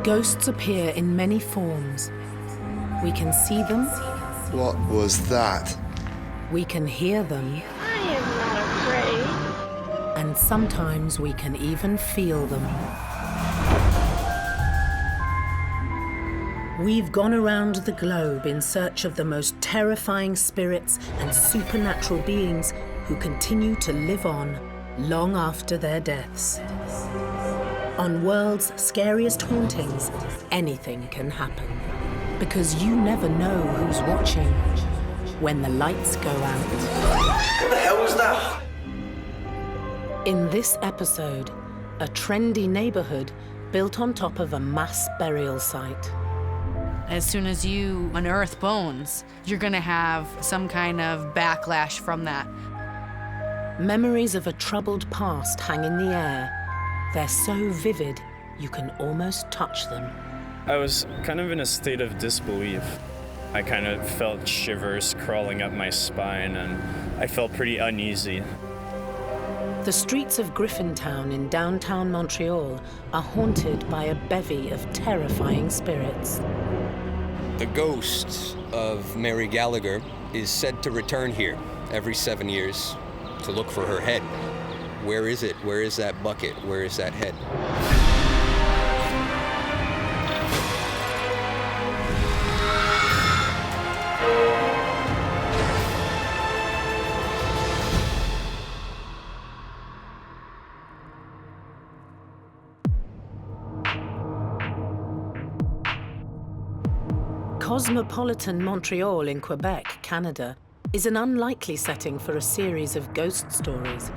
Ghosts appear in many forms. We can see them. What was that? We can hear them. I am not afraid. And sometimes we can even feel them. We've gone around the globe in search of the most terrifying spirits and supernatural beings who continue to live on long after their deaths. On World's Scariest Hauntings, anything can happen. Because you never know who's watching when the lights go out. What the hell was that? In this episode, a trendy neighborhood built on top of a mass burial site. As soon as you unearth bones, you're gonna have some kind of backlash from that. Memories of a troubled past hang in the air. They're so vivid, you can almost touch them. I was kind of in a state of disbelief. I kind of felt shivers crawling up my spine, and I felt pretty uneasy. The streets of Griffin Town in downtown Montreal are haunted by a bevy of terrifying spirits. The ghost of Mary Gallagher is said to return here every 7 years to look for her head. Where is it? Where is that bucket? Where is that head? Cosmopolitan Montreal in Quebec, Canada, is an unlikely setting for a series of ghost stories.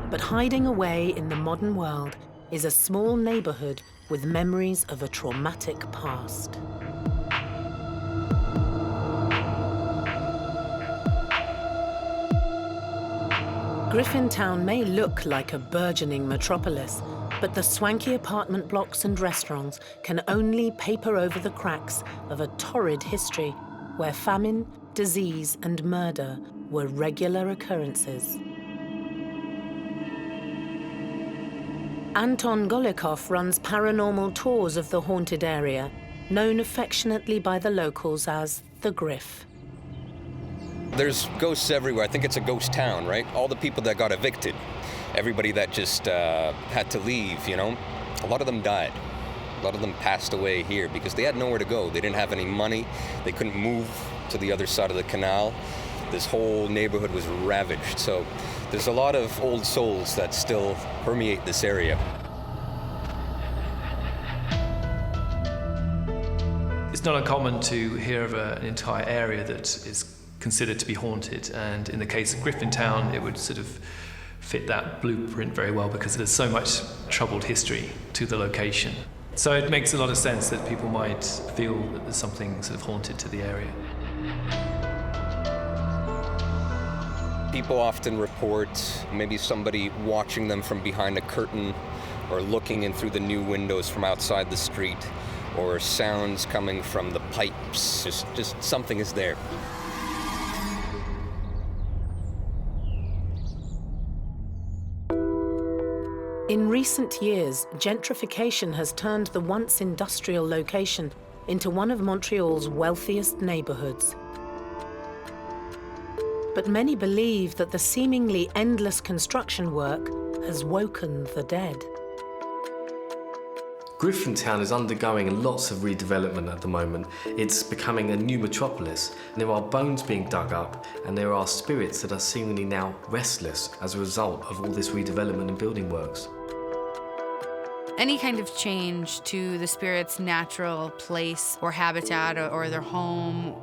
But hiding away in the modern world is a small neighborhood with memories of a traumatic past. Griffin Town may look like a burgeoning metropolis, but the swanky apartment blocks and restaurants can only paper over the cracks of a torrid history where famine, disease, and murder were regular occurrences. Anton Golikov runs paranormal tours of the haunted area, known affectionately by the locals as the Griff. There's ghosts everywhere. I think it's a ghost town, right? All the people that got evicted, everybody that just had to leave, you know, a lot of them died. A lot of them passed away here because they had nowhere to go. They didn't have any money. They couldn't move to the other side of the canal. This whole neighborhood was ravaged. So there's a lot of old souls that still permeate this area. It's not uncommon to hear of an entire area that is considered to be haunted, and in the case of Griffin Town, it would sort of fit that blueprint very well because there's so much troubled history to the location. So it makes a lot of sense that people might feel that there's something sort of haunted to the area. People often report maybe somebody watching them from behind a curtain or looking in through the new windows from outside the street, or sounds coming from the pipes. Just something is there. In recent years, gentrification has turned the once industrial location into one of Montreal's wealthiest neighborhoods. But many believe that the seemingly endless construction work has woken the dead. Griffin Town is undergoing lots of redevelopment at the moment. It's becoming a new metropolis. There are bones being dug up, and there are spirits that are seemingly now restless as a result of all this redevelopment and building works. Any kind of change to the spirit's natural place or habitat or their home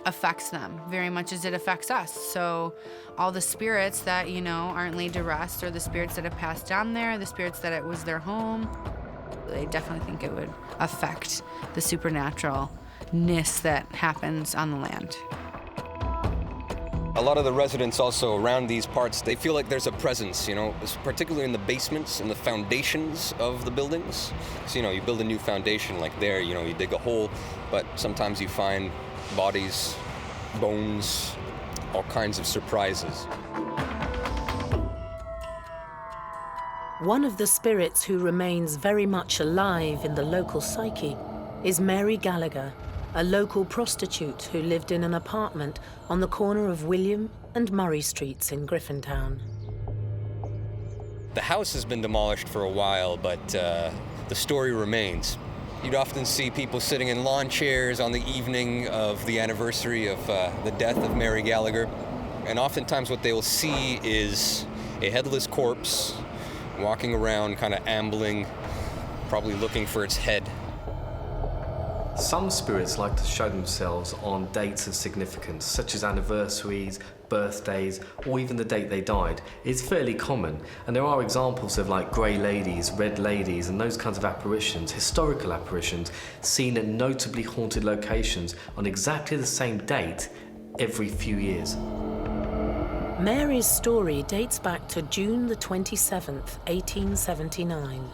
affects them very much as it affects us. So all the spirits that, you know, aren't laid to rest, or the spirits that have passed down there, the spirits that it was their home, they definitely think it would affect the supernaturalness that happens on the land. A lot of the residents also around these parts, they feel like there's a presence, you know, particularly in the basements and the foundations of the buildings. So, you know, you build a new foundation like there, you know, you dig a hole, but sometimes you find bodies, bones, all kinds of surprises. One of the spirits who remains very much alive in the local psyche is Mary Gallagher, a local prostitute who lived in an apartment on the corner of William and Murray Streets in Griffin Town. The house has been demolished for a while, but the story remains. You'd often see people sitting in lawn chairs on the evening of the anniversary of the death of Mary Gallagher. And oftentimes what they will see is a headless corpse walking around, kind of ambling, probably looking for its head. Some spirits like to show themselves on dates of significance, such as anniversaries, birthdays, or even the date they died. It's fairly common, and there are examples of like grey ladies, red ladies, and those kinds of apparitions, historical apparitions, seen at notably haunted locations on exactly the same date every few years. Mary's story dates back to June the 27th, 1879.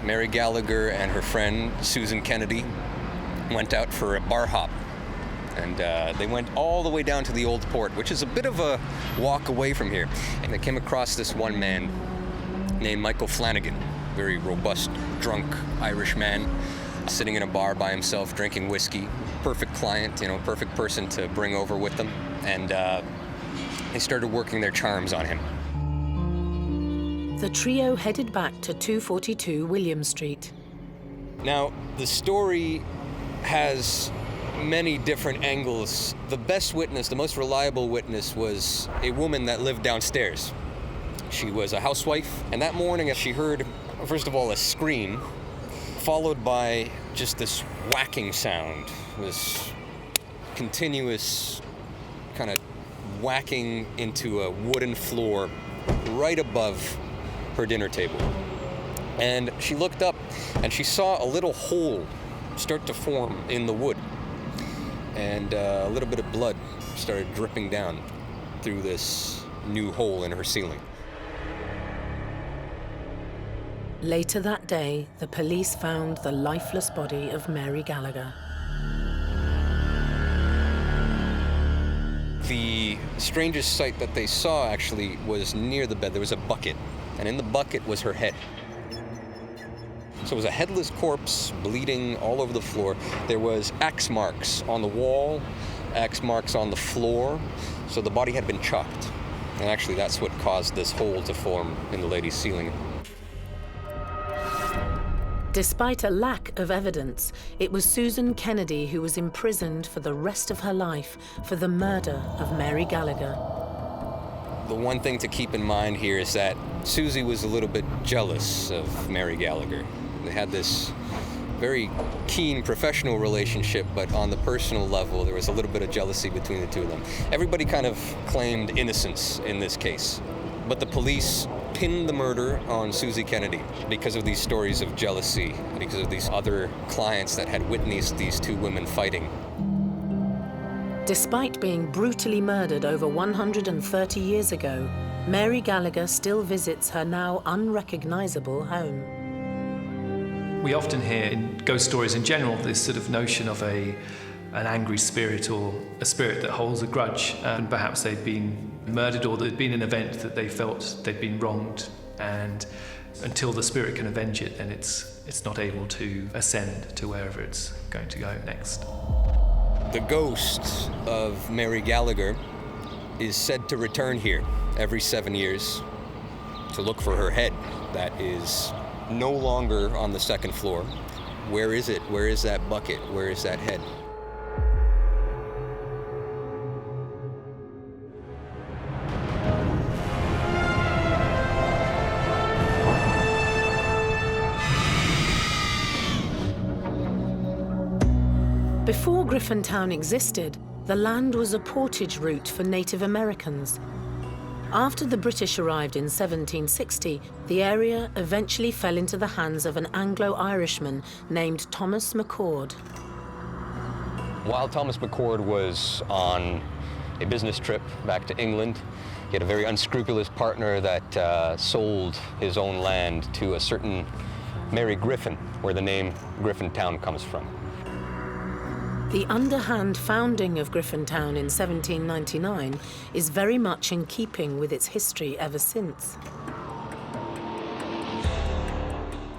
Mary Gallagher and her friend, Susan Kennedy, went out for a bar hop. And they went all the way down to the Old Port, which is a bit of a walk away from here. And they came across this one man named Michael Flanagan, very robust, drunk Irish man, sitting in a bar by himself, drinking whiskey. Perfect client, perfect person to bring over with them. And they started working their charms on him. The trio headed back to 242 William Street. Now, the story has many different angles. The best witness, the most reliable witness, was a woman that lived downstairs. She was a housewife, and that morning she heard, first of all, a scream, followed by just this whacking sound, this continuous kind of whacking into a wooden floor right above her dinner table. And she looked up and she saw a little hole start to form in the wood. And a little bit of blood started dripping down through this new hole in her ceiling. Later that day, the police found the lifeless body of Mary Gallagher. The strangest sight that they saw actually was near the bed. There was a bucket, and in the bucket was her head. So it was a headless corpse, bleeding all over the floor. There was axe marks on the wall, axe marks on the floor, so the body had been chopped. And actually that's what caused this hole to form in the lady's ceiling. Despite a lack of evidence, it was Susan Kennedy who was imprisoned for the rest of her life for the murder of Mary Gallagher. The one thing to keep in mind here is that Susie was a little bit jealous of Mary Gallagher. They had this very keen professional relationship, but on the personal level, there was a little bit of jealousy between the two of them. Everybody kind of claimed innocence in this case, but the police pinned the murder on Susie Kennedy because of these stories of jealousy, because of these other clients that had witnessed these two women fighting. Despite being brutally murdered over 130 years ago, Mary Gallagher still visits her now unrecognizable home. We often hear in ghost stories in general this sort of notion of an angry spirit or a spirit that holds a grudge, and perhaps they'd been murdered or there'd been an event that they felt they'd been wronged, and until the spirit can avenge it, then it's not able to ascend to wherever it's going to go next. The ghost of Mary Gallagher is said to return here every 7 years to look for her head that is no longer on the second floor. Where is it? Where is that bucket? Where is that head? Before Griffin Town existed, the land was a portage route for Native Americans. After the British arrived in 1760, the area eventually fell into the hands of an Anglo-Irishman named Thomas McCord. While Thomas McCord was on a business trip back to England, he had a very unscrupulous partner that sold his own land to a certain Mary Griffin, where the name Griffin Town comes from. The underhand founding of Griffin Town in 1799 is very much in keeping with its history ever since.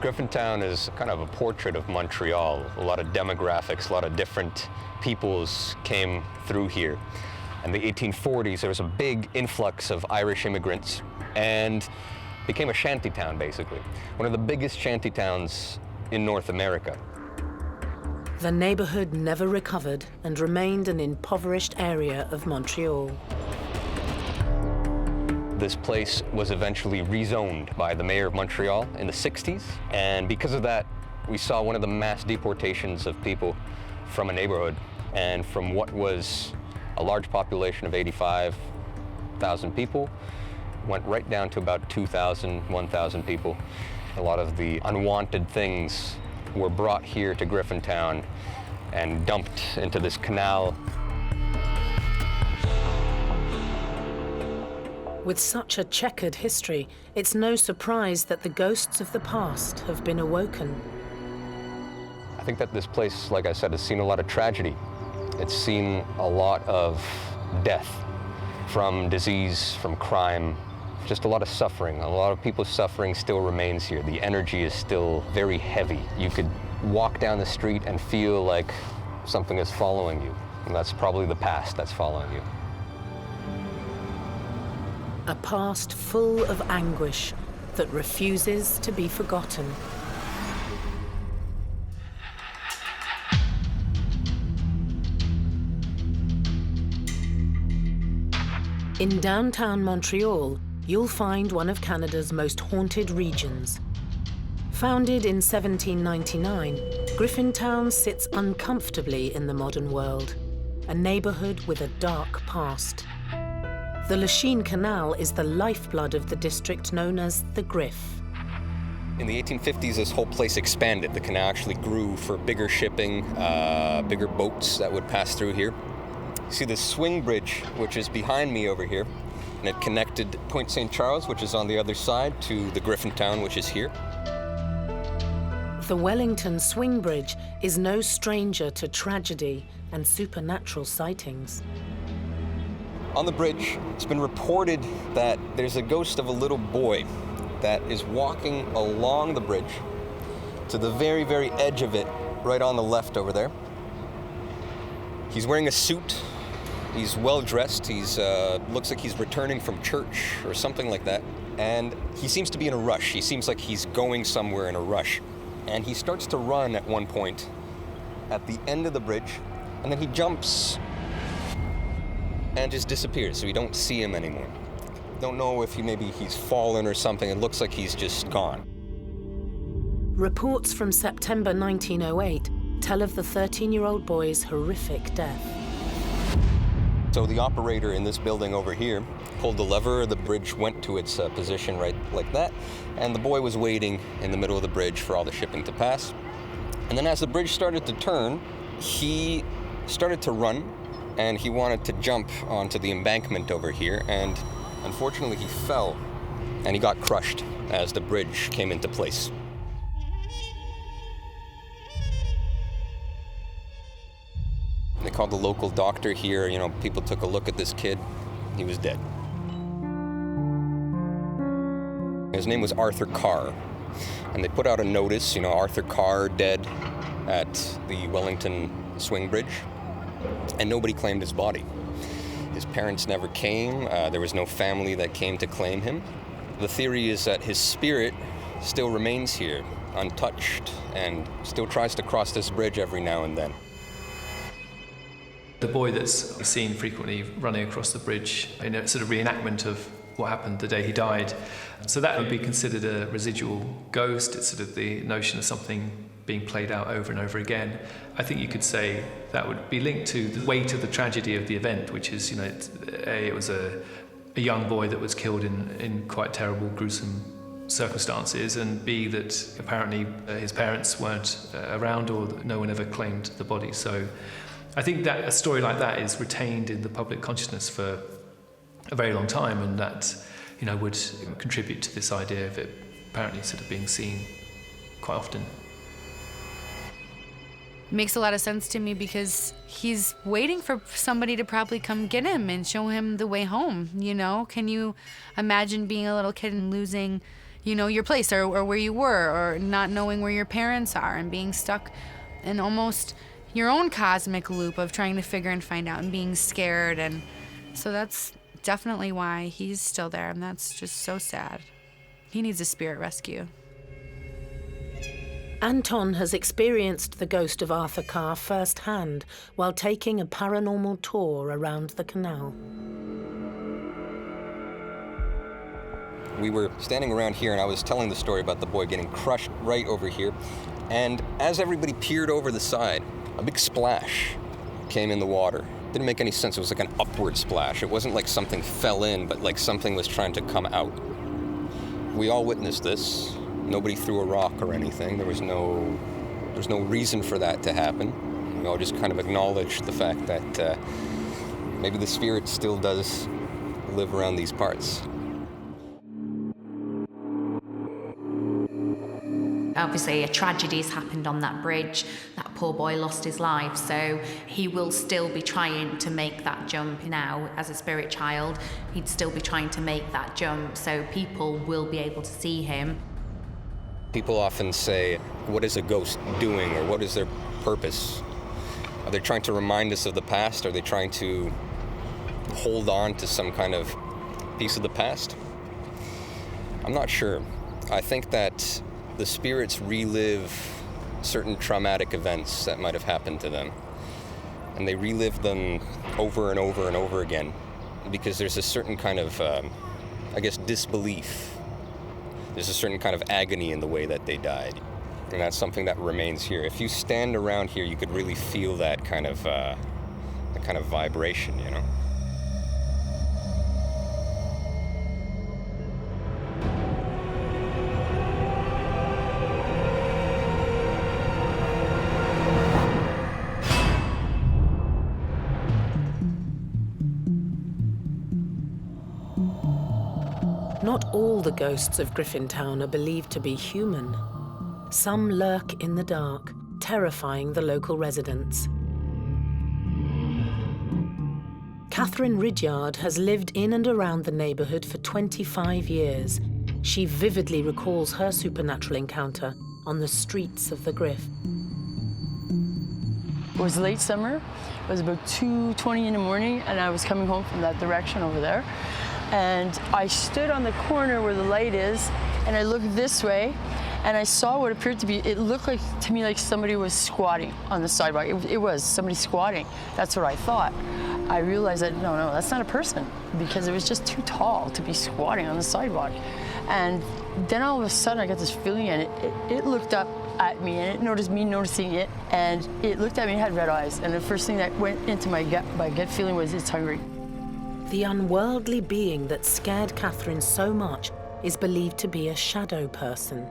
Griffin Town is kind of a portrait of Montreal. A lot of demographics, a lot of different peoples came through here. In the 1840s, there was a big influx of Irish immigrants and became a shanty town, basically. One of the biggest shanty towns in North America. The neighborhood never recovered and remained an impoverished area of Montreal. This place was eventually rezoned by the mayor of Montreal in the 60s, and because of that, we saw one of the mass deportations of people from a neighborhood, and from what was a large population of 85,000 people, went right down to about 2,000, 1,000 people. A lot of the unwanted things were brought here to Griffin Town and dumped into this canal. With such a checkered history, it's no surprise that the ghosts of the past have been awoken. I think that this place, like I said, has seen a lot of tragedy. It's seen a lot of death from disease, from crime, just a lot of suffering. A lot of people's suffering still remains here. The energy is still very heavy. You could walk down the street and feel like something is following you. And that's probably the past that's following you. A past full of anguish that refuses to be forgotten. In downtown Montreal, you'll find one of Canada's most haunted regions. Founded in 1799, Griffin Town sits uncomfortably in the modern world, a neighborhood with a dark past. The Lachine Canal is the lifeblood of the district known as the Griff. In the 1850s, this whole place expanded. The canal actually grew for bigger shipping, bigger boats that would pass through here. You see this swing bridge, which is behind me over here, and it connected Point St. Charles, which is on the other side, to the Griffin Town, which is here. The Wellington Swing Bridge is no stranger to tragedy and supernatural sightings. On the bridge, it's been reported that there's a ghost of a little boy that is walking along the bridge to the very, very edge of it, right on the left over there. He's wearing a suit. He's well dressed. He's looks like he's returning from church or something like that. And he seems to be in a rush. He seems like he's going somewhere in a rush. And he starts to run at one point at the end of the bridge, and then he jumps and just disappears, so we don't see him anymore. Don't know if he's fallen or something. It looks like he's just gone. Reports from September 1908 tell of the 13-year-old boy's horrific death. So the operator in this building over here pulled the lever, the bridge went to its position right like that, and the boy was waiting in the middle of the bridge for all the shipping to pass. And then as the bridge started to turn, he started to run, and he wanted to jump onto the embankment over here, and unfortunately he fell, and he got crushed as the bridge came into place. They called the local doctor here. People took a look at this kid. He was dead. His name was Arthur Carr, and they put out a notice, Arthur Carr dead at the Wellington Swing Bridge. And nobody claimed his body. His parents never came. There was no family that came to claim him. The theory is that his spirit still remains here, untouched, and still tries to cross this bridge every now and then. The boy that's seen frequently running across the bridge in a sort of reenactment of what happened the day he died. So that would be considered a residual ghost. It's sort of the notion of something being played out over and over again. I think you could say that would be linked to the weight of the tragedy of the event, which is, it was a young boy that was killed in quite terrible, gruesome circumstances, and B, that apparently his parents weren't around, or no one ever claimed the body. So I think that a story like that is retained in the public consciousness for a very long time, and that would contribute to this idea of it apparently sort of being seen quite often. Makes a lot of sense to me, because he's waiting for somebody to probably come get him and show him the way home. Can you imagine being a little kid and losing you know, your place or where you were, or not knowing where your parents are and being stuck in almost your own cosmic loop of trying to figure and find out and being scared. And so that's definitely why he's still there, and that's just so sad. He needs a spirit rescue. Anton has experienced the ghost of Arthur Carr firsthand while taking a paranormal tour around the canal. We were standing around here and I was telling the story about the boy getting crushed right over here. And as everybody peered over the side, a big splash came in the water. Didn't make any sense. It was like an upward splash. It wasn't like something fell in, but like something was trying to come out. We all witnessed this. Nobody threw a rock or anything. There's no reason for that to happen. We all just kind of acknowledged the fact that maybe the spirit still does live around these parts. Obviously, a tragedy has happened on that bridge. That poor boy lost his life, so he will still be trying to make that jump now. As a spirit child, he'd still be trying to make that jump, so people will be able to see him. People often say, what is a ghost doing, or what is their purpose? Are they trying to remind us of the past? Are they trying to hold on to some kind of piece of the past? I'm not sure. I think that the spirits relive certain traumatic events that might have happened to them. And they relive them over and over and over again because there's a certain kind of, disbelief. There's a certain kind of agony in the way that they died. And that's something that remains here. If you stand around here, you could really feel that kind of vibration, you know? Not all the ghosts of Griffin Town are believed to be human. Some lurk in the dark, terrifying the local residents. Catherine Ridyard has lived in and around the neighbourhood for 25 years. She vividly recalls her supernatural encounter on the streets of the Griff. It was late summer. It was about 2:20 in the morning, and I was coming home from that direction over there. And I stood on the corner where the light is, and I looked this way, and I saw what appeared to be, it looked like to me like somebody was squatting on the sidewalk. It was somebody squatting. That's what I thought. I realized that, no, that's not a person, because it was just too tall to be squatting on the sidewalk. And then all of a sudden I got this feeling, and it looked up at me, and it noticed me noticing it, and it looked at me and had red eyes. And the first thing that went into my gut feeling was, it's hungry. The unworldly being that scared Catherine so much is believed to be a shadow person.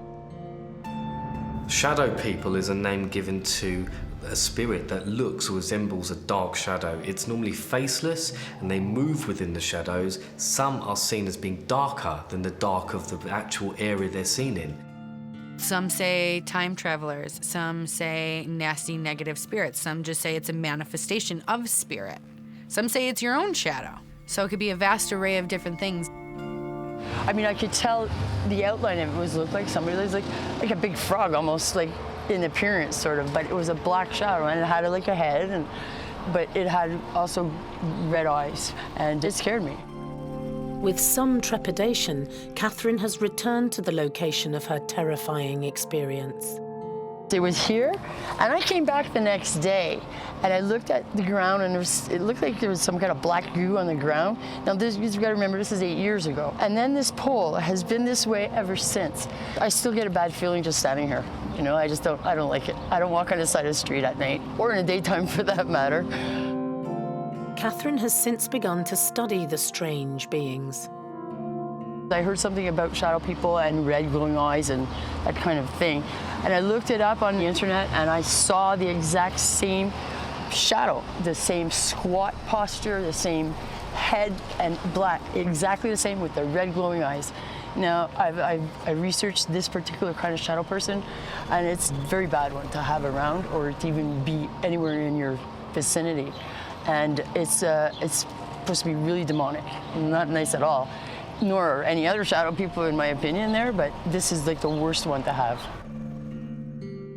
Shadow people is a name given to a spirit that looks or resembles a dark shadow. It's normally faceless and they move within the shadows. Some are seen as being darker than the dark of the actual area they're seen in. Some say time travelers, some say nasty negative spirits, some just say it's a manifestation of spirit. Some say it's your own shadow. So it could be a vast array of different things. I mean, I could tell the outline of it looked like somebody was like a big frog, almost like in appearance, sort of. But it was a black shadow, and it had like a head, but it had also red eyes, and it scared me. With some trepidation, Catherine has returned to the location of her terrifying experience. It was here, and I came back the next day, and I looked at the ground, and it looked like there was some kind of black goo on the ground. Now, you've got to remember, this is 8 years ago. And then this pole has been this way ever since. I still get a bad feeling just standing here. You know, I don't like it. I don't walk on the side of the street at night, or in the daytime for that matter. Catherine has since begun to study the strange beings. I heard something about shadow people and red glowing eyes and that kind of thing. And I looked it up on the internet, and I saw the exact same shadow, the same squat posture, the same head and black, exactly the same with the red glowing eyes. Now, I researched this particular kind of shadow person, and it's a very bad one to have around or to even be anywhere in your vicinity. And it's supposed to be really demonic, not nice at all. nor any other shadow people in my opinion there, but this is like the worst one to have.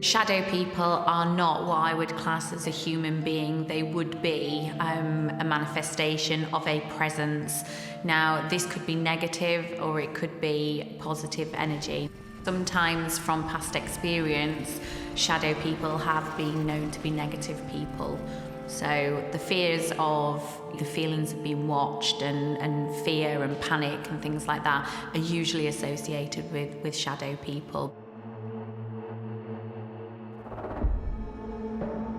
Shadow people are not what I would class as a human being. They would be a manifestation of a presence. Now, this could be negative or it could be positive energy. Sometimes from past experience, shadow people have been known to be negative people. So the fears of the feelings of being watched and fear and panic and things like that are usually associated with shadow people.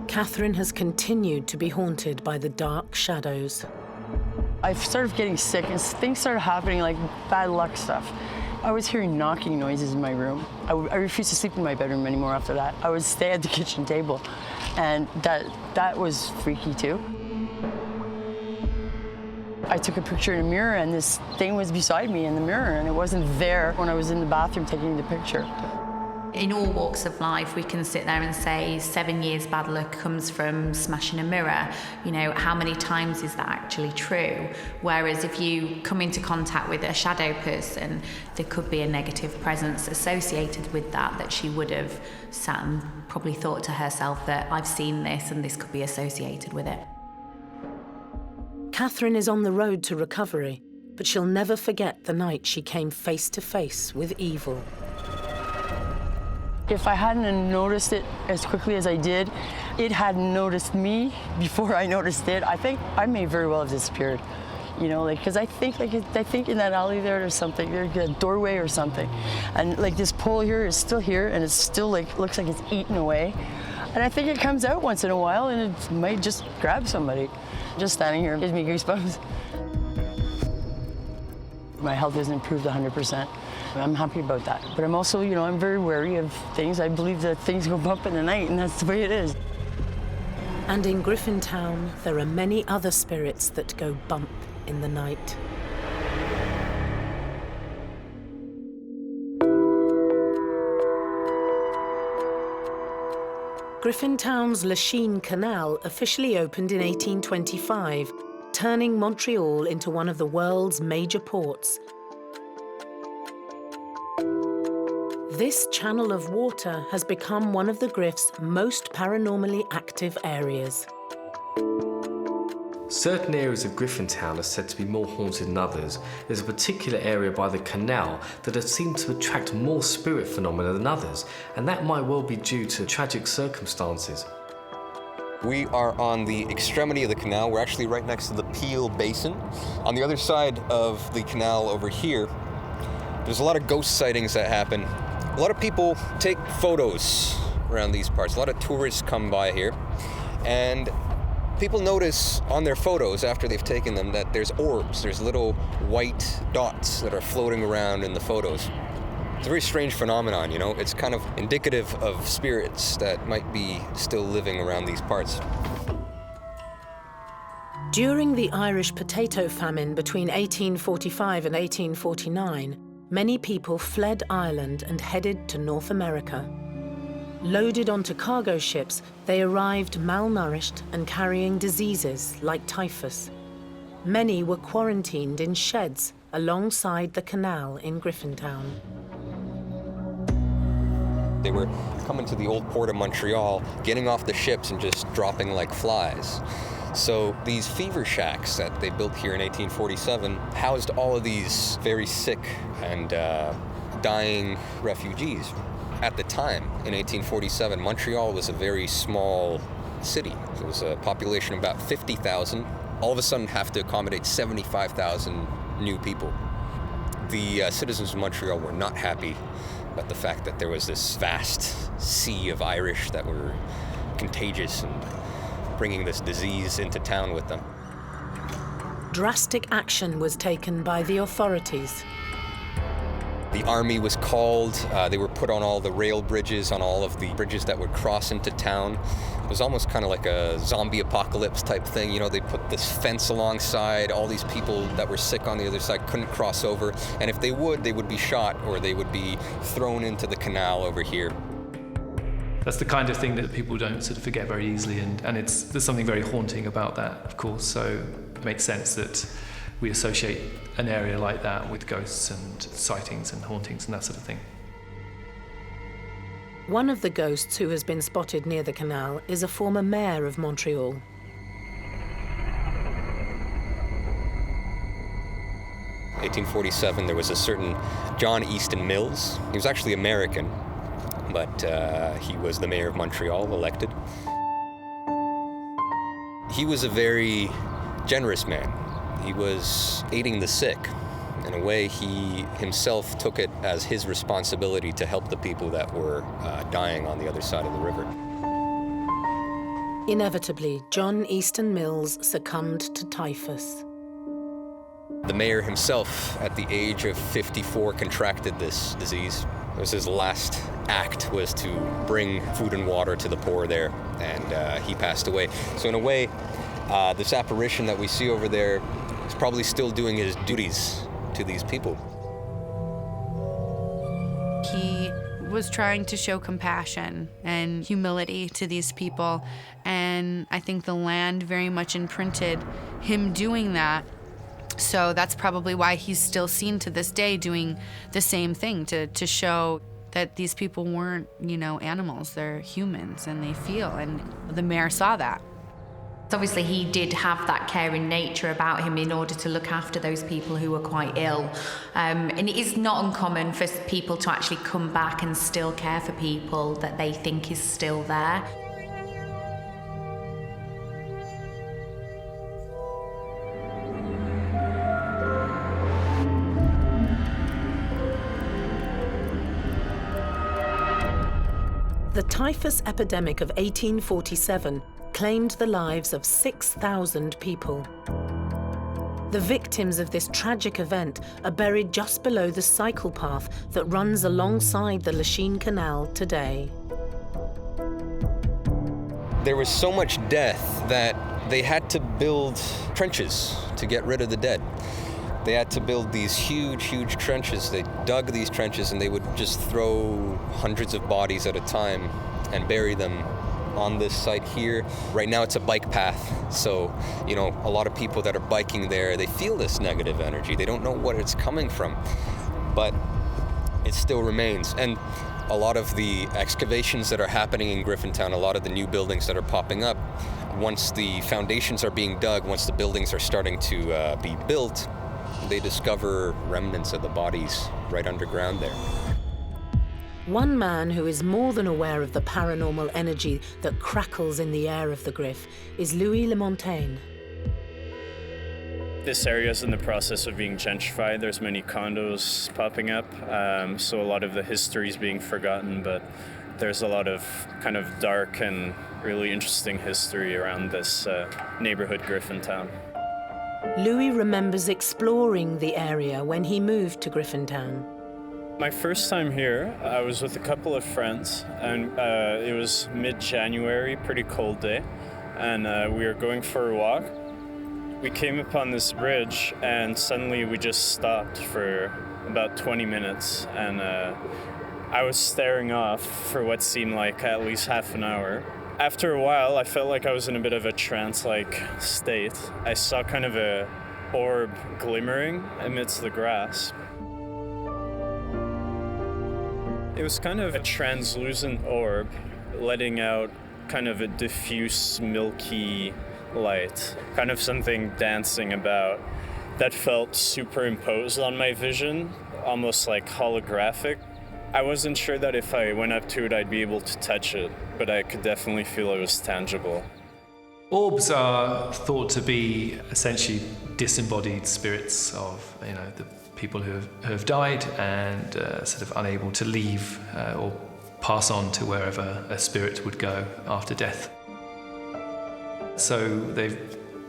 Catherine has continued to be haunted by the dark shadows. I started getting sick and things started happening, like bad luck stuff. I was hearing knocking noises in my room. I refused to sleep in my bedroom anymore after that. I would stay at the kitchen table, and that was freaky too. I took a picture in a mirror and this thing was beside me in the mirror and it wasn't there when I was in the bathroom taking the picture. In all walks of life, we can sit there and say 7 years bad luck comes from smashing a mirror. You know, how many times is that actually true? Whereas if you come into contact with a shadow person, there could be a negative presence associated with that she would have sat and probably thought to herself that I've seen this and this could be associated with it. Catherine is on the road to recovery, but she'll never forget the night she came face to face with evil. If I hadn't noticed it as quickly as I did, it hadn't noticed me before I noticed it. I think I may very well have disappeared, you know, like, because I think in that alley there's something, there's a doorway or something, and like this pole here is still here, and it's still like looks like it's eaten away, and I think it comes out once in a while, and it might just grab somebody. Just standing here gives me goosebumps. My health has improved 100%. I'm happy about that. But I'm also, you know, I'm very wary of things. I believe that things go bump in the night, and that's the way it is. And in Griffin Town, there are many other spirits that go bump in the night. Griffin Town's Lachine Canal officially opened in 1825, turning Montreal into one of the world's major ports. This channel of water has become one of the Griff's most paranormally active areas. Certain areas of Griffin Town are said to be more haunted than others. There's a particular area by the canal that has seemed to attract more spirit phenomena than others, and that might well be due to tragic circumstances. We are on the extremity of the canal. We're actually right next to the Peel Basin. On the other side of the canal over here, there's a lot of ghost sightings that happen. A lot of people take photos around these parts. A lot of tourists come by here, and people notice on their photos after they've taken them that there's orbs, there's little white dots that are floating around in the photos. It's a very strange phenomenon, you know? It's kind of indicative of spirits that might be still living around these parts. During the Irish potato famine between 1845 and 1849, many people fled Ireland and headed to North America. Loaded onto cargo ships, they arrived malnourished and carrying diseases like typhus. Many were quarantined in sheds alongside the canal in Griffin Town. They were coming to the old port of Montreal, getting off the ships and just dropping like flies. So these fever shacks that they built here in 1847 housed all of these very sick and dying refugees. At the time, in 1847, Montreal was a very small city. It was a population of about 50,000. All of a sudden have to accommodate 75,000 new people. The citizens of Montreal were not happy about the fact that there was this vast sea of Irish that were contagious and bringing this disease into town with them. Drastic action was taken by the authorities. The army was called. They were put on all the rail bridges, on all of the bridges that would cross into town. It was almost kind of like a zombie apocalypse type thing. You know, they put this fence alongside. All these people that were sick on the other side couldn't cross over. And if they would be shot or they would be thrown into the canal over here. That's the kind of thing that people don't sort of forget very easily, and there's something very haunting about that, of course, so it makes sense that we associate an area like that with ghosts and sightings and hauntings and that sort of thing. One of the ghosts who has been spotted near the canal is a former mayor of Montreal. In 1847, there was a certain John Easton Mills. He was actually American, but he was the mayor of Montreal, elected. He was a very generous man. He was aiding the sick. In a way, he himself took it as his responsibility to help the people that were dying on the other side of the river. Inevitably, John Easton Mills succumbed to typhus. The mayor himself, at the age of 54, contracted this disease. It was his last act, was to bring food and water to the poor there, and he passed away. So in a way, this apparition that we see over there is probably still doing his duties to these people. He was trying to show compassion and humility to these people, and I think the land very much imprinted him doing that. So that's probably why he's still seen to this day doing the same thing, to show that these people weren't, animals, they're humans and they feel, and the mayor saw that. Obviously, he did have that caring nature about him in order to look after those people who were quite ill. And it is not uncommon for people to actually come back and still care for people that they think is still there. The typhus epidemic of 1847 claimed the lives of 6,000 people. The victims of this tragic event are buried just below the cycle path that runs alongside the Lachine Canal today. There was so much death that they had to build trenches to get rid of the dead. They had to build these huge, huge trenches. They dug these trenches and they would just throw hundreds of bodies at a time and bury them on this site here. Right now it's a bike path, so a lot of people that are biking there, they feel this negative energy. They don't know what it's coming from, but it still remains. And a lot of the excavations that are happening in Griffin Town, a lot of the new buildings that are popping up, once the foundations are being dug, once the buildings are starting to be built, they discover remnants of the bodies right underground there. One man who is more than aware of the paranormal energy that crackles in the air of the Griff is Louis Lemontagne. This area is in the process of being gentrified. There's many condos popping up, so a lot of the history is being forgotten, but there's a lot of kind of dark and really interesting history around this neighborhood, Griffin Town. Louis remembers exploring the area when he moved to Griffin Town. My first time here, I was with a couple of friends, and it was mid-January, pretty cold day, and we were going for a walk. We came upon this bridge, and suddenly we just stopped for about 20 minutes, and I was staring off for what seemed like at least half an hour. After a while, I felt like I was in a bit of a trance-like state. I saw kind of a orb glimmering amidst the grass. It was kind of a translucent orb, letting out kind of a diffuse, milky light, kind of something dancing about that felt superimposed on my vision, almost like holographic. I wasn't sure that if I went up to it, I'd be able to touch it, but I could definitely feel it was tangible. Orbs are thought to be essentially disembodied spirits of, the people who have died and sort of unable to leave or pass on to wherever a spirit would go after death. So they're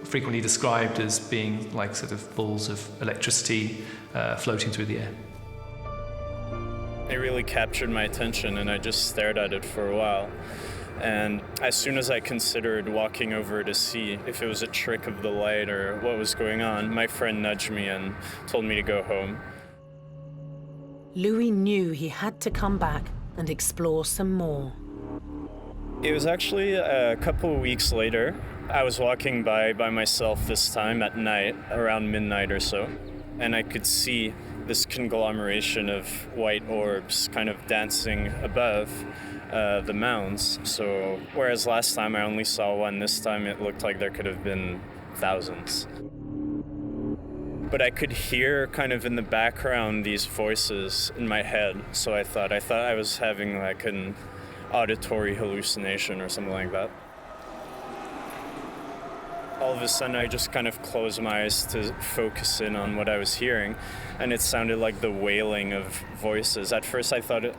frequently described as being like sort of balls of electricity floating through the air. It really captured my attention, and I just stared at it for a while. And as soon as I considered walking over to see if it was a trick of the light or what was going on, my friend nudged me and told me to go home. Louis knew he had to come back and explore some more. It was actually a couple of weeks later. I was walking by myself this time at night, around midnight or so, and I could see this conglomeration of white orbs kind of dancing above the mounds. So whereas last time I only saw one, this time it looked like there could have been thousands. But I could hear kind of in the background these voices in my head, so I thought I was having like an auditory hallucination or something like that. All of a sudden, I just kind of closed my eyes to focus in on what I was hearing, and it sounded like the wailing of voices. At first, I thought it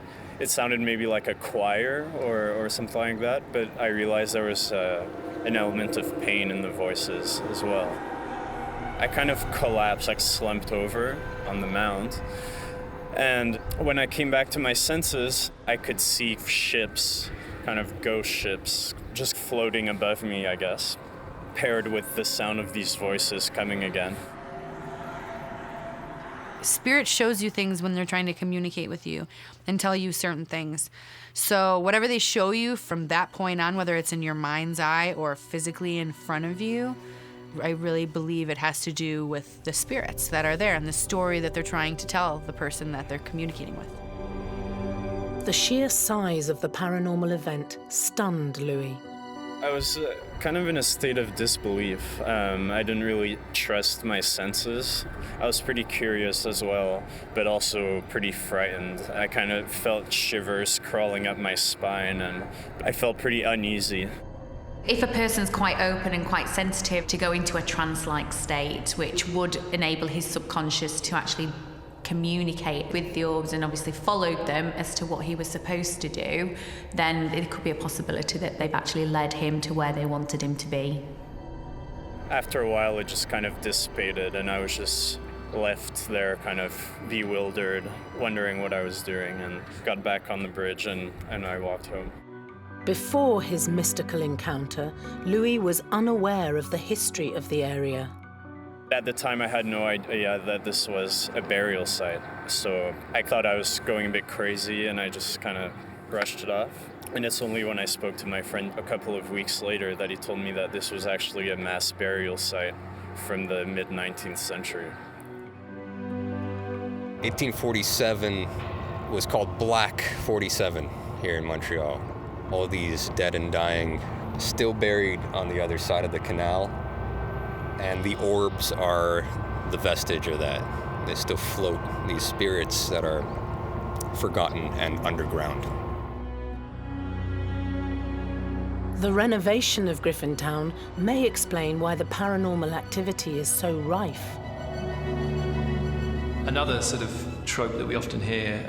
sounded maybe like a choir or something like that, but I realized there was an element of pain in the voices as well. I kind of collapsed, like slumped over on the mound, and when I came back to my senses, I could see ships, kind of ghost ships, just floating above me, I guess, paired with the sound of these voices coming again. Spirit shows you things when they're trying to communicate with you and tell you certain things. So whatever they show you from that point on, whether it's in your mind's eye or physically in front of you, I really believe it has to do with the spirits that are there and the story that they're trying to tell the person that they're communicating with. The sheer size of the paranormal event stunned Louis. I was kind of in a state of disbelief. I didn't really trust my senses. I was pretty curious as well, but also pretty frightened. I kind of felt shivers crawling up my spine, and I felt pretty uneasy. If a person's quite open and quite sensitive, to go into a trance-like state, which would enable his subconscious to actually communicate with the orbs and obviously followed them as to what he was supposed to do, then it could be a possibility that they've actually led him to where they wanted him to be. After a while, it just kind of dissipated, and I was just left there kind of bewildered, wondering what I was doing, and got back on the bridge and I walked home. Before his mystical encounter, Louis was unaware of the history of the area. At the time, I had no idea that this was a burial site, so I thought I was going a bit crazy, and I just kind of brushed it off. And it's only when I spoke to my friend a couple of weeks later that he told me that this was actually a mass burial site from the mid-19th century. 1847 was called Black 47 here in Montreal. All these dead and dying still buried on the other side of the canal. And the orbs are the vestige of that. They still float, these spirits that are forgotten and underground. The renovation of Griffin Town may explain why the paranormal activity is so rife. Another sort of trope that we often hear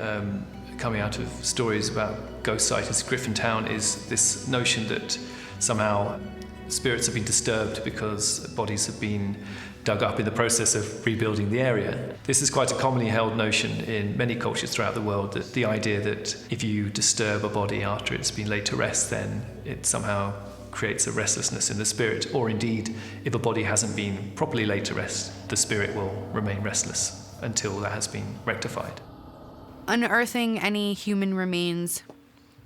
coming out of stories about ghost sightings in Griffin Town is this notion that somehow spirits have been disturbed because bodies have been dug up in the process of rebuilding the area. This is quite a commonly held notion in many cultures throughout the world, that the idea that if you disturb a body after it's been laid to rest, then it somehow creates a restlessness in the spirit, or indeed, if a body hasn't been properly laid to rest, the spirit will remain restless until that has been rectified. Unearthing any human remains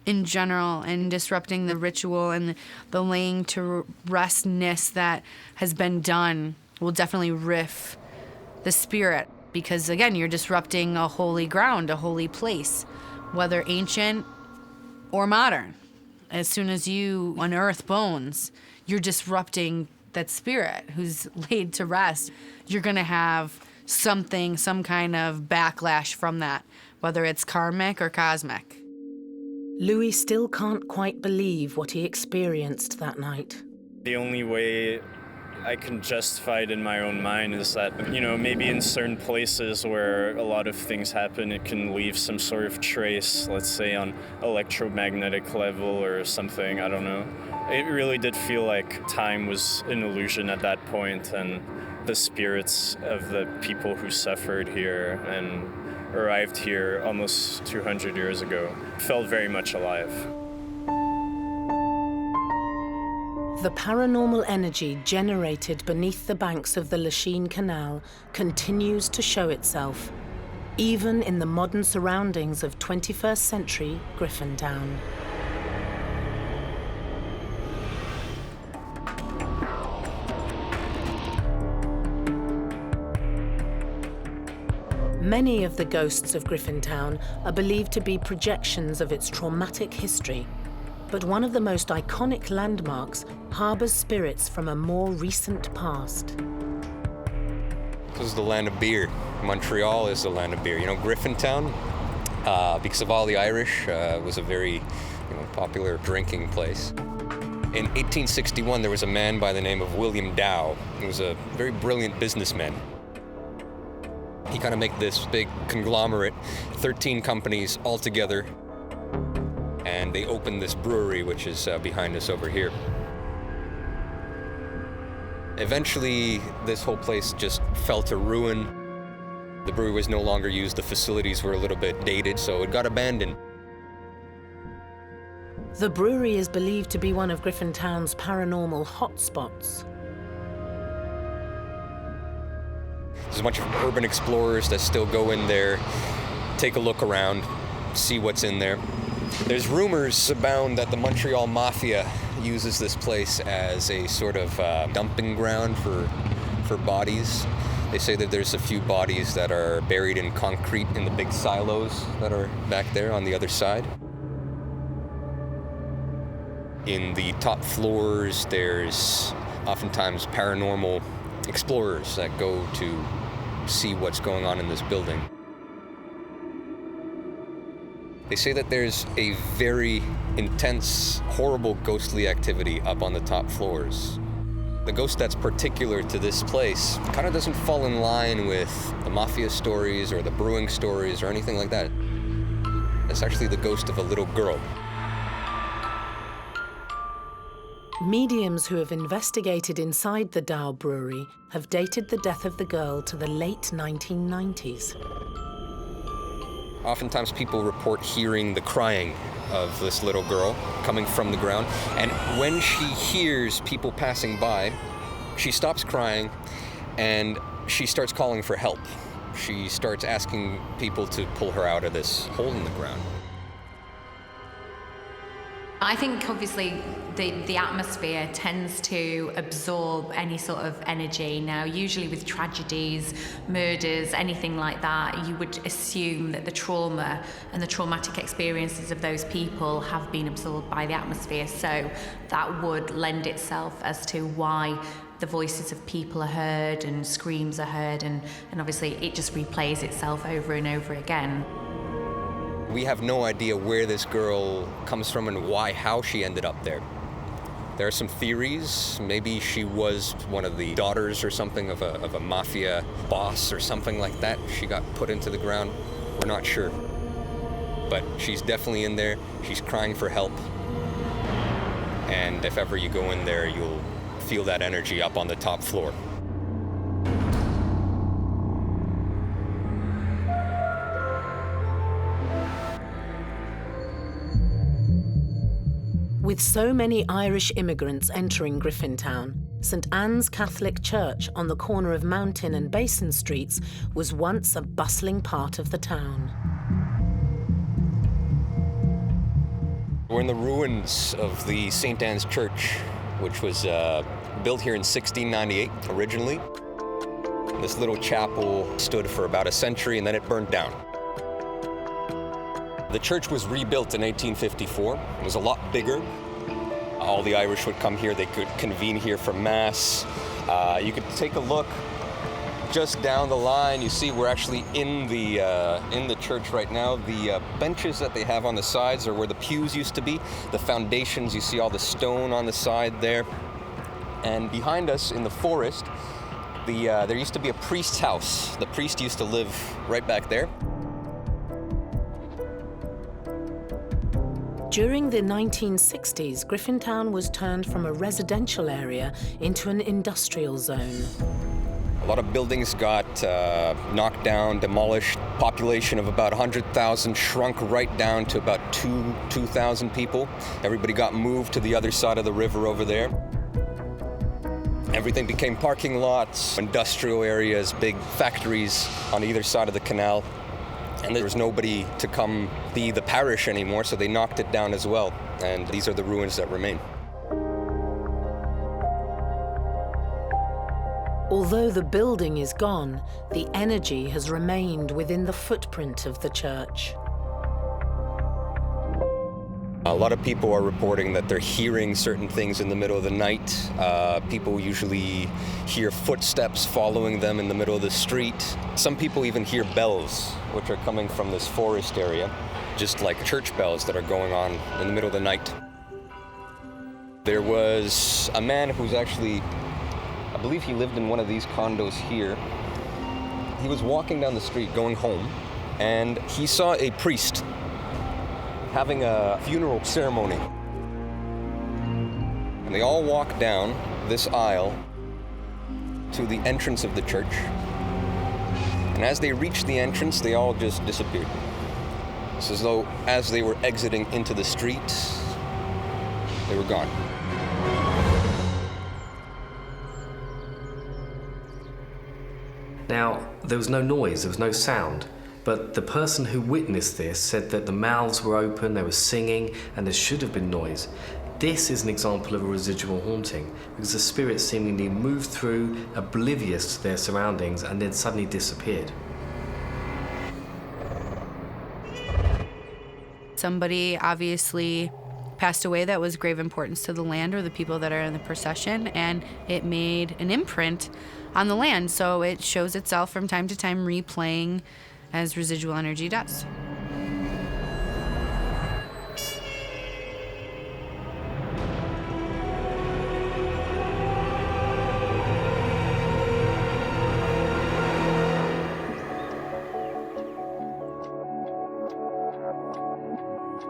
in general and disrupting the ritual and the laying to restness that has been done will definitely riff the spirit, because again, you're disrupting a holy ground, a holy place, whether ancient or modern. As soon as you unearth bones, you're disrupting that spirit who's laid to rest. You're gonna have some kind of backlash from that, whether it's karmic or cosmic. Louis still can't quite believe what he experienced that night. The only way I can justify it in my own mind is that, maybe in certain places where a lot of things happen, it can leave some sort of trace, let's say on electromagnetic level or something, I don't know. It really did feel like time was an illusion at that point, and the spirits of the people who suffered here and arrived here almost 200 years ago felt very much alive. The paranormal energy generated beneath the banks of the Lachine Canal continues to show itself, even in the modern surroundings of 21st century Griffin Town. Many of the ghosts of Griffin Town are believed to be projections of its traumatic history, but one of the most iconic landmarks harbours spirits from a more recent past. This is the land of beer. Montreal is the land of beer. You know, Griffin Town, because of all the Irish, was a very popular drinking place. In 1861, there was a man by the name of William Dow. He was a very brilliant businessman. He kind of made this big conglomerate, 13 companies all together, and they opened this brewery, which is behind us over here. Eventually, this whole place just fell to ruin. The brewery was no longer used, the facilities were a little bit dated, so it got abandoned. The brewery is believed to be one of Griffin Town's paranormal hotspots. There's a bunch of urban explorers that still go in there, take a look around, see what's in there. There's rumors abound that the Montreal Mafia uses this place as a sort of dumping ground for bodies. They say that there's a few bodies that are buried in concrete in the big silos that are back there on the other side. In the top floors, there's oftentimes paranormal explorers that go to see what's going on in this building. They say that there's a very intense, horrible ghostly activity up on the top floors. The ghost that's particular to this place kind of doesn't fall in line with the mafia stories or the brewing stories or anything like that. It's actually the ghost of a little girl. Mediums who have investigated inside the Dow Brewery have dated the death of the girl to the late 1990s. Oftentimes people report hearing the crying of this little girl coming from the ground, and when she hears people passing by, she stops crying and she starts calling for help. She starts asking people to pull her out of this hole in the ground. I think obviously the atmosphere tends to absorb any sort of energy. Now, usually with tragedies, murders, anything like that, you would assume that the trauma and the traumatic experiences of those people have been absorbed by the atmosphere. So that would lend itself as to why the voices of people are heard and screams are heard, and obviously it just replays itself over and over again. We have no idea where this girl comes from and how she ended up there. There are some theories. Maybe she was one of the daughters or something of a mafia boss or something like that. She got put into the ground. We're not sure. But she's definitely in there. She's crying for help. And if ever you go in there, you'll feel that energy up on the top floor. With so many Irish immigrants entering Griffin Town, St Anne's Catholic Church on the corner of Mountain and Basin Streets was once a bustling part of the town. We're in the ruins of the St Anne's Church, which was built here in 1698 originally. This little chapel stood for about a century and then it burned down. The church was rebuilt in 1854. It was a lot bigger. All the Irish would come here. They could convene here for Mass. You could take a look just down the line. You see we're actually in the church right now. The benches that they have on the sides are where the pews used to be. The foundations, you see all the stone on the side there. And behind us in the forest, there used to be a priest's house. The priest used to live right back there. During the 1960s, Griffin Town was turned from a residential area into an industrial zone. A lot of buildings got knocked down, demolished. Population of about 100,000 shrunk right down to about 2,000 people. Everybody got moved to the other side of the river over there. Everything became parking lots, industrial areas, big factories on either side of the canal. And there was nobody to come be the parish anymore, so they knocked it down as well. And these are the ruins that remain. Although the building is gone, the energy has remained within the footprint of the church. A lot of people are reporting that they're hearing certain things in the middle of the night. People usually hear footsteps following them in the middle of the street. Some people even hear bells, which are coming from this forest area, just like church bells that are going on in the middle of the night. There was a man who's actually, I believe he lived in one of these condos here. He was walking down the street going home, and he saw a priest having a funeral ceremony. And they all walked down this aisle to the entrance of the church. And as they reached the entrance, they all just disappeared. It's as though as they were exiting into the street, they were gone. Now, there was no noise, there was no sound. But the person who witnessed this said that the mouths were open, they were singing, and there should have been noise. This is an example of a residual haunting, because the spirits seemingly moved through, oblivious to their surroundings, and then suddenly disappeared. Somebody obviously passed away that was grave importance to the land or the people that are in the procession, and it made an imprint on the land, so it shows itself from time to time replaying as residual energy does.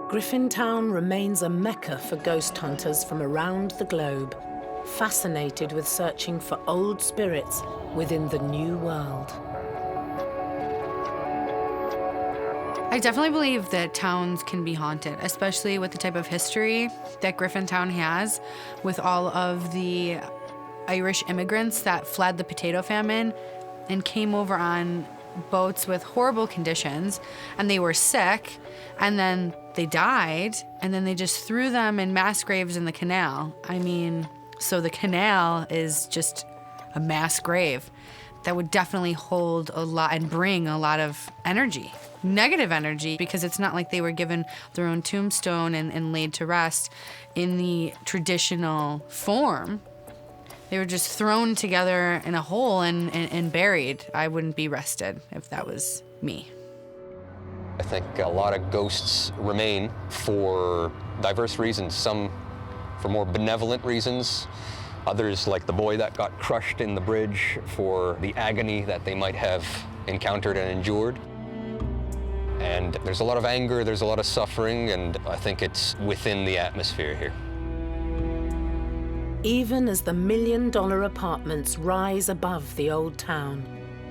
Griffin Town remains a mecca for ghost hunters from around the globe, fascinated with searching for old spirits within the new world. I definitely believe that towns can be haunted, especially with the type of history that Griffin Town has, with all of the Irish immigrants that fled the potato famine and came over on boats with horrible conditions, and they were sick, and then they died, and then they just threw them in mass graves in the canal. I mean, so the canal is just a mass grave that would definitely hold a lot and bring a lot of energy, negative energy, because it's not like they were given their own tombstone and laid to rest in the traditional form. They were just thrown together in a hole and buried. I wouldn't be rested if that was me. I think a lot of ghosts remain for diverse reasons, some for more benevolent reasons, others, like the boy that got crushed in the bridge, for the agony that they might have encountered and endured. And there's a lot of anger, there's a lot of suffering, and I think it's within the atmosphere here. Even as the million-dollar apartments rise above the old town,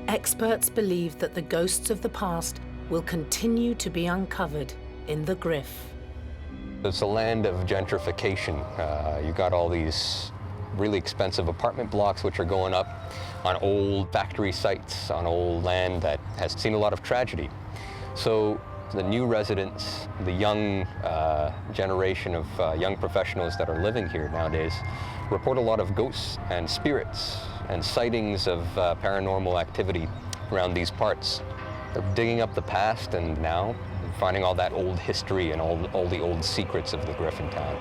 experts believe that the ghosts of the past will continue to be uncovered in the Griff. It's a land of gentrification. You got all these really expensive apartment blocks which are going up on old factory sites, on old land that has seen a lot of tragedy. So the new residents, the young generation of young professionals that are living here nowadays, report a lot of ghosts and spirits and sightings of paranormal activity around these parts. They're digging up the past and now finding all that old history and all the old secrets of the Griffin Town.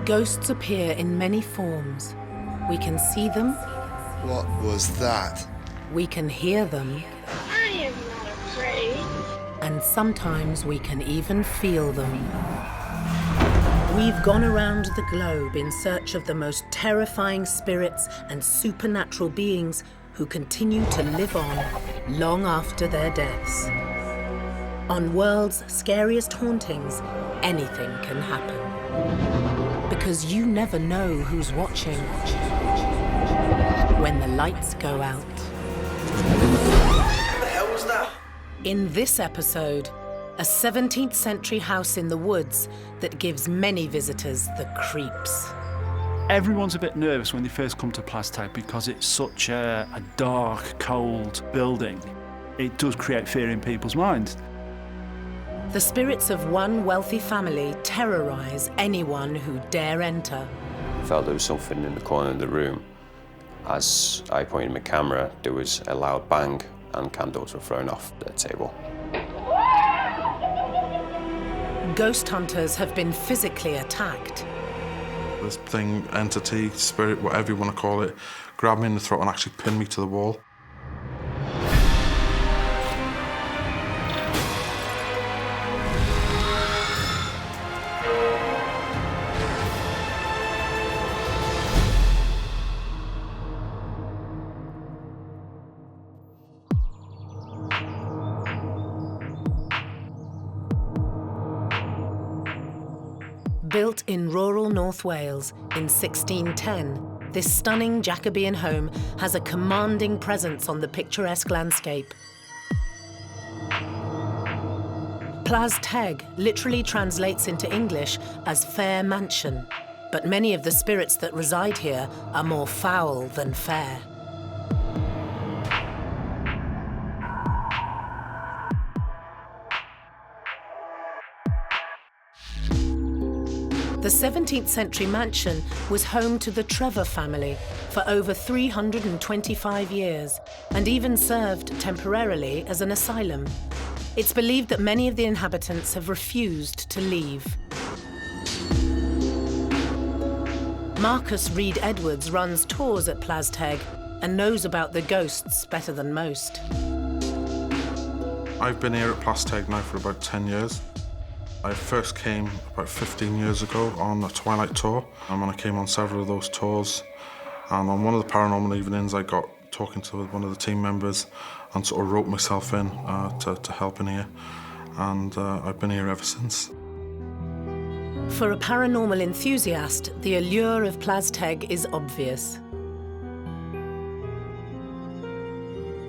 Ghosts appear in many forms. We can see them. What was that? We can hear them. I am not afraid. And sometimes we can even feel them. We've gone around the globe in search of the most terrifying spirits and supernatural beings who continue to live on long after their deaths. On World's Scariest Hauntings, anything can happen. Because you never know who's watching when the lights go out. What the hell was that? In this episode, a 17th century house in the woods that gives many visitors the creeps. Everyone's a bit nervous when they first come to Plazteg because it's such a dark, cold building. It does create fear in people's minds. The spirits of one wealthy family terrorize anyone who dare enter. I felt there was something in the corner of the room. As I pointed my camera, there was a loud bang and candles were thrown off the table. Ghost hunters have been physically attacked. This thing, entity, spirit, whatever you want to call it, grabbed me in the throat and actually pinned me to the wall. Built in rural North Wales in 1610, this stunning Jacobean home has a commanding presence on the picturesque landscape. Plazteg literally translates into English as fair mansion, but many of the spirits that reside here are more foul than fair. The 17th century mansion was home to the Trevor family for over 325 years and even served temporarily as an asylum. It's believed that many of the inhabitants have refused to leave. Marcus Reed Edwards runs tours at Plazteg and knows about the ghosts better than most. I've been here at Plazteg now for about 10 years. I first came about 15 years ago on a Twilight tour, and when I came on several of those tours, and on one of the paranormal evenings I got talking to one of the team members and sort of wrote myself in to help in here, and I've been here ever since. For a paranormal enthusiast, the allure of Plazteg is obvious.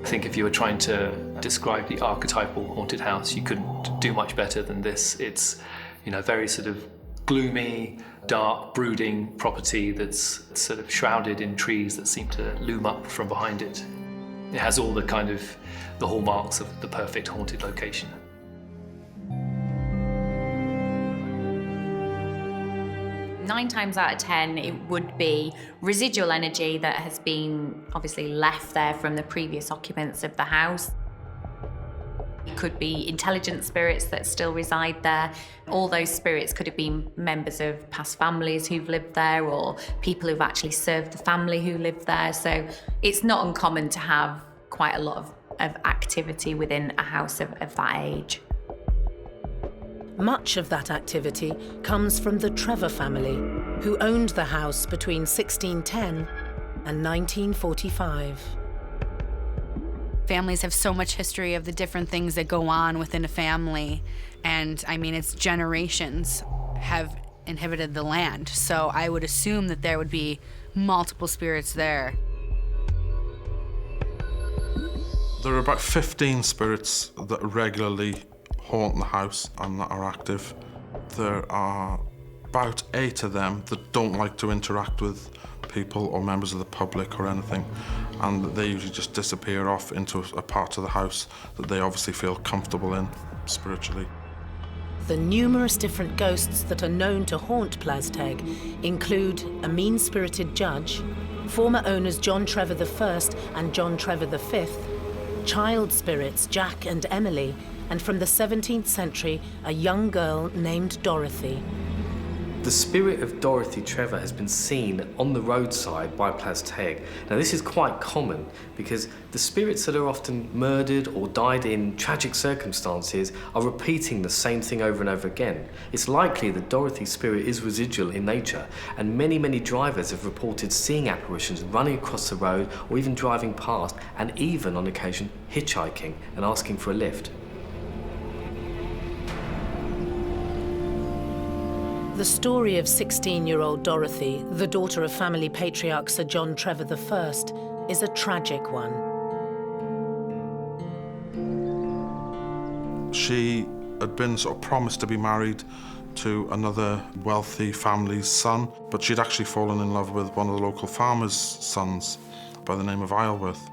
I think if you were trying to describe the archetypal haunted house, you couldn't do much better than this. It's, very sort of gloomy, dark, brooding property that's sort of shrouded in trees that seem to loom up from behind it. It has all the hallmarks of the perfect haunted location. Nine times out of 10, it would be residual energy that has been obviously left there from the previous occupants of the house. It could be intelligent spirits that still reside there. All those spirits could have been members of past families who've lived there or people who've actually served the family who lived there. So it's not uncommon to have quite a lot of activity within a house of that age. Much of that activity comes from the Trevor family, who owned the house between 1610 and 1945. Families have so much history of the different things that go on within a family, and it's generations have inhabited the land, so I would assume that there would be multiple spirits there. There are about 15 spirits that regularly haunt the house and that are active. There are about 8 of them that don't like to interact with people or members of the public or anything, and they usually just disappear off into a part of the house that they obviously feel comfortable in spiritually. The numerous different ghosts that are known to haunt Plazteg include a mean-spirited judge, former owners John Trevor I and John Trevor V, child spirits Jack and Emily, and from the 17th century, a young girl named Dorothy. The spirit of Dorothy Trevor has been seen on the roadside by Plazteg. Now this is quite common because the spirits that are often murdered or died in tragic circumstances are repeating the same thing over and over again. It's likely that Dorothy's spirit is residual in nature, and many drivers have reported seeing apparitions running across the road or even driving past, and even on occasion hitchhiking and asking for a lift. The story of 16-year-old Dorothy, the daughter of family patriarch Sir John Trevor I, is a tragic one. She had been sort of promised to be married to another wealthy family's son, but she'd actually fallen in love with one of the local farmers' sons by the name of Isleworth.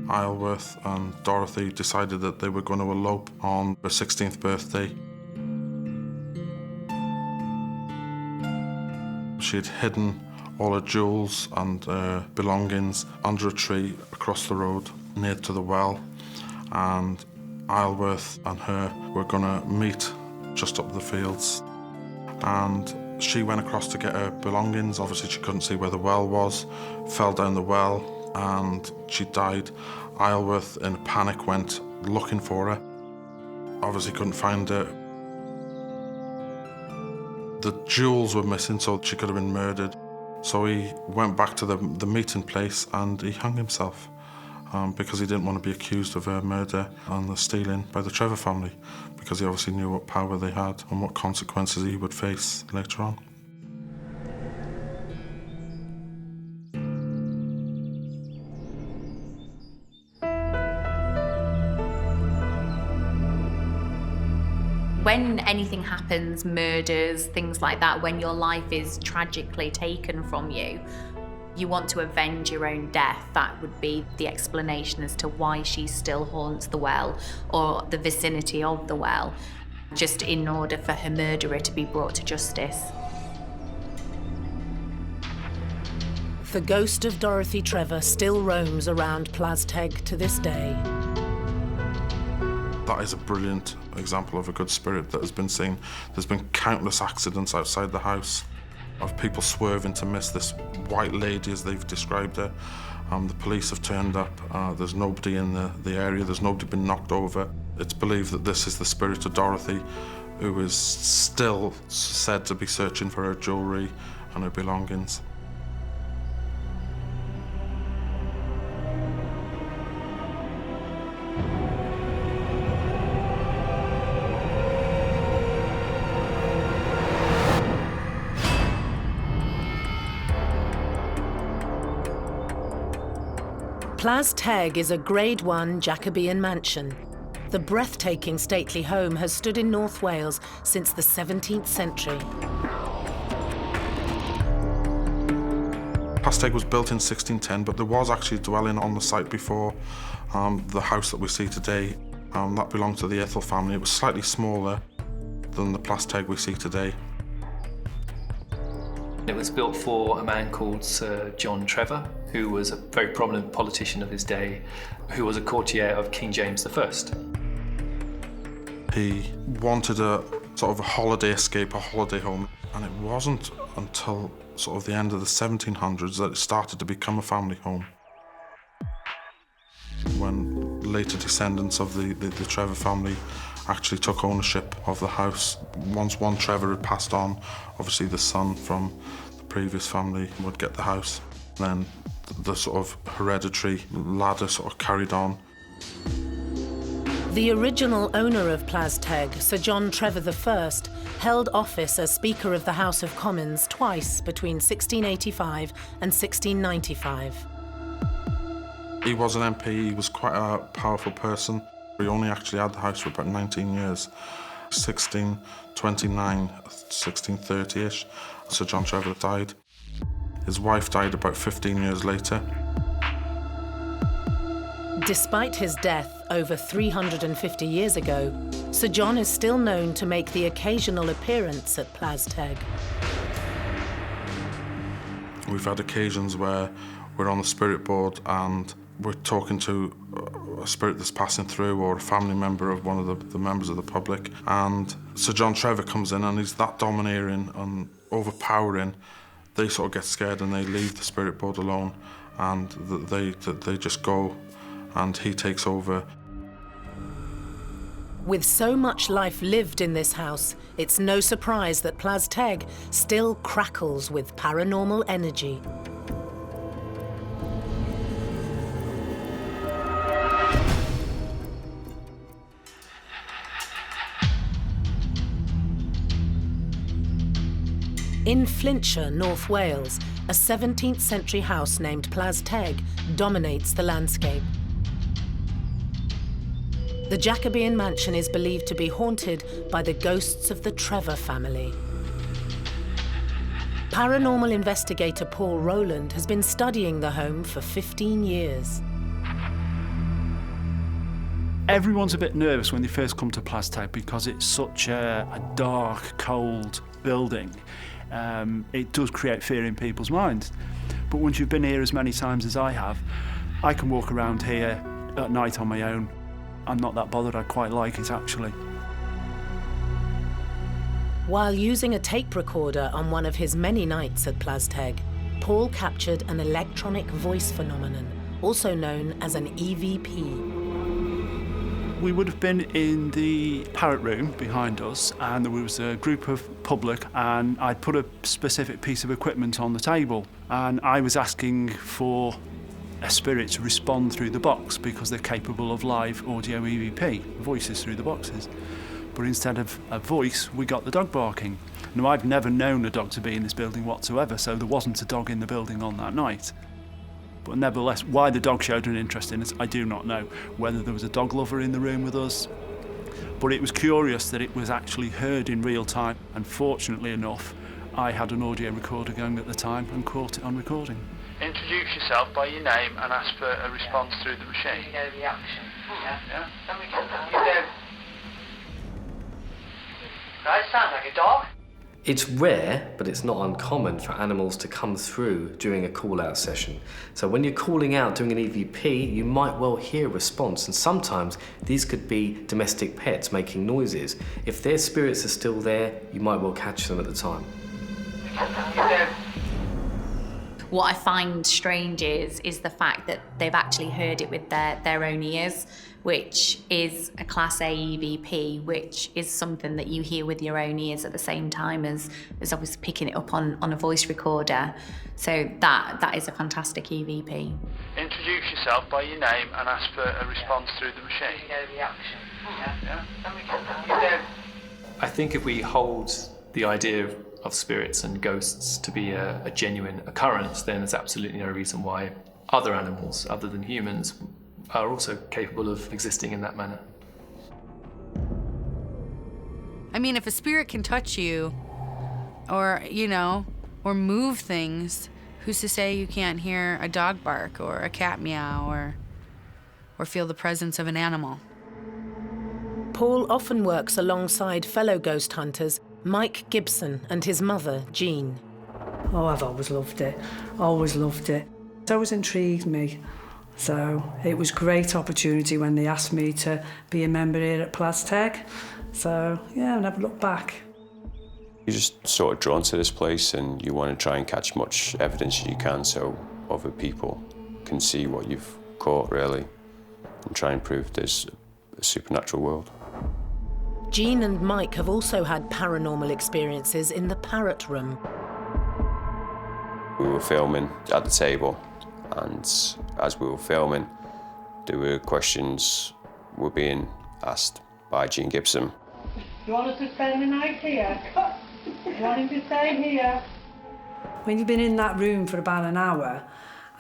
Isleworth and Dorothy decided that they were going to elope on her 16th birthday. She had hidden all her jewels and belongings under a tree across the road near to the well, and Isleworth and her were going to meet just up the fields. And she went across to get her belongings. Obviously she couldn't see where the well was, fell down the well, and she died. Isleworth, in a panic, went looking for her. Obviously couldn't find her. The jewels were missing, so she could have been murdered. So he went back to the meeting place and he hung himself because he didn't want to be accused of murder and the stealing by the Trevor family, because he obviously knew what power they had and what consequences he would face later on. When anything happens, murders, things like that, when your life is tragically taken from you, you want to avenge your own death. That would be the explanation as to why she still haunts the well or the vicinity of the well, just in order for her murderer to be brought to justice. The ghost of Dorothy Trevor still roams around Plazteg to this day. That is a brilliant example of a good spirit that has been seen. There's been countless accidents outside the house of people swerving to miss this white lady, as they've described her. The police have turned up. There's nobody in the area. There's nobody been knocked over. It's believed that this is the spirit of Dorothy, who is still said to be searching for her jewellery and her belongings. Plazteg is a Grade 1 Jacobean mansion. The breathtaking stately home has stood in North Wales since the 17th century. Plazteg was built in 1610, but there was actually a dwelling on the site before the house that we see today. That belonged to the Ethel family. It was slightly smaller than the Plazteg we see today. It was built for a man called Sir John Trevor, who was a very prominent politician of his day, who was a courtier of King James I. He wanted a sort of a holiday escape, a holiday home, and it wasn't until sort of the end of the 1700s that it started to become a family home. When later descendants of the Trevor family actually took ownership of the house. Once one Trevor had passed on, obviously the son from the previous family would get the house. Then the sort of hereditary ladder sort of carried on. The original owner of Plazteg, Sir John Trevor I, held office as Speaker of the House of Commons twice between 1685 and 1695. He was an MP, he was quite a powerful person. He only actually had the house for about 19 years. 1629, 1630-ish, Sir John Trevor died. His wife died about 15 years later. Despite his death over 350 years ago, Sir John is still known to make the occasional appearance at Plazteg. We've had occasions where we're on the spirit board and we're talking to a spirit that's passing through or a family member of one of the members of the public, and Sir John Trevor comes in and he's that domineering and overpowering, they sort of get scared and they leave the spirit board alone, and they just go and he takes over. With so much life lived in this house, it's no surprise that Plazteg still crackles with paranormal energy. In Flintshire, North Wales, a 17th century house named Plazteg dominates the landscape. The Jacobean mansion is believed to be haunted by the ghosts of the Trevor family. Paranormal investigator Paul Rowland has been studying the home for 15 years. Everyone's a bit nervous when they first come to Plazteg because it's such a dark, cold building. It does create fear in people's minds. But once you've been here as many times as I have, I can walk around here at night on my own. I'm not that bothered, I quite like it actually. While using a tape recorder on one of his many nights at Plazteg, Paul captured an electronic voice phenomenon, also known as an EVP. We would have been in the parrot room behind us, and there was a group of public, and I'd put a specific piece of equipment on the table, and I was asking for a spirit to respond through the box because they're capable of live audio EVP, voices through the boxes. But instead of a voice, we got the dog barking. Now, I've never known a dog to be in this building whatsoever, so there wasn't a dog in the building on that night. But nevertheless, why the dog showed an interest in us, I do not know. Whether there was a dog lover in the room with us. But it was curious that it was actually heard in real time, and fortunately enough, I had an audio recorder going at the time and caught it on recording. Introduce yourself by your name and ask for a response through the machine. You know the action. Yeah? Let me get that. You do. Right, sounds like a dog. It's rare, but it's not uncommon for animals to come through during a call-out session. So when you're calling out doing an EVP, you might well hear a response, and sometimes these could be domestic pets making noises. If their spirits are still there, you might well catch them at the time. What I find strange is the fact that they've actually heard it with their own ears, which is a Class A EVP, which is something that you hear with your own ears at the same time as obviously picking it up on a voice recorder. So that is a fantastic EVP. Introduce yourself by your name and ask for a response through the machine. You know the action. Yeah? Let me get that. You do. I think if we hold the idea of spirits and ghosts to be a genuine occurrence, then there's absolutely no reason why other animals, other than humans, are also capable of existing in that manner. I mean, if a spirit can touch you or, or move things, who's to say you can't hear a dog bark or a cat meow or feel the presence of an animal? Paul often works alongside fellow ghost hunters Mike Gibson and his mother, Jean. Oh, I've always loved it. Always loved it. It's always intrigued me. So it was a great opportunity when they asked me to be a member here at Plazteg. So, yeah, I never looked back. You're just sort of drawn to this place and you want to try and catch much evidence as you can so other people can see what you've caught, really, and try and prove there's a supernatural world. Jean and Mike have also had paranormal experiences in the parrot room. We were filming at the table, and as we were filming, there were questions were being asked by Jean Gibson. You want us to spend the night here? You want him to stay here? When you've been in that room for about an hour,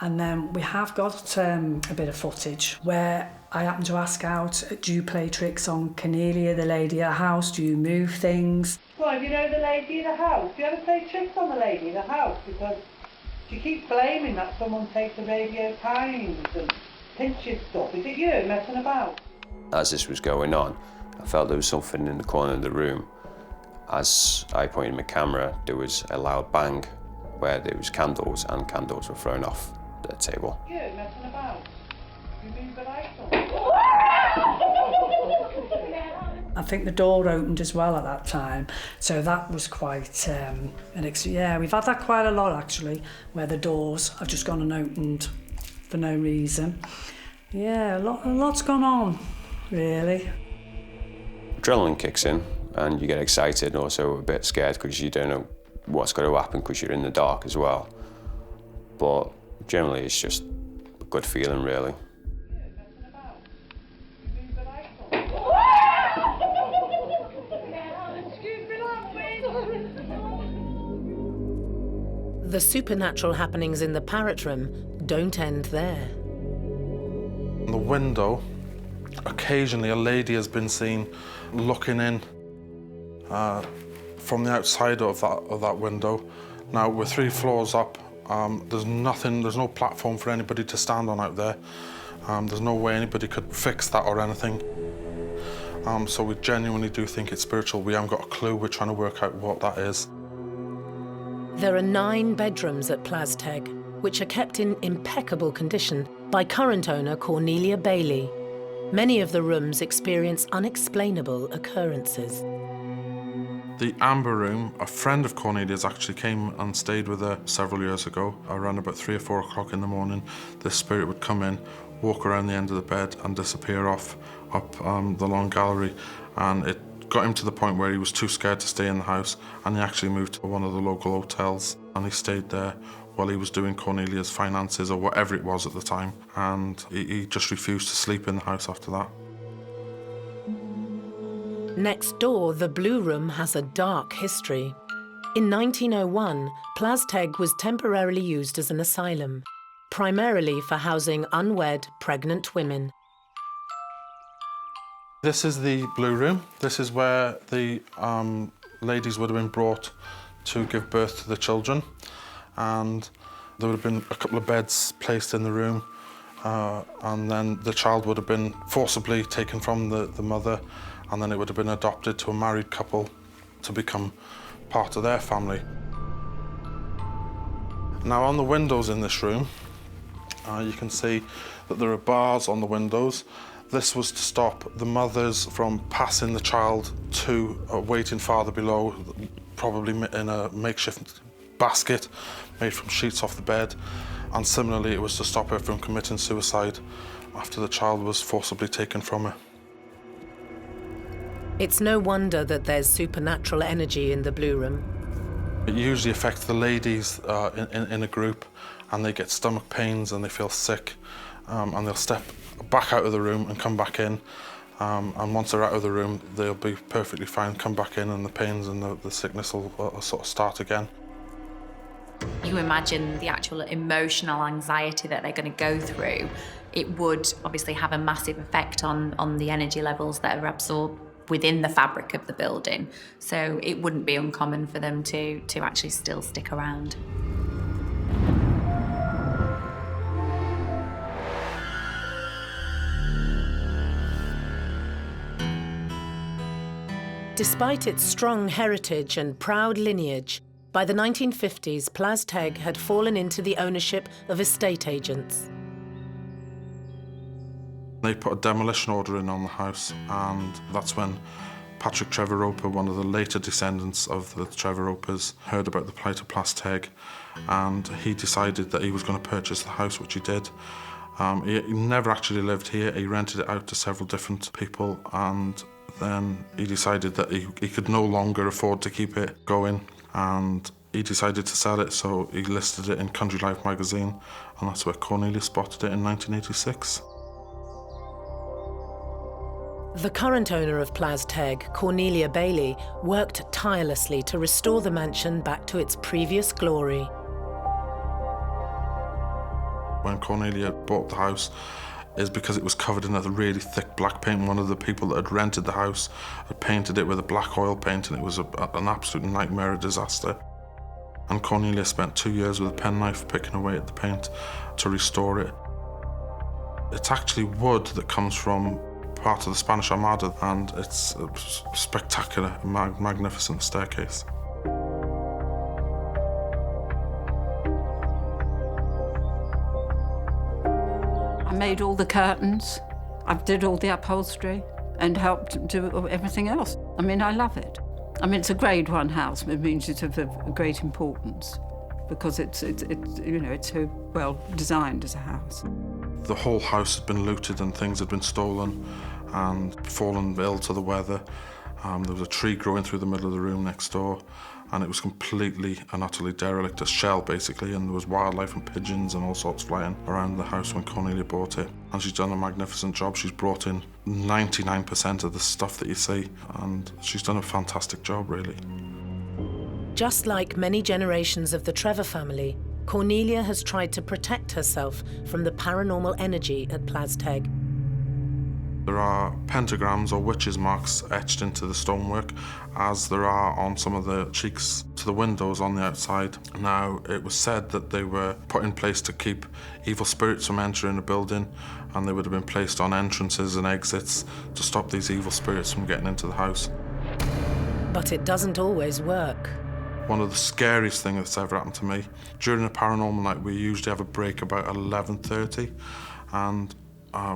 and then we have got a bit of footage where I happen to ask out, do you play tricks on Cornelia, the lady of the house? Do you move things? Well, you know the lady of the house? Do you ever play tricks on the lady of the house? Because she keeps blaming that someone takes the Radio Times and pinches stuff. Is it you messing about? As this was going on, I felt there was something in the corner of the room. As I pointed my camera, there was a loud bang where there was candles, and candles were thrown off the table. You messing about? I think the door opened as well at that time, so that was quite yeah, we've had that quite a lot actually, where the doors have just gone and opened for no reason. Yeah, a lot's gone on, really. Adrenaline kicks in and you get excited and also a bit scared because you don't know what's going to happen because you're in the dark as well. But generally it's just a good feeling, really. The supernatural happenings in the Parrot Room don't end there. In the window, occasionally a lady has been seen looking in from the outside of that window. Now, we're 3 floors up. There's no platform for anybody to stand on out there. There's no way anybody could fix that or anything. So we genuinely do think it's spiritual. We haven't got a clue. We're trying to work out what that is. There are 9 bedrooms at Plazteg, which are kept in impeccable condition by current owner Cornelia Bailey. Many of the rooms experience unexplainable occurrences. The Amber Room, a friend of Cornelia's actually came and stayed with her several years ago. Around about 3 or 4 o'clock in the morning, this spirit would come in, walk around the end of the bed and disappear off up the long gallery. And it got him to the point where he was too scared to stay in the house, and he actually moved to one of the local hotels, and he stayed there while he was doing Cornelia's finances or whatever it was at the time, and he just refused to sleep in the house after that. Next door, the Blue Room has a dark history. In 1901, Plazteg was temporarily used as an asylum, primarily for housing unwed, pregnant women. This is the Blue Room. This is where the ladies would have been brought to give birth to the children, and there would have been a couple of beds placed in the room, and then the child would have been forcibly taken from the mother, and then it would have been adopted to a married couple to become part of their family. Now, on the windows in this room, you can see that there are bars on the windows. This was to stop the mothers from passing the child to a waiting father below, probably in a makeshift basket made from sheets off the bed. And similarly, it was to stop her from committing suicide after the child was forcibly taken from her. It's no wonder that there's supernatural energy in the Blue Room. It usually affects the ladies in a group, and they get stomach pains and they feel sick, and they'll step back out of the room and come back in, and once they're out of the room they'll be perfectly fine, come back in, and the pains and the sickness will sort of start again. You imagine the actual emotional anxiety that they're going to go through. It would obviously have a massive effect on the energy levels that are absorbed within the fabric of the building, so it wouldn't be uncommon for them to actually still stick around. Despite its strong heritage and proud lineage, by the 1950s, Plazteg had fallen into the ownership of estate agents. They put a demolition order in on the house, and that's when Patrick Trevor Roper, one of the later descendants of the Trevor Ropers, heard about the plight of Plazteg, and he decided that he was going to purchase the house, which he did. He never actually lived here. He rented it out to several different people, and then he decided that he could no longer afford to keep it going, and he decided to sell it, so he listed it in Country Life magazine, and that's where Cornelia spotted it in 1986. The current owner of Plazteg, Cornelia Bailey, worked tirelessly to restore the mansion back to its previous glory. When Cornelia bought the house, is because it was covered in a really thick black paint. One of the people that had rented the house had painted it with a black oil paint, and it was an absolute nightmare, a disaster. And Cornelia spent 2 years with a penknife picking away at the paint to restore it. It's actually wood that comes from part of the Spanish Armada, and it's a spectacular, magnificent staircase. I made all the curtains. I did all the upholstery and helped do everything else. I mean, I love it. I mean, it's a Grade 1 house. It means it's of great importance because it's so well designed as a house. The whole house had been looted and things had been stolen and fallen ill to the weather. There was a tree growing through the middle of the room next door, and it was completely and utterly derelict, a shell basically, and there was wildlife and pigeons and all sorts flying around the house when Cornelia bought it. And she's done a magnificent job. She's brought in 99% of the stuff that you see, and she's done a fantastic job, really. Just like many generations of the Trevor family, Cornelia has tried to protect herself from the paranormal energy at Plazteg. There are pentagrams or witches' marks etched into the stonework, as there are on some of the cheeks to the windows on the outside. Now, it was said that they were put in place to keep evil spirits from entering a building, and they would have been placed on entrances and exits to stop these evil spirits from getting into the house. But it doesn't always work. One of the scariest things that's ever happened to me, during a paranormal night, we usually have a break about 11:30, and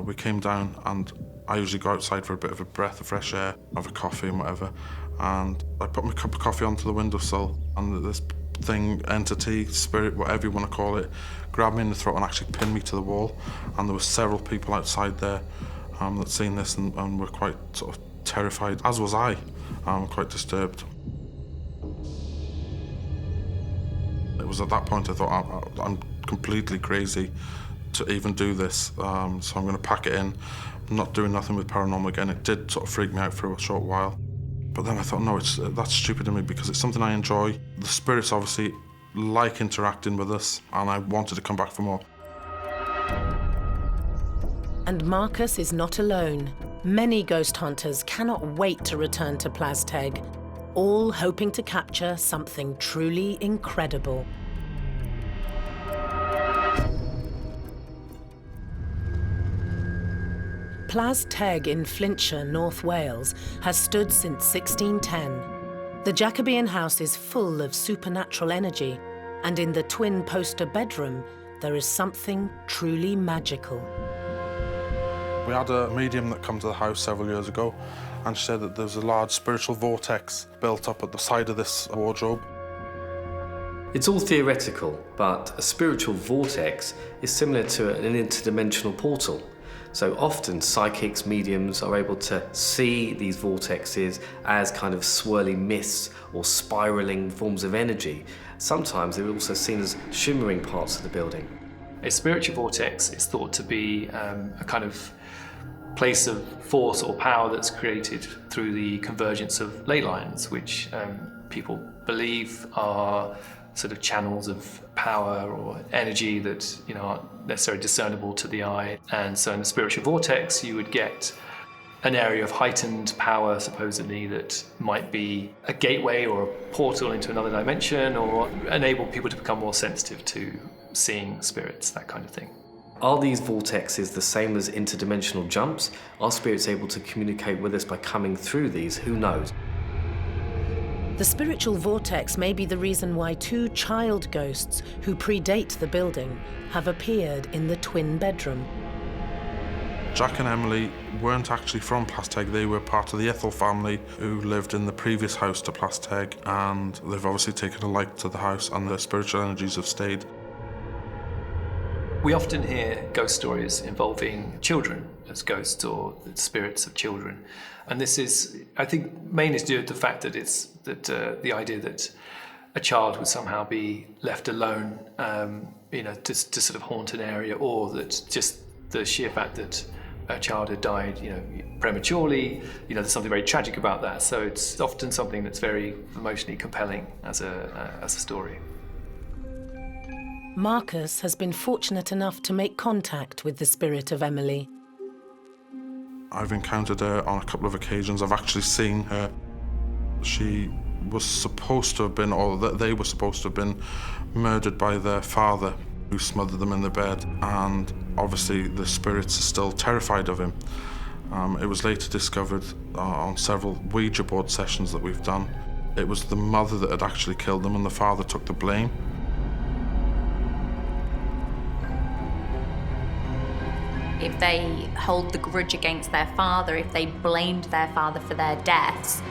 we came down, and I usually go outside for a bit of a breath of fresh air, have a coffee and whatever, and I put my cup of coffee onto the windowsill, and this thing, entity, spirit, whatever you want to call it, grabbed me in the throat and actually pinned me to the wall. And there were several people outside there that seen this and were quite sort of terrified, as was I, quite disturbed. It was at that point I thought, I'm completely crazy to even do this, so I'm going to pack it in. I'm not doing nothing with paranormal again. It did sort of freak me out for a short while. But then I thought, no, that's stupid of me because it's something I enjoy. The spirits obviously like interacting with us, and I wanted to come back for more. And Marcus is not alone. Many ghost hunters cannot wait to return to Plazteg, all hoping to capture something truly incredible. Plazteg in Flintshire, North Wales, has stood since 1610. The Jacobean house is full of supernatural energy, and in the twin poster bedroom, there is something truly magical. We had a medium that come to the house several years ago, and she said that there's a large spiritual vortex built up at the side of this wardrobe. It's all theoretical, but a spiritual vortex is similar to an interdimensional portal. So often psychics, mediums are able to see these vortexes as kind of swirling mists or spiralling forms of energy. Sometimes they're also seen as shimmering parts of the building. A spiritual vortex is thought to be a kind of place of force or power that's created through the convergence of ley lines, which people believe are sort of channels of power or energy that aren't necessarily discernible to the eye. And so in the spiritual vortex you would get an area of heightened power supposedly that might be a gateway or a portal into another dimension, or enable people to become more sensitive to seeing spirits, that kind of thing. Are these vortexes the same as interdimensional jumps? Are spirits able to communicate with us by coming through these? Who knows? The spiritual vortex may be the reason why two child ghosts who predate the building have appeared in the twin bedroom. Jack and Emily weren't actually from Plazteg. They were part of the Ethel family who lived in the previous house to Plazteg, and they've obviously taken a like to the house, and their spiritual energies have stayed. We often hear ghost stories involving children as ghosts or spirits of children. And this is, I think, mainly to do with the fact that the idea that a child would somehow be left alone, to sort of haunt an area, or that just the sheer fact that a child had died, prematurely, there's something very tragic about that. So it's often something that's very emotionally compelling as a story. Marcus has been fortunate enough to make contact with the spirit of Emily. I've encountered her on a couple of occasions. I've actually seen her. She was supposed to have been, or they were supposed to have been, murdered by their father, who smothered them in the bed. And obviously the spirits are still terrified of him. It was later discovered on several Ouija board sessions that we've done. It was the mother that had actually killed them, and the father took the blame. If they hold the grudge against their father, if they blamed their father for their deaths,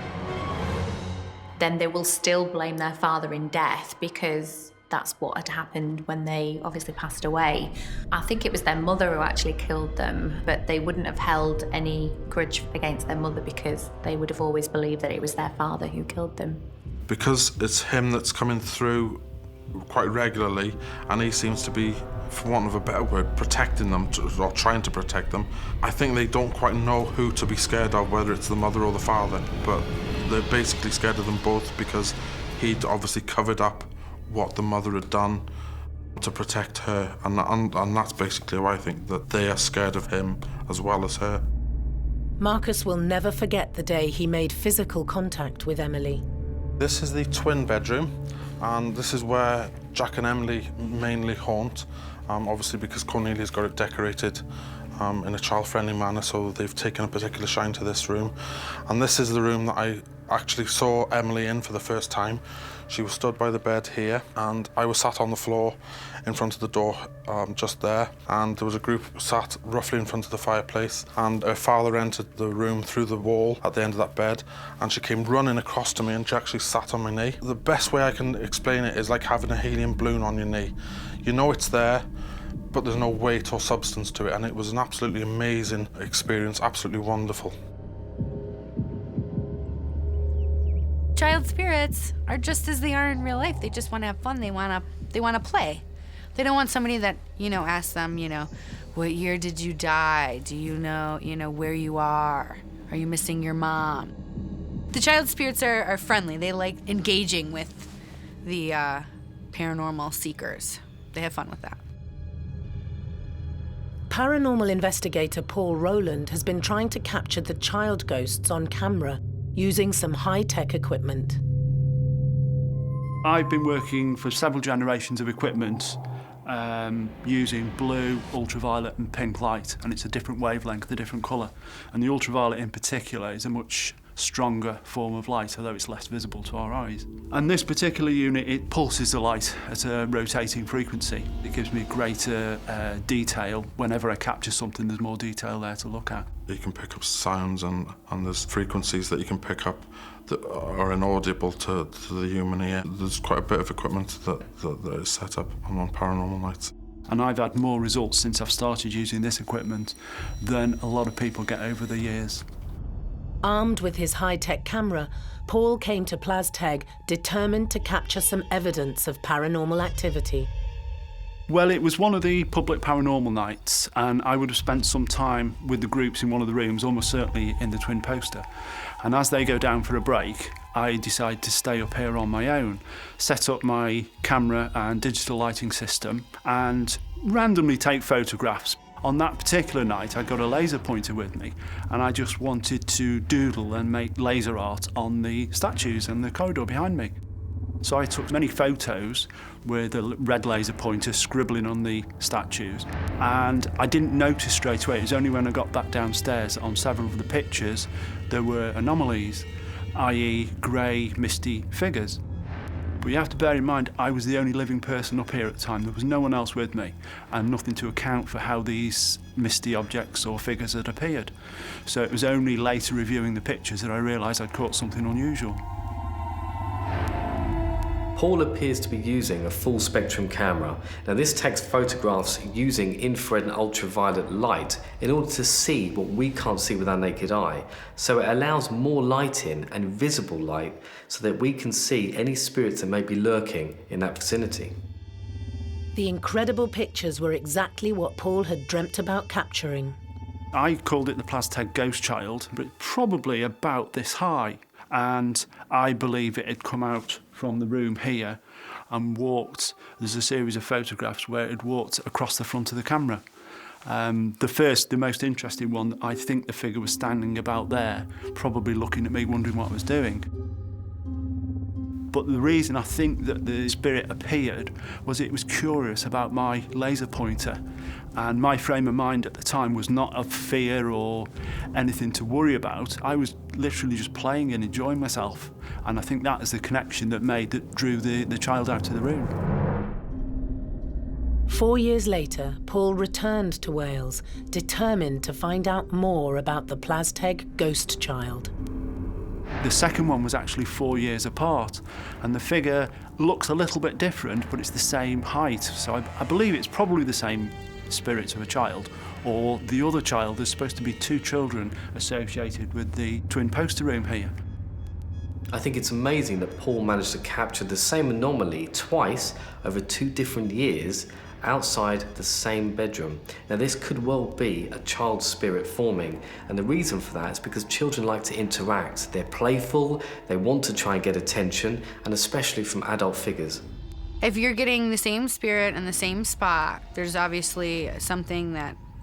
then they will still blame their father in death because that's what had happened when they obviously passed away. I think it was their mother who actually killed them, but they wouldn't have held any grudge against their mother because they would have always believed that it was their father who killed them. Because it's him that's coming through quite regularly, and he seems to be, for want of a better word, protecting them, or trying to protect them. I think they don't quite know who to be scared of, whether it's the mother or the father, but they're basically scared of them both because he'd obviously covered up what the mother had done to protect her, and that's basically why I think that they are scared of him as well as her. Marcus will never forget the day he made physical contact with Emily. This is the twin bedroom, and this is where Jack and Emily mainly haunt, obviously because Cornelia's got it decorated in a child-friendly manner, so they've taken a particular shine to this room. And this is the room that I actually saw Emily in for the first time. She was stood by the bed here, and I was sat on the floor in front of the door just there, and there was a group sat roughly in front of the fireplace, and her father entered the room through the wall at the end of that bed, and she came running across to me, and she actually sat on my knee. The best way I can explain it is like having a helium balloon on your knee. You know it's there, but there's no weight or substance to it, and it was an absolutely amazing experience, absolutely wonderful. Child spirits are just as they are in real life. They just want to have fun. They want to play. They don't want somebody that, asks them, what year did you die? Do you know, where you are? Are you missing your mom? The child spirits are friendly. They like engaging with the paranormal seekers. They have fun with that. Paranormal investigator Paul Rowland has been trying to capture the child ghosts on camera using some high-tech equipment. I've been working for several generations of equipment using blue, ultraviolet and pink light, and it's a different wavelength, a different colour. And the ultraviolet in particular is a much stronger form of light, although it's less visible to our eyes. And this particular unit, it pulses the light at a rotating frequency. It gives me greater detail. Whenever I capture something, there's more detail there to look at. You can pick up sounds, and there's frequencies that you can pick up that are inaudible to the human ear. There's quite a bit of equipment that is set up on paranormal nights. And I've had more results since I've started using this equipment than a lot of people get over the years. Armed with his high-tech camera, Paul came to Plazteg determined to capture some evidence of paranormal activity. Well, it was one of the public paranormal nights, and I would have spent some time with the groups in one of the rooms, almost certainly in the Twin Poster. And as they go down for a break, I decide to stay up here on my own, set up my camera and digital lighting system, and randomly take photographs. On that particular night, I got a laser pointer with me, and I just wanted to doodle and make laser art on the statues and the corridor behind me. So I took many photos with a red laser pointer scribbling on the statues, and I didn't notice straight away. It was only when I got back downstairs that on several of the pictures there were anomalies, i.e. grey, misty figures. But you have to bear in mind, I was the only living person up here at the time. There was no one else with me, and nothing to account for how these misty objects or figures had appeared. So it was only later reviewing the pictures that I realised I'd caught something unusual. Paul appears to be using a full spectrum camera. Now this takes photographs using infrared and ultraviolet light in order to see what we can't see with our naked eye. So it allows more light in and visible light so that we can see any spirits that may be lurking in that vicinity. The incredible pictures were exactly what Paul had dreamt about capturing. I called it the Plazteg Ghost Child, but probably about this high. And I believe it had come out from the room here and walked. There's a series of photographs where it had walked across the front of the camera. The most interesting one, I think the figure was standing about there, probably looking at me, wondering what I was doing. But the reason I think that the spirit appeared was it was curious about my laser pointer. And my frame of mind at the time was not of fear or anything to worry about. I was literally just playing and enjoying myself. And I think that is the connection that drew the child out of the room. 4 years later, Paul returned to Wales, determined to find out more about the Plazteg ghost child. The second one was actually 4 years apart, and the figure looks a little bit different, but it's the same height. So I believe it's probably the same spirit of a child, or the other child. There's supposed to be 2 children associated with the twin poster room here. I think it's amazing that Paul managed to capture the same anomaly twice over 2 different years outside the same bedroom. Now this could well be a child spirit forming, and the reason for that is because children like to interact. They're playful, they want to try and get attention, and especially from adult figures. If you're getting the same spirit in the same spot, there's obviously something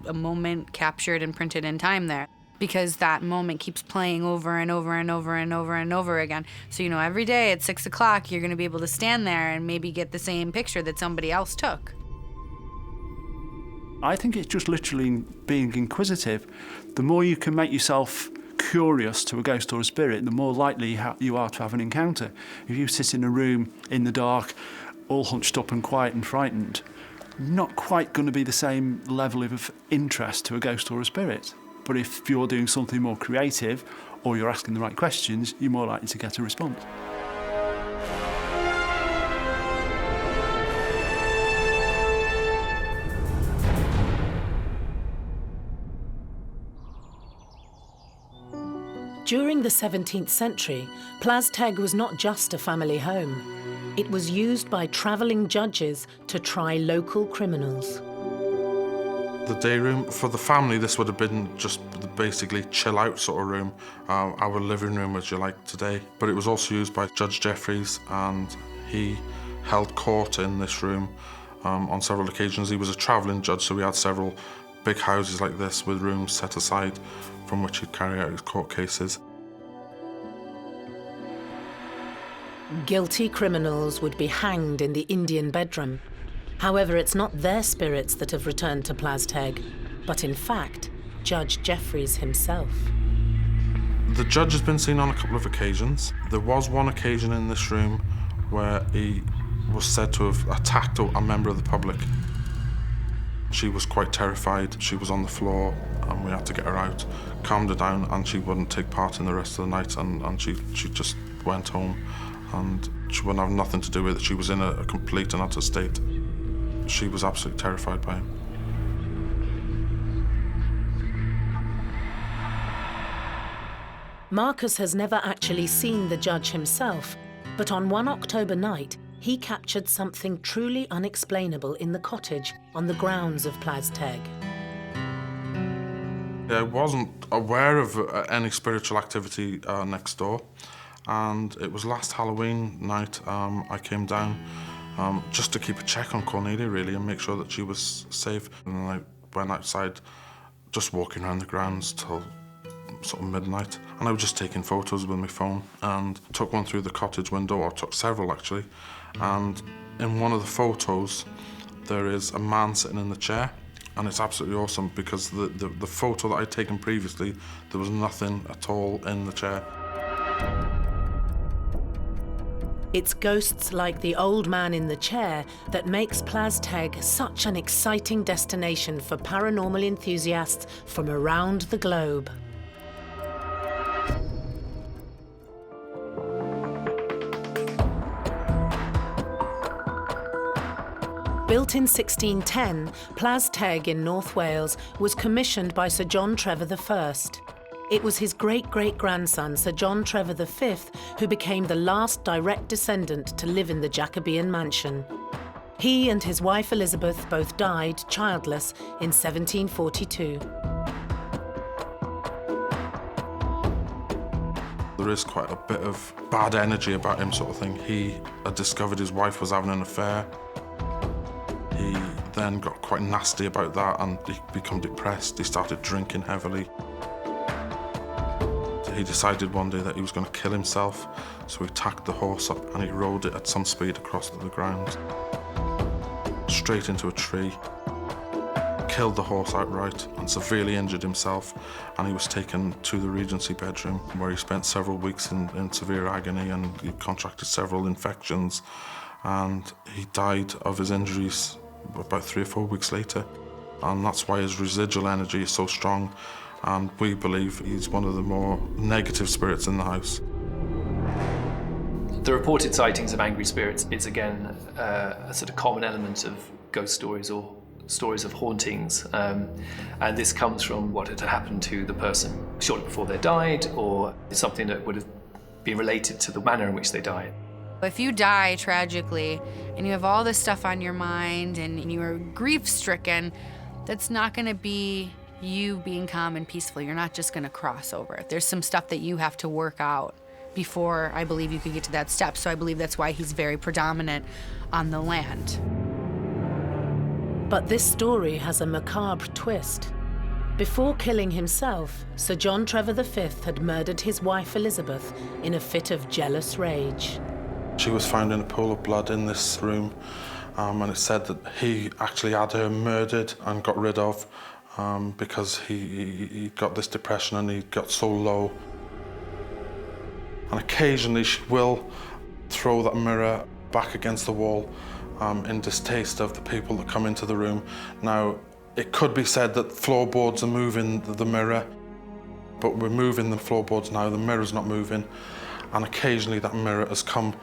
a moment captured and printed in time there, because that moment keeps playing over and over and over and over and over again. So, every day at 6 o'clock, you're gonna be able to stand there and maybe get the same picture that somebody else took. I think it's just literally being inquisitive. The more you can make yourself curious to a ghost or a spirit, the more likely you are to have an encounter. If you sit in a room in the dark, all hunched up and quiet and frightened, not quite going to be the same level of interest to a ghost or a spirit. But if you're doing something more creative, or you're asking the right questions, you're more likely to get a response. During the 17th century, Plazteg was not just a family home. It was used by travelling judges to try local criminals. The day room, for the family, this would have been just basically chill out sort of room, our living room as you like today. But it was also used by Judge Jeffreys, and he held court in this room on several occasions. He was a travelling judge, so we had several big houses like this with rooms set aside from which he'd carry out his court cases. Guilty criminals would be hanged in the Indian bedroom. However, it's not their spirits that have returned to Plazteg, but in fact, Judge Jeffreys himself. The judge has been seen on a couple of occasions. There was one occasion in this room where he was said to have attacked a member of the public. She was quite terrified. She was on the floor and we had to get her out, calmed her down, and she wouldn't take part in the rest of the night, and she just went home, and she wouldn't have nothing to do with it. She was in a complete and utter state. She was absolutely terrified by him. Marcus has never actually seen the judge himself, but on one October night, he captured something truly unexplainable in the cottage on the grounds of Plazteg. I wasn't aware of any spiritual activity next door, and it was last Halloween night I came down just to keep a check on Cornelia, really, and make sure that she was safe. And I went outside, just walking around the grounds till sort of midnight, and I was just taking photos with my phone, and took one through the cottage window, or took several actually, and in one of the photos there is a man sitting in the chair, and it's absolutely awesome because the photo that I'd taken previously, there was nothing at all in the chair. It's ghosts like the old man in the chair that makes Plazteg such an exciting destination for paranormal enthusiasts from around the globe. Built in 1610, Plazteg in North Wales was commissioned by Sir John Trevor I. It was his great-great-grandson, Sir John Trevor V, who became the last direct descendant to live in the Jacobean mansion. He and his wife Elizabeth both died childless in 1742. There is quite a bit of bad energy about him, sort of thing. He had discovered his wife was having an affair. He then got quite nasty about that, and he became depressed. He started drinking heavily. He decided one day that he was going to kill himself, so he tacked the horse up and he rode it at some speed across the grounds, straight into a tree, killed the horse outright and severely injured himself, and he was taken to the Regency bedroom where he spent several weeks in severe agony, and he contracted several infections, and he died of his injuries about 3 or 4 weeks later. And that's why his residual energy is so strong. And we believe he's one of the more negative spirits in the house. The reported sightings of angry spirits is again a sort of common element of ghost stories or stories of hauntings. And this comes from what had happened to the person shortly before they died, or something that would have been related to the manner in which they died. If you die tragically and you have all this stuff on your mind and you are grief-stricken, that's not going to be you being calm and peaceful. You're not just going to cross over. There's some stuff that you have to work out before I believe you could get to that step. So I believe that's why he's very predominant on the land. But this story has a macabre twist. Before killing himself, Sir John Trevor V had murdered his wife Elizabeth in a fit of jealous rage. She was found in a pool of blood in this room, and it said that he actually had her murdered and got rid of because he got this depression and he got so low. And occasionally she will throw that mirror back against the wall in distaste of the people that come into the room. Now, it could be said that floorboards are moving the mirror, but we're moving the floorboards now, the mirror's not moving, and occasionally that mirror has come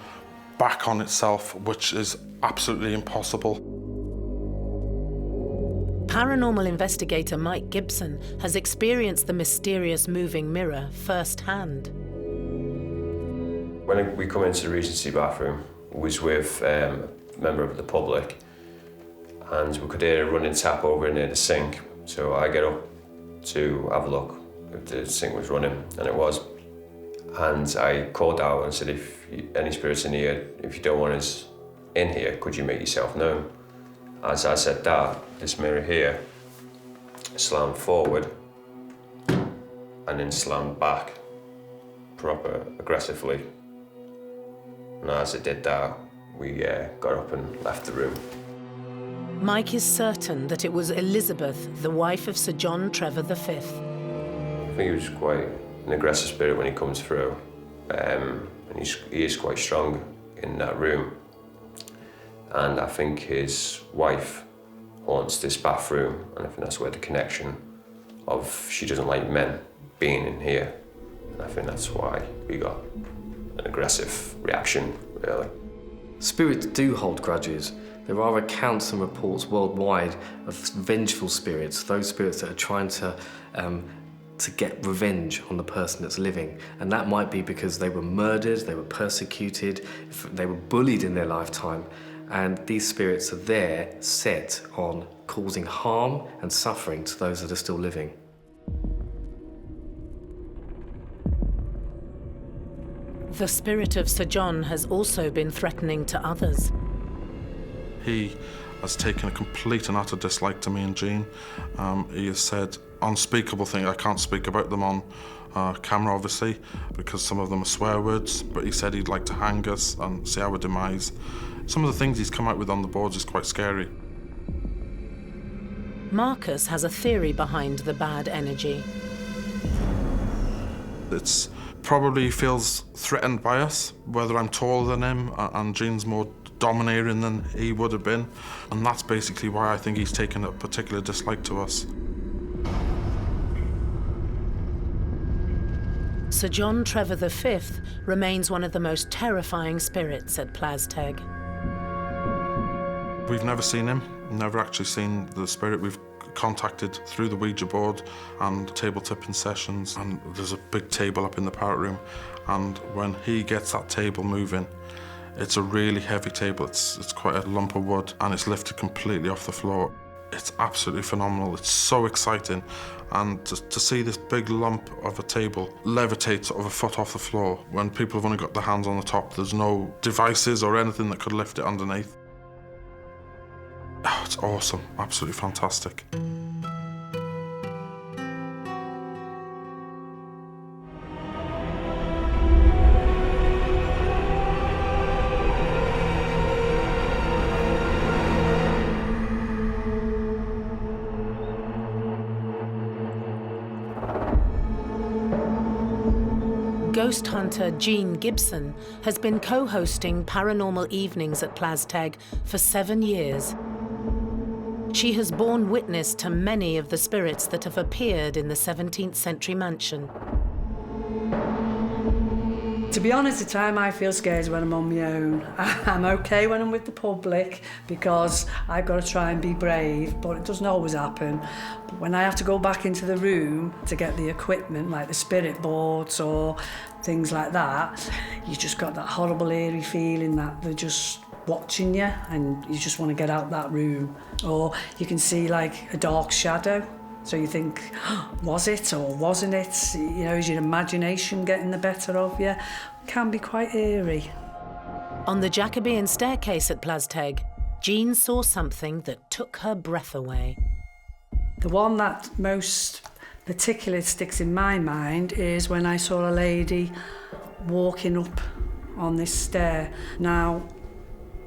back on itself, which is absolutely impossible. Paranormal investigator Mike Gibson has experienced the mysterious moving mirror firsthand. When we come into the Regency bathroom, we was with a member of the public, and we could hear a running tap over near the sink. So I get up to have a look if the sink was running, and it was. And I called out and said, if any spirits in here, if you don't want us in here, could you make yourself known? As I said that, this mirror here slammed forward and then slammed back, proper aggressively. And as it did that, we got up and left the room. Mike is certain that it was Elizabeth, the wife of Sir John Trevor V. I think he was quite an aggressive spirit when he comes through, and he is quite strong in that room. And I think his wife haunts this bathroom, and I think that's where the connection of she doesn't like men being in here. And I think that's why we got an aggressive reaction, really. Spirits do hold grudges. There are accounts and reports worldwide of vengeful spirits, those spirits that are trying to get revenge on the person that's living. And that might be because they were murdered, they were persecuted, they were bullied in their lifetime. And these spirits are there set on causing harm and suffering to those that are still living. The spirit of Sir John has also been threatening to others. He has taken a complete and utter dislike to me and Jean. He has said unspeakable things. I can't speak about them on camera, obviously, because some of them are swear words, but he said he'd like to hang us and see our demise. Some of the things he's come out with on the boards is quite scary. Marcus has a theory behind the bad energy. It's probably feels threatened by us, whether I'm taller than him and Jean's more domineering than he would have been. And that's basically why I think he's taken a particular dislike to us. Sir John Trevor V remains one of the most terrifying spirits at Plazteg. We've never seen him, never actually seen the spirit. We've contacted through the Ouija board and table tipping sessions, and there's a big table up in the parrot room, and when he gets that table moving, it's a really heavy table. It's quite a lump of wood, and it's lifted completely off the floor. It's absolutely phenomenal. It's so exciting, and to see this big lump of a table levitate sort of a foot off the floor when people have only got their hands on the top. There's no devices or anything that could lift it underneath. Oh, it's awesome, absolutely fantastic. Ghost hunter Jean Gibson has been co-hosting Paranormal Evenings at Plazteg for 7 years. She has borne witness to many of the spirits that have appeared in the 17th century mansion. To be honest, the time I feel scared is when I'm on my own. I'm okay when I'm with the public because I've got to try and be brave, but it doesn't always happen. But when I have to go back into the room to get the equipment, like the spirit boards or things like that, you just got that horrible eerie feeling that they're just watching you and you just want to get out that room. Or you can see like a dark shadow. So you think, was it or wasn't it? You know, is your imagination getting the better of you? It can be quite eerie. On the Jacobean staircase at Plazteg, Jean saw something that took her breath away. The one that most particularly sticks in my mind is when I saw a lady walking up on this stair. Now,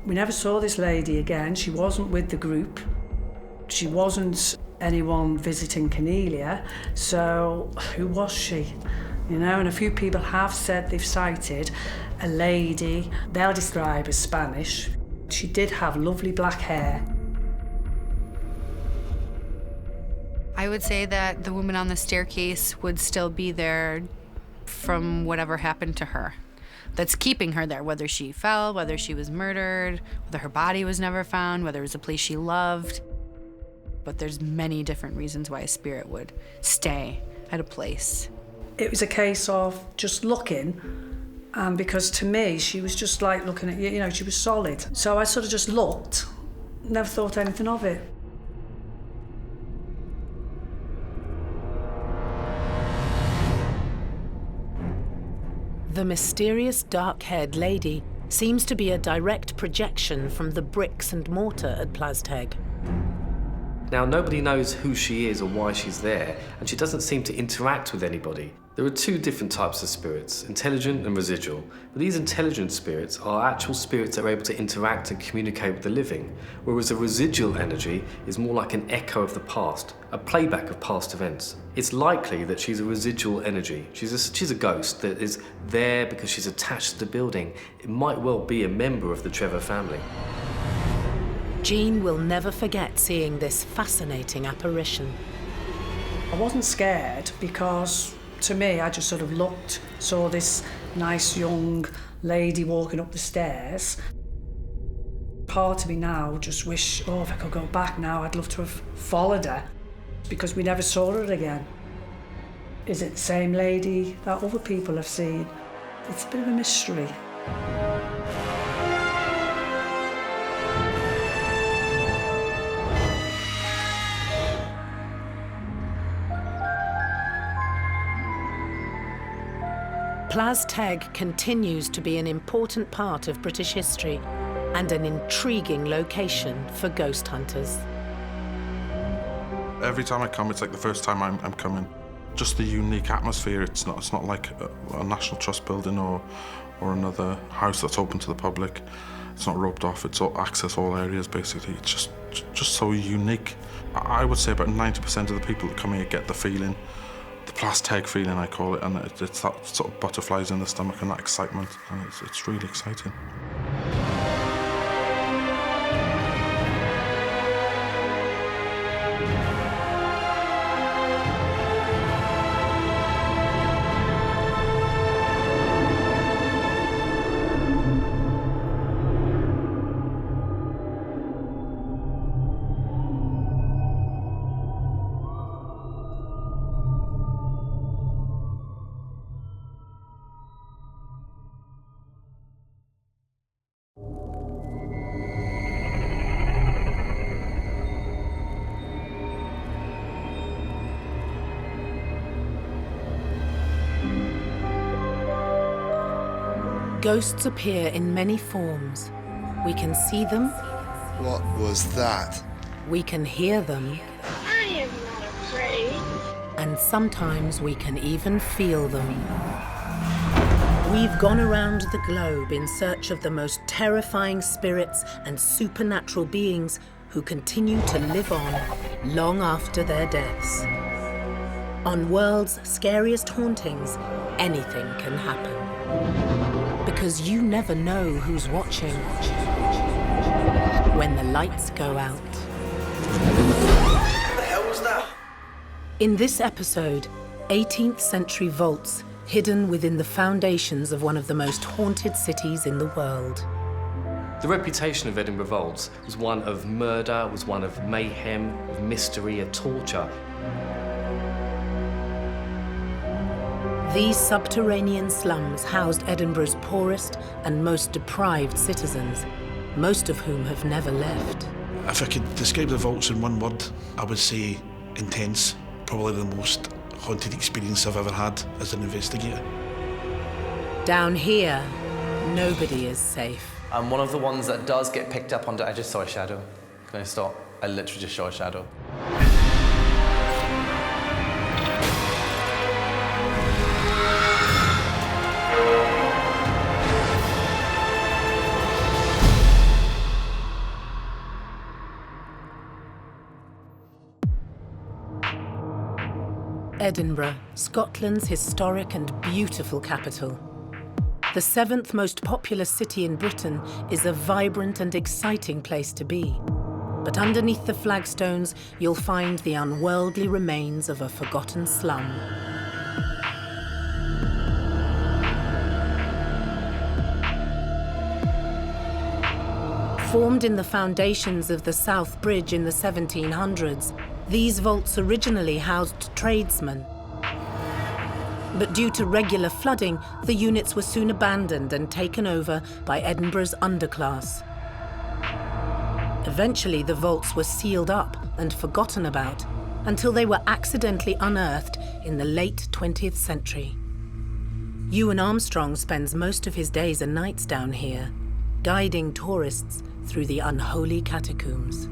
we never saw this lady again. She wasn't with the group. She wasn't anyone visiting Cornelia, so who was she? You know, and a few people have said they've sighted a lady they'll describe as Spanish. She did have lovely black hair. I would say that the woman on the staircase would still be there from whatever happened to her. That's keeping her there, whether she fell, whether she was murdered, whether her body was never found, whether it was a place she loved. But there's many different reasons why a spirit would stay at a place. It was a case of just looking, and because to me, she was just like looking at you know, she was solid. So I sort of just looked, never thought anything of it. The mysterious dark-haired lady seems to be a direct projection from the bricks and mortar at Plazteg. Now, nobody knows who she is or why she's there, and she doesn't seem to interact with anybody. There are two different types of spirits, intelligent and residual. But these intelligent spirits are actual spirits that are able to interact and communicate with the living, whereas a residual energy is more like an echo of the past, a playback of past events. It's likely that she's a residual energy. She's a ghost that is there because she's attached to the building. It might well be a member of the Trevor family. Jean will never forget seeing this fascinating apparition. I wasn't scared because, to me, I just sort of looked, saw this nice young lady walking up the stairs. Part of me now just wish, if I could go back now, I'd love to have followed her because we never saw her again. Is it the same lady that other people have seen? It's a bit of a mystery. Plazteg continues to be an important part of British history and an intriguing location for ghost hunters. Every time I come, it's like the first time I'm coming. Just the unique atmosphere. It's not like a National Trust building or another house that's open to the public. It's not roped off. It's access all areas basically. It's just so unique. I would say about 90% of the people that come here get the feeling. The Plazteg feeling, I call it, and it's that sort of butterflies in the stomach and that excitement, and it's really exciting. Ghosts appear in many forms. We can see them. What was that? We can hear them. I am not afraid. And sometimes we can even feel them. We've gone around the globe in search of the most terrifying spirits and supernatural beings who continue to live on long after their deaths. On World's Scariest Hauntings, anything can happen. Because you never know who's watching when the lights go out. What the hell was that? In this episode, 18th century vaults hidden within the foundations of one of the most haunted cities in the world. The reputation of Edinburgh vaults was one of murder, was one of mayhem, of mystery, of torture. These subterranean slums housed Edinburgh's poorest and most deprived citizens, most of whom have never left. If I could describe the vaults in one word, I would say intense. Probably the most haunted experience I've ever had as an investigator. Down here, nobody is safe. I'm one of the ones that does get picked up on. I just saw a shadow. Can I stop? I literally just saw a shadow. Edinburgh, Scotland's historic and beautiful capital. The 7th most populous city in Britain is a vibrant and exciting place to be. But underneath the flagstones, you'll find the unworldly remains of a forgotten slum. Formed in the foundations of the South Bridge in the 1700s, these vaults originally housed tradesmen. But due to regular flooding, the units were soon abandoned and taken over by Edinburgh's underclass. Eventually, the vaults were sealed up and forgotten about until they were accidentally unearthed in the late 20th century. Ewan Armstrong spends most of his days and nights down here, guiding tourists through the unholy catacombs.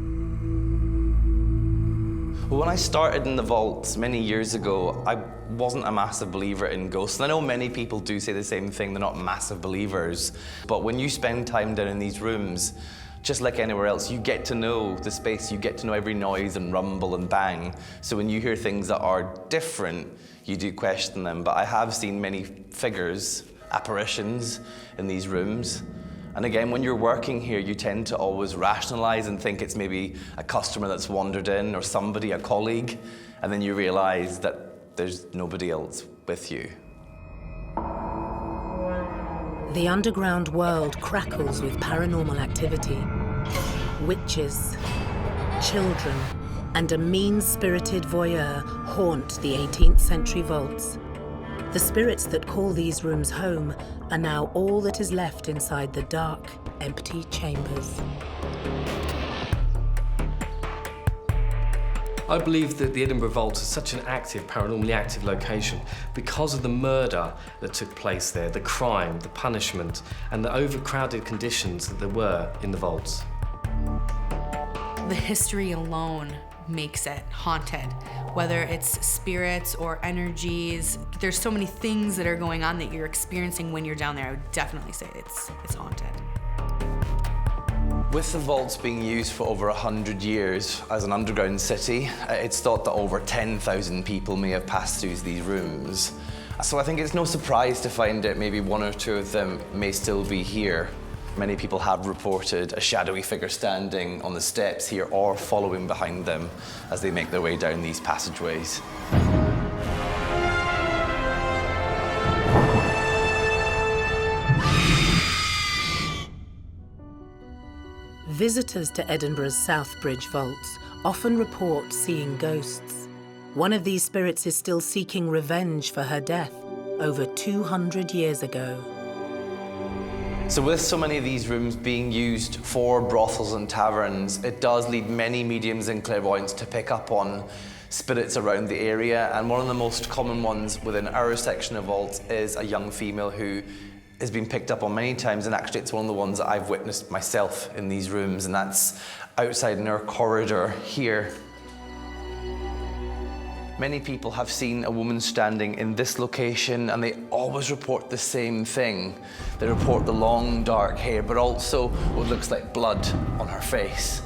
Well, when I started in the vaults many years ago, I wasn't a massive believer in ghosts. And I know many people do say the same thing, they're not massive believers. But when you spend time down in these rooms, just like anywhere else, you get to know the space, you get to know every noise and rumble and bang. So when you hear things that are different, you do question them. But I have seen many figures, apparitions in these rooms. And again, when you're working here, you tend to always rationalize and think it's maybe a customer that's wandered in or somebody, a colleague, and then you realize that there's nobody else with you. The underground world crackles with paranormal activity. Witches, children, and a mean-spirited voyeur haunt the 18th century vaults. The spirits that call these rooms home are now all that is left inside the dark, empty chambers. I believe that the Edinburgh Vault is such an active, paranormally active location because of the murder that took place there, the crime, the punishment, and the overcrowded conditions that there were in the vaults. The history alone makes it haunted, whether it's spirits or energies. There's so many things that are going on that you're experiencing when you're down there. I would definitely say it's haunted. With the vaults being used for over 100 years as an underground city, it's thought that over 10,000 people may have passed through these rooms. So I think it's no surprise to find that maybe one or two of them may still be here. Many people have reported a shadowy figure standing on the steps here or following behind them as they make their way down these passageways. Visitors to Edinburgh's South Bridge vaults often report seeing ghosts. One of these spirits is still seeking revenge for her death over 200 years ago. So with so many of these rooms being used for brothels and taverns, it does lead many mediums and clairvoyants to pick up on spirits around the area. And one of the most common ones within our section of vaults is a young female who has been picked up on many times, and actually it's one of the ones that I've witnessed myself in these rooms, and that's outside in our corridor here. Many people have seen a woman standing in this location, and they always report the same thing. They report the long, dark hair, but also what looks like blood on her face.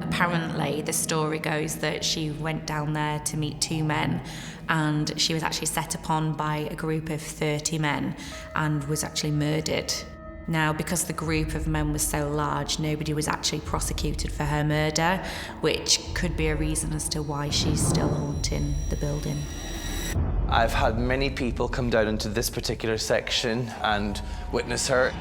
Apparently, the story goes that she went down there to meet two men, and she was actually set upon by a group of 30 men and was actually murdered. Now, because the group of men was so large, nobody was actually prosecuted for her murder, which could be a reason as to why she's still haunting the building. I've had many people come down into this particular section and witness her.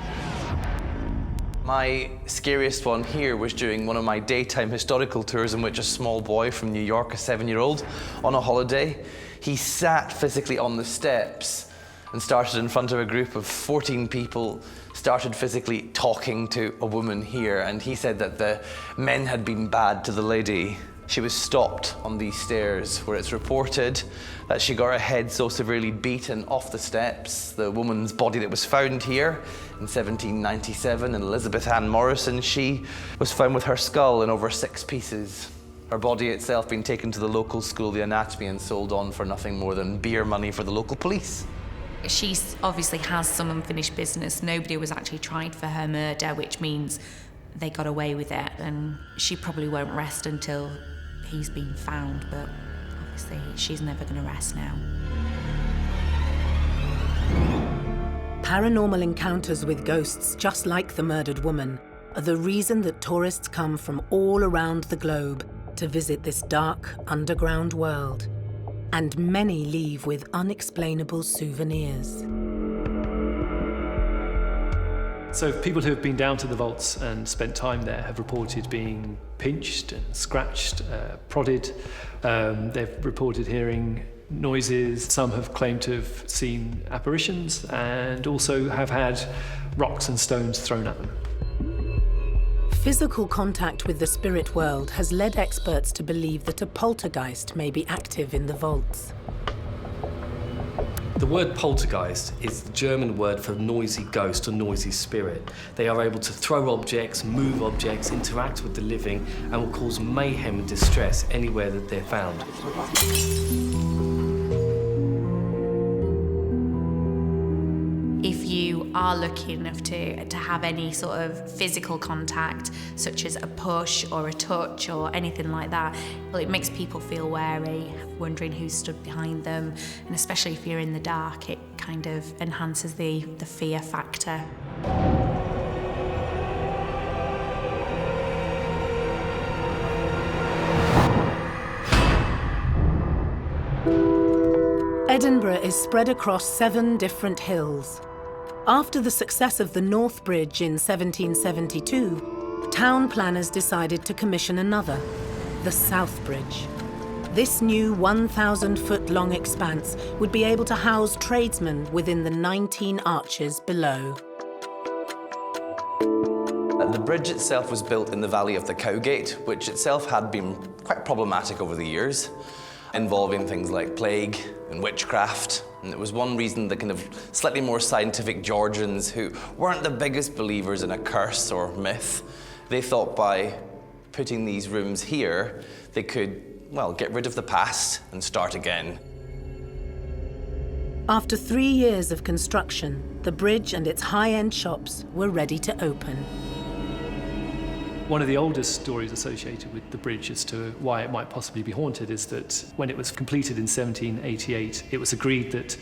My scariest one here was during one of my daytime historical tours in which a small boy from New York, a 7-year-old, on a holiday, he sat physically on the steps and started in front of a group of 14 people, started physically talking to a woman here, and he said that the men had been bad to the lady. She was stopped on these stairs, where it's reported that she got her head so severely beaten off the steps. The woman's body that was found here in 1797, and Elizabeth Ann Morrison, she was found with her skull in over 6 pieces. Her body itself being taken to the local school, the anatomy, and sold on for nothing more than beer money for the local police. She obviously has some unfinished business. Nobody was actually tried for her murder, which means they got away with it, and she probably won't rest until he's been found, but obviously she's never going to rest now. Paranormal encounters with ghosts, just like the murdered woman, are the reason that tourists come from all around the globe to visit this dark, underground world. And many leave with unexplainable souvenirs. So people who have been down to the vaults and spent time there have reported being pinched and scratched, prodded. They've reported hearing noises. Some have claimed to have seen apparitions and also have had rocks and stones thrown at them. Physical contact with the spirit world has led experts to believe that a poltergeist may be active in the vaults. The word poltergeist is the German word for noisy ghost or noisy spirit. They are able to throw objects, move objects, interact with the living, and will cause mayhem and distress anywhere that they're found. If you are lucky enough to have any sort of physical contact, such as a push or a touch or anything like that, well, it makes people feel wary, wondering who stood behind them, and especially if you're in the dark, it kind of enhances the fear factor. Edinburgh is spread across 7 different hills. After the success of the North Bridge in 1772, town planners decided to commission another, the South Bridge. This new 1,000-foot-long expanse would be able to house tradesmen within the 19 arches below. The bridge itself was built in the valley of the Cowgate, which itself had been quite problematic over the years, involving things like plague and witchcraft. And it was one reason the kind of slightly more scientific Georgians, who weren't the biggest believers in a curse or myth, they thought by putting these rooms here, they could, well, get rid of the past and start again. After 3 years of construction, the bridge and its high-end shops were ready to open. One of the oldest stories associated with the bridge as to why it might possibly be haunted is that when it was completed in 1788, it was agreed that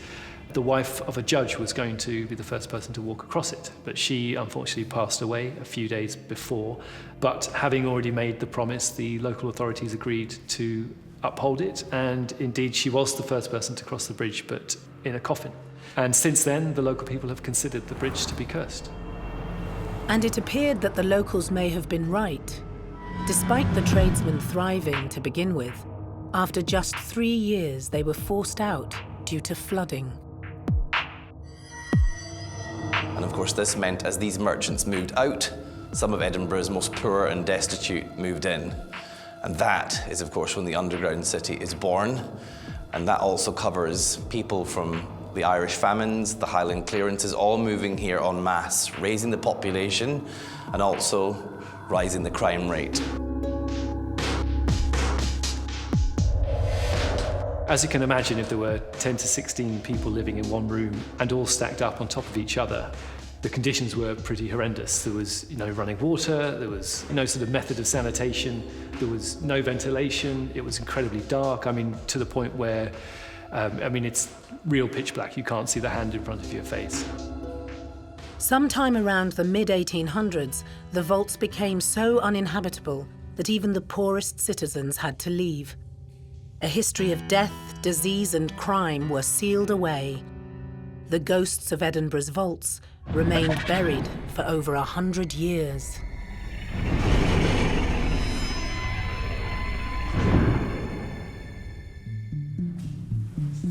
the wife of a judge was going to be the first person to walk across it, but she unfortunately passed away a few days before. But having already made the promise, the local authorities agreed to uphold it, and indeed she was the first person to cross the bridge, but in a coffin. And since then, the local people have considered the bridge to be cursed. And it appeared that the locals may have been right. Despite the tradesmen thriving to begin with, after just 3 years they were forced out due to flooding. And of course this meant as these merchants moved out, some of Edinburgh's most poor and destitute moved in. And that is of course when the underground city is born. And that also covers people from the Irish famines, the Highland clearances, all moving here en masse, raising the population and also rising the crime rate. As you can imagine, if there were 10 to 16 people living in one room and all stacked up on top of each other, the conditions were pretty horrendous. There was, running water, there was no sort of method of sanitation, there was no ventilation, it was incredibly dark, to the point where it's real pitch black. You can't see the hand in front of your face. Sometime around the mid-1800s, the vaults became so uninhabitable that even the poorest citizens had to leave. A history of death, disease and crime were sealed away. The ghosts of Edinburgh's vaults remained buried for over 100 years.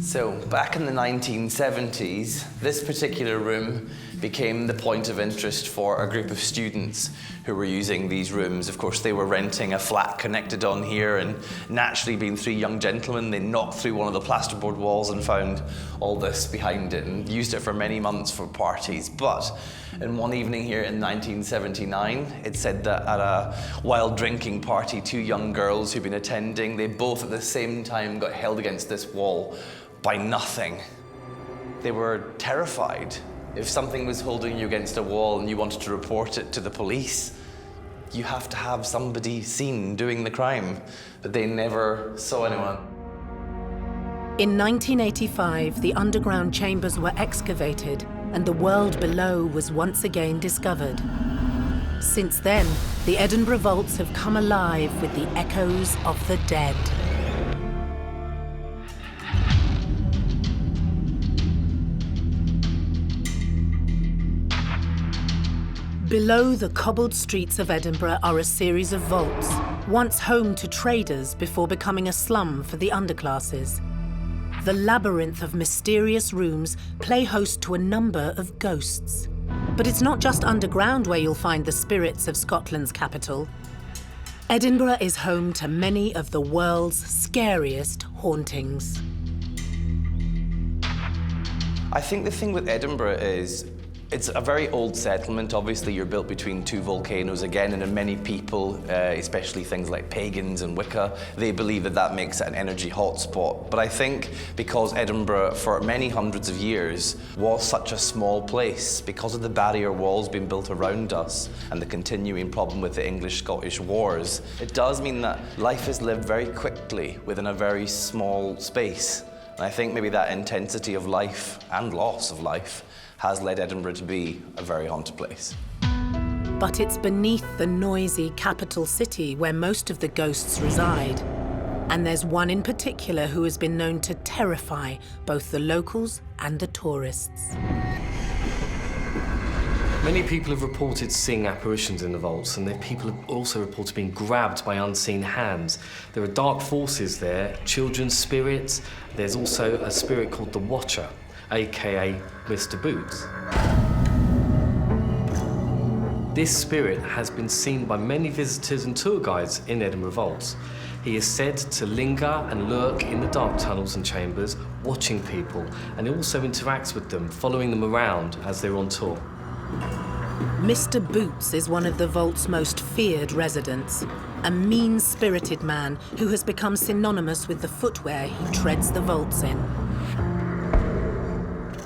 So, back in the 1970s, this particular room became the point of interest for a group of students who were using these rooms. Of course, they were renting a flat connected on here, and naturally, being three young gentlemen, they knocked through one of the plasterboard walls and found all this behind it and used it for many months for parties. But in one evening here in 1979, it said that at a wild drinking party, two young girls who'd been attending, they both at the same time got held against this wall by nothing. They were terrified. If something was holding you against a wall and you wanted to report it to the police, you have to have somebody seen doing the crime, but they never saw anyone. In 1985, the underground chambers were excavated and the world below was once again discovered. Since then, the Edinburgh vaults have come alive with the echoes of the dead. Below the cobbled streets of Edinburgh are a series of vaults, once home to traders before becoming a slum for the underclasses. The labyrinth of mysterious rooms play host to a number of ghosts. But it's not just underground where you'll find the spirits of Scotland's capital. Edinburgh is home to many of the world's scariest hauntings. I think the thing with Edinburgh is it's a very old settlement. Obviously, you're built between two volcanoes again, and many people, especially things like pagans and Wicca, they believe that that makes it an energy hotspot. But I think because Edinburgh, for many hundreds of years, was such a small place, because of the barrier walls being built around us and the continuing problem with the English-Scottish wars, it does mean that life is lived very quickly within a very small space. And I think maybe that intensity of life and loss of life has led Edinburgh to be a very haunted place. But it's beneath the noisy capital city where most of the ghosts reside. And there's one in particular who has been known to terrify both the locals and the tourists. Many people have reported seeing apparitions in the vaults, and people have also reported being grabbed by unseen hands. There are dark forces there, children's spirits. There's also a spirit called the Watcher, aka Mr. Boots. This spirit has been seen by many visitors and tour guides in Edinburgh vaults. He is said to linger and lurk in the dark tunnels and chambers, watching people, and he also interacts with them, following them around as they're on tour. Mr. Boots is one of the vault's most feared residents, a mean-spirited man who has become synonymous with the footwear he treads the vaults in.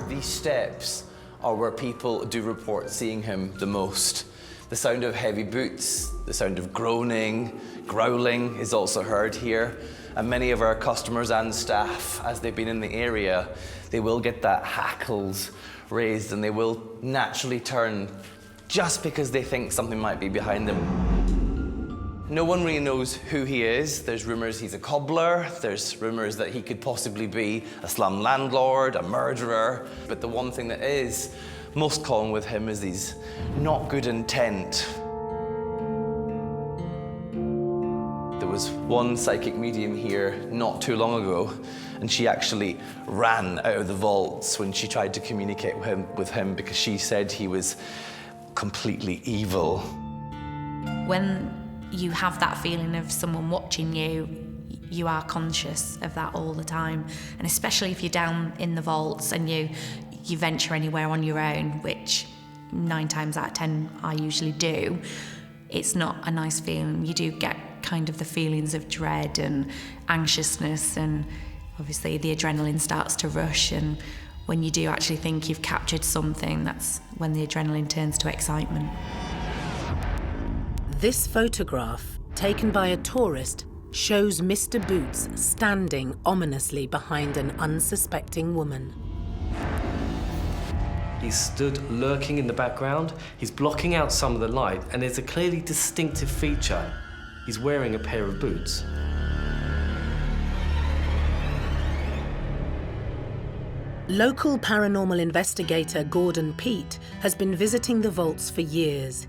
These steps are where people do report seeing him the most. The sound of heavy boots, the sound of groaning, growling is also heard here. And many of our customers and staff, as they've been in the area, they will get that hackles raised and they will naturally turn just because they think something might be behind them. No one really knows who he is. There's rumours he's a cobbler. There's rumours that he could possibly be a slum landlord, a murderer. But the one thing that is most common with him is he's not good intent. There was one psychic medium here not too long ago, and she actually ran out of the vaults when she tried to communicate with him because she said he was completely evil. When you have that feeling of someone watching you, you are conscious of that all the time. And especially if you're down in the vaults and you venture anywhere on your own, which 9 times out of 10 I usually do, it's not a nice feeling. You do get kind of the feelings of dread and anxiousness, and obviously the adrenaline starts to rush, and when you do actually think you've captured something, that's when the adrenaline turns to excitement. This photograph, taken by a tourist, shows Mr. Boots standing ominously behind an unsuspecting woman. He's stood lurking in the background. He's blocking out some of the light, and there's a clearly distinctive feature. He's wearing a pair of boots. Local paranormal investigator Gordon Peat has been visiting the vaults for years.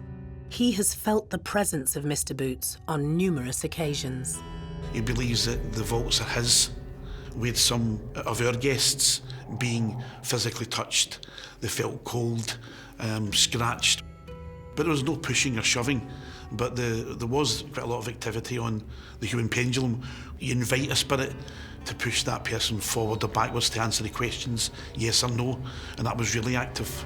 He has felt the presence of Mr. Boots on numerous occasions. He believes that the vaults are his, with some of our guests being physically touched. They felt cold, scratched. But there was no pushing or shoving. But there was quite a lot of activity on the human pendulum. You invite a spirit to push that person forward or backwards to answer the questions, yes or no, and that was really active.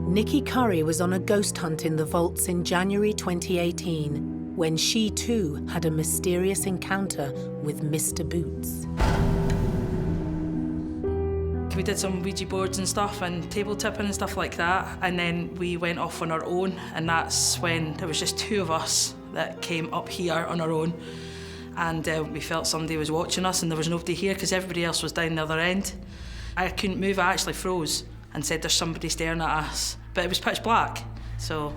Nikki Curry was on a ghost hunt in the vaults in January 2018, when she too had a mysterious encounter with Mr. Boots. We did some Ouija boards and stuff and table tipping and stuff like that, and then we went off on our own, and that's when there was just two of us that came up here on our own, and we felt somebody was watching us, and there was nobody here because everybody else was down the other end. I couldn't move, I actually froze and said there's somebody staring at us, but it was pitch black, so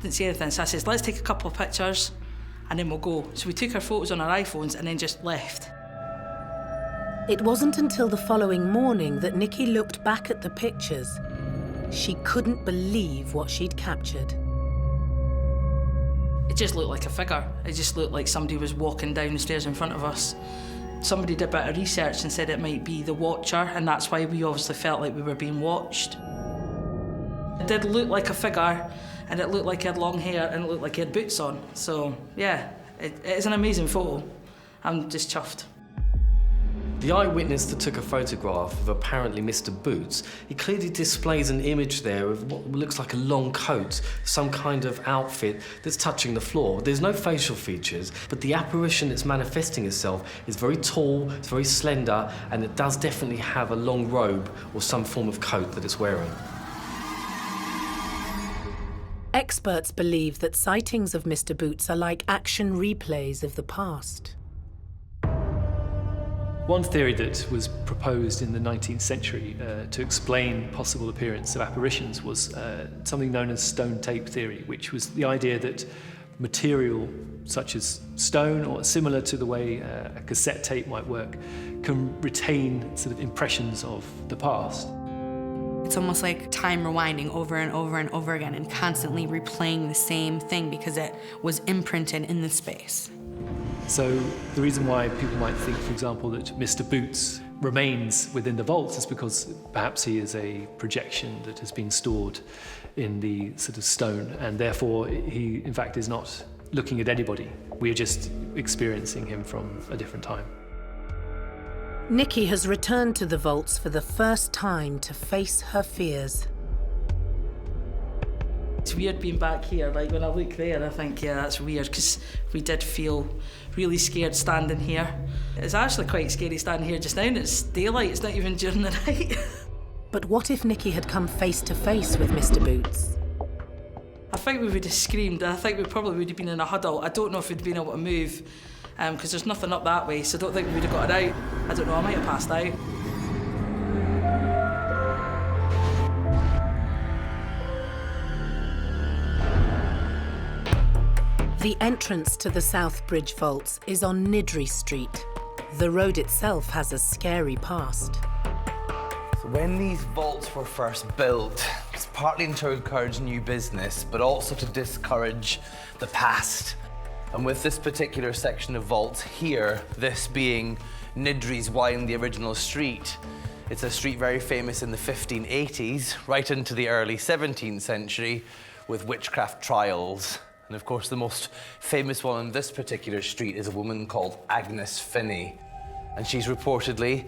didn't see anything. So I says, let's take a couple of pictures and then we'll go. So we took our photos on our iPhones and then just left. It wasn't until the following morning that Nikki looked back at the pictures. She couldn't believe what she'd captured. It just looked like a figure. It just looked like somebody was walking down the stairs in front of us. Somebody did a bit of research and said it might be the Watcher, and that's why we obviously felt like we were being watched. It did look like a figure, and it looked like he had long hair, and it looked like he had boots on. So, yeah, it is an amazing photo. I'm just chuffed. The eyewitness that took a photograph of apparently Mr. Boots, he clearly displays an image there of what looks like a long coat, some kind of outfit that's touching the floor. There's no facial features, but the apparition that's manifesting itself is very tall, it's very slender, and it does definitely have a long robe or some form of coat that it's wearing. Experts believe that sightings of Mr. Boots are like action replays of the past. One theory that was proposed in the 19th century to explain possible appearance of apparitions was something known as stone tape theory, which was the idea that material such as stone, or similar to the way a cassette tape might work, can retain sort of impressions of the past. It's almost like time rewinding over and over and over again and constantly replaying the same thing because it was imprinted in the space. So the reason why people might think, for example, that Mr. Boots remains within the vaults is because perhaps he is a projection that has been stored in the sort of stone, and therefore he, in fact, is not looking at anybody. We are just experiencing him from a different time. Nikki has returned to the vaults for the first time to face her fears. It's weird being back here. Like, when I look there, I think, yeah, that's weird, because we did feel really scared standing here. It's actually quite scary standing here just now, and it's daylight, it's not even during the night. But what if Nikki had come face to face with Mr. Boots? I think we would have screamed, and I think we probably would have been in a huddle. I don't know if we'd been able to move, because there's nothing up that way, so I don't think we would have got it out. I don't know, I might have passed out. The entrance to the South Bridge Vaults is on Nidri Street. The road itself has a scary past. So when these vaults were first built, it's partly to encourage new business, but also to discourage the past. And with this particular section of vaults here, this being Nidri's Wynd, the original street, it's a street very famous in the 1580s, right into the early 17th century, with witchcraft trials. And of course, the most famous one on this particular street is a woman called Agnes Finney. And she's reportedly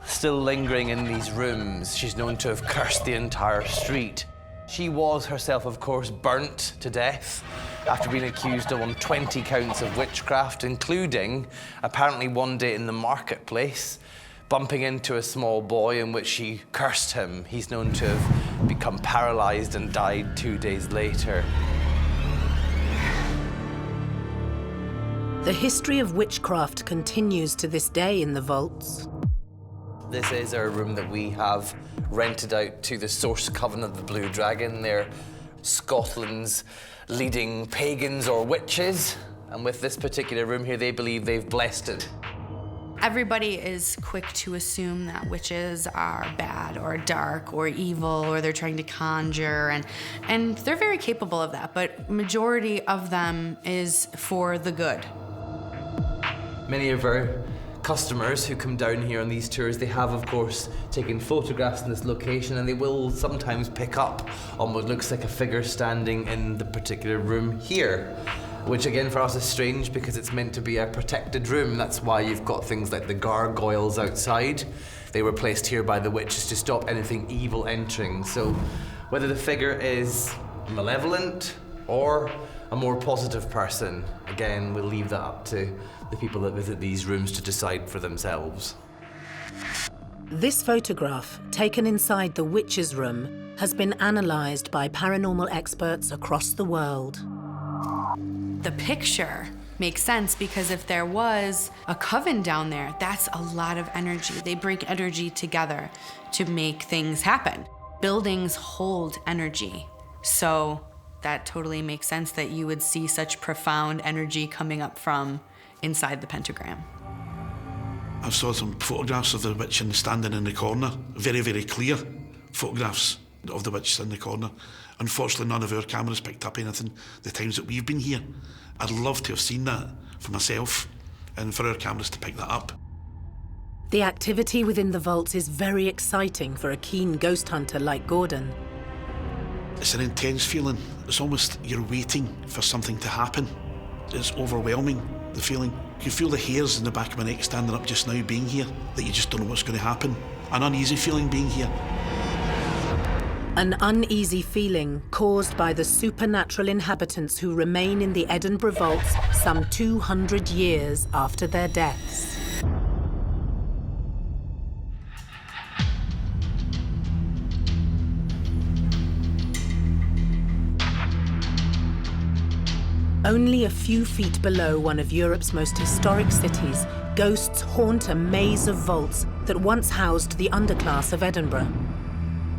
still lingering in these rooms. She's known to have cursed the entire street. She was herself, of course, burnt to death after being accused of 20 counts of witchcraft, including, apparently one day in the marketplace, bumping into a small boy in which she cursed him. He's known to have become paralyzed and died 2 days later. The history of witchcraft continues to this day in the vaults. This is our room that we have rented out to the Source Coven of the Blue Dragon. They're Scotland's leading pagans or witches, and with this particular room here, they believe they've blessed it. Everybody is quick to assume that witches are bad or dark or evil or they're trying to conjure, and they're very capable of that, but majority of them is for the good. Many of our customers who come down here on these tours, they have, of course, taken photographs in this location, and they will sometimes pick up on what looks like a figure standing in the particular room here. Which again for us is strange because it's meant to be a protected room. That's why you've got things like the gargoyles outside. They were placed here by the witches to stop anything evil entering. So whether the figure is malevolent or a more positive person, again, we'll leave that up to the people that visit these rooms to decide for themselves. This photograph, taken inside the witch's room, has been analysed by paranormal experts across the world. The picture makes sense because if there was a coven down there, that's a lot of energy. They bring energy together to make things happen. Buildings hold energy, so that totally makes sense that you would see such profound energy coming up from inside the pentagram. I saw some photographs of the witch standing in the corner, very, very clear photographs of the witch in the corner. Unfortunately, none of our cameras picked up anything the times that we've been here. I'd love to have seen that for myself and for our cameras to pick that up. The activity within the vaults is very exciting for a keen ghost hunter like Gordon. It's an intense feeling. It's almost you're waiting for something to happen. It's overwhelming, the feeling. You feel the hairs in the back of my neck standing up just now being here, that you just don't know what's going to happen. An uneasy feeling being here. An uneasy feeling caused by the supernatural inhabitants who remain in the Edinburgh vaults some 200 years after their deaths. Only a few feet below one of Europe's most historic cities, ghosts haunt a maze of vaults that once housed the underclass of Edinburgh.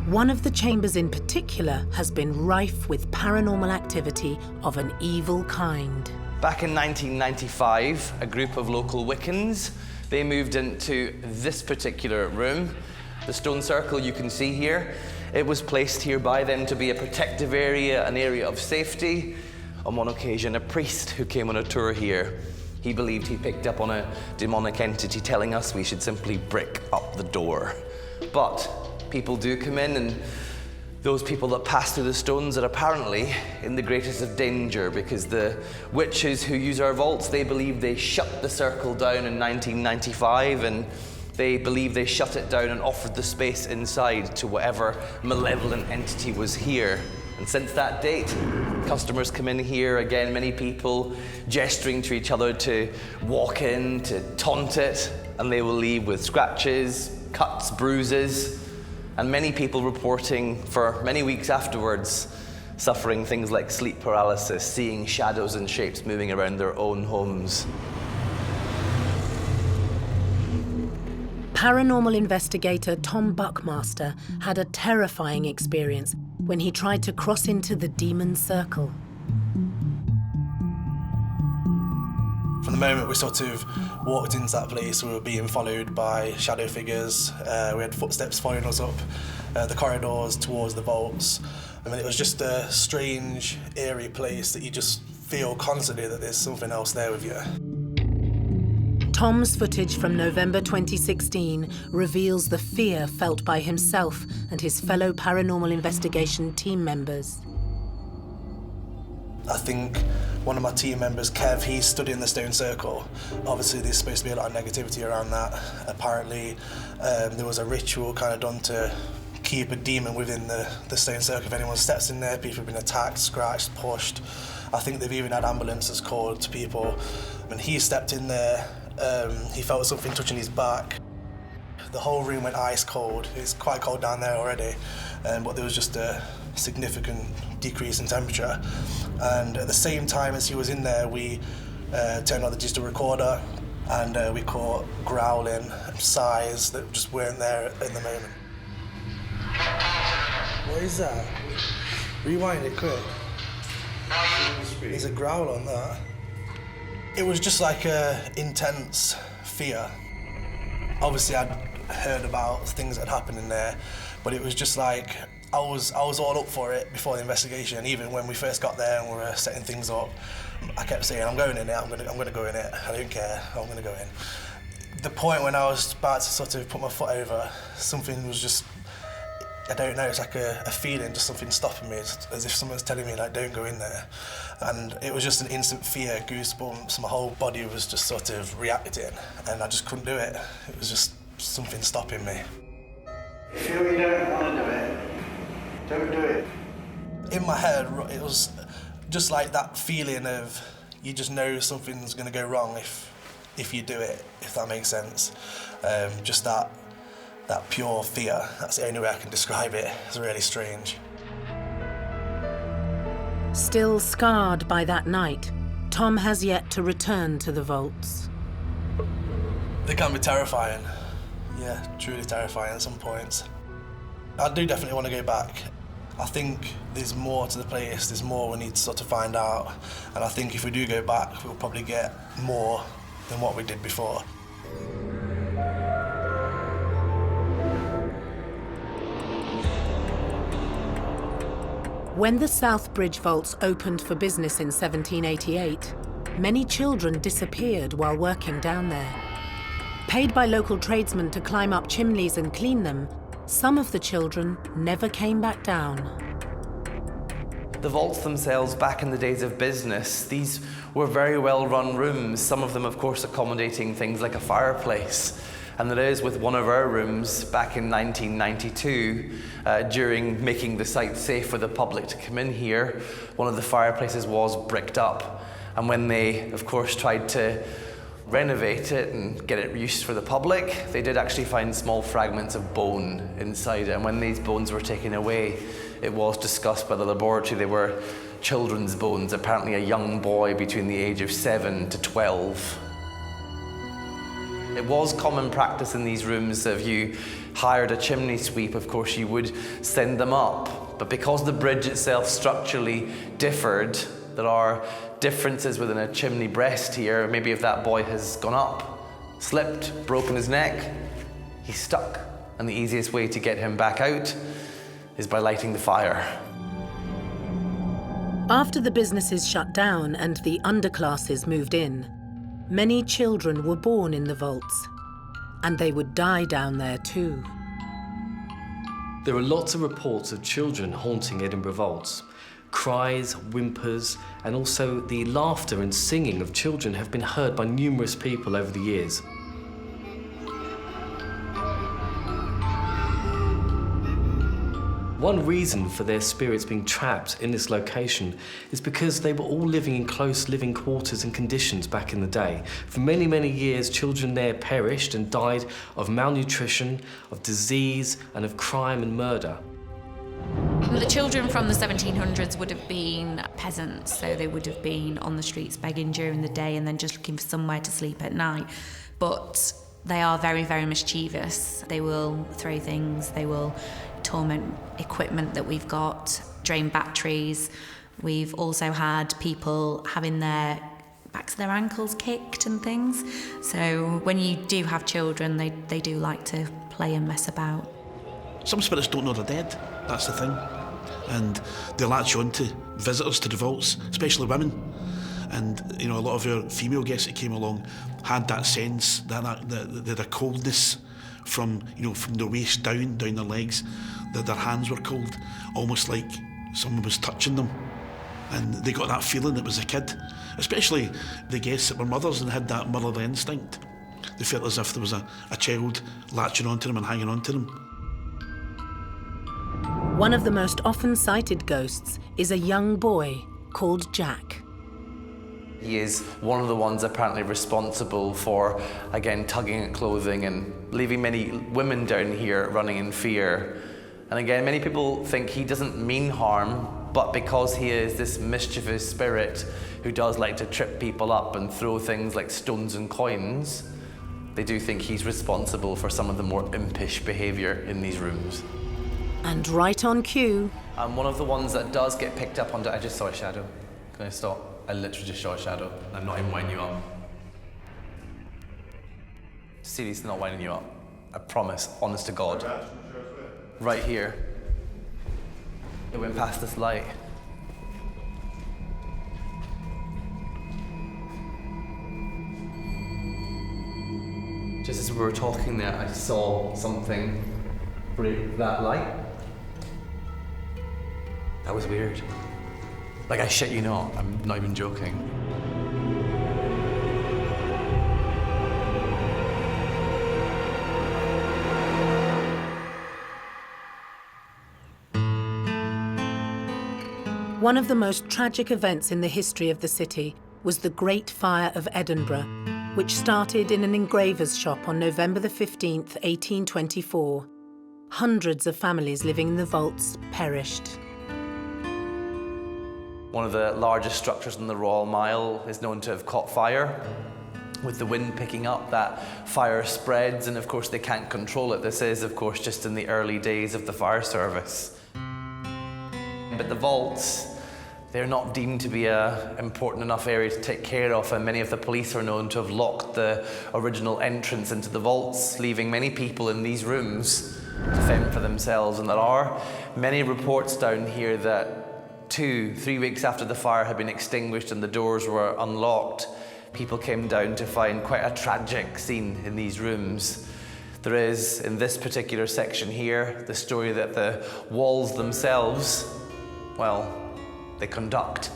One of the chambers in particular has been rife with paranormal activity of an evil kind. Back in 1995, a group of local Wiccans, they moved into this particular room. The stone circle you can see here, it was placed here by them to be a protective area, an area of safety. On one occasion, a priest who came on a tour here, he believed he picked up on a demonic entity telling us we should simply brick up the door. But people do come in, and those people that pass through the stones are apparently in the greatest of danger because the witches who use our vaults, they believe they shut the circle down in 1995, and they believe they shut it down and offered the space inside to whatever malevolent entity was here. And since that date, customers come in here, again, many people gesturing to each other to walk in, to taunt it, and they will leave with scratches, cuts, bruises, and many people reporting for many weeks afterwards, suffering things like sleep paralysis, seeing shadows and shapes moving around their own homes. Paranormal investigator Tom Buckmaster had a terrifying experience when he tried to cross into the demon circle. From the moment we sort of walked into that place, we were being followed by shadow figures. We had footsteps following us up the corridors towards the vaults. I mean, it was just a strange, eerie place that you just feel constantly that there's something else there with you. Tom's footage from November 2016 reveals the fear felt by himself and his fellow paranormal investigation team members. I think one of my team members, Kev, he stood in the stone circle. Obviously, there's supposed to be a lot of negativity around that. Apparently, there was a ritual kind of done to keep a demon within the stone circle. If anyone steps in there, people have been attacked, scratched, pushed. I think they've even had ambulances called to people. When he stepped in there, he felt something touching his back. The whole room went ice cold. It's quite cold down there already, but there was just a significant decrease in temperature. And at the same time as he was in there, we turned on the digital recorder and we caught growling, sighs that just weren't there in the moment. What is that? Rewind it quick. There's a growl on that. It was just like a intense fear. Obviously I'd heard about things that had happened in there, but it was just like, I was all up for it before the investigation. Even when we first got there and we were setting things up, I kept saying, I'm going in it, I'm gonna go in it, I don't care, I'm gonna go in. The point when I was about to sort of put my foot over, something was just, I don't know, it's like a feeling, just something stopping me, as if someone's telling me, like, don't go in there. And it was just an instant fear, goosebumps, my whole body was just sort of reacting, and I just couldn't do it. It was just something stopping me. If you don't want to do it, don't do it. In my head, it was just like that feeling of, you just know something's gonna go wrong if you do it, if that makes sense. Just that pure fear. That's the only way I can describe it. It's really strange. Still scarred by that night, Tom has yet to return to the vaults. They can be terrifying. Yeah, truly terrifying at some points. I do definitely want to go back. I think there's more to the place, there's more we need to sort of find out. And I think if we do go back, we'll probably get more than what we did before. When the South Bridge vaults opened for business in 1788, many children disappeared while working down there. Paid by local tradesmen to climb up chimneys and clean them, some of the children never came back down. The vaults themselves, back in the days of business, these were very well-run rooms, some of them, of course, accommodating things like a fireplace. And there is, with one of our rooms back in 1992, during making the site safe for the public to come in here, one of the fireplaces was bricked up. And when they, of course, tried to renovate it and get it used for the public, they did actually find small fragments of bone inside it. And when these bones were taken away, it was discussed by the laboratory they were children's bones, apparently a young boy between the age of 7 to 12. It was common practice in these rooms that if you hired a chimney sweep, of course, you would send them up. But because the bridge itself structurally differed, there are differences within a chimney breast here. Maybe if that boy has gone up, slipped, broken his neck, he's stuck. And the easiest way to get him back out is by lighting the fire. After the businesses shut down and the underclasses moved in, many children were born in the vaults, and they would die down there too. There are lots of reports of children haunting Edinburgh vaults. Cries, whimpers, and also the laughter and singing of children have been heard by numerous people over the years. One reason for their spirits being trapped in this location is because they were all living in close living quarters and conditions back in the day. For many, many years, children there perished and died of malnutrition, of disease, and of crime and murder. The children from the 1700s would have been peasants, so they would have been on the streets begging during the day and then just looking for somewhere to sleep at night. But they are very, very mischievous. They will throw things, they will torment equipment that we've got, drain batteries. We've also had people having their backs of their ankles kicked and things. So when you do have children, they do like to play and mess about. Some spirits don't know they're dead, that's the thing. And they latch on to visitors to the vaults, especially women. And, you know, a lot of our female guests that came along had that sense, that they had a coldness from their waist down their legs, that their hands were cold, almost like someone was touching them. And they got that feeling it was a kid, especially the guests that were mothers and had that motherly instinct. They felt as if there was a child latching onto them and hanging onto them. One of the most often sighted ghosts is a young boy called Jack. He is one of the ones apparently responsible for, again, tugging at clothing and leaving many women down here running in fear. And again, many people think he doesn't mean harm, but because he is this mischievous spirit who does like to trip people up and throw things like stones and coins, they do think he's responsible for some of the more impish behaviour in these rooms. And right on cue. And one of the ones that does get picked up on... I just saw a shadow. Can I stop? I literally just saw a shadow. I'm not even winding you up. Seriously, not winding you up. I promise, honest to God. Right here. It went past this light. Just as we were talking there, I saw something break that light. That was weird. Like, I shit you not, I'm not even joking. One of the most tragic events in the history of the city was the Great Fire of Edinburgh, which started in an engraver's shop on November the 15th, 1824. Hundreds of families living in the vaults perished. One of the largest structures in the Royal Mile is known to have caught fire. With the wind picking up, that fire spreads, and of course they can't control it. This is, of course, just in the early days of the fire service. But the vaults, they're not deemed to be an important enough area to take care of, and many of the police are known to have locked the original entrance into the vaults, leaving many people in these rooms to fend for themselves. And there are many reports down here that 2-3 weeks after the fire had been extinguished and the doors were unlocked, people came down to find quite a tragic scene in these rooms. There is, in this particular section here, the story that the walls themselves, well, they conduct.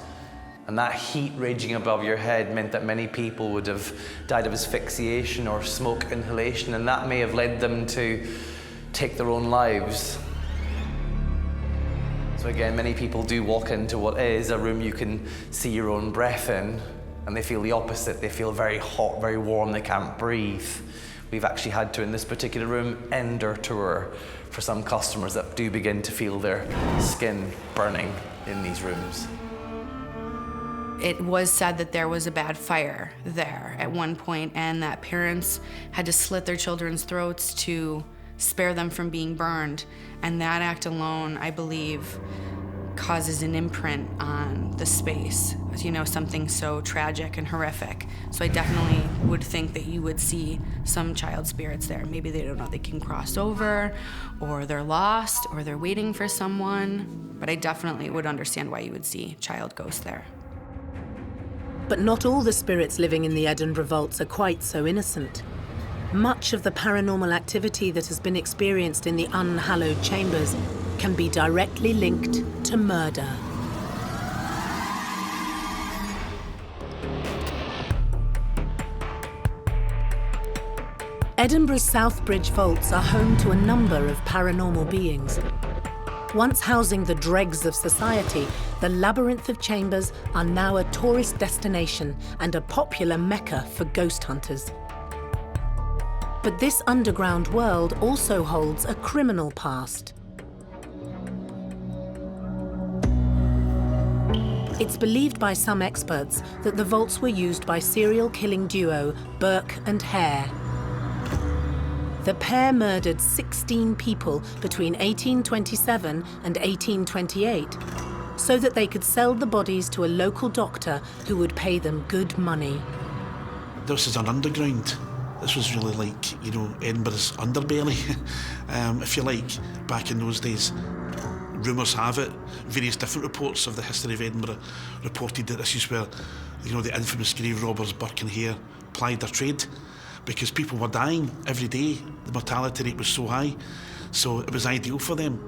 And that heat raging above your head meant that many people would have died of asphyxiation or smoke inhalation, and that may have led them to take their own lives. So again, many people do walk into what is a room you can see your own breath in, and they feel the opposite. They feel very hot, very warm, they can't breathe. We've actually had to, in this particular room, end our tour for some customers that do begin to feel their skin burning in these rooms. It was said that there was a bad fire there at one point, and that parents had to slit their children's throats to spare them from being burned. And that act alone, I believe, causes an imprint on the space. You know, something so tragic and horrific. So I definitely would think that you would see some child spirits there. Maybe they don't know they can cross over, or they're lost, or they're waiting for someone. But I definitely would understand why you would see child ghosts there. But not all the spirits living in the Edinburgh vaults are quite so innocent. Much of the paranormal activity that has been experienced in the unhallowed chambers can be directly linked to murder. Edinburgh's South Bridge vaults are home to a number of paranormal beings. Once housing the dregs of society, the labyrinth of chambers are now a tourist destination and a popular mecca for ghost hunters. But this underground world also holds a criminal past. It's believed by some experts that the vaults were used by serial killing duo Burke and Hare. The pair murdered 16 people between 1827 and 1828 so that they could sell the bodies to a local doctor who would pay them good money. This is an underground. This was really like, you know, Edinburgh's underbelly, if you like, back in those days. Rumours have it, various different reports of the history of Edinburgh reported that this is where, you know, the infamous grave robbers Burke and Hare plied their trade, because people were dying every day. The mortality rate was so high, so it was ideal for them.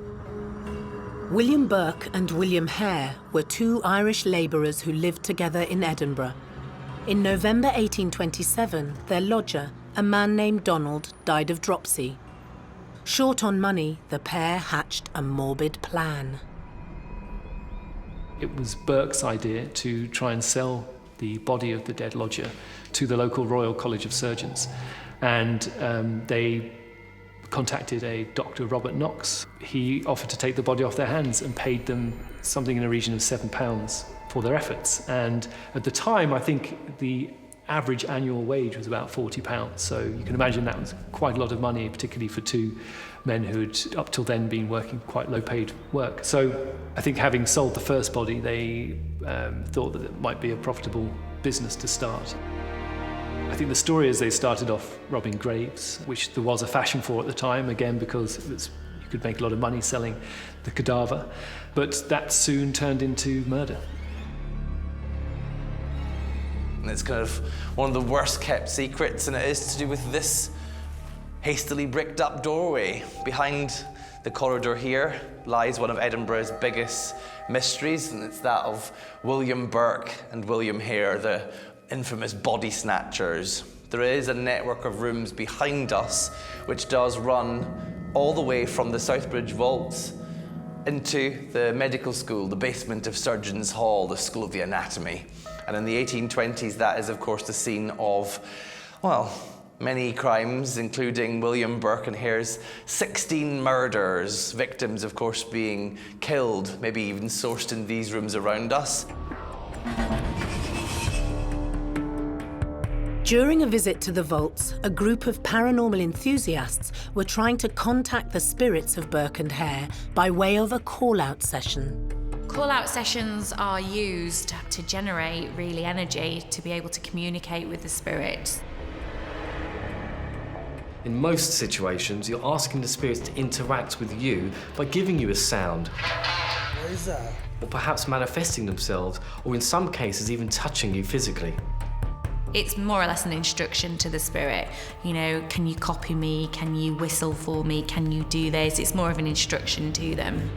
William Burke and William Hare were two Irish labourers who lived together in Edinburgh. In November 1827, their lodger, a man named Donald, died of dropsy. Short on money, the pair hatched a morbid plan. It was Burke's idea to try and sell the body of the dead lodger to the local Royal College of Surgeons. And they contacted a Dr. Robert Knox. He offered to take the body off their hands and paid them something in the region of £7 for their efforts. And at the time, I think the average annual wage was about £40. So you can imagine that was quite a lot of money, particularly for two men who had up till then been working quite low-paid work. So I think having sold the first body, they thought that it might be a profitable business to start. I think the story is they started off robbing graves, which there was a fashion for at the time, again, because you could make a lot of money selling the cadaver. But that soon turned into murder. And it's kind of one of the worst kept secrets, and it is to do with this hastily bricked up doorway. Behind the corridor here lies one of Edinburgh's biggest mysteries, and it's that of William Burke and William Hare, the infamous body snatchers. There is a network of rooms behind us which does run all the way from the Southbridge vaults into the medical school, the basement of Surgeons' Hall, the School of the Anatomy. And in the 1820s, that is, of course, the scene of, well, many crimes, including William Burke and Hare's 16 murders, victims, of course, being killed, maybe even sourced in these rooms around us. During a visit to the vaults, a group of paranormal enthusiasts were trying to contact the spirits of Burke and Hare by way of a call-out session. Call-out sessions are used to generate really energy, to be able to communicate with the spirits. In most situations, you're asking the spirits to interact with you by giving you a sound. What is that? Or perhaps manifesting themselves, or in some cases even touching you physically. It's more or less an instruction to the spirit. You know, can you copy me? Can you whistle for me? Can you do this? It's more of an instruction to them.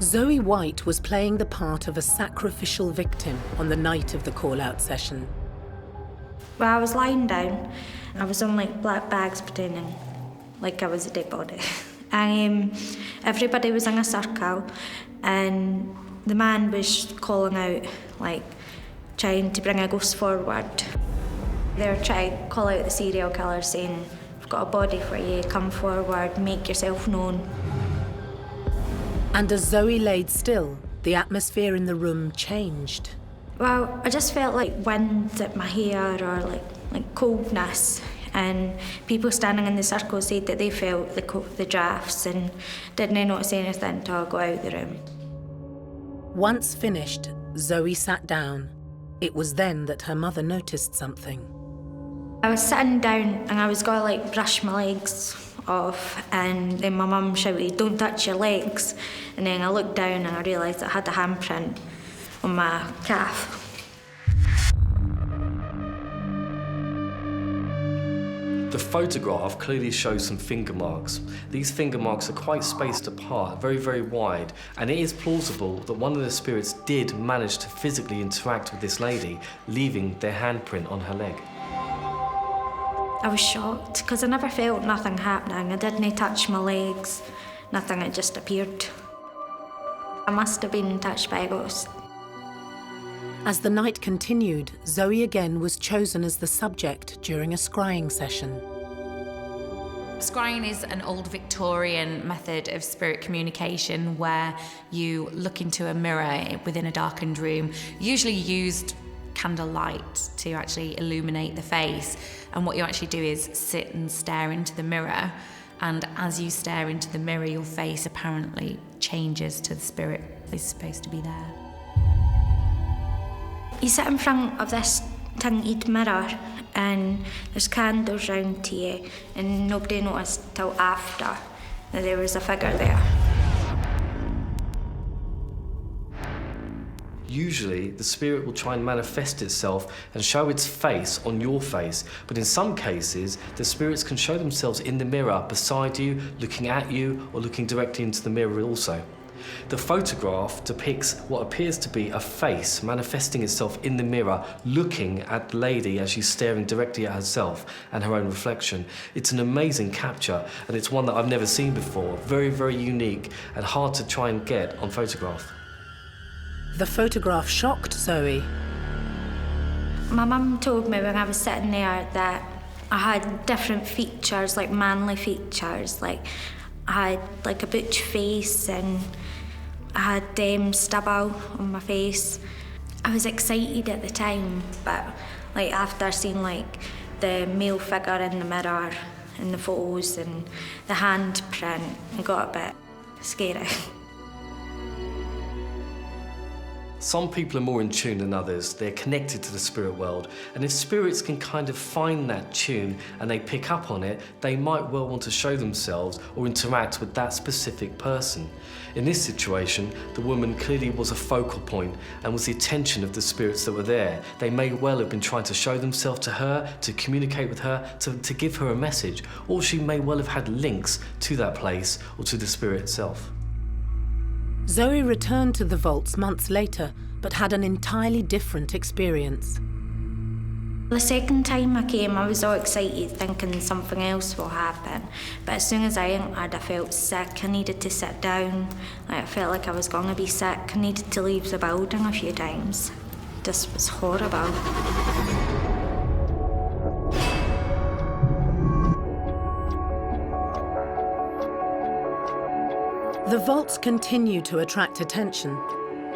Zoe White was playing the part of a sacrificial victim on the night of the call-out session. Well, I was lying down. I was on like black bags pretending like I was a dead body. And everybody was in a circle, and the man was calling out, like, trying to bring a ghost forward. They were trying to call out the serial killer, saying, "I've got a body for you, come forward, make yourself known." And as Zoe laid still, the atmosphere in the room changed. Well, I just felt like wind at my hair, or like coldness. And people standing in the circle said that they felt the drafts and didn't notice anything until I got out of the room. Once finished, Zoe sat down. It was then that her mother noticed something. I was sitting down and I was going to like brush my legs off, and then my mum shouted, "Don't touch your legs." And then I looked down and I realised I had a handprint on my calf. The photograph clearly shows some finger marks. These finger marks are quite spaced apart, very, very wide, and it is plausible that one of the spirits did manage to physically interact with this lady, leaving their handprint on her leg. I was shocked because I never felt nothing happening. I didn't touch my legs, nothing, it just appeared. I must have been touched by a ghost. As the night continued, Zoe again was chosen as the subject during a scrying session. Scrying is an old Victorian method of spirit communication where you look into a mirror within a darkened room, usually used candlelight to actually illuminate the face. And what you actually do is sit and stare into the mirror. And as you stare into the mirror, your face apparently changes to the spirit that's supposed to be there. You sit in front of this tinted mirror and there's candles round to you, and nobody noticed till after that there was a figure there. Usually, the spirit will try and manifest itself and show its face on your face, but in some cases, the spirits can show themselves in the mirror beside you, looking at you, or looking directly into the mirror also. The photograph depicts what appears to be a face manifesting itself in the mirror, looking at the lady as she's staring directly at herself and her own reflection. It's an amazing capture, and it's one that I've never seen before. Very, very unique and hard to try and get on photograph. The photograph shocked Zoe. My mum told me when I was sitting there that I had different features, like manly features, like I had like a butch face and I had stubble on my face. I was excited at the time, but like after seeing like the male figure in the mirror and the photos and the handprint, it got a bit scary. Some people are more in tune than others. They're connected to the spirit world. And if spirits can kind of find that tune and they pick up on it, they might well want to show themselves or interact with that specific person. In this situation, the woman clearly was a focal point and was the attention of the spirits that were there. They may well have been trying to show themselves to her, to communicate with her, to give her a message, or she may well have had links to that place or to the spirit itself. Zoe returned to the vaults months later, but had an entirely different experience. The second time I came, I was all excited, thinking something else will happen. But as soon as I entered, I felt sick. I needed to sit down. I felt like I was going to be sick. I needed to leave the building a few times. This was horrible. The vaults continue to attract attention.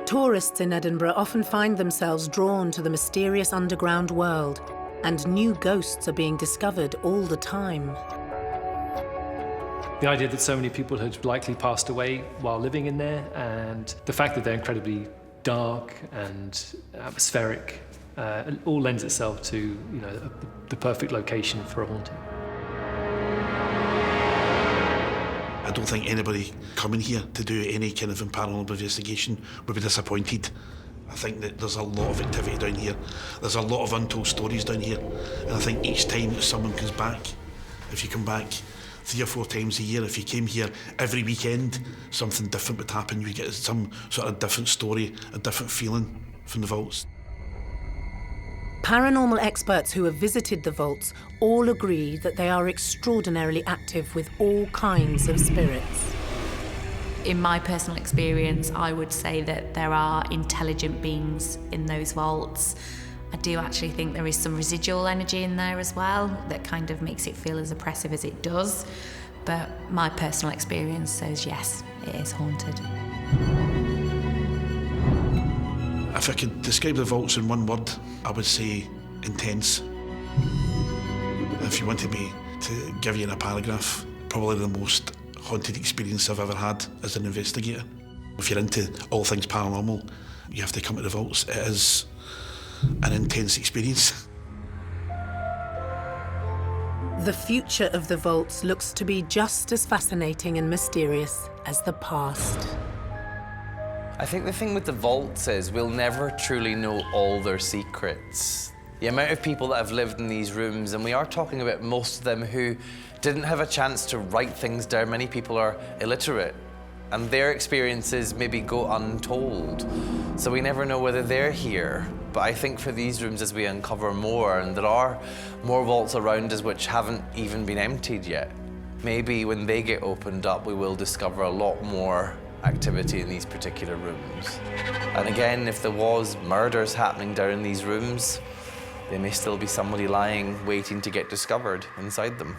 Tourists in Edinburgh often find themselves drawn to the mysterious underground world, and new ghosts are being discovered all the time. The idea that so many people had likely passed away while living in there, and the fact that they're incredibly dark and atmospheric, all lends itself to the perfect location for a haunting. I don't think anybody coming here to do any kind of paranormal investigation would be disappointed. I think that there's a lot of activity down here. There's a lot of untold stories down here. And I think each time that someone comes back, if you come back 3 or 4 times a year, if you came here every weekend, something different would happen. You get some sort of different story, a different feeling from the vaults. Paranormal experts who have visited the vaults all agree that they are extraordinarily active with all kinds of spirits. In my personal experience, I would say that there are intelligent beings in those vaults. I do actually think there is some residual energy in there as well that kind of makes it feel as oppressive as it does. But my personal experience says yes, it is haunted. If I could describe the vaults in one word, I would say intense. If you wanted me to give you in a paragraph, probably the most haunted experience I've ever had as an investigator. If you're into all things paranormal, you have to come to the vaults. It is an intense experience. The future of the vaults looks to be just as fascinating and mysterious as the past. I think the thing with the vaults is we'll never truly know all their secrets. The amount of people that have lived in these rooms, and we are talking about most of them who didn't have a chance to write things down. Many people are illiterate, and their experiences maybe go untold. So we never know whether they're here. But I think for these rooms, as we uncover more, and there are more vaults around us which haven't even been emptied yet, maybe when they get opened up, we will discover a lot more activity in these particular rooms. And again, if there was murders happening down in these rooms, there may still be somebody lying, waiting to get discovered inside them.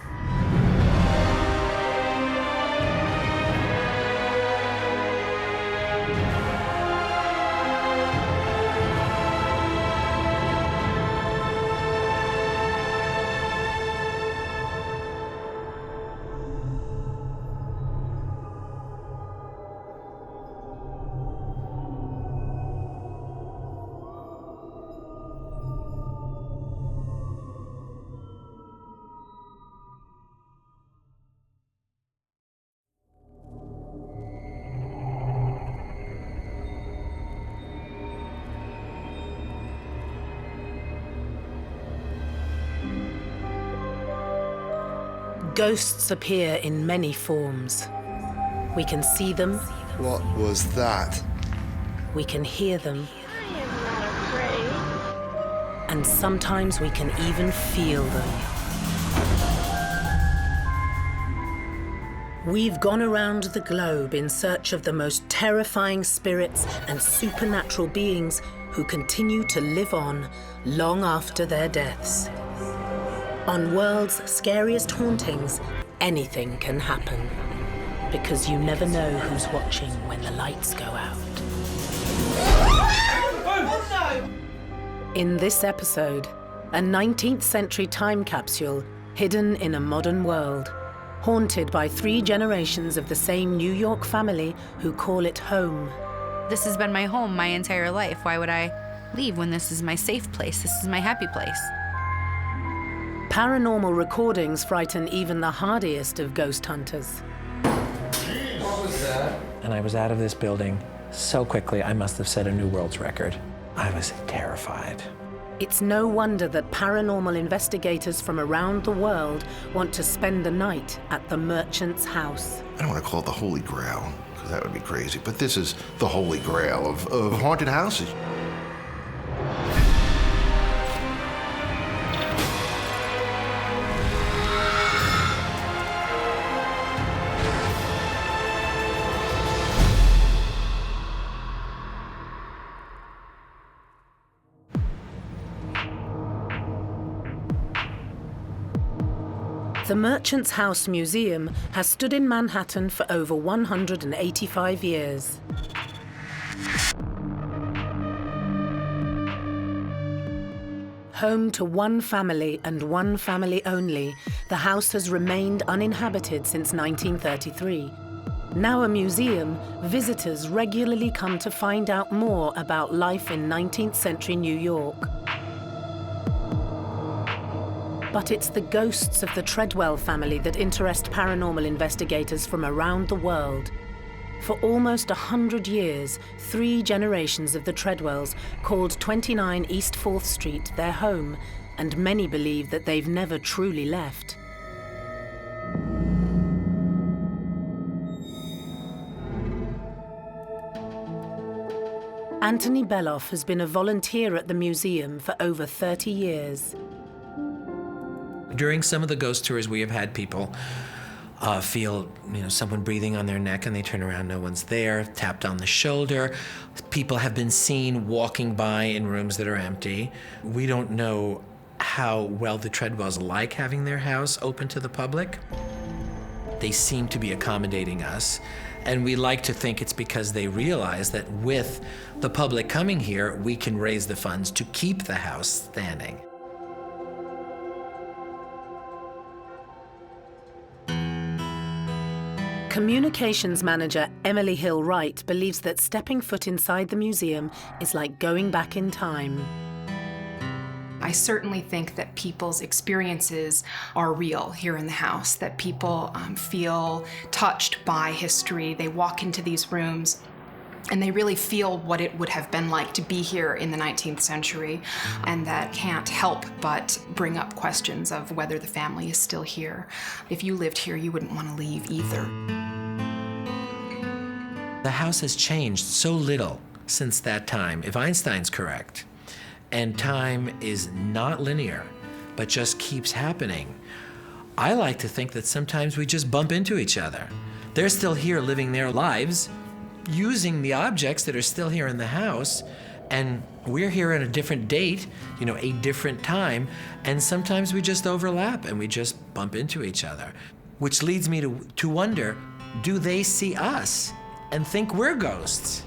Ghosts appear in many forms. We can see them. What was that? We can hear them. I am not afraid. And sometimes we can even feel them. We've gone around the globe in search of the most terrifying spirits and supernatural beings who continue to live on long after their deaths. On World's Scariest Hauntings, anything can happen. because you never know who's watching when the lights go out. In this episode, a 19th century time capsule hidden in a modern world, haunted by 3 generations of the same New York family who call it home. This has been my home my entire life. Why would I leave when this is my safe place? This is my happy place. Paranormal recordings frighten even the hardiest of ghost hunters. What was that? And I was out of this building so quickly, I must have set a new world's record. I was terrified. It's no wonder that paranormal investigators from around the world want to spend the night at the merchant's house. I don't want to call it the Holy Grail, because that would be crazy, but this is the Holy Grail of haunted houses. The Merchant's House Museum has stood in Manhattan for over 185 years. Home to one family and one family only, the house has remained uninhabited since 1933. Now a museum, visitors regularly come to find out more about life in 19th century New York. But it's the ghosts of the Treadwell family that interest paranormal investigators from around the world. For almost 100 years, 3 generations of the Treadwells called 29 East 4th Street their home, and many believe that they've never truly left. Anthony Beloff has been a volunteer at the museum for over 30 years. During some of the ghost tours, we have had people feel, someone breathing on their neck and they turn around, no one's there, tapped on the shoulder. People have been seen walking by in rooms that are empty. We don't know how well the Treadwells like having their house open to the public. They seem to be accommodating us, and we like to think it's because they realize that with the public coming here, we can raise the funds to keep the house standing. Communications manager Emily Hill Wright believes that stepping foot inside the museum is like going back in time. I certainly think that people's experiences are real here in the house, that people feel touched by history. They walk into these rooms and they really feel what it would have been like to be here in the 19th century, and that can't help but bring up questions of whether the family is still here. If you lived here, you wouldn't want to leave either. The house has changed so little since that time, if Einstein's correct. And time is not linear, but just keeps happening. I like to think that sometimes we just bump into each other. They're still here living their lives, using the objects that are still here in the house, and we're here at a different date, a different time, and sometimes we just overlap and we just bump into each other. Which leads me to wonder, do they see us and think we're ghosts?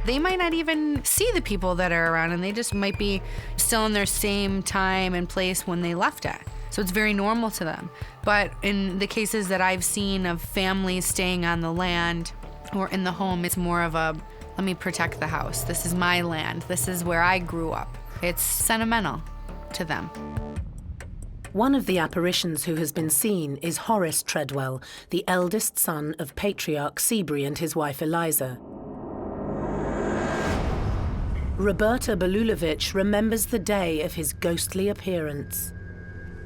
They might not even see the people that are around, and they just might be still in their same time and place when they left it. So it's very normal to them. But in the cases that I've seen of families staying on the land or in the home, it's more of a, let me protect the house. This is my land. This is where I grew up. It's sentimental to them. One of the apparitions who has been seen is Horace Treadwell, the eldest son of Patriarch Seabury and his wife Eliza. Roberta Belulovich remembers the day of his ghostly appearance.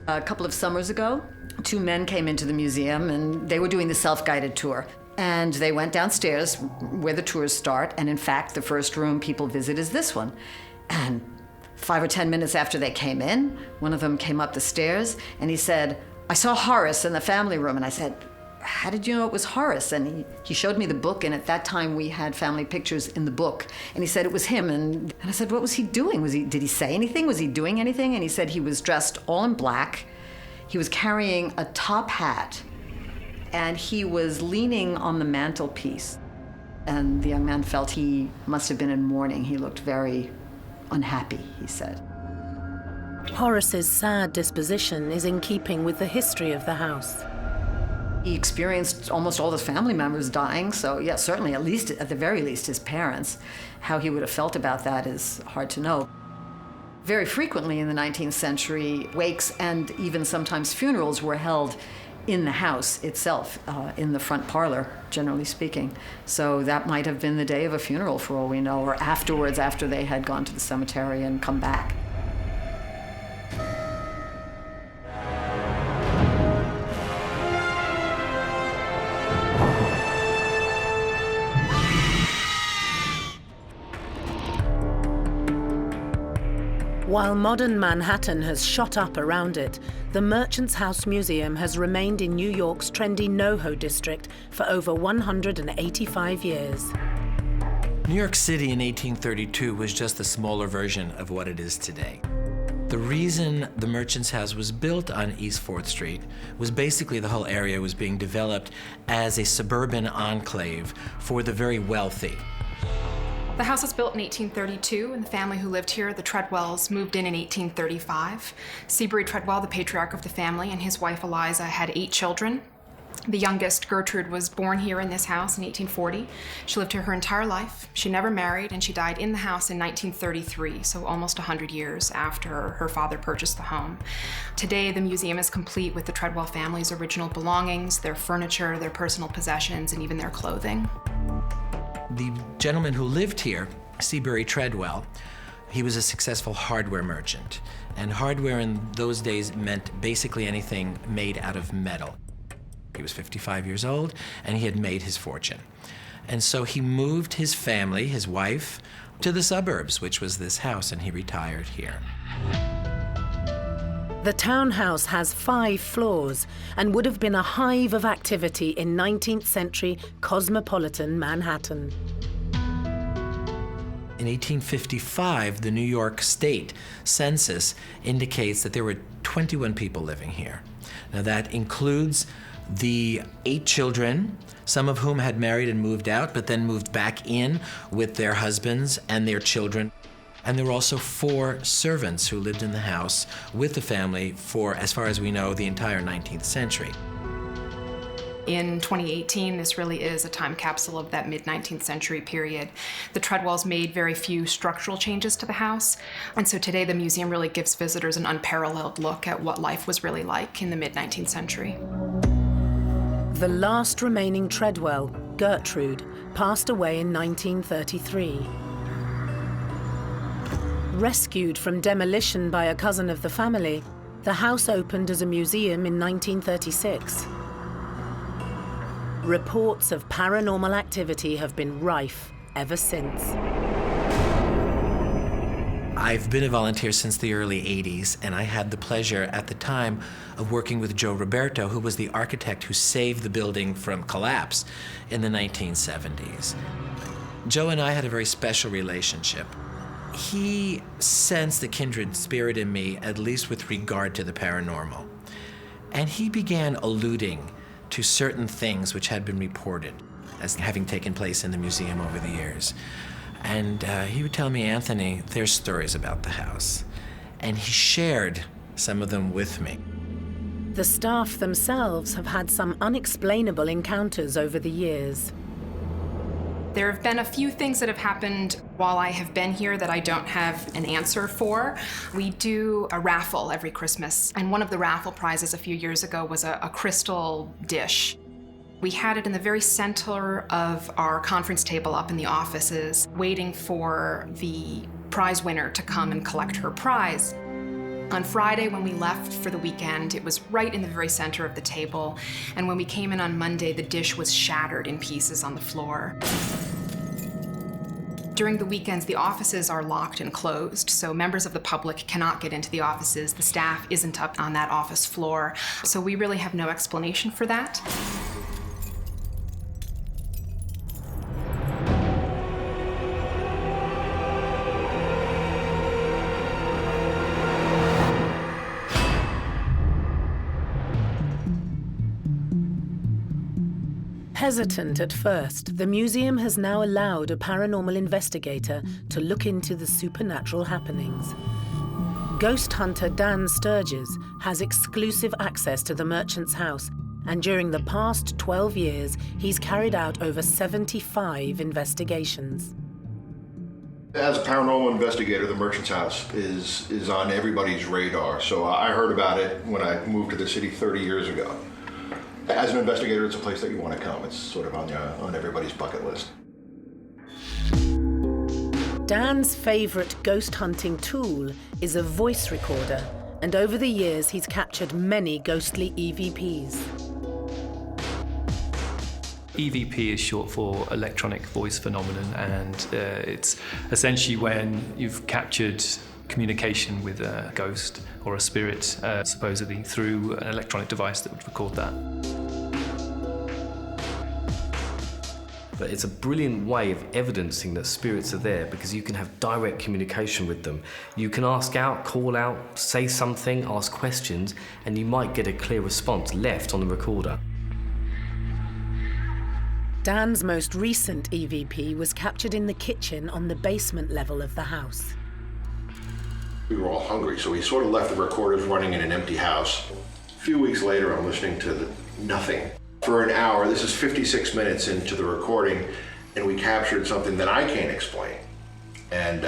A couple of summers ago, 2 men came into the museum and they were doing the self-guided tour. And they went downstairs where the tours start, and in fact, the first room people visit is this one. And 5 or 10 minutes after they came in, one of them came up the stairs and he said, "I saw Horace in the family room." And I said, "How did you know it was Horace?" And he showed me the book, and at that time we had family pictures in the book. And he said it was him, and I said, "What was he doing? Did he say anything? Was he doing anything?" And he said he was dressed all in black. He was carrying a top hat, and he was leaning on the mantelpiece. And the young man felt he must have been in mourning. He looked very unhappy, he said. Horace's sad disposition is in keeping with the history of the house. He experienced almost all his family members dying, so yeah, certainly at the very least his parents. How he would have felt about that is hard to know. Very frequently in the 19th century, wakes and even sometimes funerals were held in the house itself, in the front parlor, generally speaking. So that might have been the day of a funeral for all we know, or afterwards, after they had gone to the cemetery and come back. While modern Manhattan has shot up around it, the Merchants House Museum has remained in New York's trendy NoHo district for over 185 years. New York City in 1832 was just a smaller version of what it is today. The reason the Merchants House was built on East 4th Street was basically the whole area was being developed as a suburban enclave for the very wealthy. The house was built in 1832, and the family who lived here, the Treadwells, moved in 1835. Seabury Treadwell, the patriarch of the family, and his wife Eliza had 8 children. The youngest, Gertrude, was born here in this house in 1840. She lived here her entire life. She never married, and she died in the house in 1933, so almost 100 years after her father purchased the home. Today, the museum is complete with the Treadwell family's original belongings, their furniture, their personal possessions, and even their clothing. The gentleman who lived here, Seabury Treadwell, he was a successful hardware merchant. And hardware in those days meant basically anything made out of metal. He was 55 years old, and he had made his fortune. And so he moved his family, his wife, to the suburbs, which was this house, and he retired here. The townhouse has 5 floors and would have been a hive of activity in 19th century cosmopolitan Manhattan. In 1855, the New York State Census indicates that there were 21 people living here. Now that includes the 8 children, some of whom had married and moved out, but then moved back in with their husbands and their children. And there were also 4 servants who lived in the house with the family for, as far as we know, the entire 19th century. In 2018, this really is a time capsule of that mid-19th century period. The Treadwells made very few structural changes to the house, and so today the museum really gives visitors an unparalleled look at what life was really like in the mid-19th century. The last remaining Treadwell, Gertrude, passed away in 1933. Rescued from demolition by a cousin of the family, the house opened as a museum in 1936. Reports of paranormal activity have been rife ever since. I've been a volunteer since the early 80s, and I had the pleasure at the time of working with Joe Roberto, who was the architect who saved the building from collapse in the 1970s. Joe and I had a very special relationship. He sensed the kindred spirit in me, at least with regard to the paranormal. And he began alluding to certain things which had been reported as having taken place in the museum over the years. And he would tell me, Anthony, there's stories about the house. And he shared some of them with me. The staff themselves have had some unexplainable encounters over the years. There have been a few things that have happened while I have been here that I don't have an answer for. We do a raffle every Christmas, and one of the raffle prizes a few years ago was a crystal dish. We had it in the very center of our conference table up in the offices, waiting for the prize winner to come and collect her prize. On Friday, when we left for the weekend, it was right in the very center of the table, and when we came in on Monday, the dish was shattered in pieces on the floor. During the weekends, the offices are locked and closed, so members of the public cannot get into the offices. The staff isn't up on that office floor, so we really have no explanation for that. Hesitant at first, the museum has now allowed a paranormal investigator to look into the supernatural happenings. Ghost hunter Dan Sturges has exclusive access to the merchant's house, and during the past 12 years, he's carried out over 75 investigations. As a paranormal investigator, the merchant's house is on everybody's radar. So I heard about it when I moved to the city 30 years ago. As an investigator, it's a place that you want to come. It's sort of on everybody's bucket list. Dan's favorite ghost hunting tool is a voice recorder, and over the years he's captured many ghostly EVPs. EVP is short for electronic voice phenomenon, and it's essentially when you've captured communication with a ghost or a spirit, supposedly through an electronic device that would record that. But it's a brilliant way of evidencing that spirits are there, because you can have direct communication with them. You can ask out, call out, say something, ask questions, and you might get a clear response left on the recorder. Dan's most recent EVP was captured in the kitchen on the basement level of the house. We were all hungry, so we sort of left the recorders running in an empty house. A few weeks later, I'm listening to nothing. For an hour, this is 56 minutes into the recording, and we captured something that I can't explain. And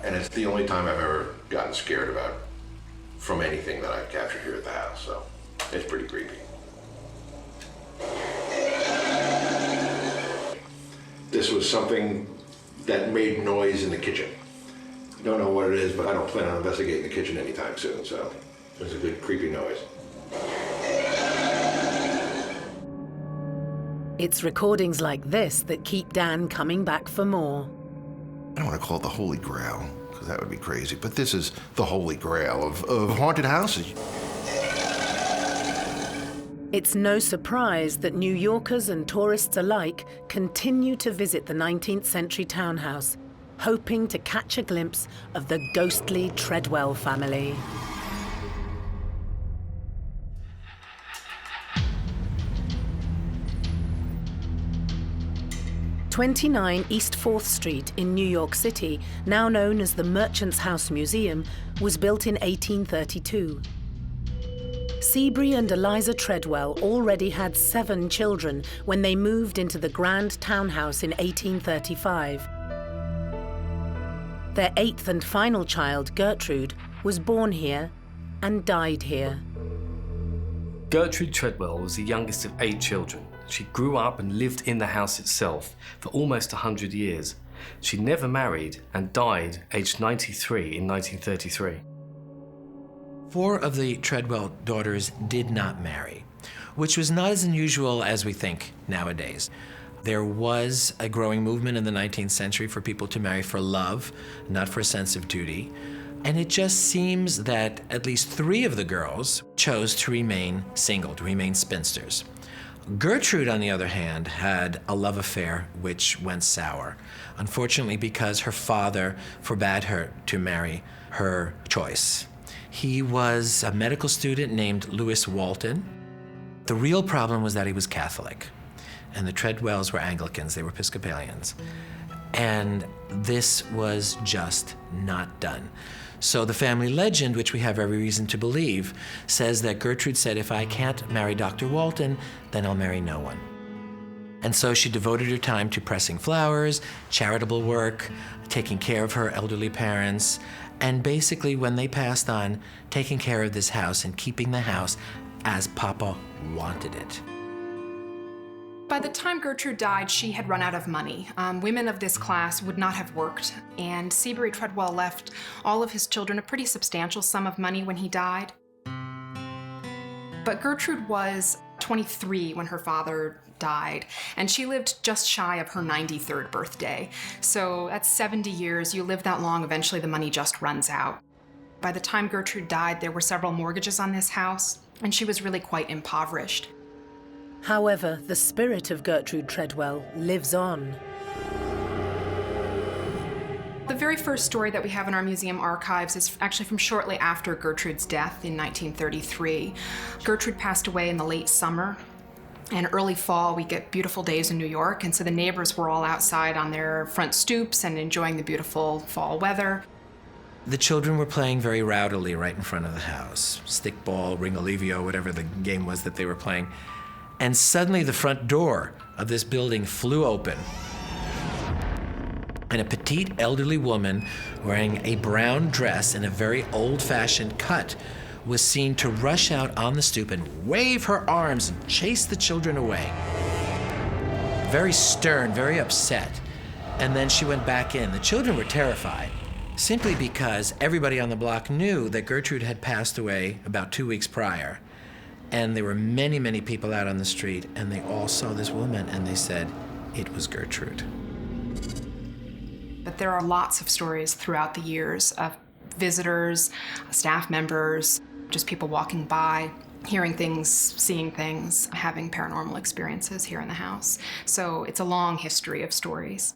it's the only time I've ever gotten scared from anything that I've captured here at the house, so it's pretty creepy. This was something that made noise in the kitchen. Don't know what it is, but I don't plan on investigating the kitchen anytime soon, so it was a good creepy noise. It's recordings like this that keep Dan coming back for more. I don't want to call it the Holy Grail, because that would be crazy, but this is the Holy Grail of haunted houses. It's no surprise that New Yorkers and tourists alike continue to visit the 19th century townhouse, hoping to catch a glimpse of the ghostly Treadwell family. "29 East 4th Street in New York City, now known as the Merchant's House Museum, was built in 1832. Seabury and Eliza Treadwell already had 7 children when they moved into the grand townhouse in 1835. Their 8th and final child, Gertrude, was born here and died here. Gertrude Treadwell was the youngest of 8 children. She grew up and lived in the house itself for almost 100 years. She never married and died aged 93 in 1933. 4 of the Treadwell daughters did not marry, which was not as unusual as we think nowadays. There was a growing movement in the 19th century for people to marry for love, not for a sense of duty. And it just seems that at least 3 of the girls chose to remain single, to remain spinsters. Gertrude, on the other hand, had a love affair which went sour, unfortunately because her father forbade her to marry her choice. He was a medical student named Lewis Walton. The real problem was that he was Catholic, and the Treadwells were Anglicans, they were Episcopalians. And this was just not done. So the family legend, which we have every reason to believe, says that Gertrude said, if I can't marry Dr. Walton, then I'll marry no one. And so she devoted her time to pressing flowers, charitable work, taking care of her elderly parents, and basically when they passed on, taking care of this house and keeping the house as Papa wanted it. By the time Gertrude died, she had run out of money. Women of this class would not have worked, and Seabury Treadwell left all of his children a pretty substantial sum of money when he died. But Gertrude was 23 when her father died, and she lived just shy of her 93rd birthday. So that's 70 years. You live that long, eventually the money just runs out. By the time Gertrude died, there were several mortgages on this house, and she was really quite impoverished. However, the spirit of Gertrude Treadwell lives on. The very first story that we have in our museum archives is actually from shortly after Gertrude's death in 1933. Gertrude passed away in the late summer, And early fall, we get beautiful days in New York, and so the neighbors were all outside on their front stoops and enjoying the beautiful fall weather. The children were playing very rowdily right in front of the house. Stickball, Ringalivio, whatever the game was that they were playing. And suddenly the front door of this building flew open. And a petite elderly woman wearing a brown dress and a very old-fashioned cut was seen to rush out on the stoop and wave her arms and chase the children away. Very stern, very upset. And then she went back in. The children were terrified, simply because everybody on the block knew that Gertrude had passed away about 2 weeks prior. And there were many, many people out on the street, and they all saw this woman, and they said, it was Gertrude. But there are lots of stories throughout the years of visitors, staff members, just people walking by, hearing things, seeing things, having paranormal experiences here in the house. So it's a long history of stories.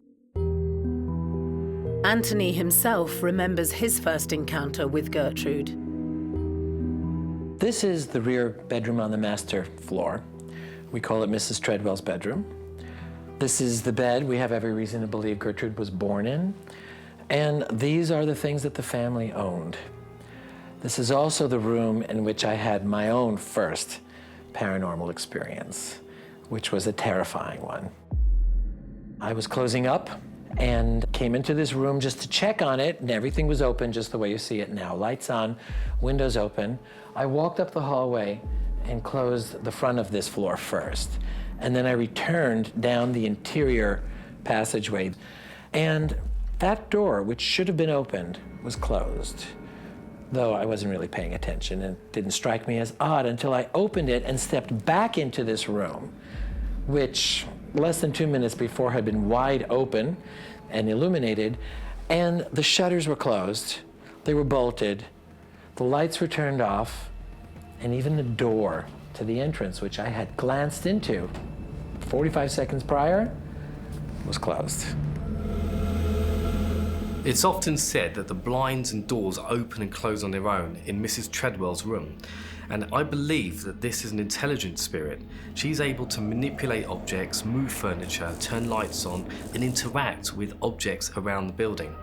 Anthony himself remembers his first encounter with Gertrude. This is the rear bedroom on the master floor. We call it Mrs. Treadwell's bedroom. This is the bed we have every reason to believe Gertrude was born in. And these are the things that the family owned. This is also the room in which I had my own first paranormal experience, which was a terrifying one. I was closing up and came into this room just to check on it, and everything was open just the way you see it now. Lights on, windows open. I walked up the hallway and closed the front of this floor first. And then I returned down the interior passageway. And that door, which should have been opened, was closed. Though I wasn't really paying attention, and it didn't strike me as odd until I opened it and stepped back into this room, which less than 2 minutes before had been wide open and illuminated, and the shutters were closed, they were bolted, the lights were turned off, and even the door to the entrance, which I had glanced into 45 seconds prior, was closed. It's often said that the blinds and doors open and close on their own in Mrs. Treadwell's room, and I believe that this is an intelligent spirit. She's able to manipulate objects, move furniture, turn lights on, and interact with objects around the building.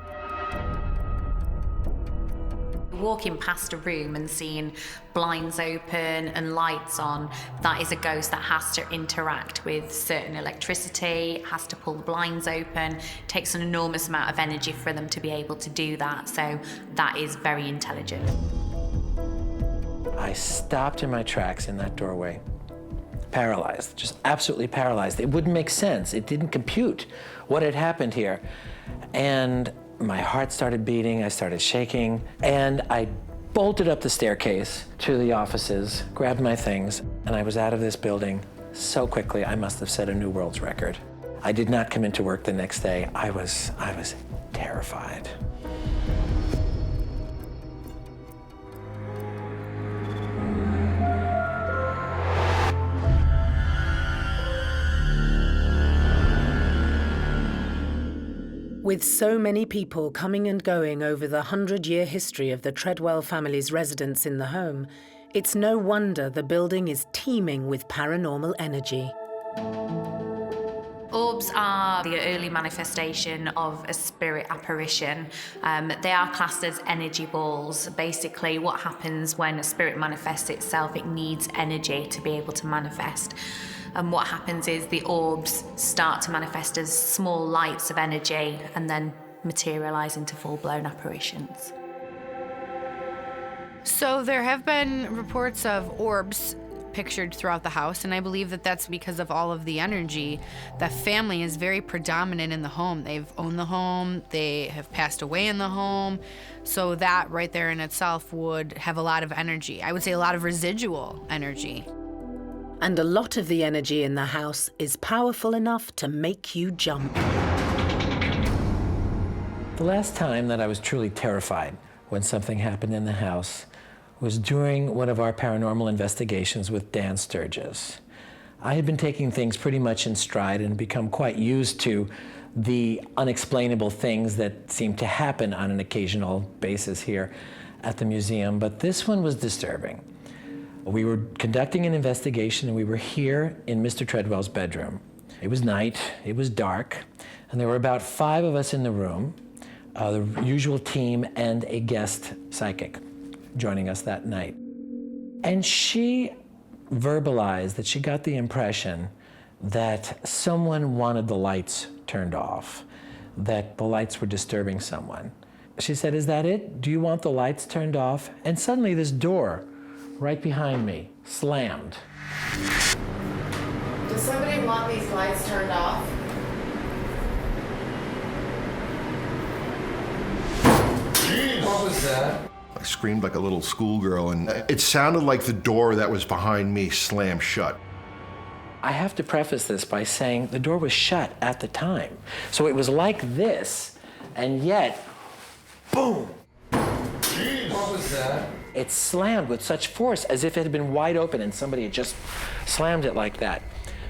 Walking past a room and seeing blinds open and lights on, that is a ghost that has to interact with certain electricity, has to pull the blinds open. It takes an enormous amount of energy for them to be able to do that, so that is very intelligent. I stopped in my tracks in that doorway, paralyzed, just absolutely paralyzed. It wouldn't make sense. It didn't compute what had happened here. And my heart started beating, I started shaking, and I bolted up the staircase to the offices, grabbed my things, and I was out of this building so quickly I must have set a new world's record. I did not come into work the next day. I was terrified. With so many people coming and going over the 100-year history of the Treadwell family's residence in the home, it's no wonder the building is teeming with paranormal energy. Orbs are the early manifestation of a spirit apparition. They are classed as energy balls. Basically, what happens when a spirit manifests itself, it needs energy to be able to manifest. And what happens is the orbs start to manifest as small lights of energy and then materialize into full-blown apparitions. So there have been reports of orbs pictured throughout the house, and I believe that that's because of all of the energy. The family is very predominant in the home. They've owned the home, they have passed away in the home, so that right there in itself would have a lot of energy. I would say a lot of residual energy. And a lot of the energy in the house is powerful enough to make you jump. The last time that I was truly terrified when something happened in the house was during one of our paranormal investigations with Dan Sturgis. I had been taking things pretty much in stride and become quite used to the unexplainable things that seem to happen on an occasional basis here at the museum, but this one was disturbing. We were conducting an investigation, and we were here in Mr. Treadwell's bedroom. It was night, it was dark, and there were about 5 of us in the room, the usual team and a guest psychic joining us that night. And she verbalized that she got the impression that someone wanted the lights turned off, that the lights were disturbing someone. She said, "Is that it? Do you want the lights turned off?" And suddenly this door right behind me slammed. Does somebody want these lights turned off? What was that? I screamed like a little schoolgirl, and it sounded like the door that was behind me slammed shut. I have to preface this by saying the door was shut at the time. So it was like this, and yet, boom! What was that? It slammed with such force as if it had been wide open and somebody had just slammed it like that.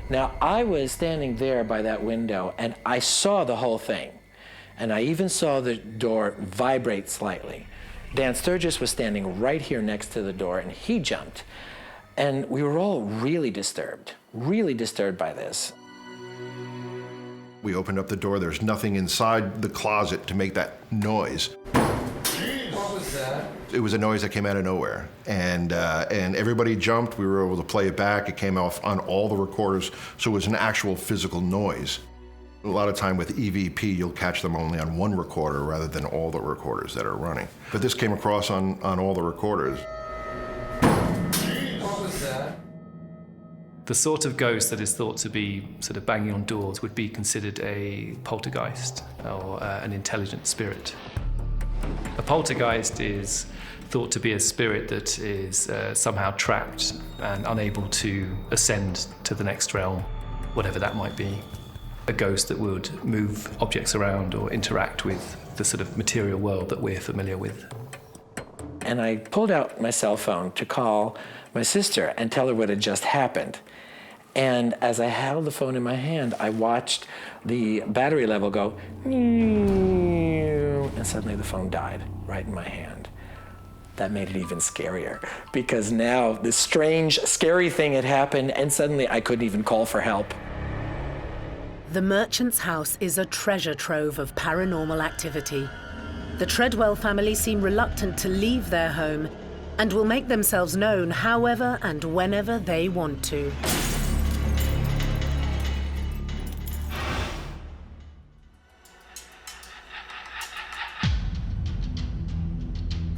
Now, I was standing there by that window, and I saw the whole thing. And I even saw the door vibrate slightly. Dan Sturgis was standing right here next to the door, and he jumped. And we were all really disturbed by this. We opened up the door. There's nothing inside the closet to make that noise. What was that? It was a noise that came out of nowhere, and everybody jumped. We were able to play it back. It came off on all the recorders, so it was an actual physical noise. A lot of time with EVP, you'll catch them only on one recorder rather than all the recorders that are running. But this came across on all the recorders. What was that? The sort of ghost that is thought to be sort of banging on doors would be considered a poltergeist or an intelligent spirit. A poltergeist is thought to be a spirit that is somehow trapped and unable to ascend to the next realm, whatever that might be. A ghost that would move objects around or interact with the sort of material world that we're familiar with. And I pulled out my cell phone to call my sister and tell her what had just happened. And as I held the phone in my hand, I watched the battery level go, and suddenly the phone died right in my hand. That made it even scarier, because now this strange, scary thing had happened, and suddenly I couldn't even call for help. The Merchant's house is a treasure trove of paranormal activity. The Treadwell family seem reluctant to leave their home and will make themselves known however and whenever they want to.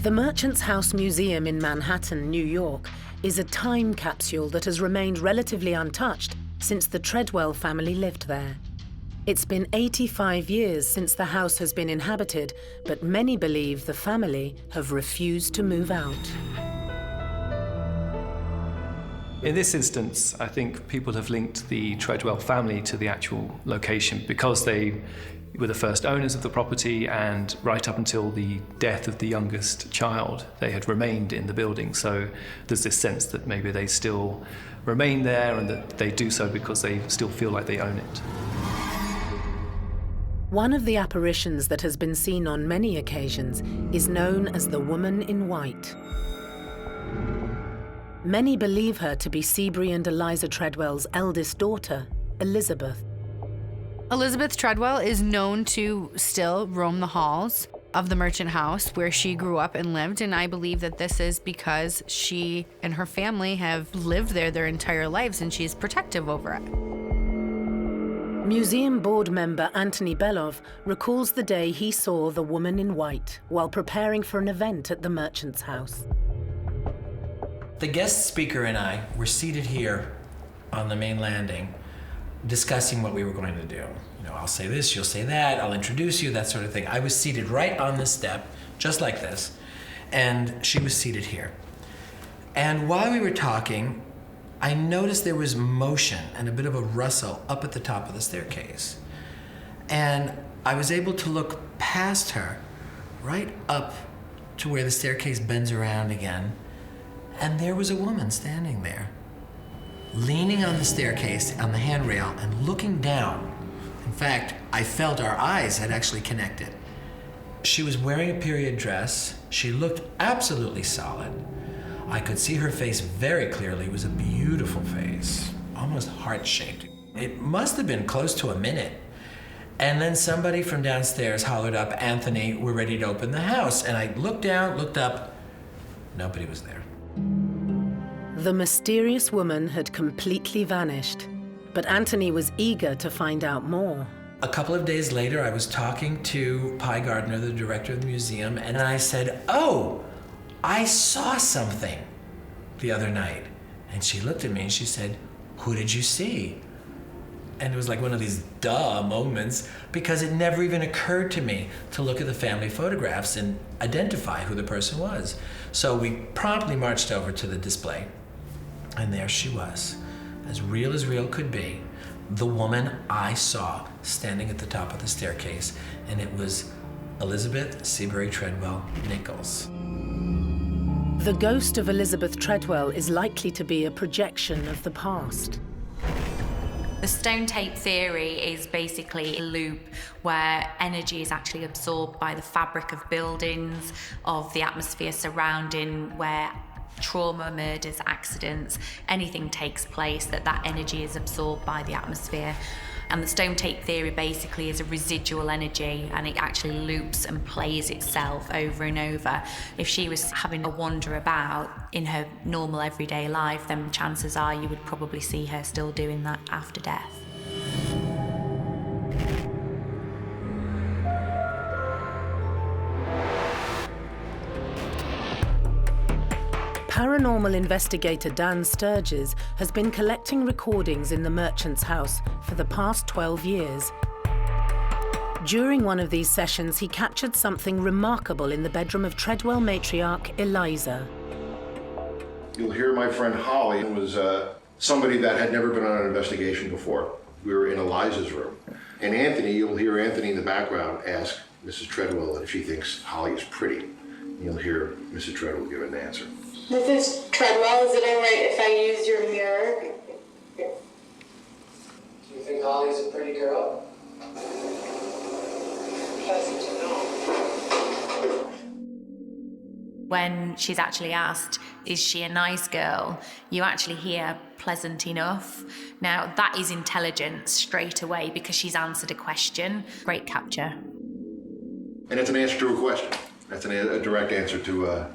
The Merchant's House Museum in Manhattan, New York, is a time capsule that has remained relatively untouched since the Treadwell family lived there. It's been 85 years since the house has been inhabited, but many believe the family have refused to move out. In this instance, I think people have linked the Treadwell family to the actual location because they were the first owners of the property, and right up until the death of the youngest child, they had remained in the building. So there's this sense that maybe they still remain there and that they do so because they still feel like they own it. One of the apparitions that has been seen on many occasions is known as the Woman in White. Many believe her to be Seabury and Eliza Treadwell's eldest daughter, Elizabeth. Elizabeth Treadwell is known to still roam the halls of the Merchant House where she grew up and lived, and I believe that this is because she and her family have lived there their entire lives and she's protective over it. Museum board member Anthony Belov recalls the day he saw the Woman in White while preparing for an event at the Merchant's House. The guest speaker and I were seated here on the main landing discussing what we were going to do. You know, I'll say this, you'll say that, I'll introduce you, that sort of thing. I was seated right on this step, just like this, and she was seated here. And while we were talking, I noticed there was motion and a bit of a rustle up at the top of the staircase. And I was able to look past her, right up to where the staircase bends around again, and there was a woman standing there, leaning on the staircase, on the handrail, and looking down. In fact, I felt our eyes had actually connected. She was wearing a period dress. She looked absolutely solid. I could see her face very clearly. It was a beautiful face, almost heart-shaped. It must have been close to a minute. And then somebody from downstairs hollered up, "Anthony, we're ready to open the house." And I looked down, looked up, nobody was there. The mysterious woman had completely vanished, but Anthony was eager to find out more. A couple of days later, I was talking to Pi Gardner, the director of the museum, and I said, "Oh, I saw something the other night." And she looked at me and she said, "Who did you see?" And it was like one of these duh moments, because it never even occurred to me to look at the family photographs and identify who the person was. So we promptly marched over to the display, and there she was, as real could be, the woman I saw standing at the top of the staircase, and it was Elizabeth Seabury Treadwell Nichols. The ghost of Elizabeth Treadwell is likely to be a projection of the past. The stone tape theory is basically a loop where energy is actually absorbed by the fabric of buildings, of the atmosphere surrounding where trauma, murders, accidents, anything takes place, that energy is absorbed by the atmosphere. And the stone tape theory basically is a residual energy, and it actually loops and plays itself over and over. If she was having a wander about in her normal everyday life, then chances are you would probably see her still doing that after death. Paranormal investigator Dan Sturges has been collecting recordings in the merchant's house for the past 12 years. During one of these sessions, he captured something remarkable in the bedroom of Treadwell matriarch Eliza. You'll hear my friend Holly was somebody that had never been on an investigation before. We were in Eliza's room. And Anthony, you'll hear Anthony in the background ask Mrs. Treadwell if she thinks Holly is pretty. You'll hear Mrs. Treadwell give an answer. Mrs. Treadwell, is it all right if I use your mirror? Do you think Holly's a pretty girl? Pleasant to know. When she's actually asked, is she a nice girl, you actually hear pleasant enough. Now, that is intelligence straight away because she's answered a question. Great capture. And it's an answer to a question. That's a direct answer to a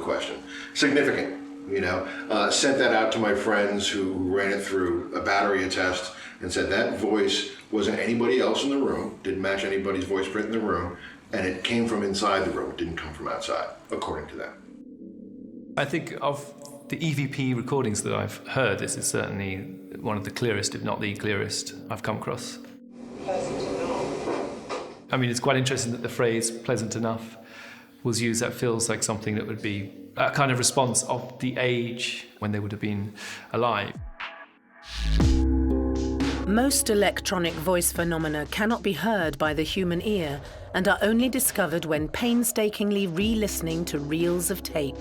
question. Significant, you know. Sent that out to my friends who ran it through a battery of tests and said that voice wasn't anybody else in the room, didn't match anybody's voice print in the room, and it came from inside the room, it didn't come from outside, according to them. I think of the EVP recordings that I've heard, this is certainly one of the clearest, if not the clearest, I've come across. Pleasant to know. I mean, it's quite interesting that the phrase pleasant enough was used. That feels like something that would be a kind of response of the age when they would have been alive. Most electronic voice phenomena cannot be heard by the human ear and are only discovered when painstakingly re-listening to reels of tape.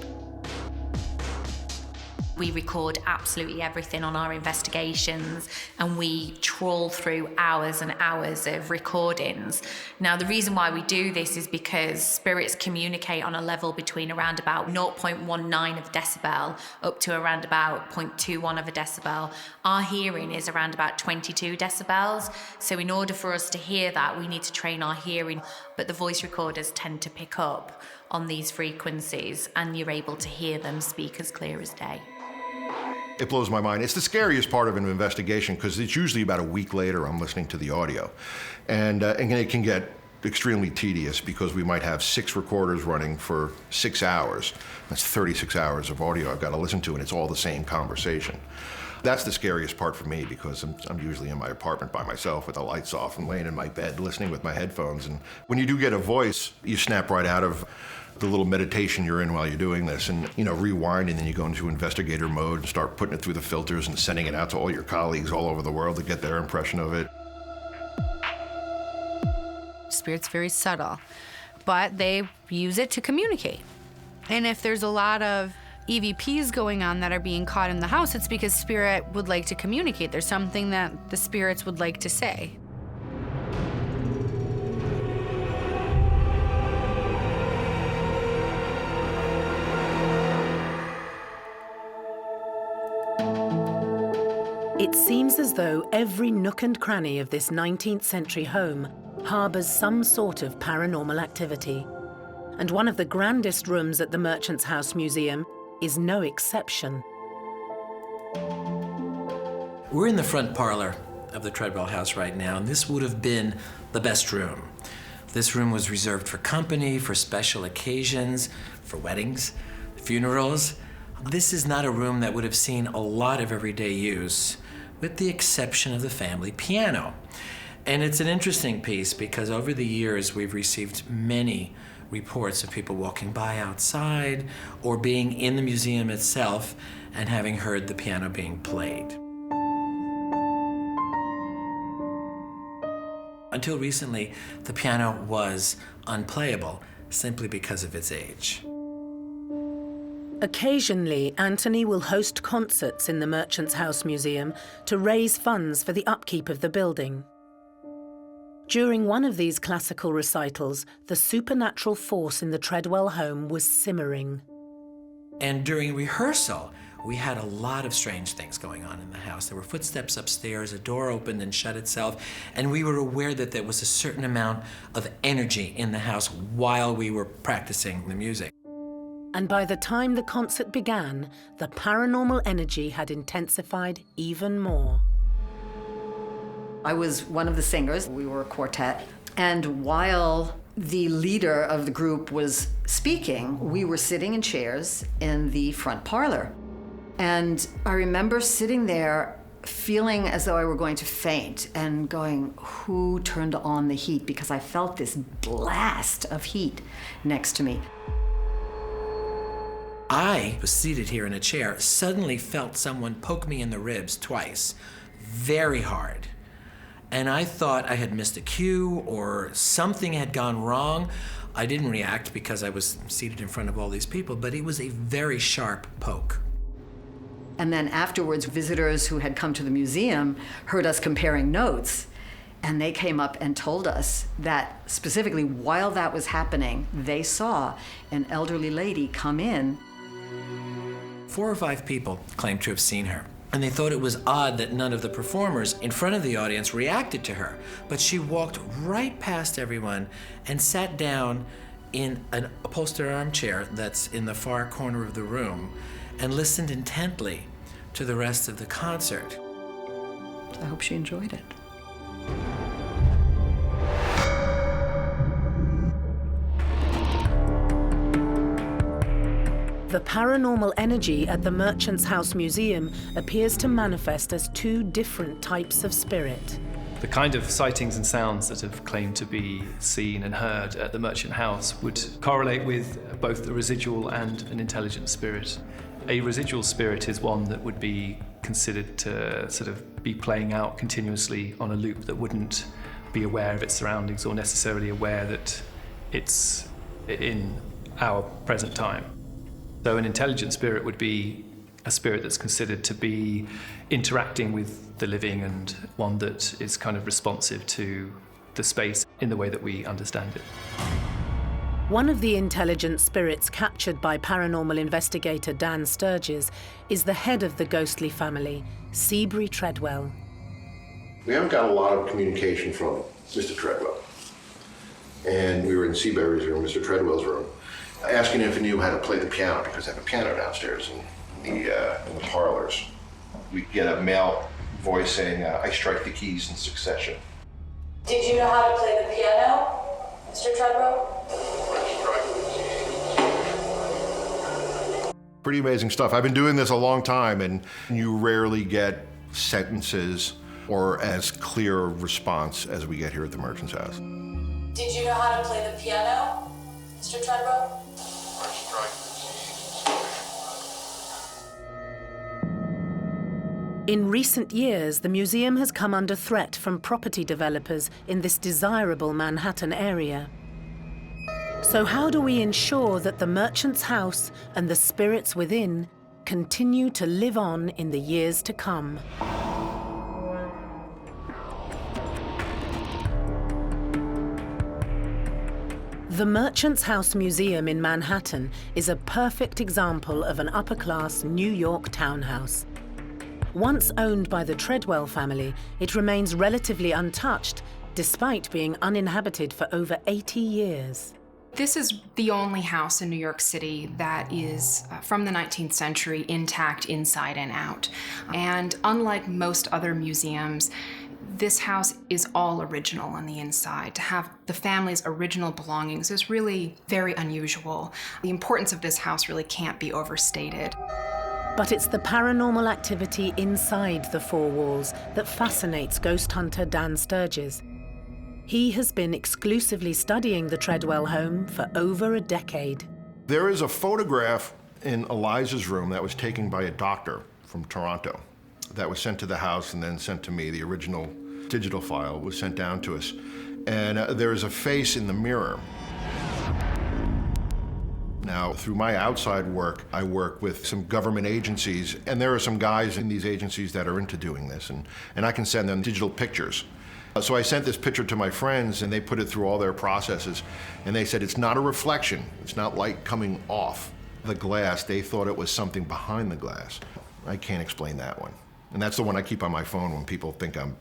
We record absolutely everything on our investigations, and we trawl through hours and hours of recordings. Now, the reason why we do this is because spirits communicate on a level between around about 0.19 of decibel up to around about 0.21 of a decibel. Our hearing is around about 22 decibels. So in order for us to hear that, we need to train our hearing. But the voice recorders tend to pick up on these frequencies, and you're able to hear them speak as clear as day. It blows my mind. It's the scariest part of an investigation because it's usually about a week later I'm listening to the audio. And it can get extremely tedious because we might have 6 recorders running for 6 hours. That's 36 hours of audio I've got to listen to, and it's all the same conversation. That's the scariest part for me because I'm usually in my apartment by myself with the lights off and laying in my bed listening with my headphones. And when you do get a voice, you snap right out of the little meditation you're in while you're doing this and, you know, rewind, and then you go into investigator mode and start putting it through the filters and sending it out to all your colleagues all over the world to get their impression of it. Spirit's very subtle, but they use it to communicate. And if there's a lot of EVPs going on that are being caught in the house, it's because spirit would like to communicate. There's something that the spirits would like to say. as though every nook and cranny of this 19th century home harbours some sort of paranormal activity. And one of the grandest rooms at the Merchant's House Museum is no exception. We're in the front parlor of the Treadwell house right now, and this would have been the best room. This room was reserved for company, for special occasions, for weddings, funerals. This is not a room that would have seen a lot of everyday use, with the exception of the family piano. And it's an interesting piece because over the years we've received many reports of people walking by outside or being in the museum itself and having heard the piano being played. Until recently, the piano was unplayable simply because of its age. Occasionally, Anthony will host concerts in the Merchant's House Museum to raise funds for the upkeep of the building. During one of these classical recitals, the supernatural force in the Treadwell home was simmering. And during rehearsal, we had a lot of strange things going on in the house. There were footsteps upstairs, a door opened and shut itself, and we were aware that there was a certain amount of energy in the house while we were practicing the music. And by the time the concert began, the paranormal energy had intensified even more. I was one of the singers. We were a quartet. And while the leader of the group was speaking, we were sitting in chairs in the front parlor. And I remember sitting there feeling as though I were going to faint and going, who turned on the heat? Because I felt this blast of heat next to me. I was seated here in a chair, suddenly felt someone poke me in the ribs twice, very hard. And I thought I had missed a cue or something had gone wrong. I didn't react because I was seated in front of all these people, but it was a very sharp poke. And then afterwards, visitors who had come to the museum heard us comparing notes, and they came up and told us that specifically while that was happening, they saw an elderly lady come in. 4 or 5 people claimed to have seen her, and they thought it was odd that none of the performers in front of the audience reacted to her, but she walked right past everyone and sat down in an upholstered armchair that's in the far corner of the room and listened intently to the rest of the concert. I hope she enjoyed it. The paranormal energy at the Merchant's House Museum appears to manifest as 2 different types of spirit. The kind of sightings and sounds that have claimed to be seen and heard at the Merchant House would correlate with both a residual and an intelligent spirit. A residual spirit is one that would be considered to sort of be playing out continuously on a loop, that wouldn't be aware of its surroundings or necessarily aware that it's in our present time. So an intelligent spirit would be a spirit that's considered to be interacting with the living and one that is kind of responsive to the space in the way that we understand it. One of the intelligent spirits captured by paranormal investigator Dan Sturges is the head of the ghostly family, Seabury Treadwell. We haven't got a lot of communication from Mr. Treadwell. And we were in Seabury's room, Mr. Treadwell's room, asking if he knew how to play the piano, because I have a piano downstairs in the parlors. We get a male voice saying, I strike the keys in succession. Did you know how to play the piano, Mr. Treadwell? Pretty amazing stuff. I've been doing this a long time, and you rarely get sentences or as clear a response as we get here at the Merchant's House. Did you know how to play the piano, Mr. Treadwell? In recent years, the museum has come under threat from property developers in this desirable Manhattan area. So how do we ensure that the Merchant's House and the spirits within continue to live on in the years to come? The Merchant's House Museum in Manhattan is a perfect example of an upper-class New York townhouse. Once owned by the Treadwell family, it remains relatively untouched, despite being uninhabited for over 80 years. This is the only house in New York City that is from the 19th century, intact inside and out. And unlike most other museums, this house is all original on the inside. To have the family's original belongings is really very unusual. The importance of this house really can't be overstated. But it's the paranormal activity inside the four walls that fascinates ghost hunter Dan Sturges. He has been exclusively studying the Treadwell home for over a decade. There is a photograph in Eliza's room that was taken by a doctor from Toronto that was sent to the house and then sent to me. The original digital file was sent down to us. And there is a face in the mirror. Now, through my outside work, I work with some government agencies, and there are some guys in these agencies that are into doing this, and I can send them digital pictures. So I sent this picture to my friends, and they put it through all their processes, and they said it's not a reflection. It's not light coming off the glass. They thought it was something behind the glass. I can't explain that one. And that's the one I keep on my phone when people think I'm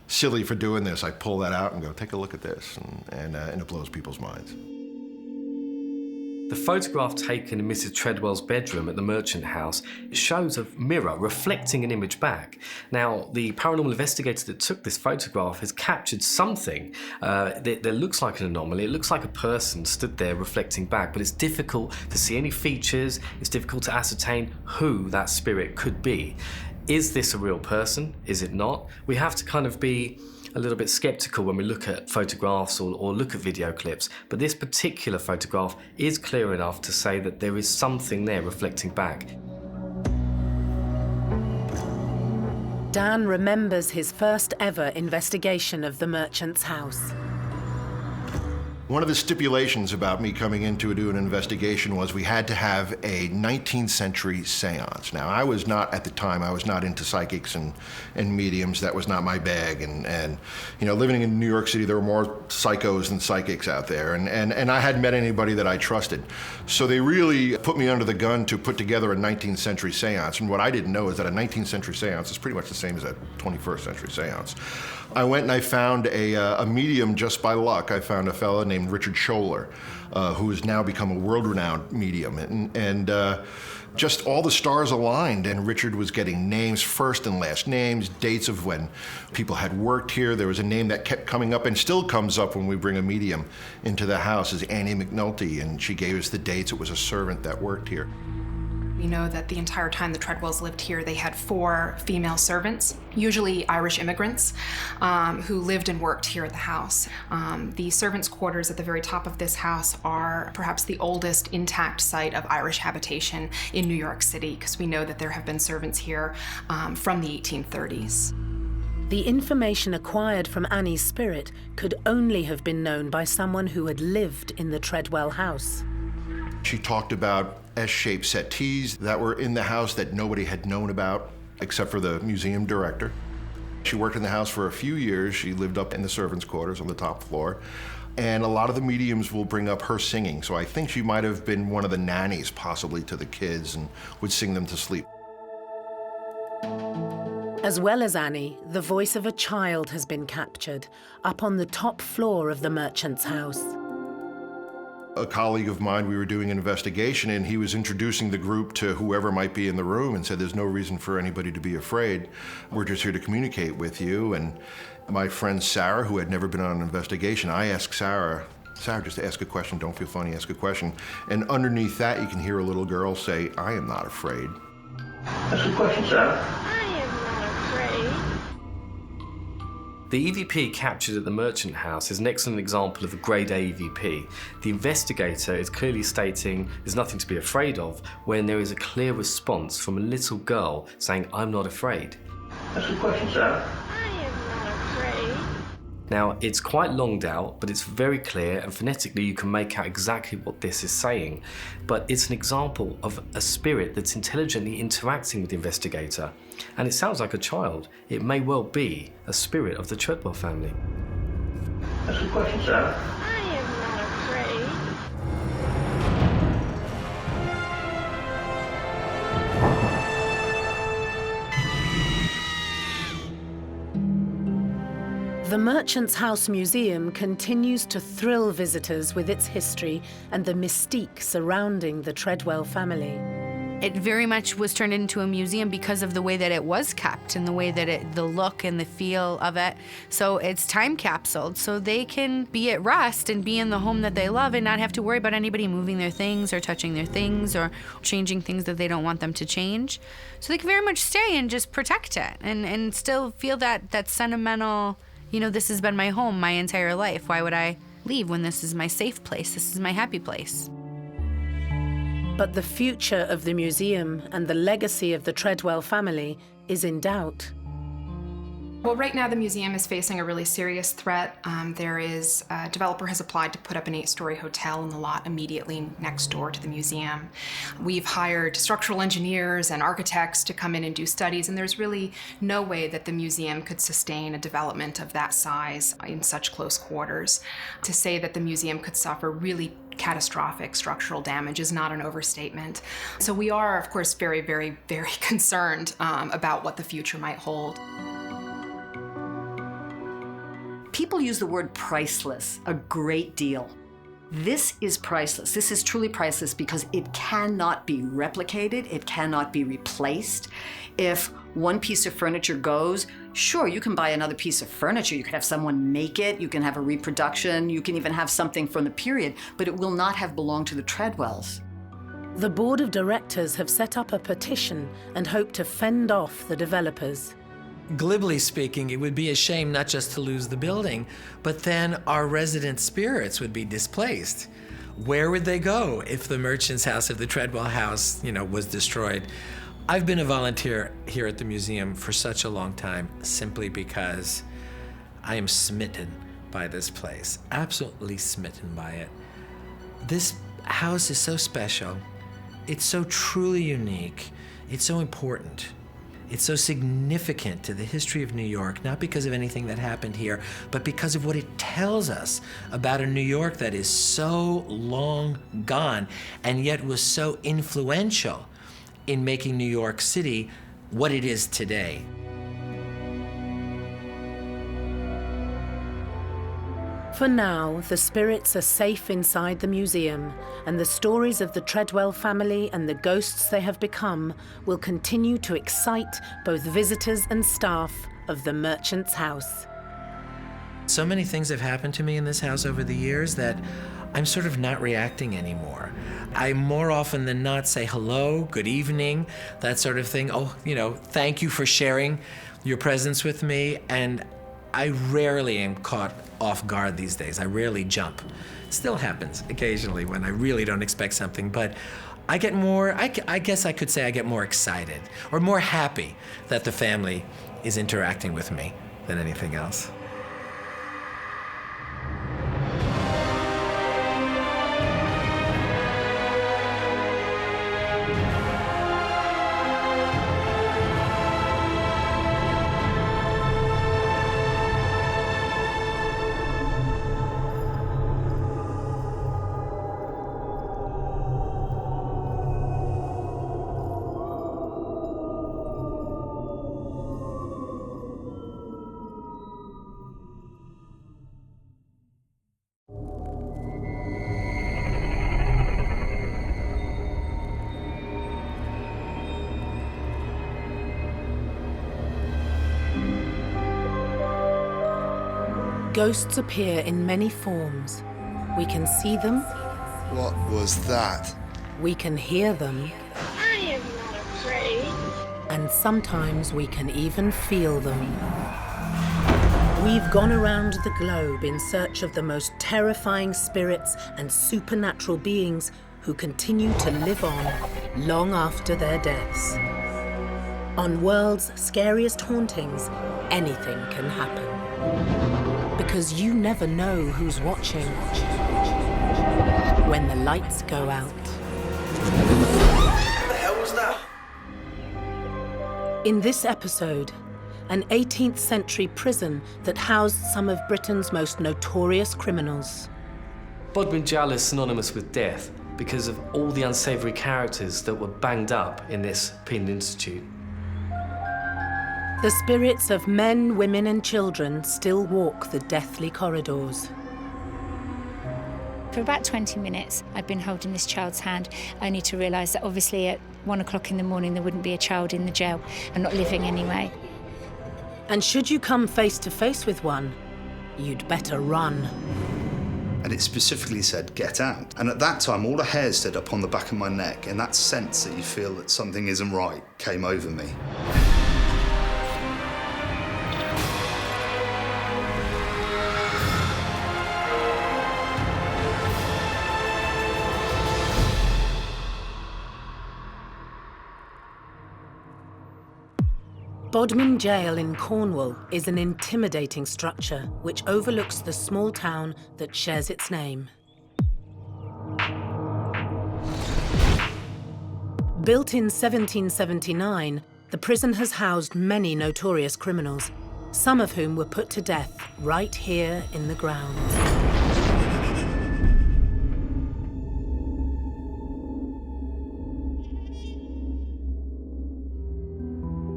silly for doing this. I pull that out and go, take a look at this, and it blows people's minds. The photograph taken in Mrs. Treadwell's bedroom at the Merchant House shows a mirror reflecting an image back. Now, the paranormal investigator that took this photograph has captured something that looks like an anomaly. It looks like a person stood there reflecting back, but it's difficult to see any features. It's difficult to ascertain who that spirit could be. Is this a real person? Is it not? We have to kind of be a little bit skeptical when we look at photographs or look at video clips, but this particular photograph is clear enough to say that there is something there reflecting back. Dan remembers his first ever investigation of the merchant's house. One of the stipulations about me coming in to do an investigation was we had to have a 19th century seance. Now, I was not, at the time, I was not into psychics and mediums. That was not my bag. And you know, living in New York City, there were more psychos than psychics out there. And I hadn't met anybody that I trusted. So they really put me under the gun to put together a 19th century seance. And what I didn't know is that a 19th century seance is pretty much the same as a 21st century seance. I went and I found a medium just by luck. I found a fellow named Richard Scholler, who has now become a world-renowned medium. And just all the stars aligned, and Richard was getting names, first and last names, dates of when people had worked here. There was a name that kept coming up and still comes up when we bring a medium into the house, is Annie McNulty, and she gave us the dates. It was a servant that worked here. We know that the entire time the Treadwells lived here, they had 4 female servants, usually Irish immigrants, who lived and worked here at the house. The servants' quarters at the very top of this house are perhaps the oldest intact site of Irish habitation in New York City, because we know that there have been servants here from the 1830s. The information acquired from Annie's spirit could only have been known by someone who had lived in the Treadwell house. She talked about S-shaped settees that were in the house that nobody had known about except for the museum director. She worked in the house for a few years. She lived up in the servants' quarters on the top floor. And a lot of the mediums will bring up her singing. So I think she might have been one of the nannies possibly to the kids and would sing them to sleep. As well as Annie, the voice of a child has been captured up on the top floor of the merchant's house. A colleague of mine, we were doing an investigation, and he was introducing the group to whoever might be in the room and said, there's no reason for anybody to be afraid. We're just here to communicate with you. And my friend Sarah, who had never been on an investigation, I asked Sarah, just ask a question, don't feel funny, ask a question. And underneath that, you can hear a little girl say, I am not afraid. Ask a question, Sarah. The EVP captured at the Merchant House is an excellent example of a Grade A EVP. The investigator is clearly stating there's nothing to be afraid of when there is a clear response from a little girl saying, I'm not afraid. Ask a question, Sarah. Now, it's quite longed out, but it's very clear, and phonetically you can make out exactly what this is saying. But it's an example of a spirit that's intelligently interacting with the investigator. And it sounds like a child. It may well be a spirit of the Treadwell family. Ask a question, Sarah. The Merchant's House Museum continues to thrill visitors with its history and the mystique surrounding the Treadwell family. It very much was turned into a museum because of the way that it was kept and the way that the look and the feel of it. So it's time capsuled, so they can be at rest and be in the home that they love and not have to worry about anybody moving their things or touching their things or changing things that they don't want them to change. So they can very much stay and just protect it and still feel that sentimental, this has been my home my entire life. Why would I leave when this is my safe place? This is my happy place. But the future of the museum and the legacy of the Treadwell family is in doubt. Well, right now the museum is facing a really serious threat. A developer has applied to put up an 8-story hotel in the lot immediately next door to the museum. We've hired structural engineers and architects to come in and do studies, and there's really no way that the museum could sustain a development of that size in such close quarters. To say that the museum could suffer really catastrophic structural damage is not an overstatement. So we are, of course, very, very, very concerned about what the future might hold. People use the word priceless a great deal. This is priceless. This is truly priceless because it cannot be replicated. It cannot be replaced. If one piece of furniture goes, sure, you can buy another piece of furniture. You can have someone make it. You can have a reproduction. You can even have something from the period, but it will not have belonged to the Treadwells. The board of directors have set up a petition and hope to fend off the developers. Glibly speaking, it would be a shame not just to lose the building, but then our resident spirits would be displaced. Where would they go if the Merchant's House, if the Treadwell house, was destroyed? I've been a volunteer here at the museum for such a long time simply because I am smitten by this place, absolutely smitten by it. This house is so special. It's so truly unique. It's so important. It's so significant to the history of New York, not because of anything that happened here, but because of what it tells us about a New York that is so long gone and yet was so influential in making New York City what it is today. For now, the spirits are safe inside the museum, and the stories of the Treadwell family and the ghosts they have become will continue to excite both visitors and staff of the Merchant's House. So many things have happened to me in this house over the years that I'm sort of not reacting anymore. I more often than not say hello, good evening, that sort of thing. Oh, thank you for sharing your presence with me. And I rarely am caught off guard these days. I rarely jump. It still happens occasionally when I really don't expect something, but I get more, I guess I could say I get more excited or more happy that the family is interacting with me than anything else. Ghosts appear in many forms. We can see them. What was that? We can hear them. I am not afraid. And sometimes we can even feel them. We've gone around the globe in search of the most terrifying spirits and supernatural beings who continue to live on long after their deaths. On World's Scariest Hauntings, anything can happen. Because you never know who's watching when the lights go out. What the hell was that? In this episode, an 18th century prison that housed some of Britain's most notorious criminals. Bodmin Jail is synonymous with death because of all the unsavoury characters that were banged up in this penal institute. The spirits of men, women and children still walk the deathly corridors. For about 20 minutes, I'd been holding this child's hand, only to realise that obviously at 1 o'clock in the morning there wouldn't be a child in the jail, and not living anyway. And should you come face to face with one, you'd better run. And it specifically said, get out. And at that time, all the hairs stood up on the back of my neck, and that sense that you feel that something isn't right came over me. Bodmin Jail in Cornwall is an intimidating structure which overlooks the small town that shares its name. Built in 1779, the prison has housed many notorious criminals, some of whom were put to death right here in the grounds.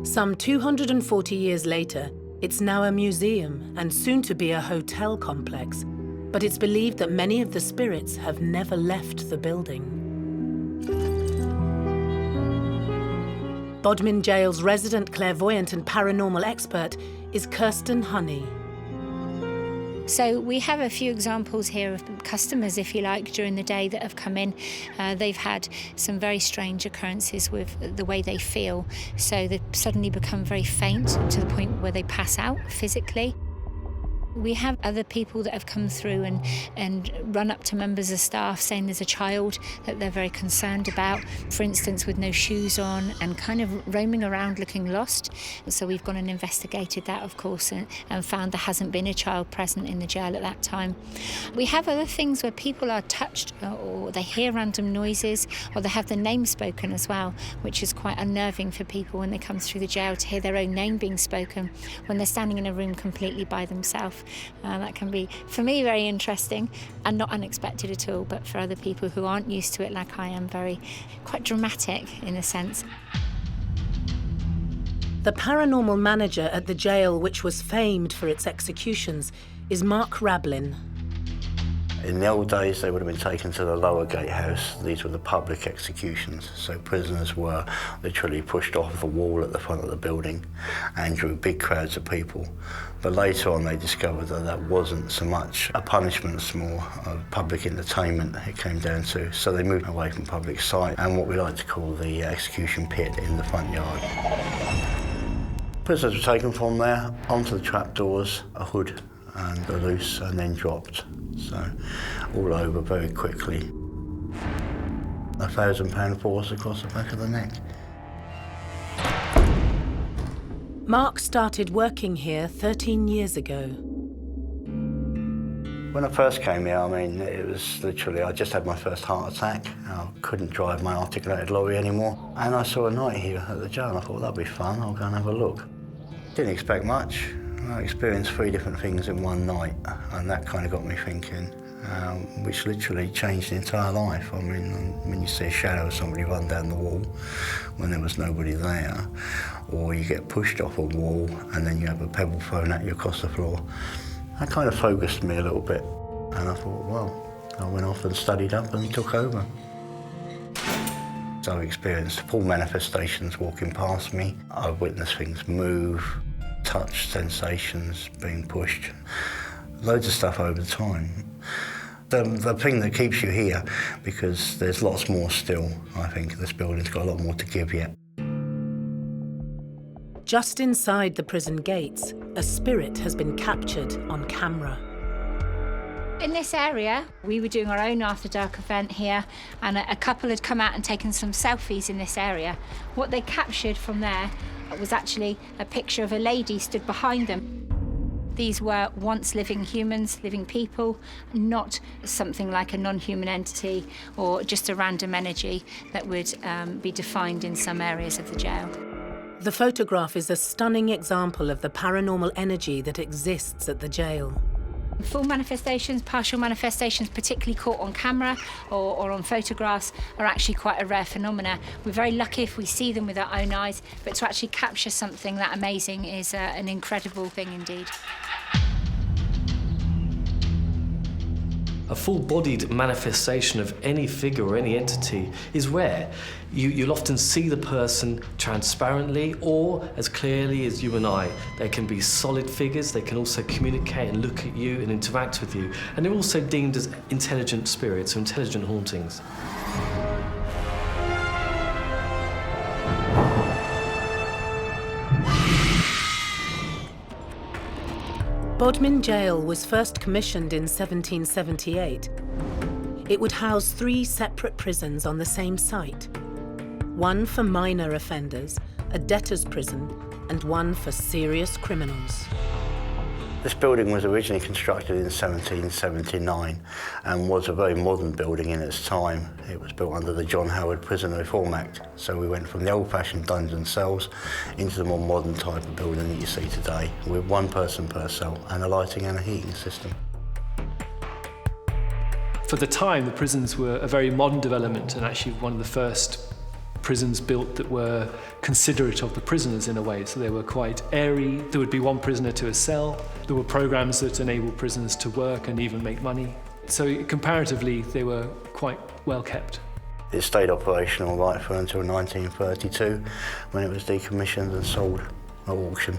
Some 240 years later, it's now a museum and soon to be a hotel complex, but it's believed that many of the spirits have never left the building. Bodmin Jail's resident clairvoyant and paranormal expert is Kirsten Honey. So we have a few examples here of customers, if you like, during the day that have come in. They've had some very strange occurrences with the way they feel. So they've suddenly become very faint to the point where they pass out physically. We have other people that have come through and run up to members of staff saying there's a child that they're very concerned about, for instance, with no shoes on and kind of roaming around looking lost. So we've gone and investigated that, of course, and found there hasn't been a child present in the jail at that time. We have other things where people are touched or they hear random noises or they have their name spoken as well, which is quite unnerving for people when they come through the jail to hear their own name being spoken when they're standing in a room completely by themselves. That can be, for me, very interesting and not unexpected at all, but for other people who aren't used to it like I am, quite dramatic in a sense. The paranormal manager at the jail, which was famed for its executions, is Mark Rablin. In the old days, they would have been taken to the lower gatehouse. These were the public executions, so prisoners were literally pushed off the wall at the front of the building and drew big crowds of people. But later on, they discovered that that wasn't so much a punishment, it's more of public entertainment it came down to. So they moved away from public sight and what we like to call the execution pit in the front yard. Prisoners were taken from there onto the trapdoors, a hood and a loose, and then dropped. So all over very quickly. £1,000 force across the back of the neck. Mark started working here 13 years ago. When I first came here, I mean, it was literally, I just had my first heart attack. I couldn't drive my articulated lorry anymore. And I saw a night here at the jail and I thought, that'd be fun, I'll go and have a look. Didn't expect much. I experienced 3 different things in one night, and that kind of got me thinking, which literally changed the entire life. I mean, when you see a shadow of somebody run down the wall when there was nobody there, or you get pushed off a wall and then you have a pebble thrown at you across the floor, that kind of focused me a little bit. And I thought, well, I went off and studied up and took over. So I've experienced full manifestations walking past me. I've witnessed things move, touch sensations being pushed, loads of stuff over time. The thing that keeps you here, because there's lots more still, I think. This building's got a lot more to give yet. Just inside the prison gates, a spirit has been captured on camera. In this area, we were doing our own After Dark event here, and a couple had come out and taken some selfies in this area. What they captured from there was actually a picture of a lady stood behind them. These were once living humans, living people, not something like a non-human entity or just a random energy that would be defined in some areas of the jail. The photograph is a stunning example of the paranormal energy that exists at the jail. Full manifestations, partial manifestations, particularly caught on camera or on photographs, are actually quite a rare phenomena. We're very lucky if we see them with our own eyes, but to actually capture something that amazing is an incredible thing indeed. A full-bodied manifestation of any figure or any entity is rare. You'll often see the person transparently or as clearly as you and I. They can be solid figures, they can also communicate and look at you and interact with you. And they're also deemed as intelligent spirits or intelligent hauntings. Bodmin Jail was first commissioned in 1778. It would house 3 separate prisons on the same site. One for minor offenders, a debtor's prison, and one for serious criminals. This building was originally constructed in 1779 and was a very modern building in its time. It was built under the John Howard Prison Reform Act. So we went from the old-fashioned dungeon cells into the more modern type of building that you see today, with 1 person per cell and a lighting and a heating system. For the time, the prisons were a very modern development and actually one of the first prisons built that were considerate of the prisoners in a way. So they were quite airy. There would be 1 prisoner to a cell. There were programs that enabled prisoners to work and even make money. So comparatively, they were quite well kept. It stayed operational right through until 1932, when it was decommissioned and sold at auction.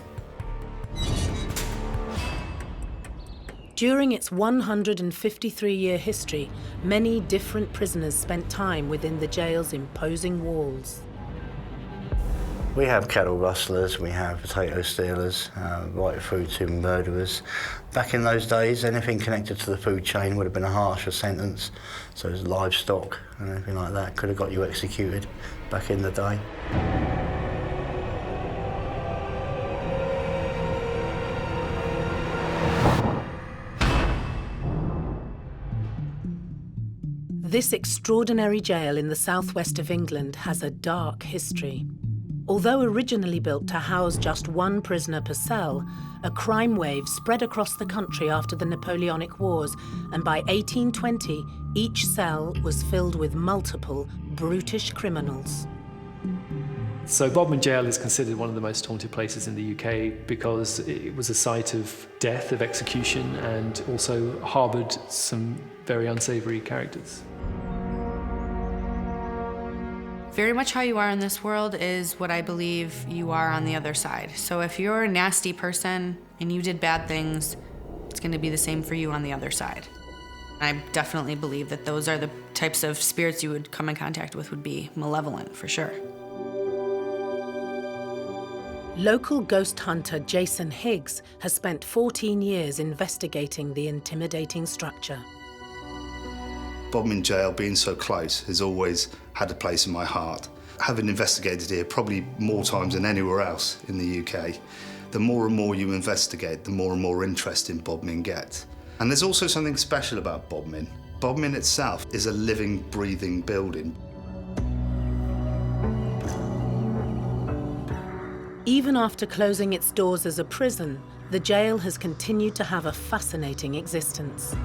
During its 153-year history, many different prisoners spent time within the jail's imposing walls. We have cattle rustlers, we have potato stealers, right through to murderers. Back in those days, anything connected to the food chain would have been a harsher sentence. So it's livestock and anything like that could have got you executed back in the day. This extraordinary jail in the southwest of England has a dark history. Although originally built to house just 1 prisoner per cell, a crime wave spread across the country after the Napoleonic Wars, and by 1820, each cell was filled with multiple brutish criminals. So Bodmin Jail is considered one of the most haunted places in the UK because it was a site of death, of execution, and also harboured some very unsavoury characters. Very much how you are in this world is what I believe you are on the other side. So if you're a nasty person and you did bad things, it's going to be the same for you on the other side. I definitely believe that those are the types of spirits you would come in contact with would be malevolent, for sure. Local ghost hunter Jason Higgs has spent 14 years investigating the intimidating structure. Bodmin Jail, being so close, has always had a place in my heart. Having investigated here probably more times than anywhere else in the UK, the more and more you investigate, the more and more interesting Bodmin gets. And there's also something special about Bodmin. Bodmin itself is a living, breathing building. Even after closing its doors as a prison, the jail has continued to have a fascinating existence.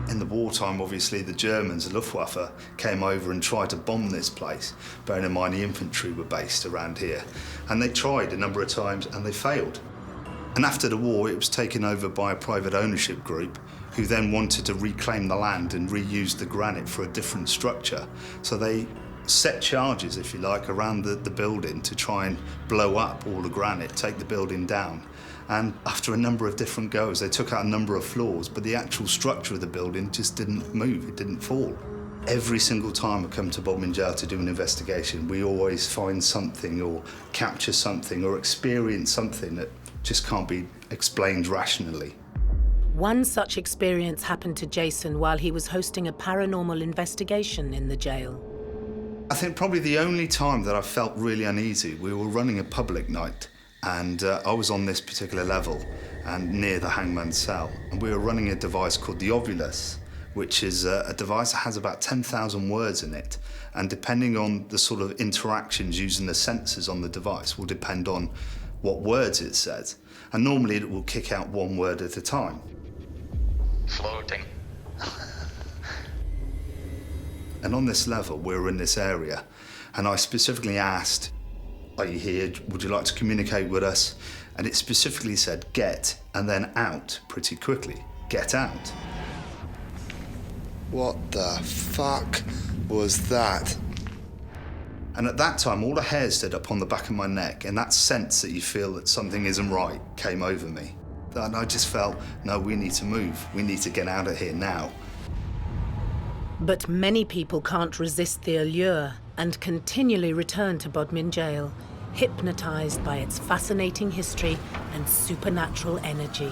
In the wartime, obviously, the Germans, the Luftwaffe, came over and tried to bomb this place. Bearing in mind the infantry were based around here. And they tried a number of times and they failed. And after the war, it was taken over by a private ownership group who then wanted to reclaim the land and reuse the granite for a different structure. So they set charges, if you like, around the building to try and blow up all the granite, take the building down. And after a number of different goes, they took out a number of floors, but the actual structure of the building just didn't move, it didn't fall. Every single time I come to Bodmin Jail to do an investigation, we always find something or capture something or experience something that just can't be explained rationally. One such experience happened to Jason while he was hosting a paranormal investigation in the jail. I think probably the only time that I felt really uneasy, we were running a public night. And I was on this particular level and near the hangman's cell. And we were running a device called the Ovulus, which is a device that has about 10,000 words in it. And depending on the sort of interactions using the sensors on the device will depend on what words it says. And normally it will kick out 1 word at a time. floating. And on this level, we were in this area, and I specifically asked, are you here? Would you like to communicate with us? And it specifically said, get, and then out pretty quickly. Get out. What the fuck was that? And at that time, all the hairs stood up on the back of my neck, and that sense that you feel that something isn't right came over me. And I just felt, no, we need to move. We need to get out of here now. But many people can't resist the allure and continually return to Bodmin Jail, hypnotised by its fascinating history and supernatural energy.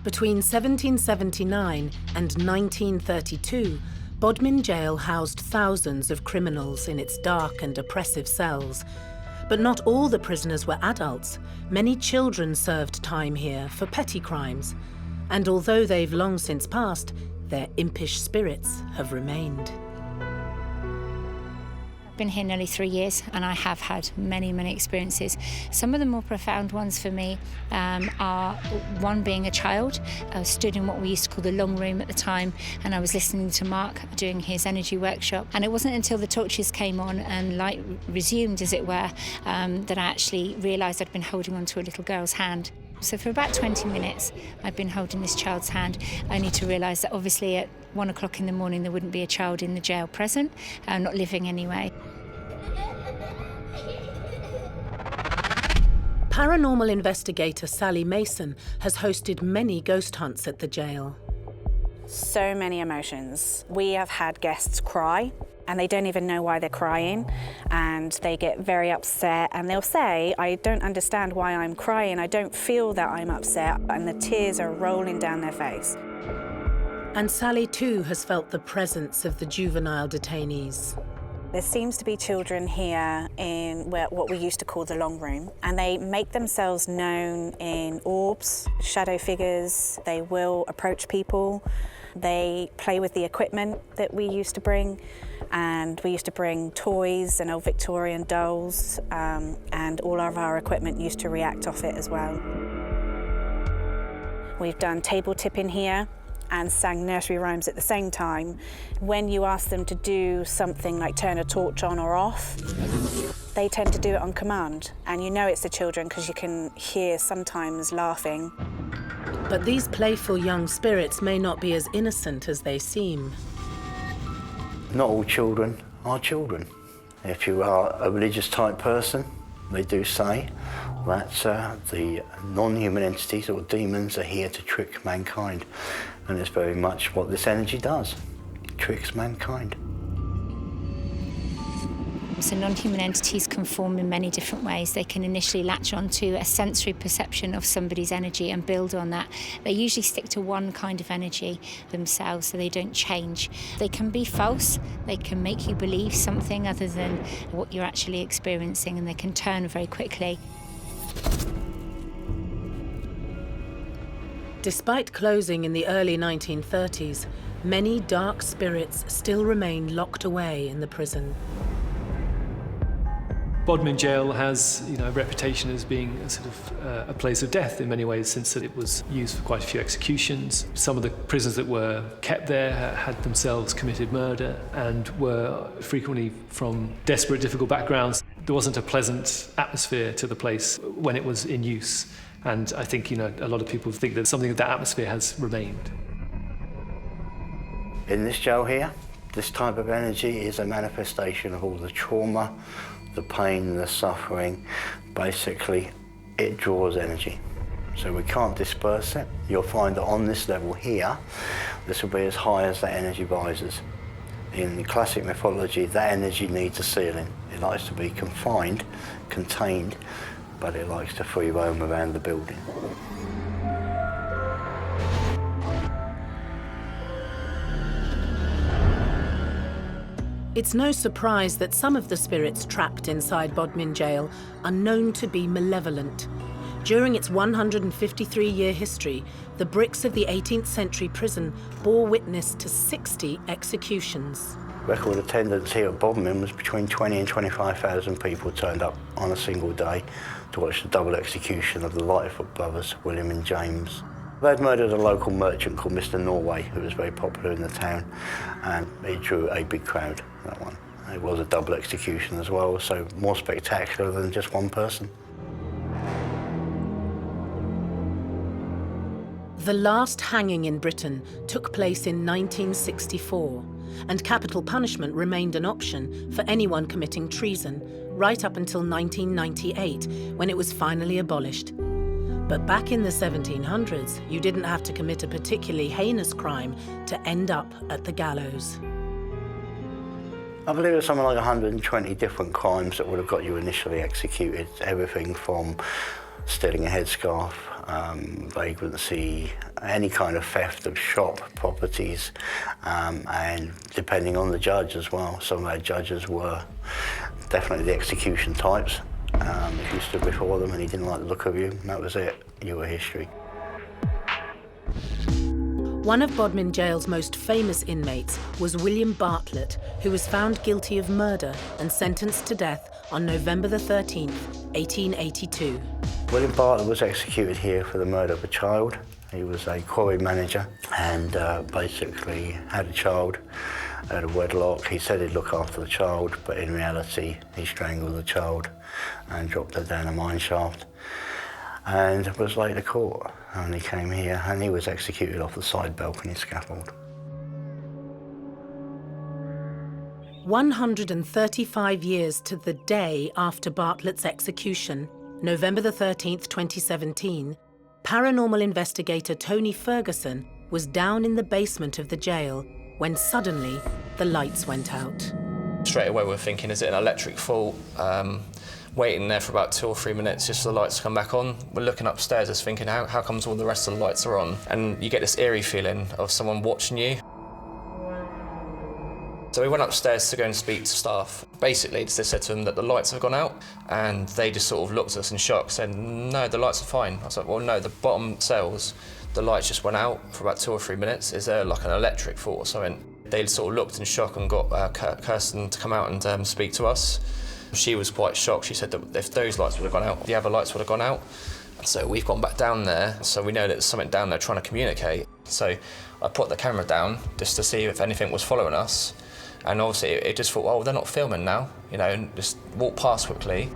Between 1779 and 1932, Bodmin Jail housed thousands of criminals in its dark and oppressive cells. But not all the prisoners were adults. Many children served time here for petty crimes. And although they've long since passed, their impish spirits have remained. I've been here nearly 3 years, and I have had many, many experiences. Some of the more profound ones for me are one being a child. I stood in what we used to call the long room at the time, and I was listening to Mark doing his energy workshop. And it wasn't until the torches came on and light resumed, as it were, that I actually realised I'd been holding onto a little girl's hand. So for about 20 minutes, I'd been holding this child's hand, only to realise that obviously at 1 o'clock in the morning there wouldn't be a child in the jail present, not living anyway. Paranormal investigator Sally Mason has hosted many ghost hunts at the jail. So many emotions. We have had guests cry, and they don't even know why they're crying, and they get very upset, and they'll say, I don't understand why I'm crying, I don't feel that I'm upset, and the tears are rolling down their face. And Sally too has felt the presence of the juvenile detainees. There seems to be children here in what we used to call the long room, and they make themselves known in orbs, shadow figures. They will approach people. They play with the equipment that we used to bring, and we used to bring toys and old Victorian dolls, and all of our equipment used to react off it as well. We've done table tipping here and sang nursery rhymes at the same time. When you ask them to do something like turn a torch on or off, they tend to do it on command. And you know it's the children because you can hear sometimes laughing. But these playful young spirits may not be as innocent as they seem. Not all children are children. If you are a religious type person, they do say that the non-human entities or demons are here to trick mankind. And it's very much what this energy does, tricks mankind. So non-human entities can form in many different ways. They can initially latch onto a sensory perception of somebody's energy and build on that. They usually stick to one kind of energy themselves, so they don't change. They can be false. They can make you believe something other than what you're actually experiencing, and they can turn very quickly. Despite closing in the early 1930s, many dark spirits still remain locked away in the prison. Bodmin Jail has, a reputation as being a sort of a place of death in many ways, since it was used for quite a few executions. Some of the prisoners that were kept there had themselves committed murder and were frequently from desperate, difficult backgrounds. There wasn't a pleasant atmosphere to the place when it was in use. And I think, a lot of people think that something of that atmosphere has remained. In this jail here, this type of energy is a manifestation of all the trauma, the pain, the suffering. Basically, it draws energy. So we can't disperse it. You'll find that on this level here, this will be as high as that energy rises. In the classic mythology, that energy needs a ceiling. It likes to be confined, contained, but it likes to free roam around the building. It's no surprise that some of the spirits trapped inside Bodmin Jail are known to be malevolent. During its 153-year history, the bricks of the 18th century prison bore witness to 60 executions. Record attendance here at Bodmin was between 20 and 25,000 people turned up on a single day to watch the double execution of the Lightfoot brothers, William and James. They'd murdered a local merchant called Mr. Norway, who was very popular in the town, and it drew a big crowd, that one. It was a double execution as well, so more spectacular than just one person. The last hanging in Britain took place in 1964, and capital punishment remained an option for anyone committing treason, right up until 1998, when it was finally abolished. But back in the 1700s, you didn't have to commit a particularly heinous crime to end up at the gallows. I believe there's something like 120 different crimes that would have got you initially executed. Everything from stealing a headscarf, vagrancy, any kind of theft of shop properties, and depending on the judge as well. Some of our judges were definitely the execution types. If you stood before them and he didn't like the look of you, that was it, you were history. One of Bodmin Jail's most famous inmates was William Bartlett, who was found guilty of murder and sentenced to death on November the 13th, 1882. William Bartlett was executed here for the murder of a child. He was a quarry manager and basically had a child out of wedlock. He said he'd look after the child, but in reality he strangled the child and dropped her down a mine shaft and was later caught. And he came here and he was executed off the side balcony scaffold. 135 years to the day after Bartlett's execution, November the 13th, 2017, paranormal investigator Tony Ferguson was down in the basement of the jail when suddenly the lights went out. Straight away we're thinking, is it an electric fault? Waiting there for about 2 or 3 minutes just for the lights to come back on. We're looking upstairs just thinking, how comes all the rest of the lights are on? And you get this eerie feeling of someone watching you. So we went upstairs to go and speak to staff. Basically, they said to them that the lights have gone out, and they just sort of looked at us in shock, said, no, the lights are fine. I was like, well, no, the bottom cells, the lights just went out for about 2 or 3 minutes. Is there like an electric fault or something? They sort of looked in shock and got Kirsten to come out and speak to us. She was quite shocked. She said that if those lights would have gone out, the other lights would have gone out. So we've gone back down there, so we know that there's something down there trying to communicate. So I put the camera down just to see if anything was following us. And obviously it just thought, oh, they're not filming now, you know, and just walked past quickly.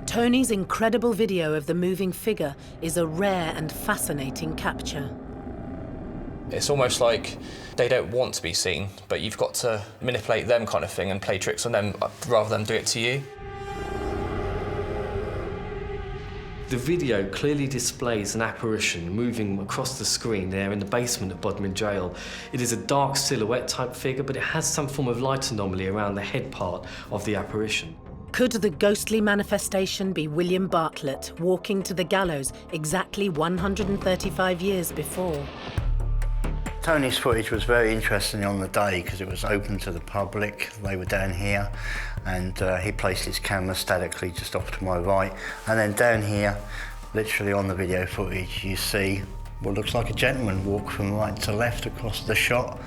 Tony's incredible video of the moving figure is a rare and fascinating capture. It's almost like they don't want to be seen, but you've got to manipulate them kind of thing and play tricks on them rather than do it to you. The video clearly displays an apparition moving across the screen there in the basement of Bodmin Jail. It is a dark silhouette type figure, but it has some form of light anomaly around the head part of the apparition. Could the ghostly manifestation be William Bartlett walking to the gallows exactly 135 years before? Tony's footage was very interesting on the day because it was open to the public. They were down here and he placed his camera statically just off to my right. And then down here, literally on the video footage, you see what looks like a gentleman walk from right to left across the shot.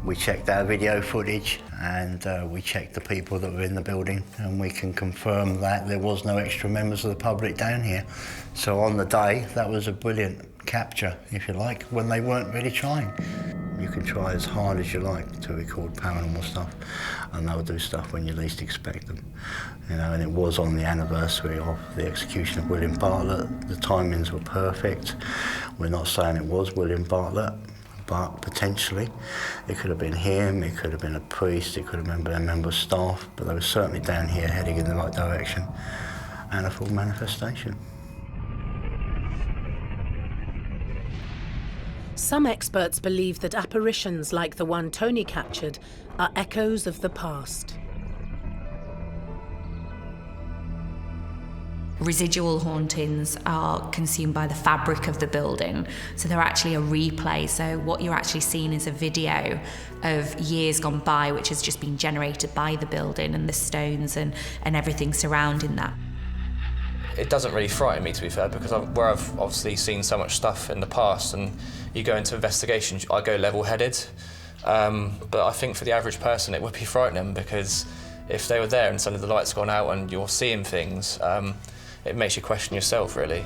We checked our video footage and we checked the people that were in the building, and we can confirm that there was no extra members of the public down here. So on the day, that was a brilliant capture, if you like, when they weren't really trying. You can try as hard as you like to record paranormal stuff, and they'll do stuff when you least expect them. You know, and it was on the anniversary of the execution of William Bartlett. The timings were perfect. We're not saying it was William Bartlett, but potentially it could have been him, it could have been a priest, it could have been a member of staff, but they were certainly down here heading in the right direction, and a full manifestation. Some experts believe that apparitions like the one Tony captured are echoes of the past. Residual hauntings are consumed by the fabric of the building, so they're actually a replay. So what you're actually seeing is a video of years gone by, which has just been generated by the building and the stones and everything surrounding that. It doesn't really frighten me, to be fair, because where I've obviously seen so much stuff in the past, and you go into investigations, I go level-headed. But I think for the average person, it would be frightening, because if they were there and suddenly the light's gone out and you're seeing things, it makes you question yourself, really.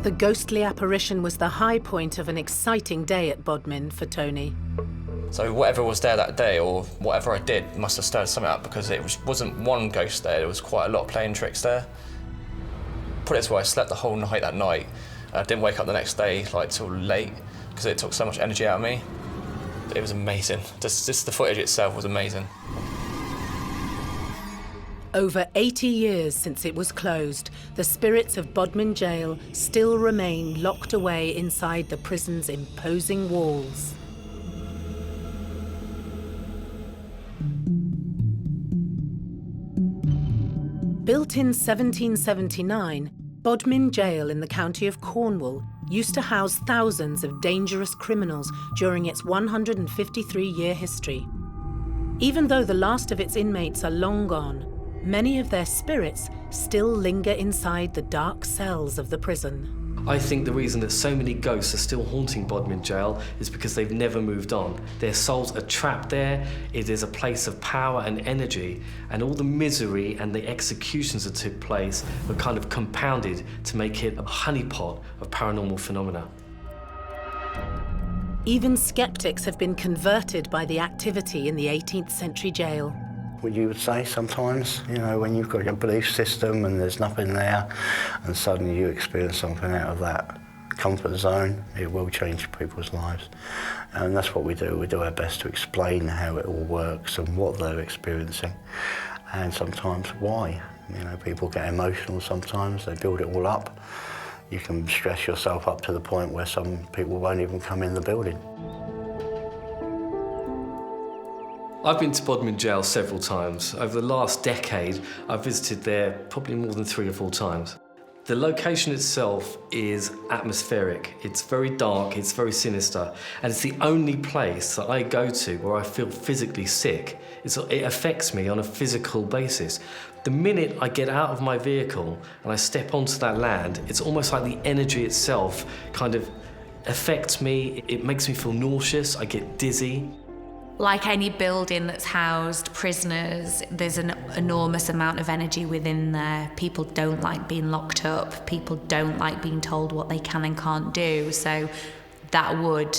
The ghostly apparition was the high point of an exciting day at Bodmin for Tony. So whatever was there that day, or whatever I did, must have stirred something up, because it wasn't one ghost there, there was quite a lot of playing tricks there. Put it this way, I slept the whole night that night. I didn't wake up the next day till late, because it took so much energy out of me. It was amazing. Just the footage itself was amazing. Over 80 years since it was closed, the spirits of Bodmin Jail still remain locked away inside the prison's imposing walls. Built in 1779, Bodmin Jail in the county of Cornwall used to house thousands of dangerous criminals during its 153-year history. Even though the last of its inmates are long gone, many of their spirits still linger inside the dark cells of the prison. I think the reason that so many ghosts are still haunting Bodmin Jail is because they've never moved on. Their souls are trapped there. It is a place of power and energy, and all the misery and the executions that took place were kind of compounded to make it a honeypot of paranormal phenomena. Even skeptics have been converted by the activity in the 18th century jail. What you would say sometimes, you know, when you've got your belief system and there's nothing there, and suddenly you experience something out of that comfort zone, it will change people's lives. And that's what we do. We do our best to explain how it all works and what they're experiencing, and sometimes why. You know, people get emotional sometimes, they build it all up. You can stress yourself up to the point where some people won't even come in the building. I've been to Bodmin Jail several times. Over the last decade, I've visited there probably more than 3 or 4 times. The location itself is atmospheric. It's very dark, it's very sinister, and it's the only place that I go to where I feel physically sick. It affects me on a physical basis. The minute I get out of my vehicle and I step onto that land, it's almost like the energy itself kind of affects me. It makes me feel nauseous, I get dizzy. Like any building that's housed prisoners, there's an enormous amount of energy within there. People don't like being locked up. People don't like being told what they can and can't do. So that would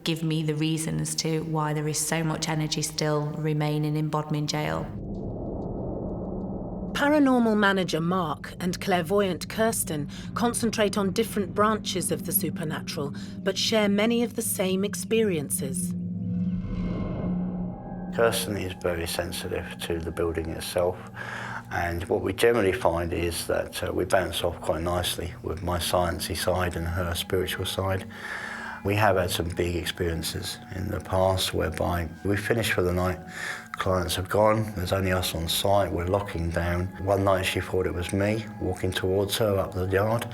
give me the reason as to why there is so much energy still remaining in Bodmin Jail. Paranormal manager Mark and clairvoyant Kirsten concentrate on different branches of the supernatural, but share many of the same experiences. Kirsten is very sensitive to the building itself, and what we generally find is that we bounce off quite nicely with my sciencey side and her spiritual side. We have had some big experiences in the past whereby we finish for the night, clients have gone, there's only us on site, we're locking down. One night she thought it was me walking towards her up the yard.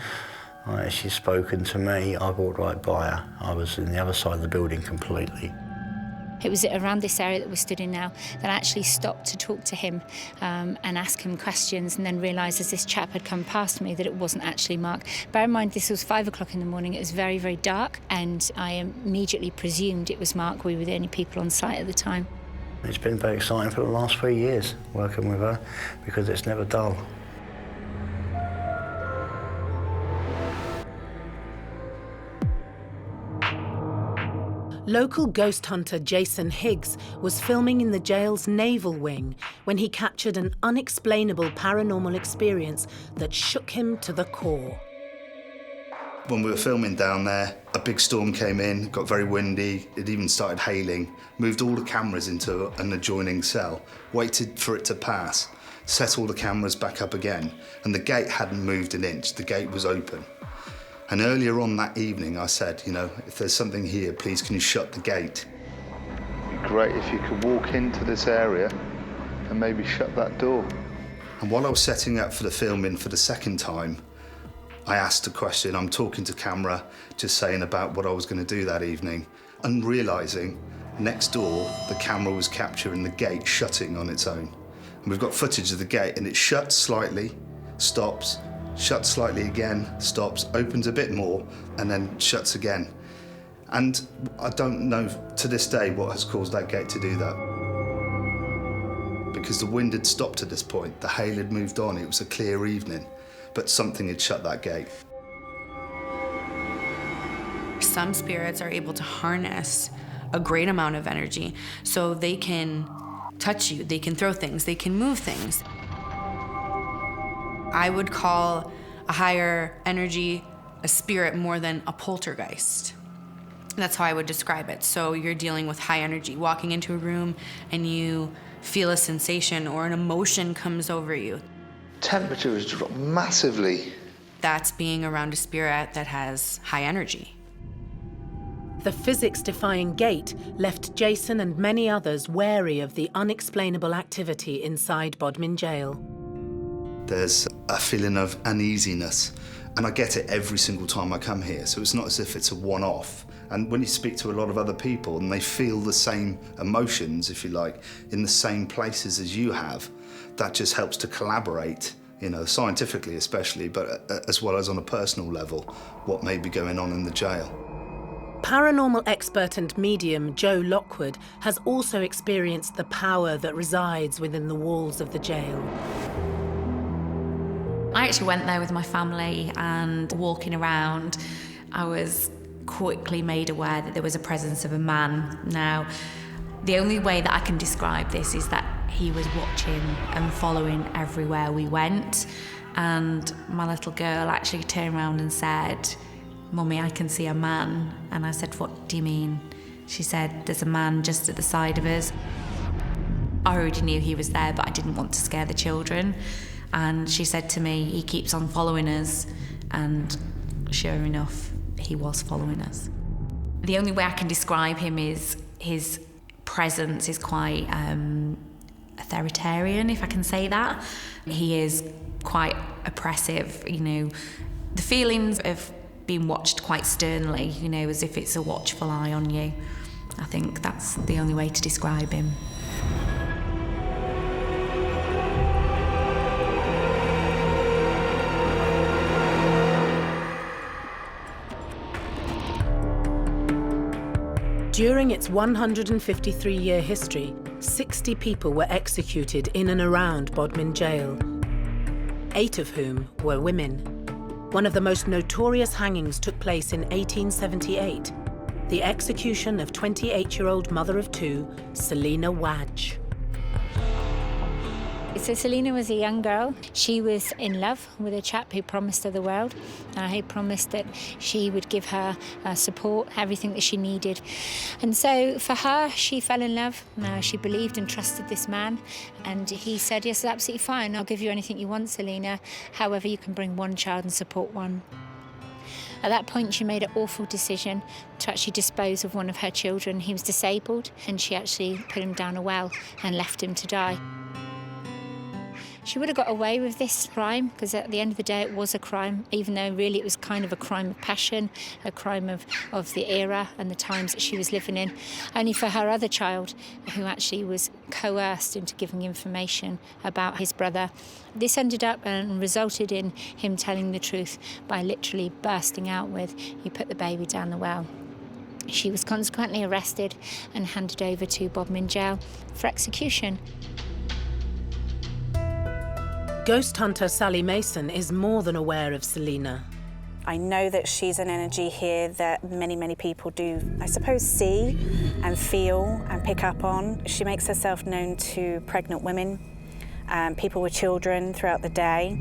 She's spoken to me, I walked right by her. I was in the other side of the building completely. It was around this area that we're stood in now that I actually stopped to talk to him and ask him questions, and then realised as this chap had come past me that it wasn't actually Mark. Bear in mind, this was 5 o'clock in the morning, it was very, very dark, and I immediately presumed it was Mark. We were the only people on site at the time. It's been very exciting for the last 3 years working with her, because it's never dull. Local ghost hunter Jason Higgs was filming in the jail's naval wing when he captured an unexplainable paranormal experience that shook him to the core. When we were filming down there, a big storm came in, got very windy, it even started hailing, moved all the cameras into an adjoining cell, waited for it to pass, set all the cameras back up again, and the gate hadn't moved an inch, the gate was open. And earlier on that evening, I said, you know, if there's something here, please can you shut the gate? It'd be great if you could walk into this area and maybe shut that door. And while I was setting up for the filming for the second time, I asked a question. I'm talking to camera, just saying about what I was going to do that evening, and realising next door the camera was capturing the gate shutting on its own. And we've got footage of the gate, and it shuts slightly, stops, shuts slightly again, stops, opens a bit more, and then shuts again. And I don't know to this day what has caused that gate to do that. Because the wind had stopped at this point, the hail had moved on, it was a clear evening, but something had shut that gate. Some spirits are able to harness a great amount of energy, so they can touch you, they can throw things, they can move things. I would call a higher energy a spirit more than a poltergeist. That's how I would describe it. So you're dealing with high energy, walking into a room and you feel a sensation or an emotion comes over you. Temperature has dropped massively. That's being around a spirit that has high energy. The physics-defying gate left Jason and many others wary of the unexplainable activity inside Bodmin jail. There's a feeling of uneasiness, and I get it every single time I come here, so it's not as if it's a one-off. And when you speak to a lot of other people and they feel the same emotions, if you like, in the same places as you have, that just helps to collaborate, you know, scientifically especially, but as well as on a personal level, what may be going on in the jail. Paranormal expert and medium Joe Lockwood has also experienced the power that resides within the walls of the jail. I actually went there with my family, and walking around, I was quickly made aware that there was a presence of a man. Now, the only way that I can describe this is that he was watching and following everywhere we went, and my little girl actually turned around and said, "Mummy, I can see a man." And I said, "What do you mean?" She said, "There's a man just at the side of us." I already knew he was there, but I didn't want to scare the children. And she said to me, "He keeps on following us." And sure enough, he was following us. The only way I can describe him is his presence is quite authoritarian, if I can say that. He is quite oppressive, you know, the feelings of being watched quite sternly, you know, as if it's a watchful eye on you. I think that's the only way to describe him. During its 153-year history, 60 people were executed in and around Bodmin jail, 8 of whom were women. One of the most notorious hangings took place in 1878, the execution of 28-year-old mother of 2, Selina Wadge. So Selina was a young girl. She was in love with a chap who promised her the world. He promised that she would give her support, everything that she needed. And so for her, she fell in love. She believed and trusted this man. And he said, "Yes, absolutely fine. I'll give you anything you want, Selina. However, you can bring one child and support one." At that point, she made an awful decision to actually dispose of one of her children. He was disabled, and she actually put him down a well and left him to die. She would have got away with this crime because at the end of the day it was a crime, even though really it was kind of a crime of passion, a crime of the era and the times that she was living in, only for her other child who actually was coerced into giving information about his brother. This ended up and resulted in him telling the truth by literally bursting out with, "You put the baby down the well." She was consequently arrested and handed over to Bodmin jail for execution. Ghost hunter Sally Mason is more than aware of Selina. I know that she's an energy here that many, many people do, I suppose, see and feel and pick up on. She makes herself known to pregnant women, people with children throughout the day.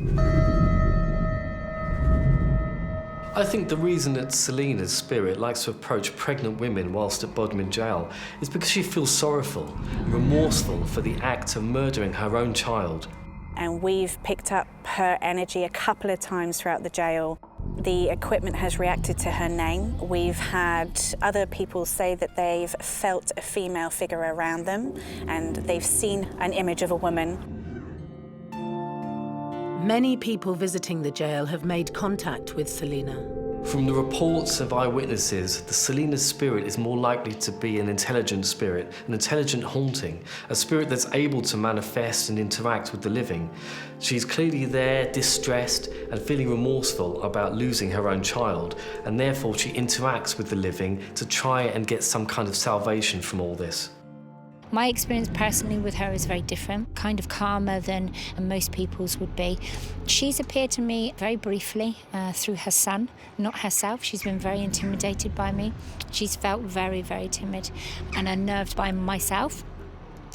I think the reason that Selina's spirit likes to approach pregnant women whilst at Bodmin jail is because she feels sorrowful and remorseful for the act of murdering her own child. And we've picked up her energy a couple of times throughout the jail. The equipment has reacted to her name. We've had other people say that they've felt a female figure around them and they've seen an image of a woman. Many people visiting the jail have made contact with Selina. From the reports of eyewitnesses, the Selina spirit is more likely to be an intelligent spirit, an intelligent haunting, a spirit that's able to manifest and interact with the living. She's clearly there, distressed and feeling remorseful about losing her own child, and therefore she interacts with the living to try and get some kind of salvation from all this. My experience personally with her is very different, kind of calmer than most people's would be. She's appeared to me very briefly through her son, not herself. She's been very intimidated by me. She's felt very, very timid and unnerved by myself.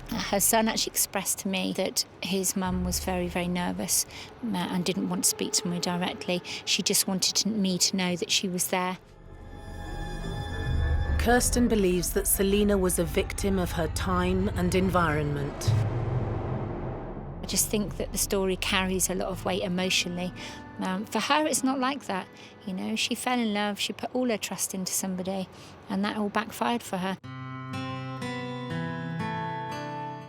Her son actually expressed to me that his mum was very, very nervous and didn't want to speak to me directly. She just wanted me to know that she was there. Kirsten believes that Selina was a victim of her time and environment. I just think that the story carries a lot of weight emotionally. For her, it's not like that. You know, she fell in love, she put all her trust into somebody, and that all backfired for her.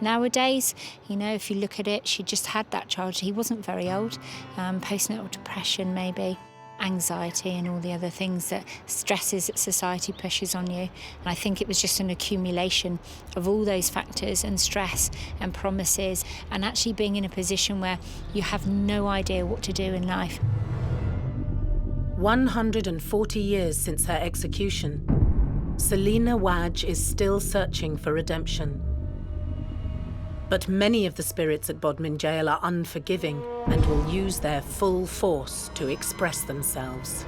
Nowadays, you know, if you look at it, she just had that child. He wasn't very old. Postnatal depression, maybe. Anxiety and all the other things that stresses that society pushes on you. And I think it was just an accumulation of all those factors and stress and promises and actually being in a position where you have no idea what to do in life. 140 years since her execution, Selina Wadge is still searching for redemption. But many of the spirits at Bodmin Jail are unforgiving and will use their full force to express themselves.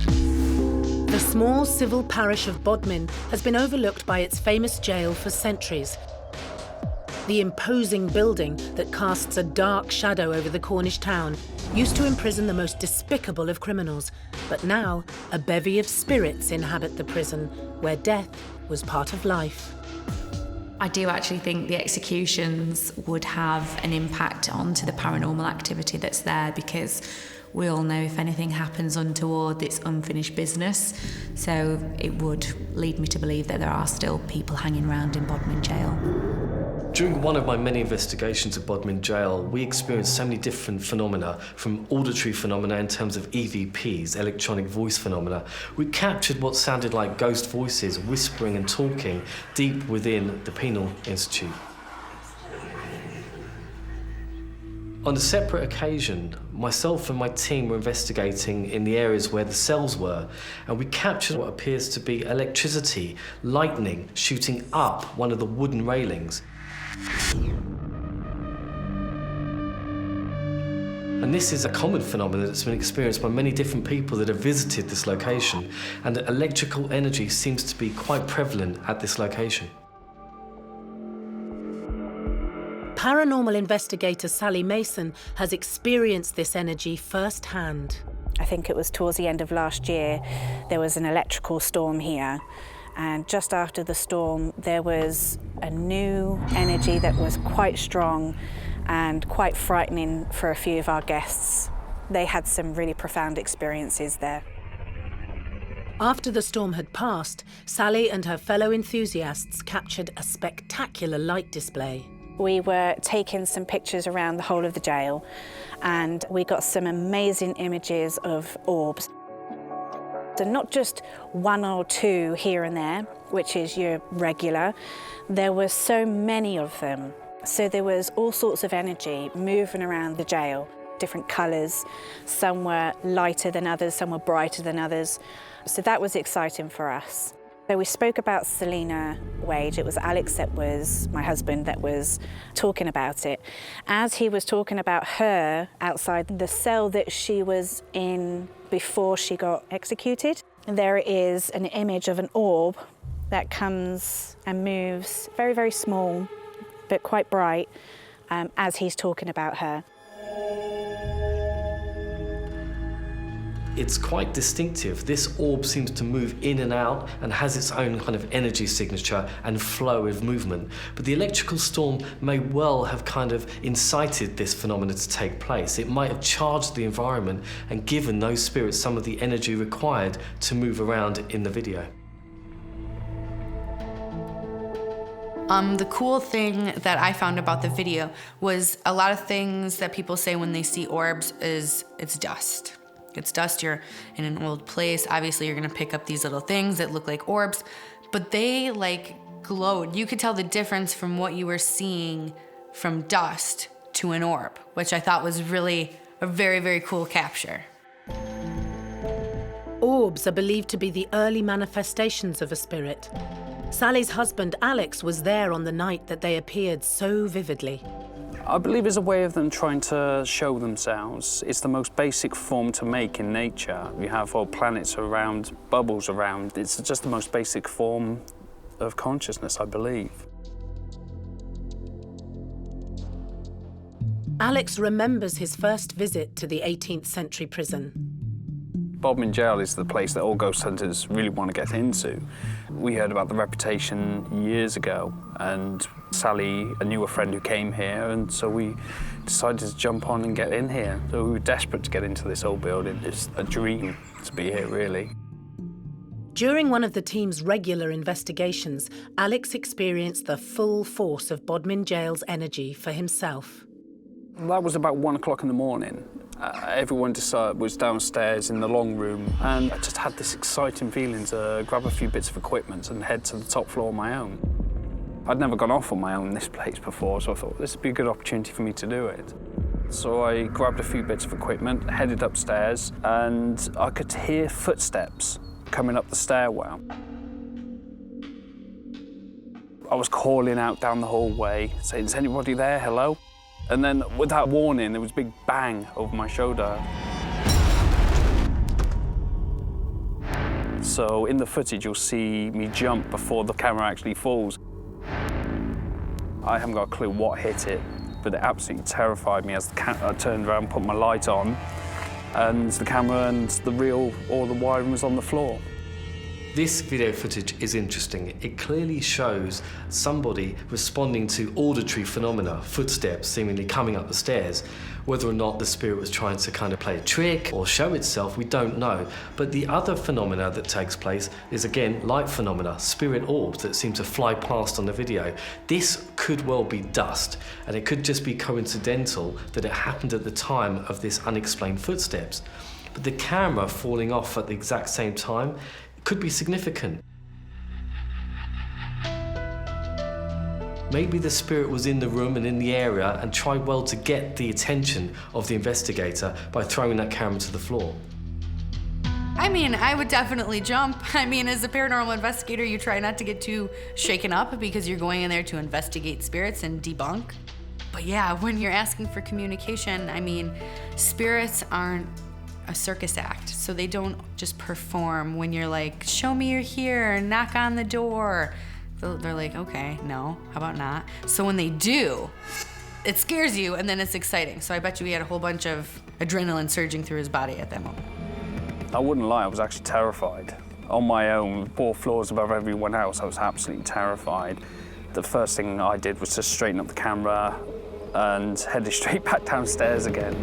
The small civil parish of Bodmin has been overlooked by its famous jail for centuries. The imposing building that casts a dark shadow over the Cornish town used to imprison the most despicable of criminals, but now a bevy of spirits inhabit the prison, where death was part of life. I do actually think the executions would have an impact onto the paranormal activity that's there, because we all know if anything happens untoward, it's unfinished business. So it would lead me to believe that there are still people hanging around in Bodmin Jail. During one of my many investigations at Bodmin Jail, we experienced so many different phenomena, from auditory phenomena in terms of EVPs, electronic voice phenomena. We captured what sounded like ghost voices whispering and talking deep within the Penal Institute. On a separate occasion, myself and my team were investigating in the areas where the cells were, and we captured what appears to be electricity, lightning shooting up one of the wooden railings. And this is a common phenomenon that's been experienced by many different people that have visited this location, and electrical energy seems to be quite prevalent at this location. Paranormal investigator Sally Mason has experienced this energy firsthand. I think it was towards the end of last year, there was an electrical storm here. And just after the storm, there was a new energy that was quite strong and quite frightening for a few of our guests. They had some really profound experiences there. After the storm had passed, Sally and her fellow enthusiasts captured a spectacular light display. We were taking some pictures around the whole of the jail, and we got some amazing images of orbs. So not just one or two here and there, which is your regular. There were so many of them. So there was all sorts of energy moving around the jail, different colours. Some were lighter than others, some were brighter than others. So that was exciting for us. So we spoke about Selina Wadge. It was Alex that was my husband that was talking about it. As he was talking about her outside the cell that she was in before she got executed, there is an image of an orb that comes and moves, very, very small, but quite bright, as he's talking about her. It's quite distinctive. This orb seems to move in and out and has its own kind of energy signature and flow of movement. But the electrical storm may well have kind of incited this phenomenon to take place. It might have charged the environment and given those spirits some of the energy required to move around in the video. The cool thing that I found about the video was a lot of things that people say when they see orbs is it's dust. It's dust, you're in an old place. Obviously, you're gonna pick up these little things that look like orbs, but they like glowed. You could tell the difference from what you were seeing from dust to an orb, which I thought was really a very, very cool capture. Orbs are believed to be the early manifestations of a spirit. Sally's husband, Alex, was there on the night that they appeared so vividly. I believe it's a way of them trying to show themselves. It's the most basic form to make in nature. You have all planets around, bubbles around. It's just the most basic form of consciousness, I believe. Alex remembers his first visit to the 18th century prison. Bodmin Jail is the place that all ghost hunters really want to get into. We heard about the reputation years ago, and Sally knew a friend who came here, and so we decided to jump on and get in here. So we were desperate to get into this old building. It's a dream to be here, really. During one of the team's regular investigations, Alex experienced the full force of Bodmin Jail's energy for himself. That was about 1 o'clock in the morning. Everyone was downstairs in the long room, and I just had this exciting feeling to grab a few bits of equipment and head to the top floor on my own. I'd never gone off on my own in this place before, so I thought this would be a good opportunity for me to do it. So I grabbed a few bits of equipment, headed upstairs, and I could hear footsteps coming up the stairwell. I was calling out down the hallway, saying, "Is anybody there? Hello?" And then, without warning, there was a big bang over my shoulder. So in the footage, you'll see me jump before the camera actually falls. I haven't got a clue what hit it, but it absolutely terrified me as I turned around, put my light on, and the camera and the reel or the wiring was on the floor. This video footage is interesting. It clearly shows somebody responding to auditory phenomena, footsteps seemingly coming up the stairs. Whether or not the spirit was trying to kind of play a trick or show itself, we don't know. But the other phenomena that takes place is, again, light phenomena, spirit orbs that seem to fly past on the video. This could well be dust, and it could just be coincidental that it happened at the time of this unexplained footsteps. But the camera falling off at the exact same time could be significant. Maybe the spirit was in the room and in the area and tried well to get the attention of the investigator by throwing that camera to the floor. I mean, I would definitely jump. I mean, as a paranormal investigator, you try not to get too shaken up because you're going in there to investigate spirits and debunk. But yeah, when you're asking for communication, I mean, spirits aren't a circus act, so they don't just perform when you're like, show me you're here, knock on the door. They're like, okay, no, how about not? So when they do, it scares you and then it's exciting. So I bet you he had a whole bunch of adrenaline surging through his body at that moment. I wouldn't lie, I was actually terrified. On my own, 4 floors above everyone else, I was absolutely terrified. The first thing I did was to straighten up the camera and headed straight back downstairs again.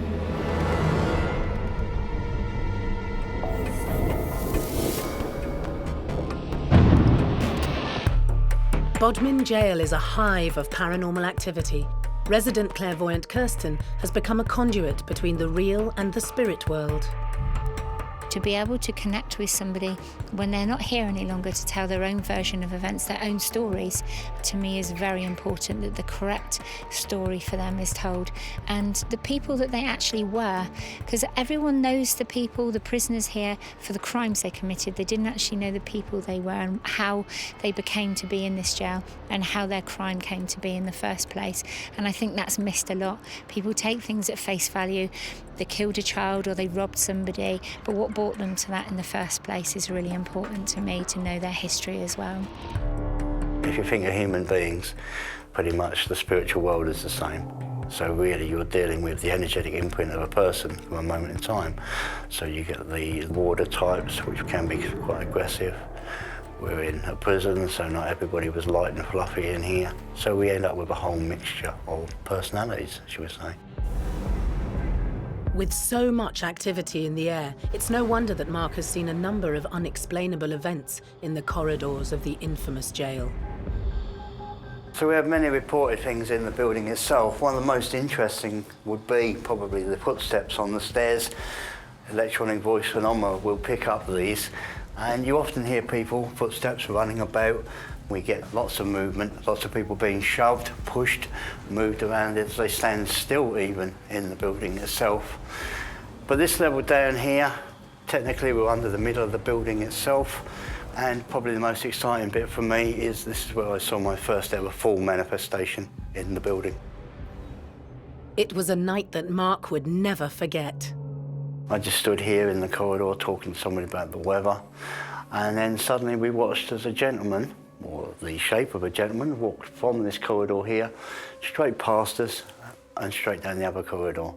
Bodmin Jail is a hive of paranormal activity. Resident clairvoyant Kirsten has become a conduit between the real and the spirit world. To be able to connect with somebody when they're not here any longer to tell their own version of events, their own stories, to me is very important that the correct story for them is told. And the people that they actually were, because everyone knows the people, the prisoners here, for the crimes they committed. They didn't actually know the people they were and how they became to be in this jail and how their crime came to be in the first place. And I think that's missed a lot. People take things at face value. They killed a child or they robbed somebody, but what brought them to that in the first place is really important to me, to know their history as well. If you think of human beings, pretty much the spiritual world is the same. So really you're dealing with the energetic imprint of a person from a moment in time. So you get the warder types, which can be quite aggressive. We're in a prison, so not everybody was light and fluffy in here. So we end up with a whole mixture of personalities, should we say. With so much activity in the air, it's no wonder that Mark has seen a number of unexplainable events in the corridors of the infamous jail. So we have many reported things in the building itself. One of the most interesting would be probably the footsteps on the stairs. Electronic voice phenomena will pick up these, and you often hear people, footsteps running about. We get lots of movement, lots of people being shoved, pushed, moved around as they stand still even in the building itself. But this level down here, technically we're under the middle of the building itself, and probably the most exciting bit for me is this is where I saw my first ever full manifestation in the building. It was a night that Mark would never forget. I just stood here in the corridor talking to somebody about the weather, and then suddenly we watched as a gentleman, or the shape of a gentleman, walked from this corridor here, straight past us and straight down the other corridor.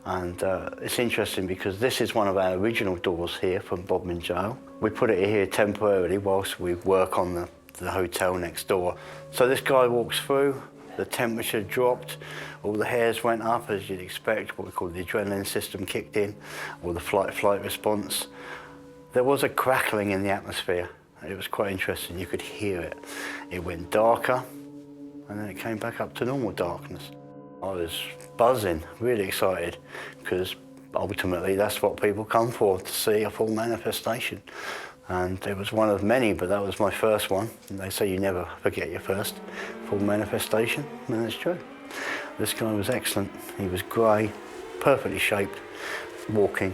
And it's interesting because this is one of our original doors here from Bodmin Jail. We put it here temporarily whilst we work on the hotel next door. So this guy walks through, the temperature dropped, all the hairs went up as you'd expect, what we call the adrenaline system kicked in, or the flight response. There was a crackling in the atmosphere. It was quite interesting, you could hear it. It went darker, and then it came back up to normal darkness. I was buzzing, really excited, because ultimately that's what people come for, to see a full manifestation. And it was one of many, but that was my first one. And they say you never forget your first full manifestation, and it's true. This guy was excellent. He was grey, perfectly shaped, walking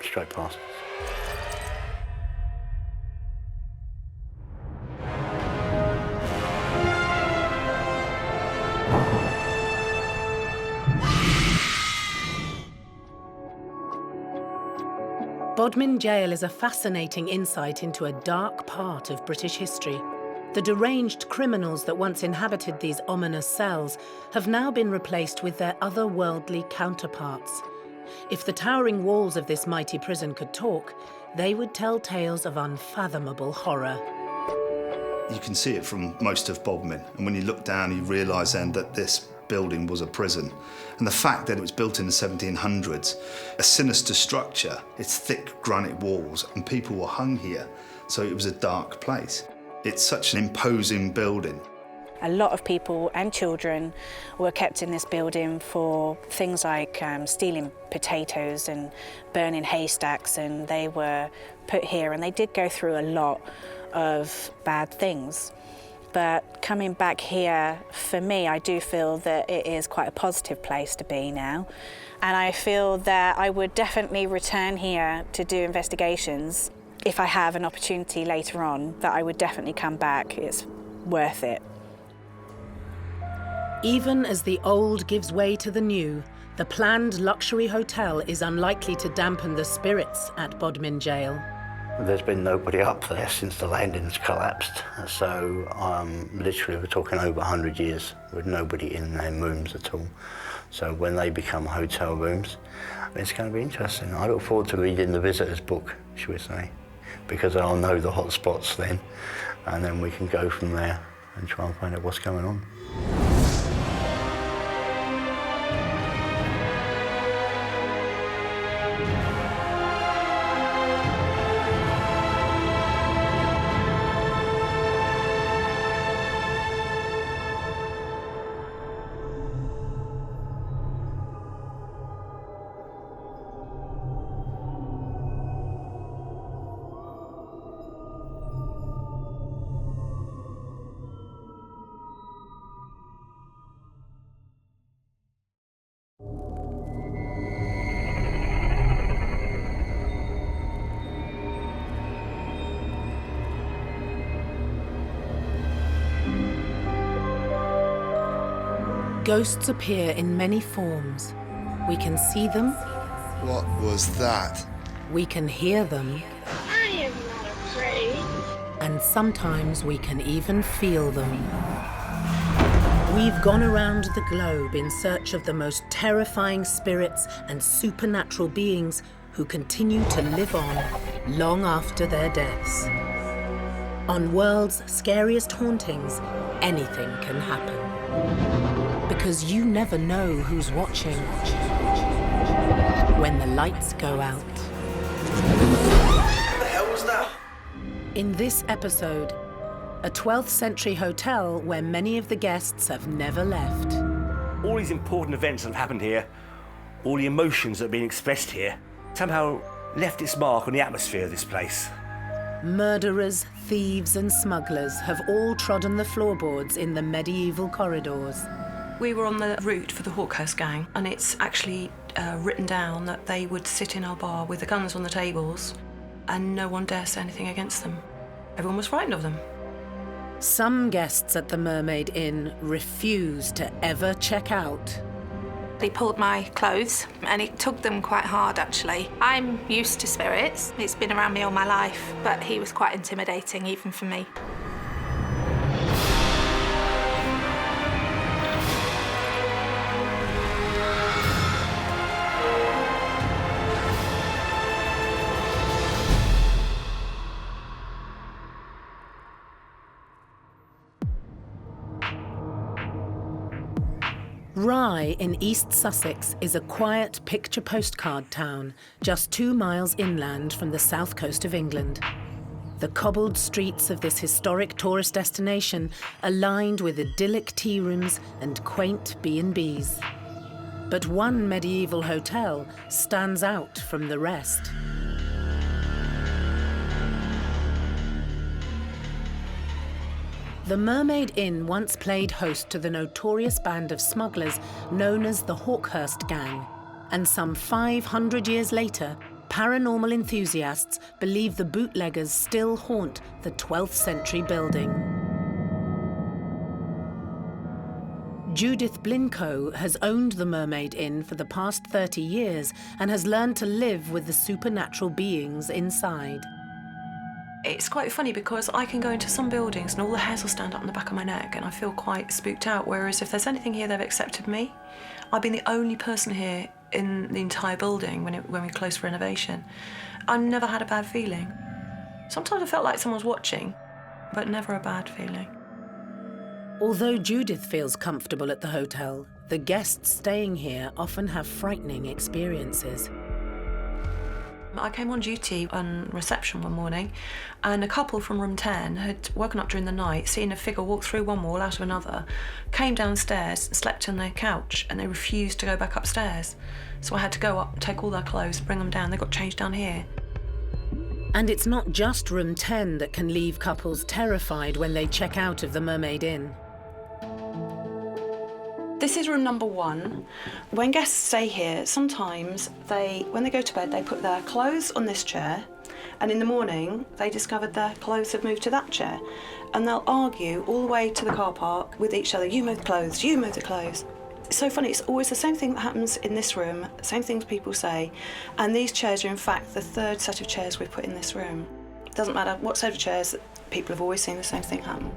straight past us. Bodmin Jail is a fascinating insight into a dark part of British history. The deranged criminals that once inhabited these ominous cells have now been replaced with their otherworldly counterparts. If the towering walls of this mighty prison could talk, they would tell tales of unfathomable horror. You can see it from most of Bodmin, and when you look down, you realise then that this building was a prison. And the fact that it was built in the 1700s, a sinister structure, its thick granite walls, and people were hung here, so it was a dark place. It's such an imposing building. A lot of people and children were kept in this building for things like stealing potatoes and burning haystacks, and they were put here, and they did go through a lot of bad things. But coming back here, for me, I do feel that it is quite a positive place to be now. And I feel that I would definitely return here to do investigations. If I have an opportunity later on, that I would definitely come back. It's worth it. Even as the old gives way to the new, the planned luxury hotel is unlikely to dampen the spirits at Bodmin Jail. There's been nobody up there since the landings collapsed, so literally we're talking over 100 years with nobody in their rooms at all. So when they become hotel rooms, it's going to be interesting. I look forward to reading the visitor's book, should we say, because I'll know the hot spots then, and then we can go from there and try and find out what's going on. Ghosts appear in many forms. We can see them. What was that? We can hear them. I am not afraid. And sometimes we can even feel them. We've gone around the globe in search of the most terrifying spirits and supernatural beings who continue to live on long after their deaths. On World's Scariest Hauntings, anything can happen. Because you never know who's watching when the lights go out. What the hell was that? In this episode, a 12th century hotel where many of the guests have never left. All these important events that have happened here, all the emotions that have been expressed here, somehow left its mark on the atmosphere of this place. Murderers, thieves and smugglers have all trodden the floorboards in the medieval corridors. We were on the route for the Hauska gang, and it's actually written down that they would sit in our bar with the guns on the tables and no one dare say anything against them. Everyone was frightened of them. Some guests at the Mermaid Inn refused to ever check out. He pulled my clothes and he tugged them quite hard, actually. I'm used to spirits. It's been around me all my life, but he was quite intimidating, even for me. Rye in East Sussex is a quiet picture postcard town just 2 miles inland from the south coast of England. The cobbled streets of this historic tourist destination are lined with idyllic tea rooms and quaint B&Bs. But one medieval hotel stands out from the rest. The Mermaid Inn once played host to the notorious band of smugglers known as the Hawkhurst Gang, and some 500 years later, paranormal enthusiasts believe the bootleggers still haunt the 12th century building. Judith Blincoe has owned the Mermaid Inn for the past 30 years and has learned to live with the supernatural beings inside. It's quite funny because I can go into some buildings and all the hairs will stand up on the back of my neck and I feel quite spooked out, whereas if there's anything here, they've accepted me. I've been the only person here in the entire building when we closed for renovation. I've never had a bad feeling. Sometimes I felt like someone was watching, but never a bad feeling. Although Judith feels comfortable at the hotel, the guests staying here often have frightening experiences. I came on duty on reception one morning and a couple from room 10 had woken up during the night, seen a figure walk through one wall out of another, came downstairs, slept on their couch and they refused to go back upstairs. So I had to go up, take all their clothes, bring them down. They got changed down here. And it's not just room 10 that can leave couples terrified when they check out of the Mermaid Inn. This is room number 1. When guests stay here, sometimes when they go to bed, they put their clothes on this chair, and in the morning, they discovered their clothes have moved to that chair. And they'll argue all the way to the car park with each other, you move the clothes, you move the clothes. It's so funny, it's always the same thing that happens in this room, same things people say, and these chairs are in fact the 3rd set of chairs we've put in this room. It doesn't matter what set of chairs, people have always seen the same thing happen.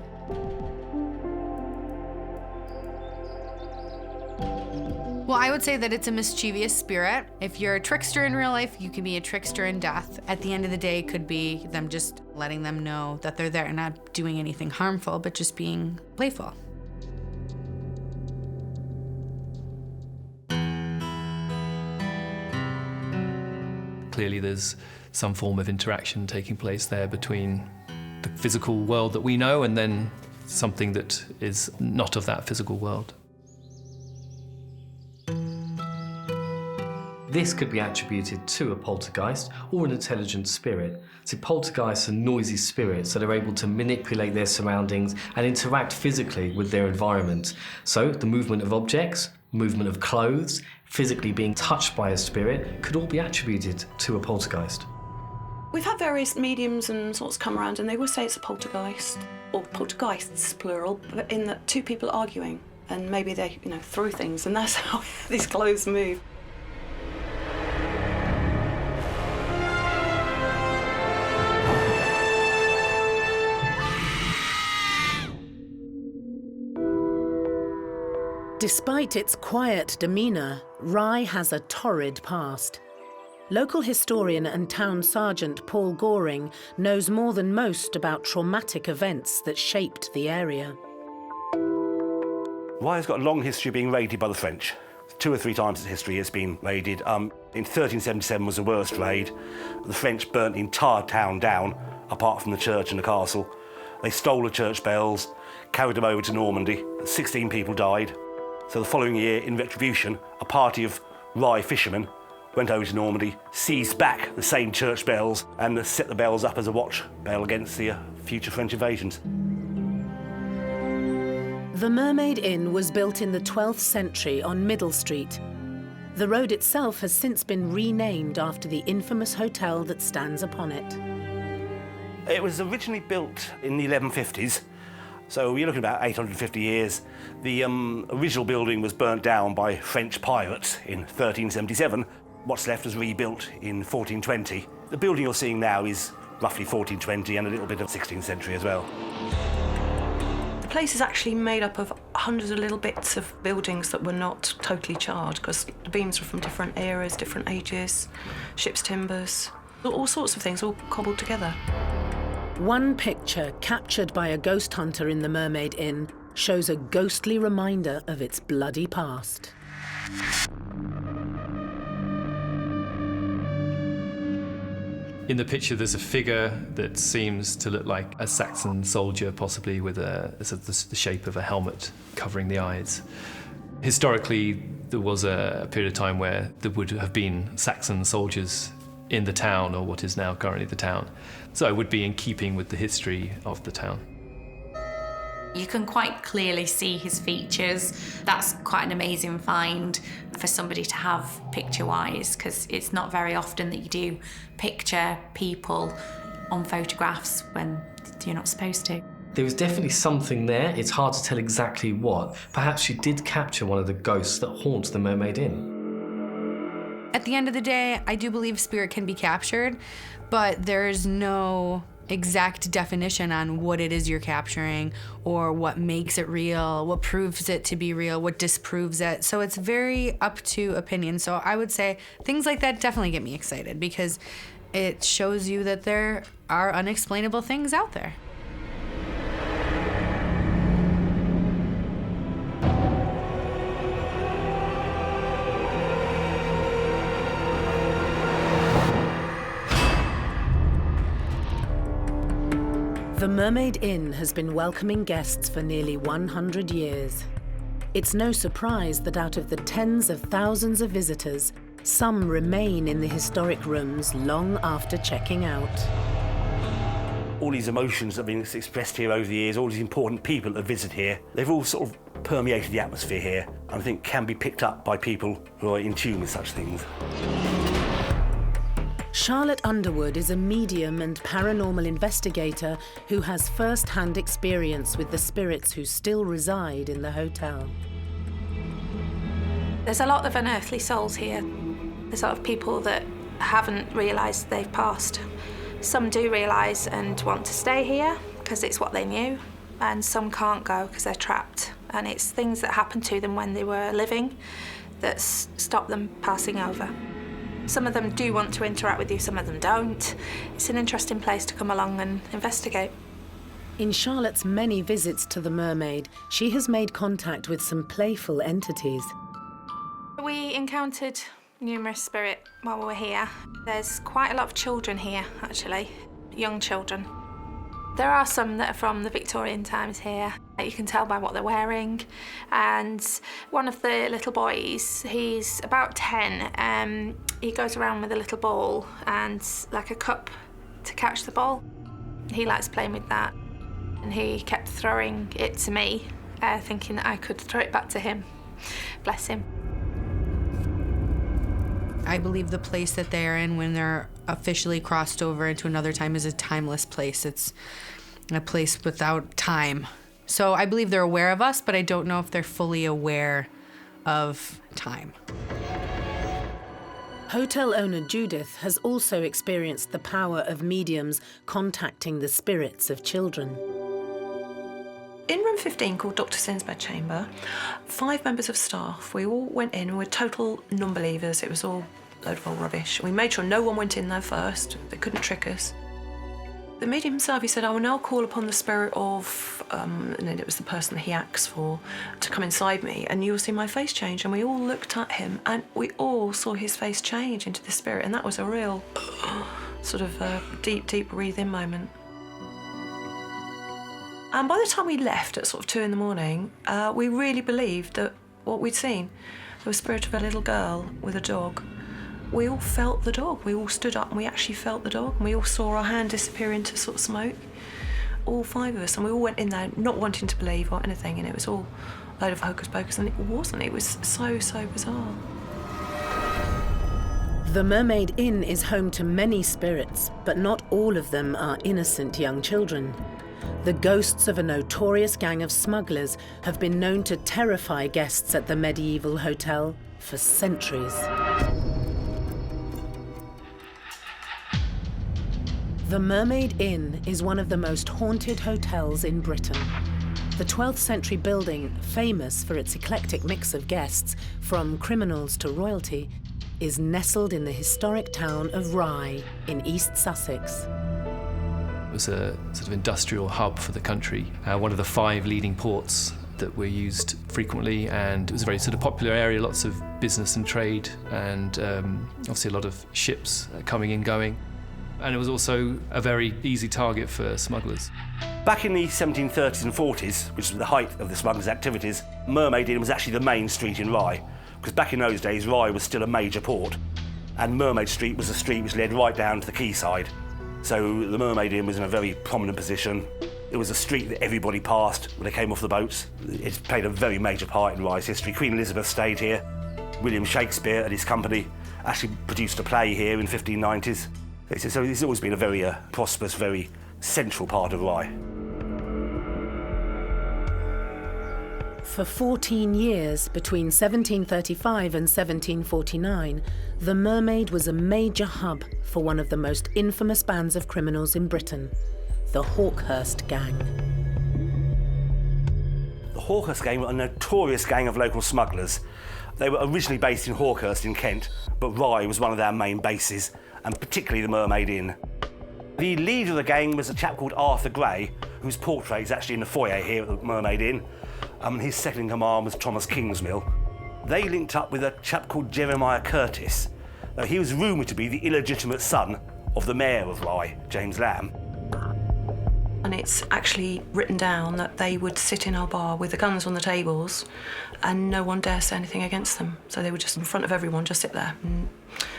Well, I would say that it's a mischievous spirit. If you're a trickster in real life, you can be a trickster in death. At the end of the day, it could be them just letting them know that they're there and not doing anything harmful, but just being playful. Clearly there's some form of interaction taking place there between the physical world that we know and then something that is not of that physical world. This could be attributed to a poltergeist or an intelligent spirit. See, poltergeists are noisy spirits that are able to manipulate their surroundings and interact physically with their environment. So the movement of objects, movement of clothes, physically being touched by a spirit could all be attributed to a poltergeist. We've had various mediums and sorts come around and they will say it's a poltergeist, or poltergeists, plural, but in that 2 people arguing and maybe they, threw things and that's how these clothes move. Despite its quiet demeanour, Rye has a torrid past. Local historian and town sergeant Paul Goring knows more than most about traumatic events that shaped the area. Rye has got a long history of being raided by the French. 2 or 3 times in history it's been raided. In 1377 was the worst raid. The French burnt the entire town down, apart from the church and the castle. They stole the church bells, carried them over to Normandy. 16 people died. So the following year, in retribution, a party of Rye fishermen went over to Normandy, seized back the same church bells and set the bells up as a watch bell against the future French invasions. The Mermaid Inn was built in the 12th century on Middle Street. The road itself has since been renamed after the infamous hotel that stands upon it. It was originally built in the 1150s, so you're looking about 850 years. The original building was burnt down by French pirates in 1377. What's left was rebuilt in 1420. The building you're seeing now is roughly 1420 and a little bit of 16th century as well. The place is actually made up of hundreds of little bits of buildings that were not totally charred, because the beams were from different eras, different ages, ship's timbers, all sorts of things all cobbled together. One picture captured by a ghost hunter in the Mermaid Inn shows a ghostly reminder of its bloody past. In the picture, there's a figure that seems to look like a Saxon soldier, possibly with the shape of a helmet covering the eyes. Historically, there was a period of time where there would have been Saxon soldiers in the town, or what is now currently the town. So it would be in keeping with the history of the town. You can quite clearly see his features. That's quite an amazing find for somebody to have picture-wise, because it's not very often that you do picture people on photographs when you're not supposed to. There was definitely something there. It's hard to tell exactly what. Perhaps she did capture one of the ghosts that haunts the Mermaid Inn. At the end of the day, I do believe spirit can be captured, but there's no exact definition on what it is you're capturing or what makes it real, what proves it to be real, what disproves it. So it's very up to opinion. So I would say things like that definitely get me excited, because it shows you that there are unexplainable things out there. The Mermaid Inn has been welcoming guests for nearly 100 years. It's no surprise that out of the tens of thousands of visitors, some remain in the historic rooms long after checking out. All these emotions that have been expressed here over the years, all these important people that visit here, they've all sort of permeated the atmosphere here, and I think can be picked up by people who are in tune with such things. Charlotte Underwood is a medium and paranormal investigator who has first-hand experience with the spirits who still reside in the hotel. There's a lot of unearthly souls here. There's a lot of people that haven't realised they've passed. Some do realise and want to stay here because it's what they knew, and some can't go because they're trapped. And it's things that happened to them when they were living that stop them passing over. Some of them do want to interact with you, some of them don't. It's an interesting place to come along and investigate. In Charlotte's many visits to the Mermaid, she has made contact with some playful entities. We encountered numerous spirit while we were here. There's quite a lot of children here, actually, young children. There are some that are from the Victorian times here. You can tell by what they're wearing. And one of the little boys, he's about 10. He goes around with a little ball and like a cup to catch the ball. He likes playing with that. And he kept throwing it to me, thinking that I could throw it back to him. Bless him. I believe the place that they're in when they're officially crossed over into another time is a timeless place. It's a place without time. So I believe they're aware of us, but I don't know if they're fully aware of time. Hotel owner Judith has also experienced the power of mediums contacting the spirits of children. In room 15, called Dr. Sin's bedchamber, 5 members of staff, we all went in and were total non-believers. It was all a load of old rubbish. We made sure no one went in there first. They couldn't trick us. The medium himself, he said, I will now call upon the spirit of, and it was the person that he acts for, to come inside me, and you'll see my face change. And we all looked at him, and we all saw his face change into the spirit, and that was a real sort of deep, deep breathe-in moment. And by the time we left at sort of 2 in the morning, we really believed that what we'd seen, the spirit of a little girl with a dog. We all felt the dog. We all stood up and we actually felt the dog, and we all saw our hand disappear into sort of smoke. All 5 of us, and we all went in there not wanting to believe or anything, and it was all a load of hocus pocus, and it wasn't. It was so bizarre. The Mermaid Inn is home to many spirits, but not all of them are innocent young children. The ghosts of a notorious gang of smugglers have been known to terrify guests at the medieval hotel for centuries. The Mermaid Inn is one of the most haunted hotels in Britain. The 12th century building, famous for its eclectic mix of guests, from criminals to royalty, is nestled in the historic town of Rye in East Sussex. It was a sort of industrial hub for the country, one of the 5 leading ports that were used frequently, and it was a very sort of popular area, lots of business and trade, and obviously a lot of ships coming in, going. And it was also a very easy target for smugglers. Back in the 1730s and 40s, which was the height of the smugglers' activities, Mermaid Inn was actually the main street in Rye, because back in those days, Rye was still a major port, and Mermaid Street was a street which led right down to the quayside. So the Mermaid Inn was in a very prominent position. It was a street that everybody passed when they came off the boats. It played a very major part in Rye's history. Queen Elizabeth stayed here. William Shakespeare and his company actually produced a play here in the 1590s. So it's always been a very prosperous, very central part of Rye. For 14 years, between 1735 and 1749, the Mermaid was a major hub for one of the most infamous bands of criminals in Britain, the Hawkhurst Gang. The Hawkhurst Gang were a notorious gang of local smugglers. They were originally based in Hawkhurst in Kent, but Rye was one of their main bases, and particularly the Mermaid Inn. The leader of the gang was a chap called Arthur Gray, whose portrait is actually in the foyer here at the Mermaid Inn. His second in command was Thomas Kingsmill. They linked up with a chap called Jeremiah Curtis. He was rumoured to be the illegitimate son of the mayor of Rye, James Lamb. And it's actually written down that they would sit in our bar with the guns on the tables and no one dare say anything against them. So they would just, in front of everyone, just sit there. And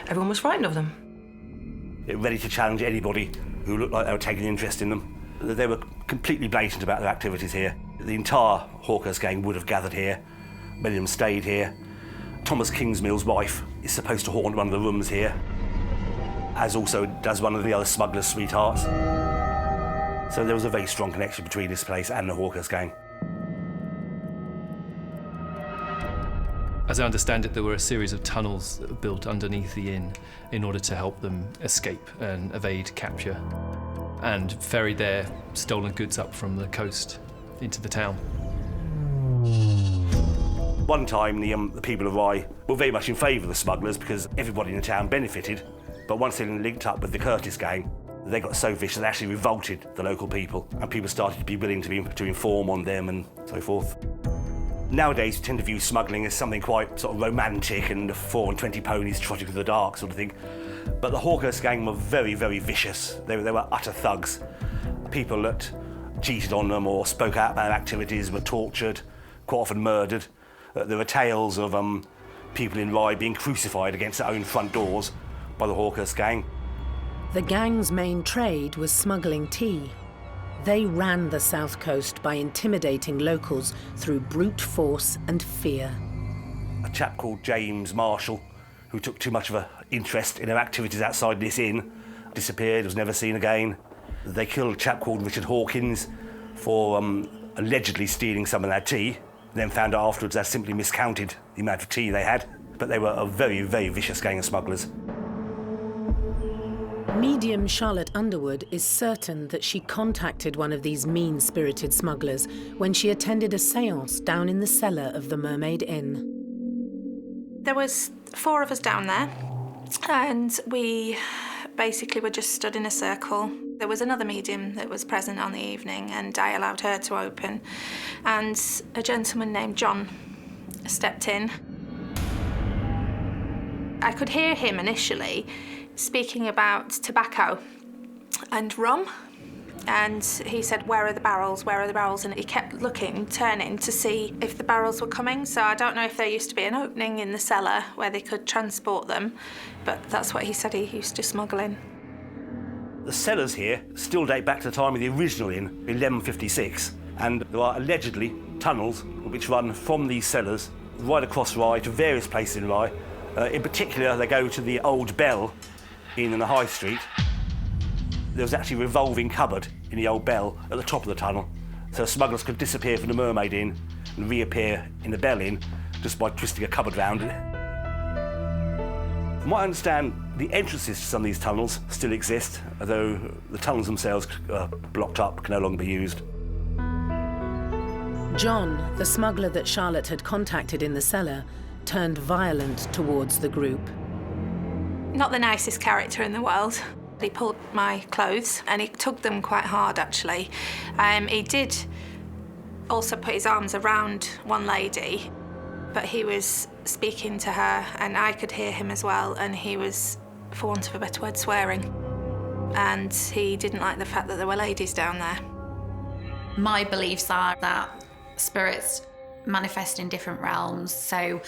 everyone was frightened of them. Ready to challenge anybody who looked like they were taking interest in them. They were completely blatant about their activities here. The entire Hawkhurst gang would have gathered here. Many of them stayed here. Thomas Kingsmill's wife is supposed to haunt one of the rooms here, as also does one of the other smugglers' sweethearts. So there was a very strong connection between this place and the Hawkhurst gang. As I understand it, there were a series of tunnels that were built underneath the inn in order to help them escape and evade capture, and ferried their stolen goods up from the coast into the town. One time, the people of Rye were very much in favour of the smugglers because everybody in the town benefited, but once they linked up with the Curtis gang, they got so vicious they actually revolted the local people, and people started to be willing to inform on them and so forth. Nowadays, we tend to view smuggling as something quite sort of romantic and 4 and 20 ponies trotting through the dark sort of thing. But the Hawkhurst gang were very, very vicious. They were utter thugs. People that cheated on them or spoke out about their activities were tortured, quite often murdered. There were tales of people in Rye being crucified against their own front doors by the Hawkhurst gang. The gang's main trade was smuggling tea. They ran the south coast by intimidating locals through brute force and fear. A chap called James Marshall, who took too much of an interest in their activities outside this inn, disappeared, was never seen again. They killed a chap called Richard Hawkins for allegedly stealing some of their tea, then found out afterwards they simply miscounted the amount of tea they had. But they were a very, very vicious gang of smugglers. Medium Charlotte Underwood is certain that she contacted one of these mean-spirited smugglers when she attended a séance down in the cellar of the Mermaid Inn. There was 4 of us down there, and we basically were just stood in a circle. There was another medium that was present on the evening, and I allowed her to open, and a gentleman named John stepped in. I could hear him initially speaking about tobacco and rum, And he said, "Where are the barrels? Where are the barrels?" And he kept looking, turning to see if the barrels were coming. So I don't know if there used to be an opening in the cellar where they could transport them, but that's what he said he used to smuggle in. The cellars here still date back to the time of the original inn, 1156, and there are allegedly tunnels which run from these cellars right across Rye to various places in Rye. In particular, they go to the old Bell in the High Street. There was actually a revolving cupboard in the old Bell at the top of the tunnel, so smugglers could disappear from the Mermaid Inn and reappear in the Bell Inn just by twisting a cupboard round it. From what I understand, the entrances to some of these tunnels still exist, although the tunnels themselves are blocked up, can no longer be used. John, the smuggler that Charlotte had contacted in the cellar, turned violent towards the group. Not the nicest character in the world. He pulled my clothes and he tugged them quite hard, actually. He did also put his arms around one lady, but he was speaking to her and I could hear him as well, and he was, for want of a better word, swearing. And he didn't like the fact that there were ladies down there. My beliefs are that spirits manifest in different realms, so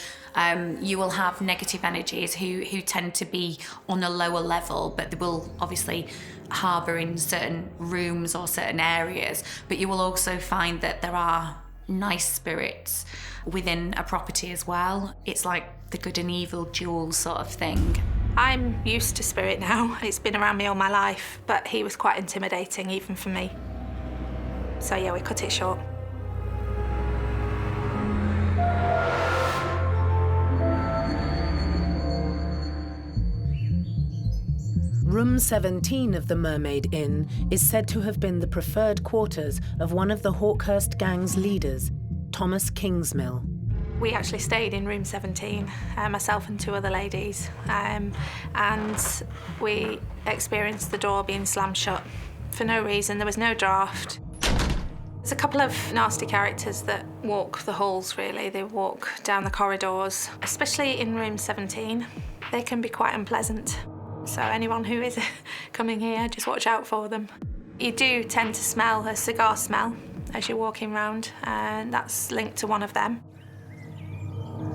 you will have negative energies who tend to be on a lower level, but they will obviously harbour in certain rooms or certain areas, but you will also find that there are nice spirits within a property as well. It's like the good and evil dual sort of thing. I'm used to spirit now. It's been around me all my life, but he was quite intimidating even for me. So yeah, we cut it short. Room 17 of the Mermaid Inn is said to have been the preferred quarters of one of the Hawkhurst gang's leaders, Thomas Kingsmill. We actually stayed in room 17, myself and two other ladies, and we experienced the door being slammed shut for no reason. There was no draft. There's a couple of nasty characters that walk the halls, really. They walk down the corridors, especially in room 17. They can be quite unpleasant. So anyone who is coming here, just watch out for them. You do tend to smell a cigar smell as you're walking round, and that's linked to one of them.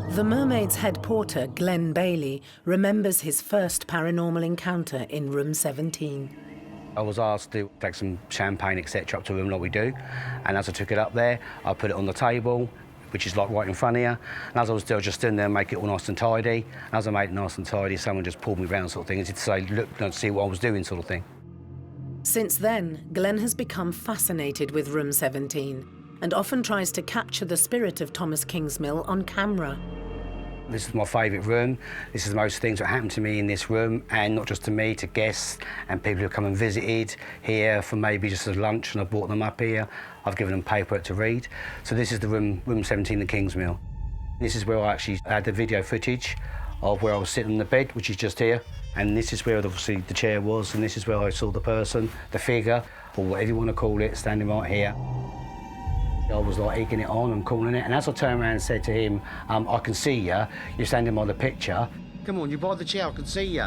The Mermaid's head porter, Glenn Bailey, remembers his first paranormal encounter in room 17. I was asked to take some champagne, etc., up to the room like we do, and as I took it up there, I put it on the table, which is like right in front of you. And as I was still just stood there, make it all nice and tidy. And as I made it nice and tidy, someone just pulled me round sort of thing, as if to say, look, don't see what I was doing sort of thing. Since then, Glenn has become fascinated with room 17 and often tries to capture the spirit of Thomas Kingsmill on camera. This is my favourite room. This is the most things that happen to me in this room, and not just to me, to guests and people who come and visited here for maybe just a lunch, and I brought them up here. I've given them paper to read. So this is the room 17 in Kingsmill. This is where I actually had the video footage of where I was sitting on the bed, which is just here. And this is where obviously the chair was, and this is where I saw the person, the figure, or whatever you want to call it, standing right here. I was like egging it on and calling it, and as I turned around and said to him, I can see you, you're standing by the picture. Come on, you're by the chair, I can see you.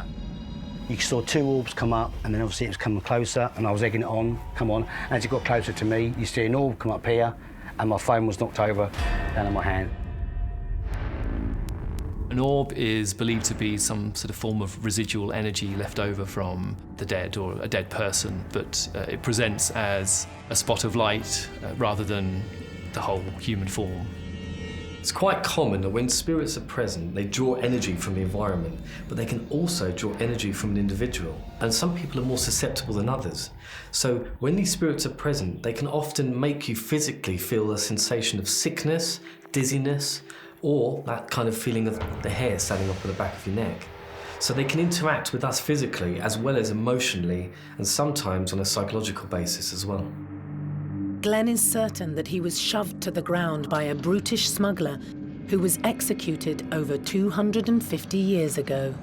You saw two orbs come up, and then obviously it was coming closer, and I was egging it on, come on. And as it got closer to me, you see an orb come up here, and my phone was knocked over down in my hand. An orb is believed to be some sort of form of residual energy left over from the dead or a dead person, but it presents as a spot of light rather than the whole human form. It's quite common that when spirits are present, they draw energy from the environment, but they can also draw energy from an individual. And some people are more susceptible than others. So when these spirits are present, they can often make you physically feel a sensation of sickness, dizziness, or that kind of feeling of the hair standing up at the back of your neck. So they can interact with us physically as well as emotionally, and sometimes on a psychological basis as well. Glenn is certain that he was shoved to the ground by a brutish smuggler who was executed over 250 years ago.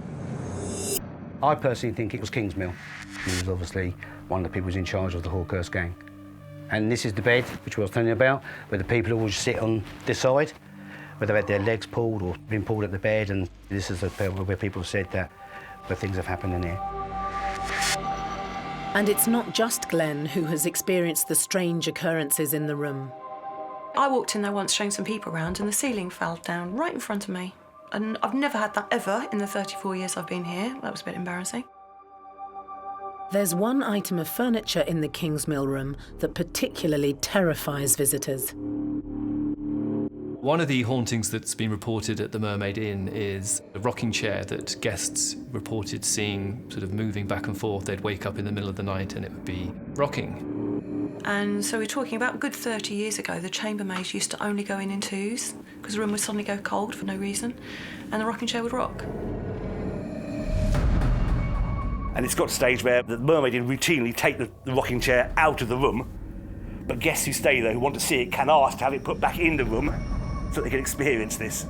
I personally think it was Kingsmill. He was obviously one of the people who's in charge of the Hawkhurst gang. And this is the bed, which I was telling you about, where the people always sit on this side, where they've had their legs pulled or been pulled at the bed, and this is the where people have said that where things have happened in here. And it's not just Glenn who has experienced the strange occurrences in the room. I walked in there once showing some people around and the ceiling fell down right in front of me. And I've never had that ever in the 34 years I've been here. That was a bit embarrassing. There's one item of furniture in the Kingsmill room that particularly terrifies visitors. One of the hauntings that's been reported at the Mermaid Inn is a rocking chair that guests reported seeing sort of moving back and forth. They'd wake up in the middle of the night and it would be rocking. And so we're talking about a good 30 years ago, the chambermaids used to only go in twos because the room would suddenly go cold for no reason and the rocking chair would rock. And it's got to a stage where the Mermaid Inn routinely take the rocking chair out of the room, but guests who stay there who want to see it can ask to have it put back in the room so they can experience this.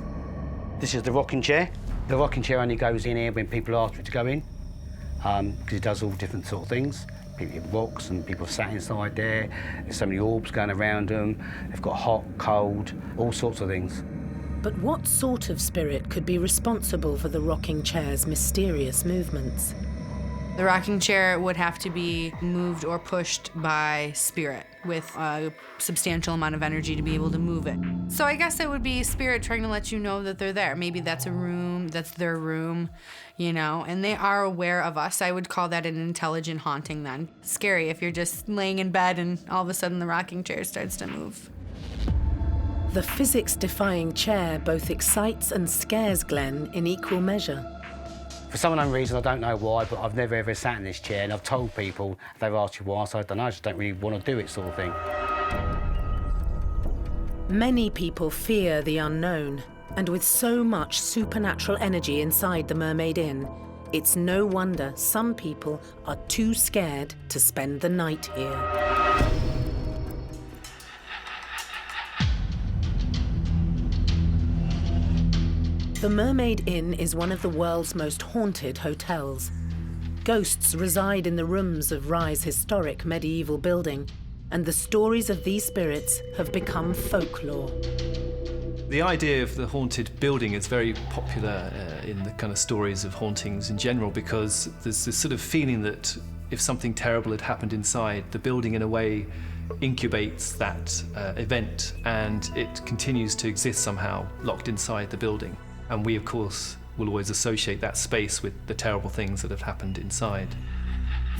This is the rocking chair. The rocking chair only goes in here when people ask it to go in, because it does all different sort of things. It rocks and people have sat inside there. There's so many orbs going around them. They've got hot, cold, all sorts of things. But what sort of spirit could be responsible for the rocking chair's mysterious movements? The rocking chair would have to be moved or pushed by spirit with a substantial amount of energy to be able to move it. So I guess it would be spirit trying to let you know that they're there. Maybe that's a room, that's their room, you know, and they are aware of us. I would call that an intelligent haunting then. Scary if you're just laying in bed and all of a sudden the rocking chair starts to move. The physics-defying chair both excites and scares Glenn in equal measure. For some unknown reason, I don't know why, but I've never ever sat in this chair, and I've told people, they've asked you why, so I don't know, I just don't really want to do it, sort of thing. Many people fear the unknown, and with so much supernatural energy inside the Mermaid Inn, it's no wonder some people are too scared to spend the night here. The Mermaid Inn is one of the world's most haunted hotels. Ghosts reside in the rooms of Rye's historic medieval building, and the stories of these spirits have become folklore. The idea of the haunted building is very popular in the kind of stories of hauntings in general, because there's this sort of feeling that if something terrible had happened inside, the building in a way incubates that event, and it continues to exist somehow locked inside the building. And we, of course, will always associate that space with the terrible things that have happened inside.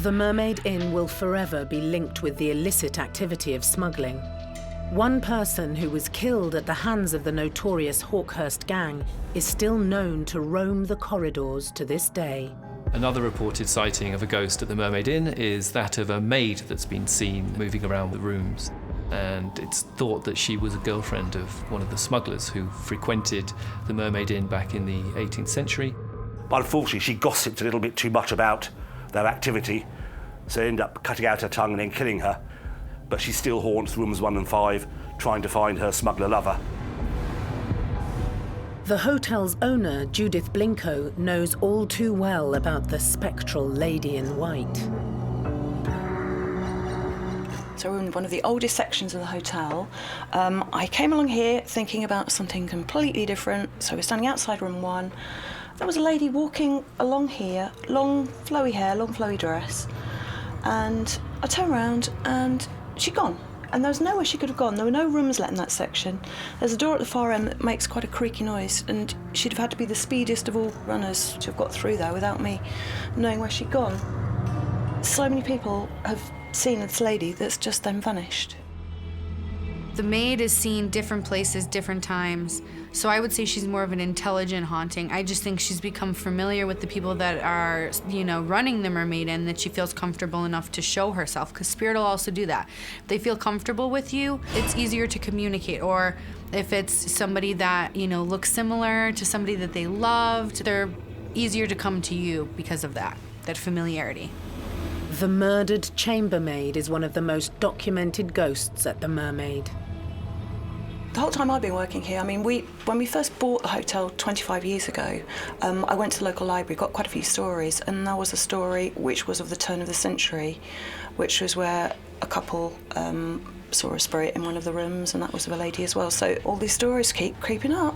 The Mermaid Inn will forever be linked with the illicit activity of smuggling. One person who was killed at the hands of the notorious Hawkhurst gang is still known to roam the corridors to this day. Another reported sighting of a ghost at the Mermaid Inn is that of a maid that's been seen moving around the rooms. And it's thought that she was a girlfriend of one of the smugglers who frequented the Mermaid Inn back in the 18th century. But unfortunately, she gossiped a little bit too much about their activity, so they ended up cutting out her tongue and then killing her. But she still haunts rooms 1 and 5, trying to find her smuggler lover. The hotel's owner, Judith Blinko, knows all too well about the spectral lady in white. So we're in one of the oldest sections of the hotel. I came along here thinking about something completely different. So we're standing outside room 1. There was a lady walking along here, long flowy hair, long flowy dress. And I turned around and she'd gone. And there was nowhere she could have gone. There were no rooms let in that section. There's a door at the far end that makes quite a creaky noise, and she'd have had to be the speediest of all runners to have got through there without me knowing where she'd gone. So many people have seen this lady that's just then vanished. The maid is seen different places, different times. So I would say she's more of an intelligent haunting. I just think she's become familiar with the people that are, running the Mermaid Inn, that she feels comfortable enough to show herself, because spirit will also do that. If they feel comfortable with you, it's easier to communicate. Or if it's somebody that, looks similar to somebody that they loved, they're easier to come to you because of that familiarity. The murdered chambermaid is one of the most documented ghosts at the Mermaid. The whole time I've been working here, when we first bought the hotel 25 years ago, I went to the local library, got quite a few stories, and there was a story which was of the turn of the century, which was where a couple saw a spirit in one of the rooms, and that was of a lady as well. So all these stories keep creeping up.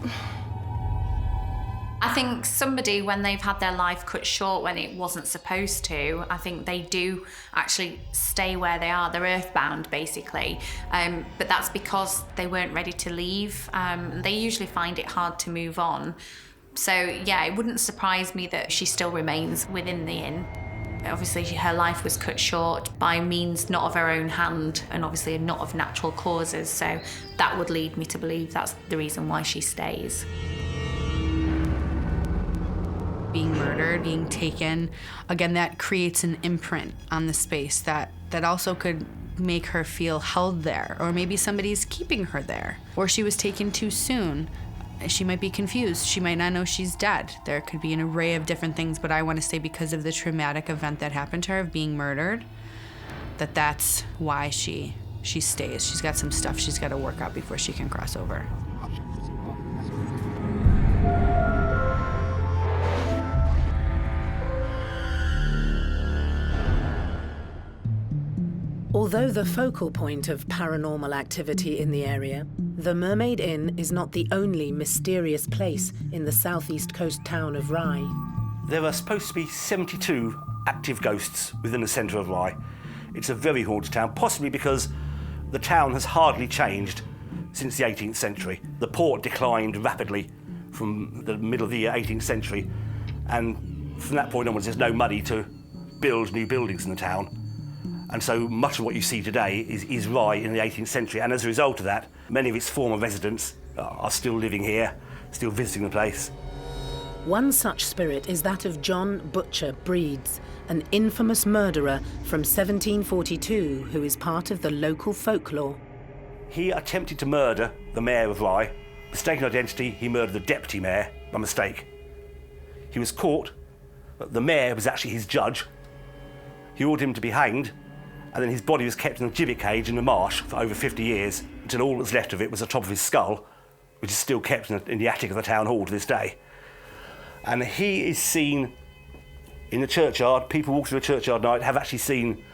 I think somebody, when they've had their life cut short when it wasn't supposed to, I think they do actually stay where they are. They're earthbound, basically. But that's because they weren't ready to leave. They usually find it hard to move on. So, yeah, it wouldn't surprise me that she still remains within the inn. Obviously, her life was cut short by means not of her own hand and obviously not of natural causes. So that would lead me to believe that's the reason why she stays. Being murdered, being taken, again, that creates an imprint on the space that also could make her feel held there, or maybe somebody's keeping her there, or she was taken too soon. She might be confused. She might not know she's dead. There could be an array of different things, but I want to say because of the traumatic event that happened to her of being murdered, that's why she stays. She's got some stuff she's got to work out before she can cross over. Although the focal point of paranormal activity in the area, the Mermaid Inn is not the only mysterious place in the southeast coast town of Rye. There are supposed to be 72 active ghosts within the centre of Rye. It's a very haunted town, possibly because the town has hardly changed since the 18th century. The port declined rapidly from the middle of the 18th century, and from that point onwards there's no money to build new buildings in the town. And so much of what you see today is Rye in the 18th century, and as a result of that, many of its former residents are still living here, still visiting the place. One such spirit is that of John Butcher Breeds, an infamous murderer from 1742 who is part of the local folklore. He attempted to murder the mayor of Rye. Mistaken identity, he murdered the deputy mayor by mistake. He was caught, but the mayor was actually his judge. He ordered him to be hanged, and then his body was kept in a gibbet cage in the marsh for over 50 years, until all that's left of it was the top of his skull, which is still kept in the attic of the town hall to this day. And he is seen in the churchyard. People walking through the churchyard at night have actually seen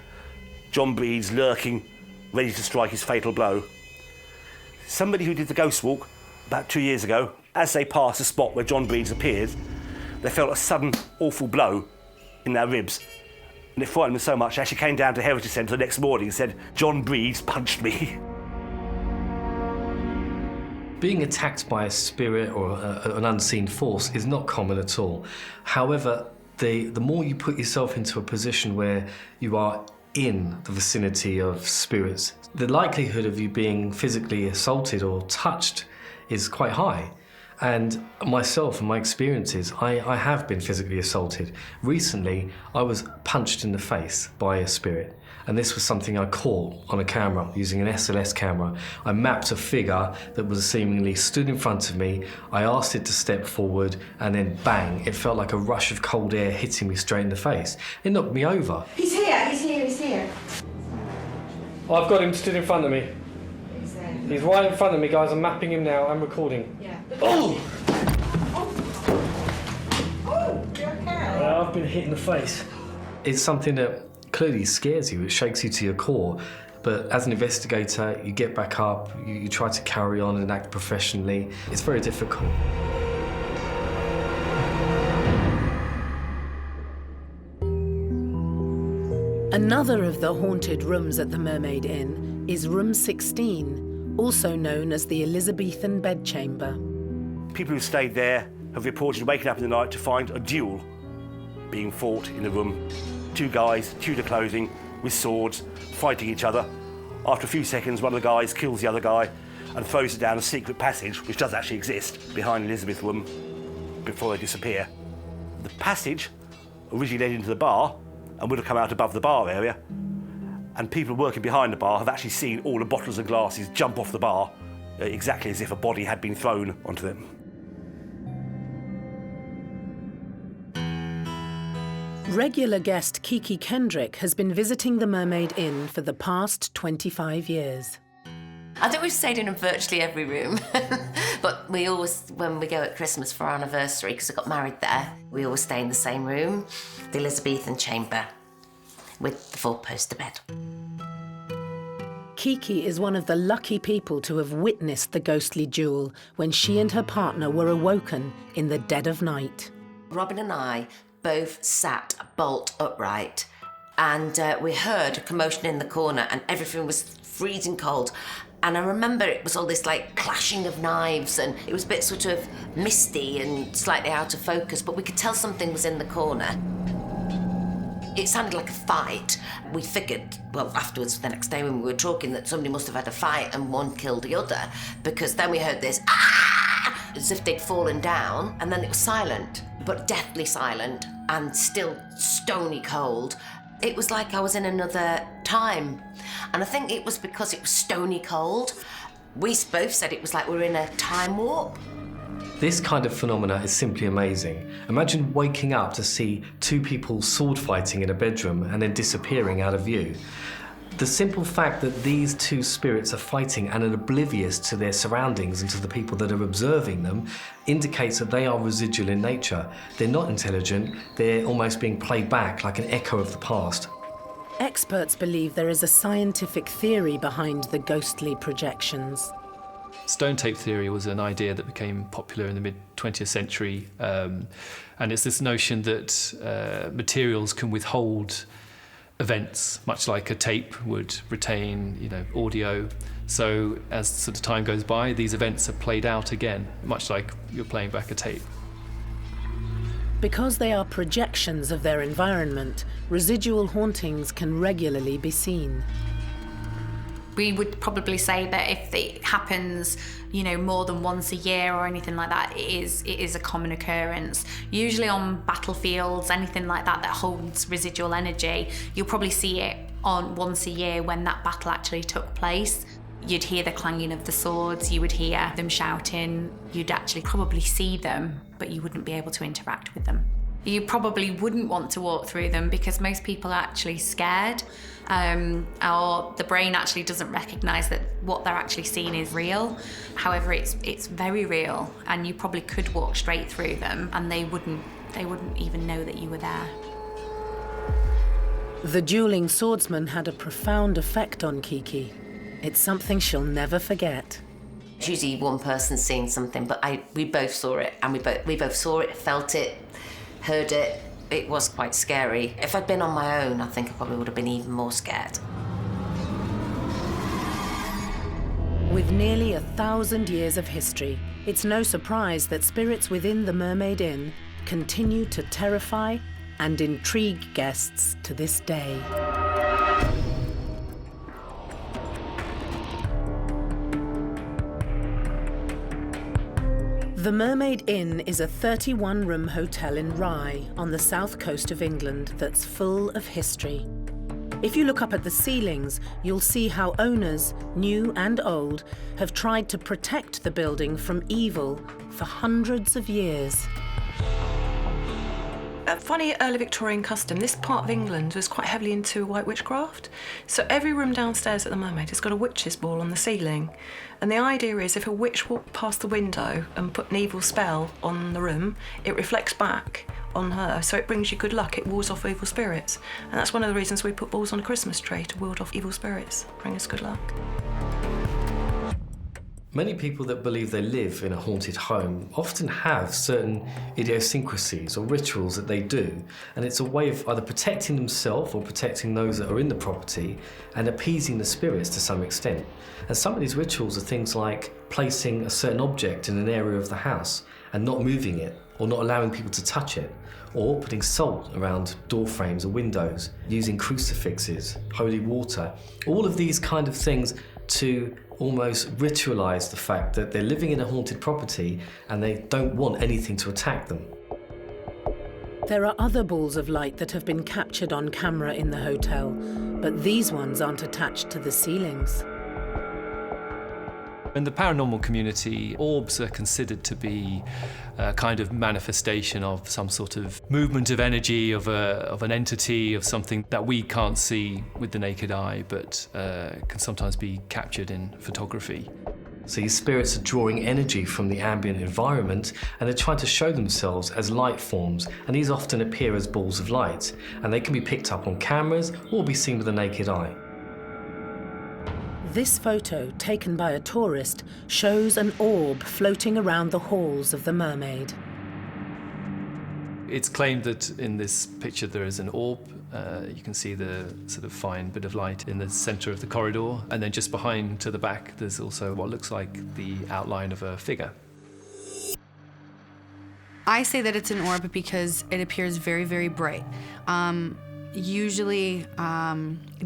John Breeds lurking, ready to strike his fatal blow. Somebody who did the ghost walk about 2 years ago, as they passed the spot where John Breeds appeared, they felt a sudden awful blow in their ribs. And it frightened them so much, they actually came down to Heritage Centre the next morning and said, "John Breeds punched me." Being attacked by a spirit or an unseen force is not common at all. However, the more you put yourself into a position where you are in the vicinity of spirits, the likelihood of you being physically assaulted or touched is quite high. And myself and my experiences, I have been physically assaulted. Recently, I was punched in the face by a spirit. And this was something I caught on a camera, using an SLS camera. I mapped a figure that was seemingly stood in front of me. I asked it to step forward, and then bang, it felt like a rush of cold air hitting me straight in the face. It knocked me over. He's here, he's here, he's here. I've got him stood in front of me. He's right in front of me, guys. I'm mapping him now. I'm recording. Yeah. Oh! Oh, you're okay. I've been hit in the face. It's something that clearly scares you. It shakes you to your core. But as an investigator, you get back up, you try to carry on and act professionally. It's very difficult. Another of the haunted rooms at the Mermaid Inn is room 16, also known as the Elizabethan bedchamber. People who stayed there have reported waking up in the night to find a duel being fought in the room. Two guys, Tudor clothing, with swords, fighting each other. After a few seconds, one of the guys kills the other guy and throws it down a secret passage, which does actually exist, behind Elizabeth's room before they disappear. The passage originally led into the bar and would have come out above the bar area, and people working behind the bar have actually seen all the bottles and glasses jump off the bar, exactly as if a body had been thrown onto them. Regular guest Kiki Kendrick has been visiting the Mermaid Inn for the past 25 years. I think we've stayed in virtually every room, but we always, when we go at Christmas for our anniversary, because I got married there, we always stay in the same room, the Elizabethan chamber, with the four-poster bed. Kiki is one of the lucky people to have witnessed the ghostly duel when she and her partner were awoken in the dead of night. Robin and I both sat bolt upright, and we heard a commotion in the corner and everything was freezing cold. And I remember it was all this like clashing of knives, and it was a bit sort of misty and slightly out of focus, but we could tell something was in the corner. It sounded like a fight. We figured, well, afterwards, the next day when we were talking, that somebody must have had a fight and one killed the other, because then we heard this, ah! As if they'd fallen down, and then it was silent, but deathly silent, and still stony cold. It was like I was in another time. And I think it was because it was stony cold. We both said it was like we were in a time warp. This kind of phenomena is simply amazing. Imagine waking up to see two people sword fighting in a bedroom and then disappearing out of view. The simple fact that these two spirits are fighting and are oblivious to their surroundings and to the people that are observing them indicates that they are residual in nature. They're not intelligent, they're almost being played back like an echo of the past. Experts believe there is a scientific theory behind the ghostly projections. Stone tape theory was an idea that became popular in the mid-20th century, and it's this notion that materials can withhold events, much like a tape would retain, audio. So as sort of time goes by, these events are played out again, much like you're playing back a tape. Because they are projections of their environment, residual hauntings can regularly be seen. We would probably say that if it happens, more than once a year or anything like that, it is a common occurrence. Usually on battlefields, anything like that holds residual energy, you'll probably see it on once a year when that battle actually took place. You'd hear the clanging of the swords, you would hear them shouting, you'd actually probably see them, but you wouldn't be able to interact with them. You probably wouldn't want to walk through them because most people are actually scared, or the brain actually doesn't recognise that what they're actually seeing is real. However, it's very real, and you probably could walk straight through them and they wouldn't even know that you were there. The dueling swordsman had a profound effect on Kiki. It's something she'll never forget. It's usually one person seeing something, but we both saw it, and we both saw it, felt it, heard it. It was quite scary. If I'd been on my own, I think I probably would have been even more scared. With nearly 1,000 years of history, it's no surprise that spirits within the Mermaid Inn continue to terrify and intrigue guests to this day. The Mermaid Inn is a 31-room hotel in Rye on the south coast of England that's full of history. If you look up at the ceilings, you'll see how owners, new and old, have tried to protect the building from evil for hundreds of years. A funny early Victorian custom, this part of England was quite heavily into white witchcraft. So every room downstairs at the Mermaid has got a witch's ball on the ceiling. And the idea is if a witch walked past the window and put an evil spell on the room, it reflects back on her, so it brings you good luck, it wards off evil spirits. And that's one of the reasons we put balls on a Christmas tree, to ward off evil spirits, bring us good luck. Many people that believe they live in a haunted home often have certain idiosyncrasies or rituals that they do, and it's a way of either protecting themselves or protecting those that are in the property and appeasing the spirits to some extent. And some of these rituals are things like placing a certain object in an area of the house and not moving it or not allowing people to touch it, or putting salt around door frames or windows, using crucifixes, holy water, all of these kind of things to almost ritualize the fact that they're living in a haunted property and they don't want anything to attack them. There are other balls of light that have been captured on camera in the hotel, but these ones aren't attached to the ceilings. In the paranormal community, orbs are considered to be a kind of manifestation of some sort of movement of energy, of an entity, of something that we can't see with the naked eye, but can sometimes be captured in photography. So these spirits are drawing energy from the ambient environment and they're trying to show themselves as light forms, and these often appear as balls of light, and they can be picked up on cameras or be seen with the naked eye. This photo, taken by a tourist, shows an orb floating around the halls of the Mermaid. It's claimed that in this picture there is an orb. You can see the sort of fine bit of light in the centre of the corridor, and then just behind to the back there's also what looks like the outline of a figure. I say that it's an orb because it appears very, very bright. Usually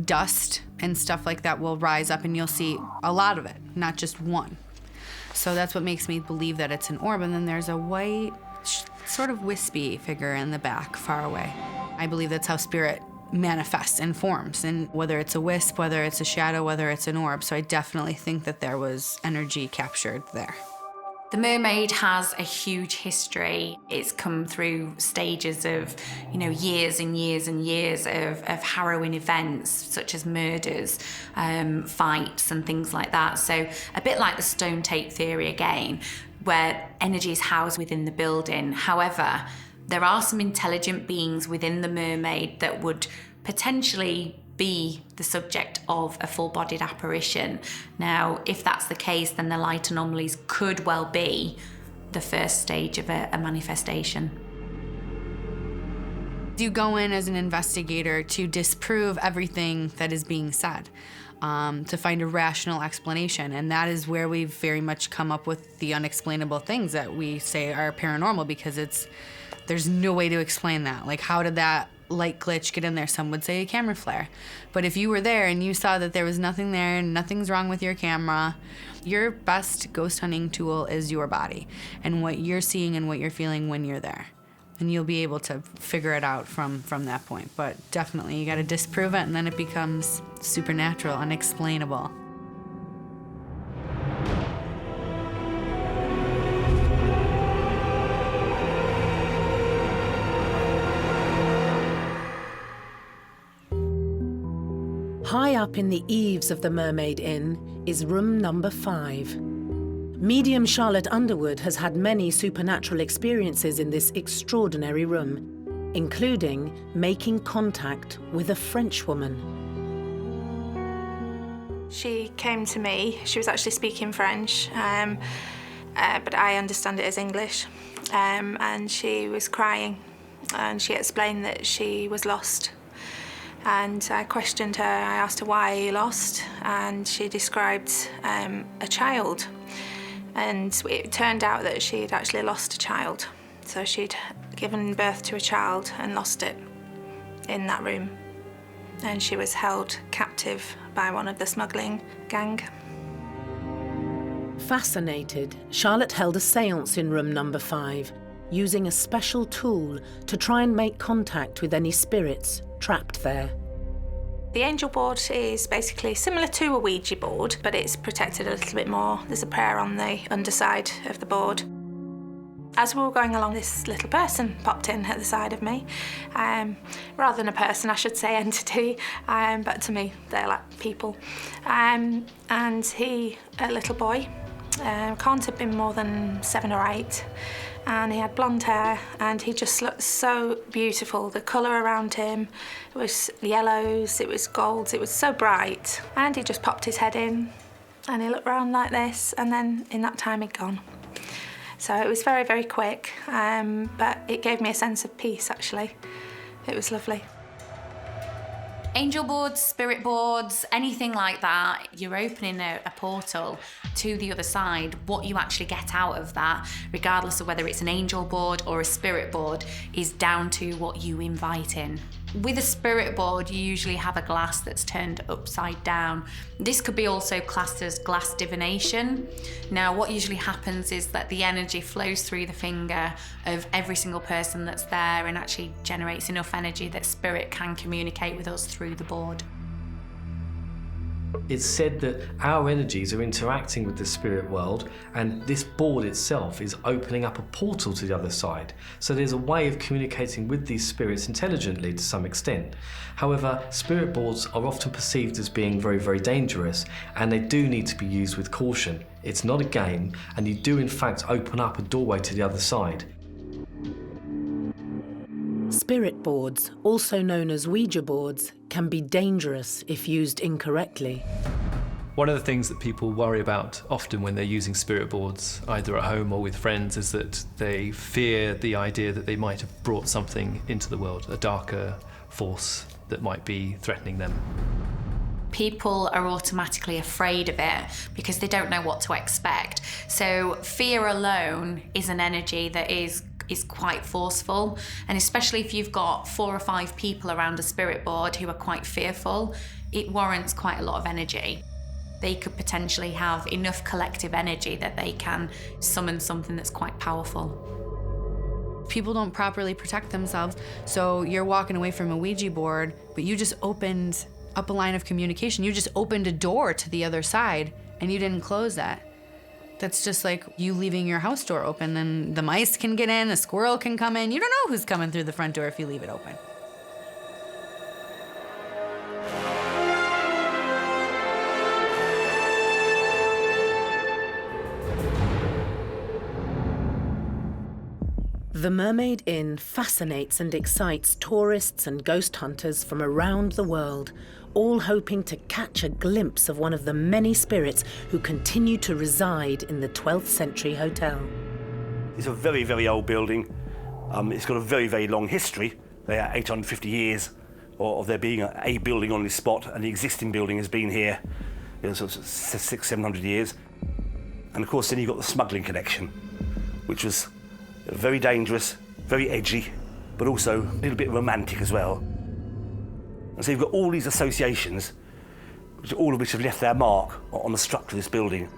dust and stuff like that will rise up and you'll see a lot of it, not just one. So that's what makes me believe that it's an orb. And then there's a white, sort of wispy figure in the back, far away. I believe that's how spirit manifests and forms, and whether it's a wisp, whether it's a shadow, whether it's an orb. So I definitely think that there was energy captured there. The Mermaid has a huge history. It's come through stages of, years and years and years of harrowing events, such as murders, fights and things like that. So a bit like the stone tape theory again, where energy is housed within the building. However, there are some intelligent beings within the Mermaid that would potentially be the subject of a full-bodied apparition. Now, if that's the case, then the light anomalies could well be the first stage of a manifestation. You go in as an investigator to disprove everything that is being said, to find a rational explanation, and that is where we've very much come up with the unexplainable things that we say are paranormal, because there's no way to explain that. Like, how did that light glitch get in there? Some would say a camera flare. But if you were there and you saw that there was nothing there and nothing's wrong with your camera, your best ghost hunting tool is your body and what you're seeing and what you're feeling when you're there. And you'll be able to figure it out from that point. But definitely, you gotta disprove it, and then it becomes supernatural, unexplainable. High up in the eaves of the Mermaid Inn is room number 5. Medium Charlotte Underwood has had many supernatural experiences in this extraordinary room, including making contact with a Frenchwoman. She came to me. She was actually speaking French, but I understand it as English. And she was crying, and she explained that she was lost. And I questioned her. I asked her why are you lost, and she described a child. And it turned out that she had actually lost a child. So she'd given birth to a child and lost it in that room. And she was held captive by one of the smuggling gang. Fascinated, Charlotte held a séance in room number 5, using a special tool to try and make contact with any spirits trapped there. The angel board is basically similar to a Ouija board, but it's protected a little bit more. There's a prayer on the underside of the board. As we were going along, this little person popped in at the side of me. Rather than a person, I should say entity, but to me, they're like people. And he, a little boy, can't have been more than 7 or 8. And he had blonde hair, and he just looked so beautiful. The colour around him was yellows, it was golds, it was so bright. And he just popped his head in, and he looked round like this, and then in that time he'd gone. So it was very, very quick, but it gave me a sense of peace, actually. It was lovely. Angel boards, spirit boards, anything like that, you're opening a portal to the other side. What you actually get out of that, regardless of whether it's an angel board or a spirit board, is down to what you invite in. With a spirit board, you usually have a glass that's turned upside down. This could be also classed as glass divination. Now, what usually happens is that the energy flows through the finger of every single person that's there and actually generates enough energy that spirit can communicate with us through the board. It's said that our energies are interacting with the spirit world, and this board itself is opening up a portal to the other side. So there's a way of communicating with these spirits intelligently to some extent. However, spirit boards are often perceived as being very, very dangerous, and they do need to be used with caution. It's not a game, and you do in fact open up a doorway to the other side. Spirit boards, also known as Ouija boards, can be dangerous if used incorrectly. One of the things that people worry about often when they're using spirit boards, either at home or with friends, is that they fear the idea that they might have brought something into the world, a darker force that might be threatening them. People are automatically afraid of it because they don't know what to expect. So fear alone is an energy that is quite forceful, and especially if you've got 4 or 5 people around a spirit board who are quite fearful, it warrants quite a lot of energy. They could potentially have enough collective energy that they can summon something that's quite powerful. People don't properly protect themselves, so you're walking away from a Ouija board, but you just opened up a line of communication. You just opened a door to the other side, and you didn't close that. That's just like you leaving your house door open, and the mice can get in, a squirrel can come in. You don't know who's coming through the front door if you leave it open. The Mermaid Inn fascinates and excites tourists and ghost hunters from around the world, all hoping to catch a glimpse of one of the many spirits who continue to reside in the 12th century hotel. It's a very, very old building. It's got a very, very long history. They are 850 years of there being a building on this spot, and the existing building has been here, sort of 600-700 years. And of course, then you've got the smuggling connection, which was very dangerous, very edgy, but also a little bit romantic as well. And so you've got all these associations, all of which have left their mark on the structure of this building.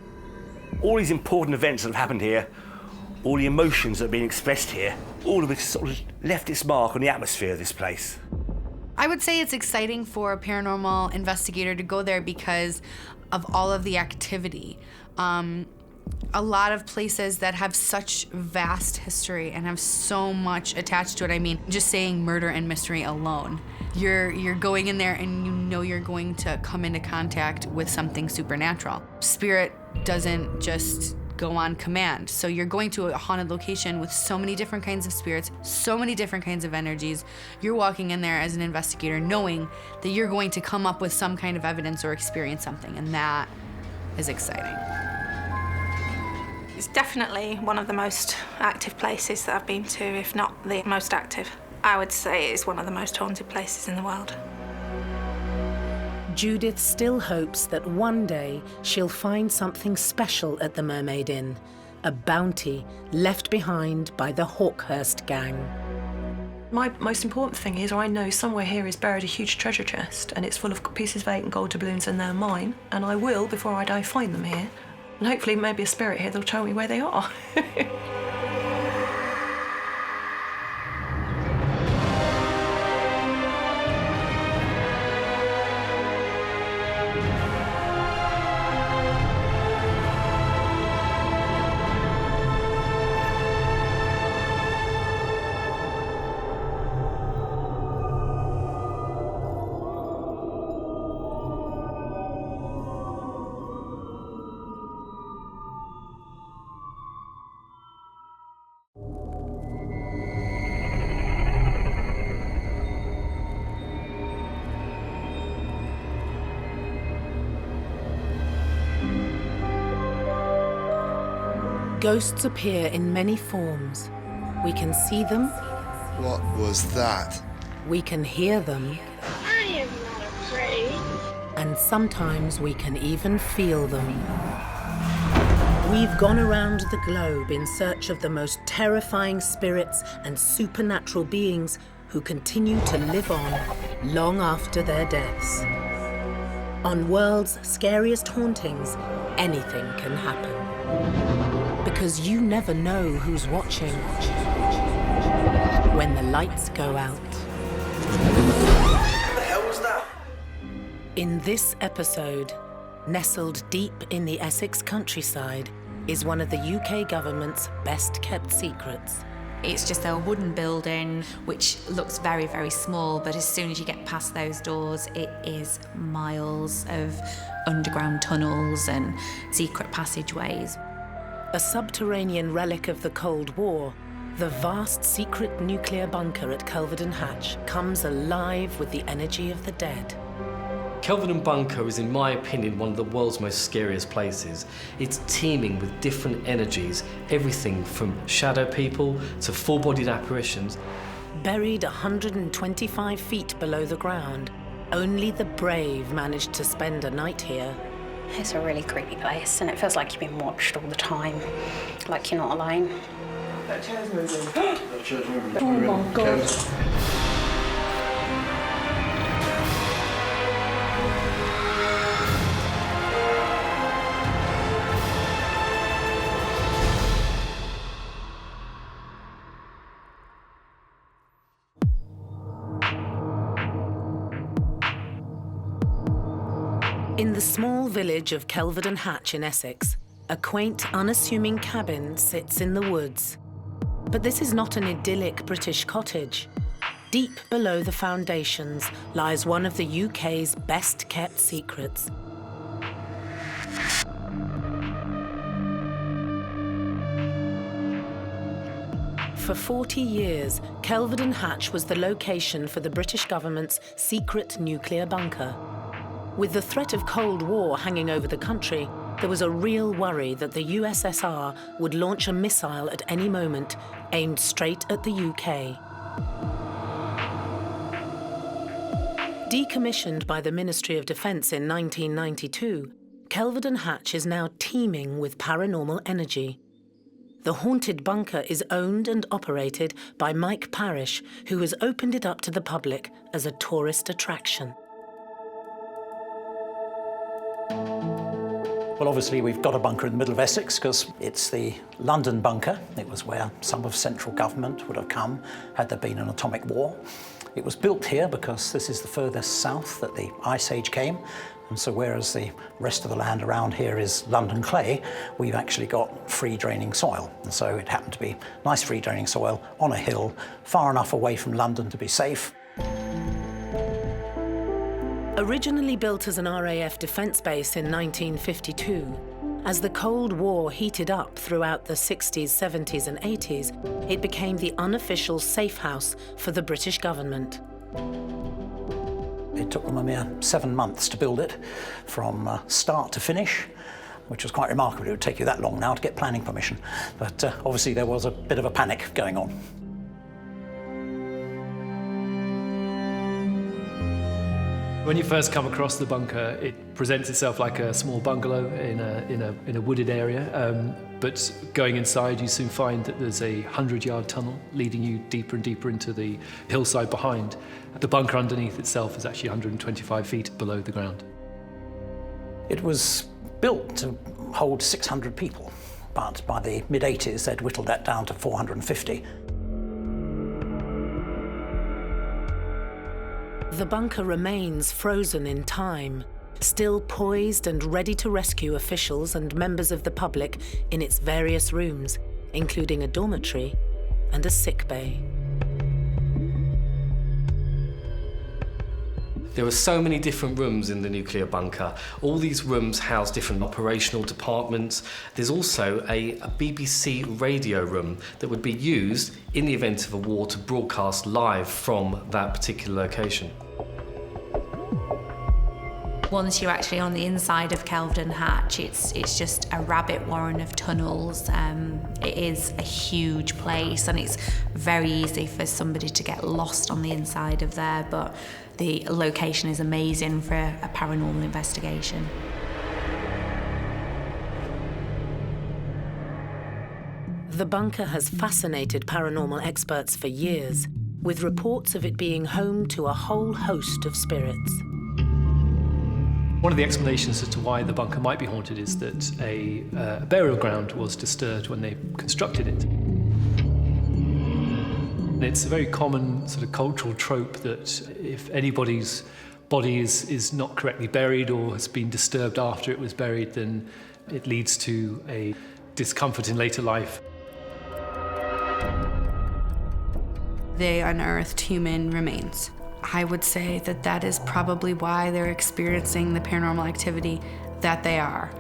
All these important events that have happened here, all the emotions that have been expressed here, all of which sort of left its mark on the atmosphere of this place. I would say it's exciting for a paranormal investigator to go there because of all of the activity. A lot of places that have such vast history and have so much attached to it. I mean, just saying murder and mystery alone. You're going in there and you know you're going to come into contact with something supernatural. Spirit doesn't just go on command. So you're going to a haunted location with so many different kinds of spirits, so many different kinds of energies. You're walking in there as an investigator knowing that you're going to come up with some kind of evidence or experience something, and that is exciting. It's definitely one of the most active places that I've been to, if not the most active. I would say it's one of the most haunted places in the world. Judith still hopes that one day she'll find something special at the Mermaid Inn, a bounty left behind by the Hawkhurst gang. My most important thing is I know somewhere here is buried a huge treasure chest, and it's full of pieces of 8 and gold doubloons, and they're mine, and I will, before I die, find them here. And hopefully maybe a spirit here that'll tell me where they are. Ghosts appear in many forms. We can see them. What was that? We can hear them. I am not afraid. And sometimes we can even feel them. We've gone around the globe in search of the most terrifying spirits and supernatural beings who continue to live on long after their deaths. On World's Scariest Hauntings, anything can happen. Because you never know who's watching when the lights go out. What the hell was that? In this episode, nestled deep in the Essex countryside, is one of the UK government's best-kept secrets. It's just a wooden building which looks very, very small, but as soon as you get past those doors, it is miles of underground tunnels and secret passageways. A subterranean relic of the Cold War, the vast secret nuclear bunker at Kelvedon comes alive with the energy of the dead. Kelvedon Bunker is, in my opinion, one of the world's most scariest places. It's teeming with different energies, everything from shadow people to full-bodied apparitions. Buried 125 feet below the ground, only the brave managed to spend a night here. It's a really creepy place, and it feels like you've been watched all the time, like you're not alone. That chair's moving. That chair's moving. Oh my God. In the small village of Kelvedon Hatch in Essex, a quaint, unassuming cabin sits in the woods. But this is not an idyllic British cottage. Deep below the foundations lies one of the UK's best-kept secrets. For 40 years, Kelvedon Hatch was the location for the British government's secret nuclear bunker. With the threat of Cold War hanging over the country, there was a real worry that the USSR would launch a missile at any moment, aimed straight at the UK. Decommissioned by the Ministry of Defence in 1992, Kelvedon Hatch is now teeming with paranormal energy. The haunted bunker is owned and operated by Mike Parish, who has opened it up to the public as a tourist attraction. Well, obviously, we've got a bunker in the middle of Essex because it's the London bunker. It was where some of central government would have come had there been an atomic war. It was built here because this is the furthest south that the Ice Age came. And so whereas the rest of the land around here is London clay, we've actually got free-draining soil. And so it happened to be nice free-draining soil on a hill, far enough away from London to be safe. Originally built as an RAF defence base in 1952, as the Cold War heated up throughout the 60s, 70s and 80s, it became the unofficial safe house for the British government. It took them a mere 7 months to build it, from start to finish, which was quite remarkable. It would take you that long now to get planning permission. But obviously there was a bit of a panic going on. When you first come across the bunker, it presents itself like a small bungalow in a wooded area. But going inside, you soon find that there's a 100-yard tunnel leading you deeper and deeper into the hillside behind. The bunker underneath itself is actually 125 feet below the ground. It was built to hold 600 people, but by the mid-80s, they'd whittled that down to 450. The bunker remains frozen in time, still poised and ready to rescue officials and members of the public in its various rooms, including a dormitory and a sick bay. There are so many different rooms in the nuclear bunker. All these rooms house different operational departments. There's also a BBC radio room that would be used in the event of a war to broadcast live from that particular location. Once you're actually on the inside of Kelvedon Hatch, it's just a rabbit warren of tunnels. It is a huge place, and it's very easy for somebody to get lost on the inside of there, but the location is amazing for a paranormal investigation. The bunker has fascinated paranormal experts for years, with reports of it being home to a whole host of spirits. One of the explanations as to why the bunker might be haunted is that a burial ground was disturbed when they constructed it. And it's a very common sort of cultural trope that if anybody's body is not correctly buried or has been disturbed after it was buried, then it leads to a discomfort in later life. They unearthed human remains. I would say that that is probably why they're experiencing the paranormal activity that they are.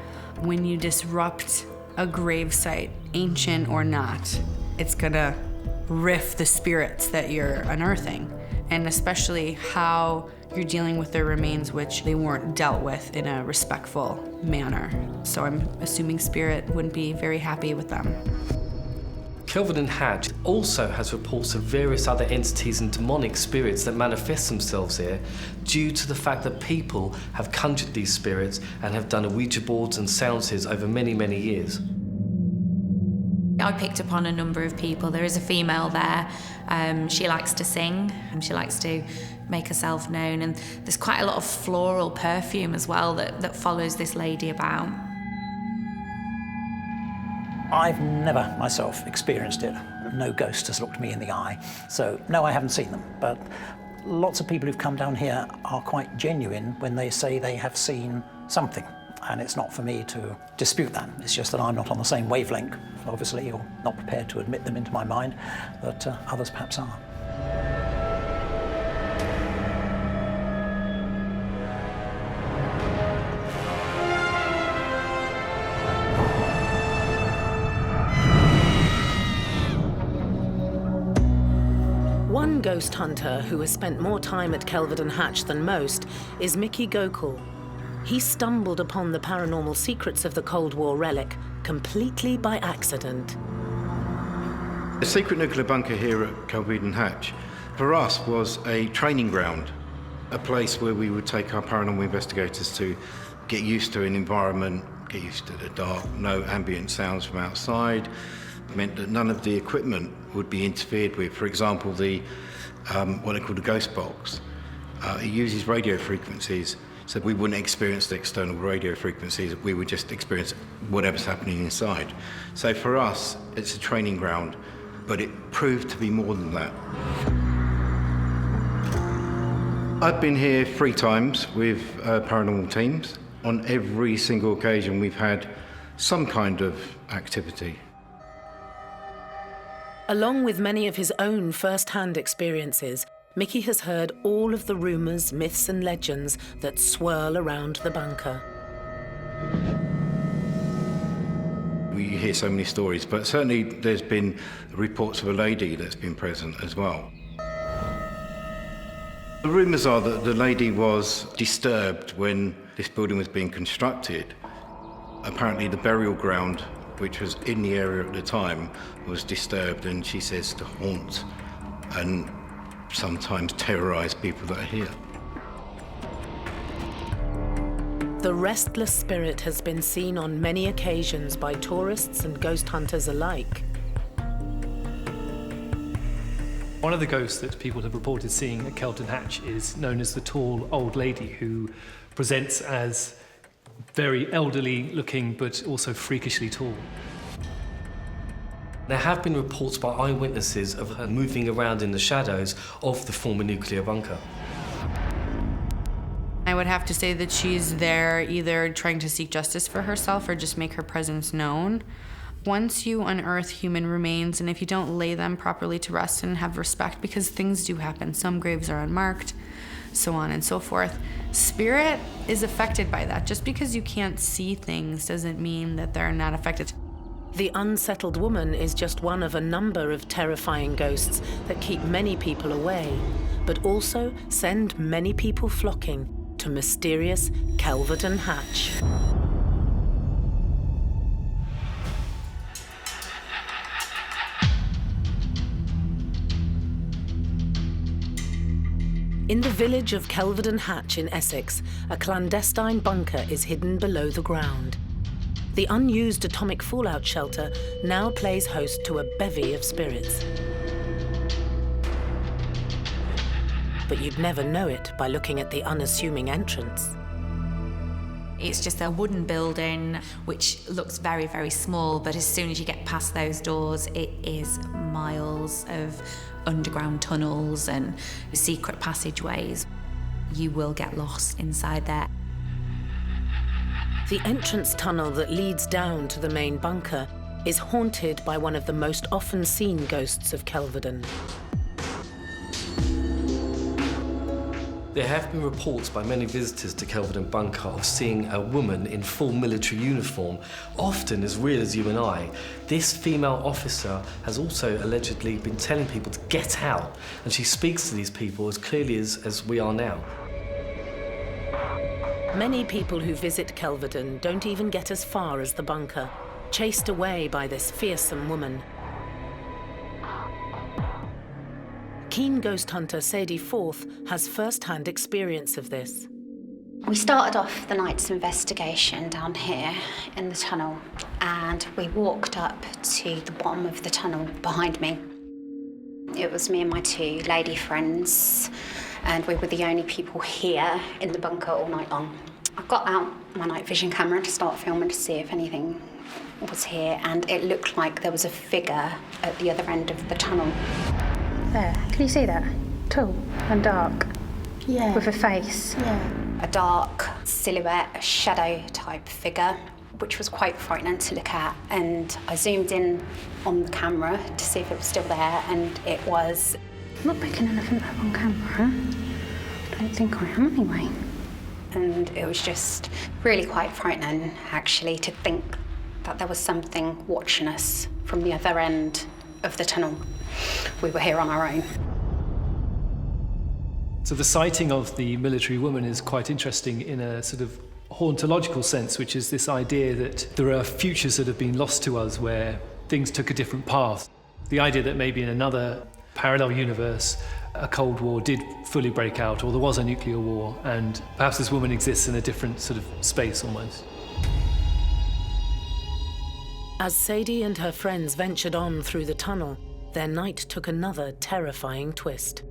When you disrupt a gravesite, ancient or not, it's gonna riff the spirits that you're unearthing. and especially how you're dealing with their remains, which they weren't dealt with in a respectful manner. So I'm assuming Spirit wouldn't be very happy with them. Kelvedon Hatch also has reports of various other entities and demonic spirits that manifest themselves here due to the fact that people have conjured these spirits and have done Ouija boards and seances over many, many years. I picked up on a number of people. There is a female there. She likes to sing and she likes to make herself known, and there's quite a lot of floral perfume as well that follows this lady about. I've never myself experienced it. No ghost has looked me in the eye. So, no, I haven't seen them. But lots of people who've come down here are quite genuine when they say they have seen something. And it's not for me to dispute that. It's just that I'm not on the same wavelength, obviously, or not prepared to admit them into my mind, but others perhaps are. One ghost hunter who has spent more time at Kelvedon Hatch than most is Mickey Gokul. He stumbled upon the paranormal secrets of the Cold War relic completely by accident. The secret nuclear bunker here at Kelvedon Hatch, for us, was a training ground, a place where we would take our paranormal investigators to get used to an environment, get used to the dark, no ambient sounds from outside. It meant that none of the equipment would be interfered with. For example, the what they call the ghost box. It uses radio frequencies, so we wouldn't experience the external radio frequencies, we would just experience whatever's happening inside. So for us, it's a training ground, but it proved to be more than that. I've been here 3 times with paranormal teams. On every single occasion, we've had some kind of activity. Along with many of his own first-hand experiences, Mickey has heard all of the rumours, myths and legends that swirl around the bunker. We hear so many stories, but certainly there's been reports of a lady that's been present as well. The rumours are that the lady was disturbed when this building was being constructed. Apparently the burial ground, which was in the area at the time, was disturbed, and she says to haunt and sometimes terrorise people that are here. The restless spirit has been seen on many occasions by tourists and ghost hunters alike. One of the ghosts that people have reported seeing at Kelvedon Hatch is known as the tall old lady, who presents as very elderly looking but also freakishly tall. There have been reports by eyewitnesses of her moving around in the shadows of the former nuclear bunker. I would have to say that she's there either trying to seek justice for herself or just make her presence known. Once you unearth human remains, and if you don't lay them properly to rest and have respect, because things do happen, some graves are unmarked, so on and so forth, spirit is affected by that. Just because you can't see things doesn't mean that they're not affected. The unsettled woman is just one of a number of terrifying ghosts that keep many people away, but also send many people flocking to mysterious Kelvedon Hatch. In the village of Kelvedon Hatch in Essex, a clandestine bunker is hidden below the ground. The unused atomic fallout shelter now plays host to a bevy of spirits. But you'd never know it by looking at the unassuming entrance. It's just a wooden building which looks very, very small, but as soon as you get past those doors, it is miles of underground tunnels and secret passageways. You will get lost inside there. The entrance tunnel that leads down to the main bunker is haunted by one of the most often seen ghosts of Kelvedon. There have been reports by many visitors to Kelvedon Bunker of seeing a woman in full military uniform, often as real as you and I. This female officer has also allegedly been telling people to get out, and she speaks to these people as clearly as we are now. Many people who visit Kelvedon don't even get as far as the bunker, chased away by this fearsome woman. Keen ghost hunter Sadie Forth has first-hand experience of this. We started off the night's investigation down here in the tunnel, and we walked up to the bottom of the tunnel behind me. It was me and my two lady friends, and we were the only people here in the bunker all night long. I got out my night vision camera to start filming to see if anything was here, and it looked like there was a figure at the other end of the tunnel. There, can you see that? Tall and dark. Yeah. With a face. Yeah. A dark silhouette, a shadow type figure, which was quite frightening to look at. And I zoomed in on the camera to see if it was still there, and it was. I'm not picking anything up on camera. I don't think I am anyway. And it was just really quite frightening, actually, to think that there was something watching us from the other end of the tunnel. We were here on our own. So the sighting of the military woman is quite interesting in a sort of hauntological sense, which is this idea that there are futures that have been lost to us where things took a different path. The idea that maybe in another parallel universe, a Cold War did fully break out, or there was a nuclear war, and perhaps this woman exists in a different sort of space almost. As Sadie and her friends ventured on through the tunnel, their night took another terrifying twist.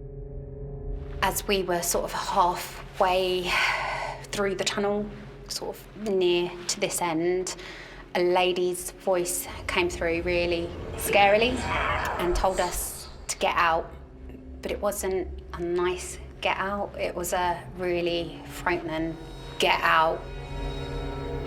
As we were sort of halfway through the tunnel, sort of near to this end, a lady's voice came through really scarily and told us to get out. But it wasn't a nice get out, it was a really frightening get out,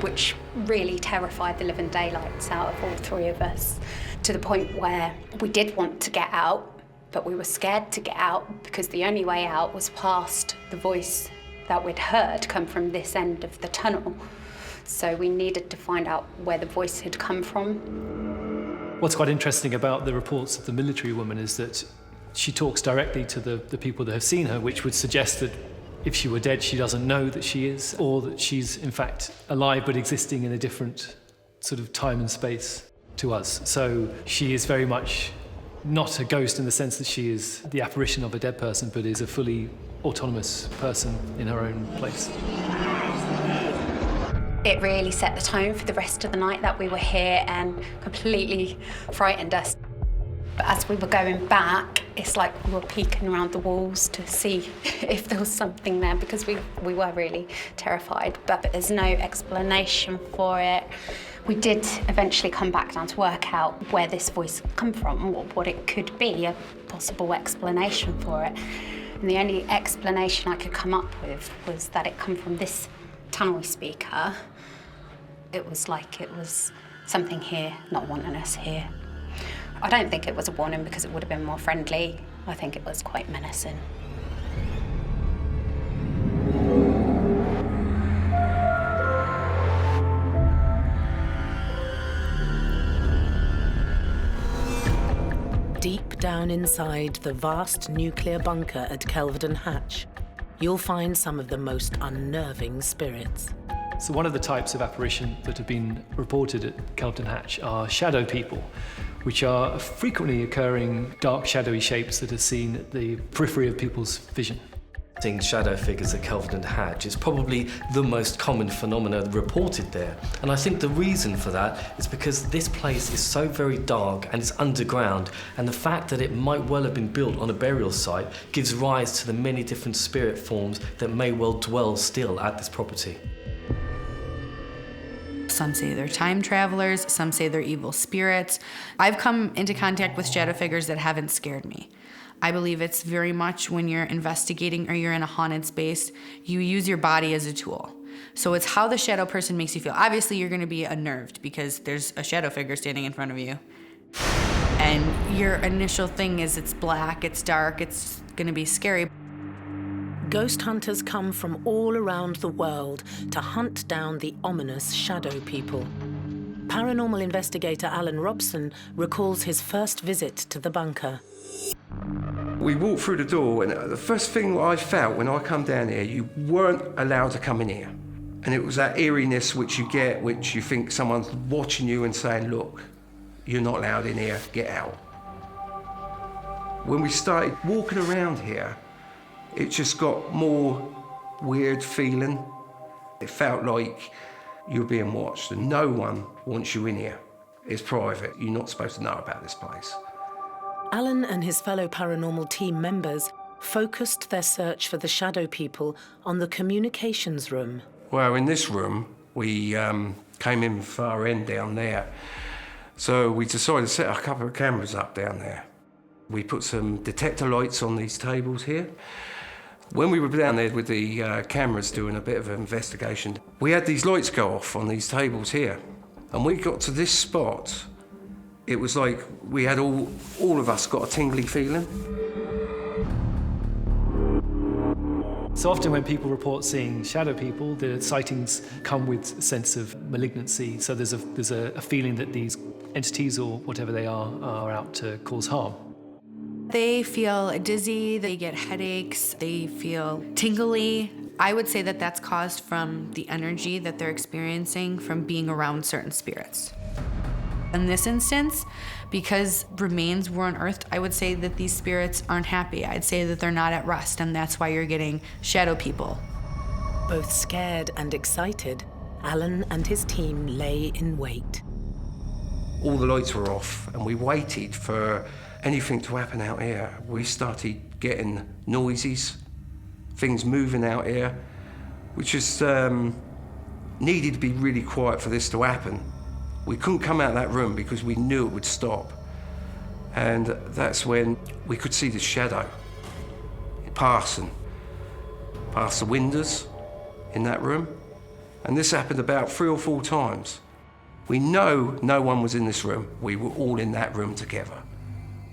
which really terrified the living daylights out of all three of us, to the point where we did want to get out, but we were scared to get out because the only way out was past the voice that we'd heard come from this end of the tunnel. So we needed to find out where the voice had come from. What's quite interesting about the reports of the military woman is that she talks directly to the people that have seen her, which would suggest that if she were dead, she doesn't know that she is, or that she's in fact alive but existing in a different sort of time and space to us. So she is very much not a ghost in the sense that she is the apparition of a dead person, but is a fully autonomous person in her own place. It really set the tone for the rest of the night that we were here and completely frightened us. But as we were going back, it's like we were peeking around the walls to see if there was something there, because we were really terrified, but there's no explanation for it. We did eventually come back down to work out where this voice come from, what it could be, a possible explanation for it. And the only explanation I could come up with was that it come from this tunnel speaker. It was like it was something here not wanting us here. I don't think it was a warning because it would have been more friendly. I think it was quite menacing. Deep down inside the vast nuclear bunker at Kelvedon Hatch, you'll find some of the most unnerving spirits. So one of the types of apparition that have been reported at Kelvedon Hatch are shadow people, which are frequently occurring dark shadowy shapes that are seen at the periphery of people's vision. Seeing shadow figures at Kelvedon Hatch is probably the most common phenomenon reported there. And I think the reason for that is because this place is so very dark and it's underground, and the fact that it might well have been built on a burial site gives rise to the many different spirit forms that may well dwell still at this property. Some say they're time travelers, some say they're evil spirits. I've come into contact with shadow figures that haven't scared me. I believe it's very much when you're investigating or you're in a haunted space, you use your body as a tool. So it's how the shadow person makes you feel. Obviously, you're going to be unnerved because there's a shadow figure standing in front of you. And your initial thing is it's black, it's dark, it's going to be scary. Ghost hunters come from all around the world to hunt down the ominous shadow people. Paranormal investigator Alan Robson recalls his first visit to the bunker. We walked through the door, and the first thing I felt when I come down here, you weren't allowed to come in here. And it was that eeriness which you get, which you think someone's watching you and saying, look, you're not allowed in here, get out. When we started walking around here, it just got more weird feeling. It felt like you're being watched and no one wants you in here. It's private, you're not supposed to know about this place. Alan and his fellow paranormal team members focused their search for the shadow people on the communications room. Well, in this room, we came in far end down there. So we decided to set a couple of cameras up down there. We put some detector lights on these tables here. When we were down there with the cameras doing a bit of an investigation, we had these lights go off on these tables here. And we got to this spot, it was like we had all of us got a tingly feeling. So often when people report seeing shadow people, the sightings come with a sense of malignancy. So there's a feeling that these entities or whatever they are out to cause harm. They feel dizzy, they get headaches, they feel tingly. I would say that that's caused from the energy that they're experiencing from being around certain spirits. In this instance, because remains were unearthed, I would say that these spirits aren't happy. I'd say that they're not at rest, and that's why you're getting shadow people. Both scared and excited, Alan and his team lay in wait. All the lights were off, and we waited for anything to happen out here. We started getting noises, things moving out here. We just needed to be really quiet for this to happen. We couldn't come out of that room because we knew it would stop. And that's when we could see the shadow passing past the windows in that room. And this happened about 3 or 4 times. We know no one was in this room. We were all in that room together.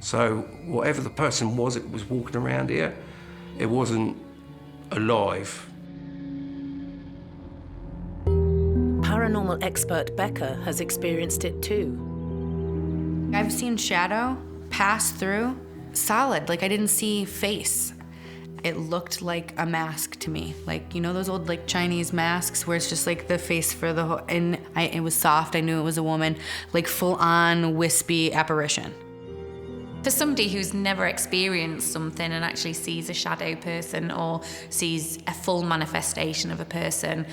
So whatever the person was that was walking around here, it wasn't alive. Paranormal expert Becca has experienced it too. I've seen shadow pass through solid, like I didn't see face. It looked like a mask to me. Like, you know those old like Chinese masks where it's just like the face for the whole, and it was soft, I knew it was a woman, like full on wispy apparition. For somebody who's never experienced something and actually sees a shadow person or sees a full manifestation of a person,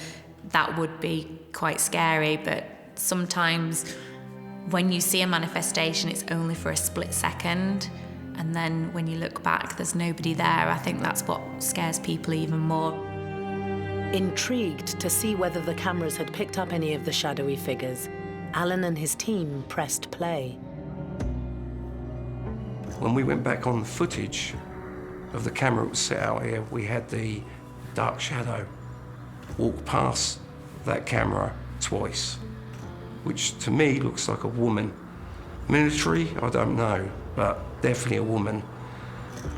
that would be quite scary. But sometimes when you see a manifestation, it's only for a split second. And then when you look back, there's nobody there. I think that's what scares people even more. Intrigued to see whether the cameras had picked up any of the shadowy figures, Alan and his team pressed play. When we went back on the footage of the camera that was set out here, we had the dark shadow walk past that camera twice, which to me looks like a woman. Military, I don't know, but definitely a woman.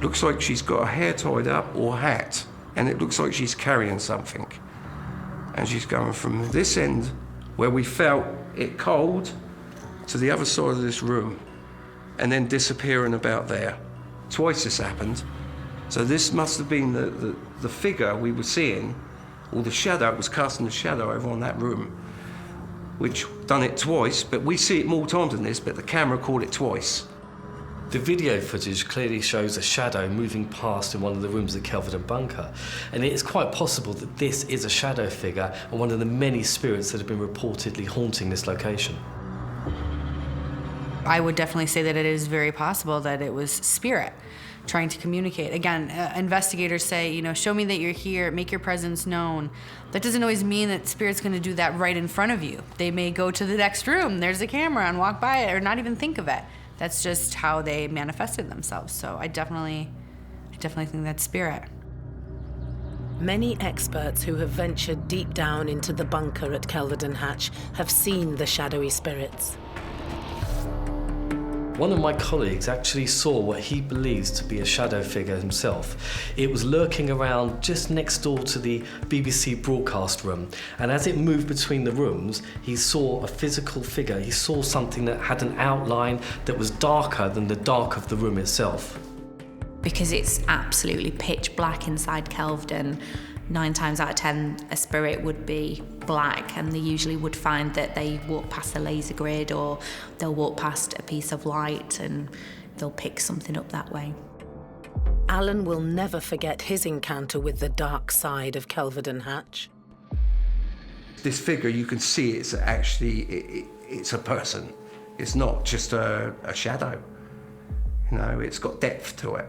Looks like she's got her hair tied up or hat, and it looks like she's carrying something. And she's going from this end, where we felt it cold, to the other side of this room, and then disappearing about there. Twice this happened. So this must have been the figure we were seeing, or the shadow, was casting the shadow over on that room, which done it twice, but we see it more times than this, but the camera caught it twice. The video footage clearly shows a shadow moving past in one of the rooms of the Kelvedon bunker. And it is quite possible that this is a shadow figure and one of the many spirits that have been reportedly haunting this location. I would definitely say that it is very possible that it was spirit trying to communicate. Again, investigators say, you know, show me that you're here, make your presence known. That doesn't always mean that spirit's gonna do that right in front of you. They may go to the next room, there's a camera, and walk by it, or not even think of it. That's just how they manifested themselves. So I definitely think that's spirit. Many experts who have ventured deep down into the bunker at Kelvedon Hatch have seen the shadowy spirits. One of my colleagues actually saw what he believes to be a shadow figure himself. It was lurking around just next door to the BBC broadcast room, and as it moved between the rooms, he saw a physical figure. He saw something that had an outline that was darker than the dark of the room itself. Because it's absolutely pitch black inside Kelvedon, 9 times out of 10 a spirit would be black, and they usually would find that they walk past a laser grid or they'll walk past a piece of light and they'll pick something up that way. Alan will never forget his encounter with the dark side of Kelvedon Hatch. This figure, you can see it's actually, it's a person. It's not just a shadow. You know, it's got depth to it.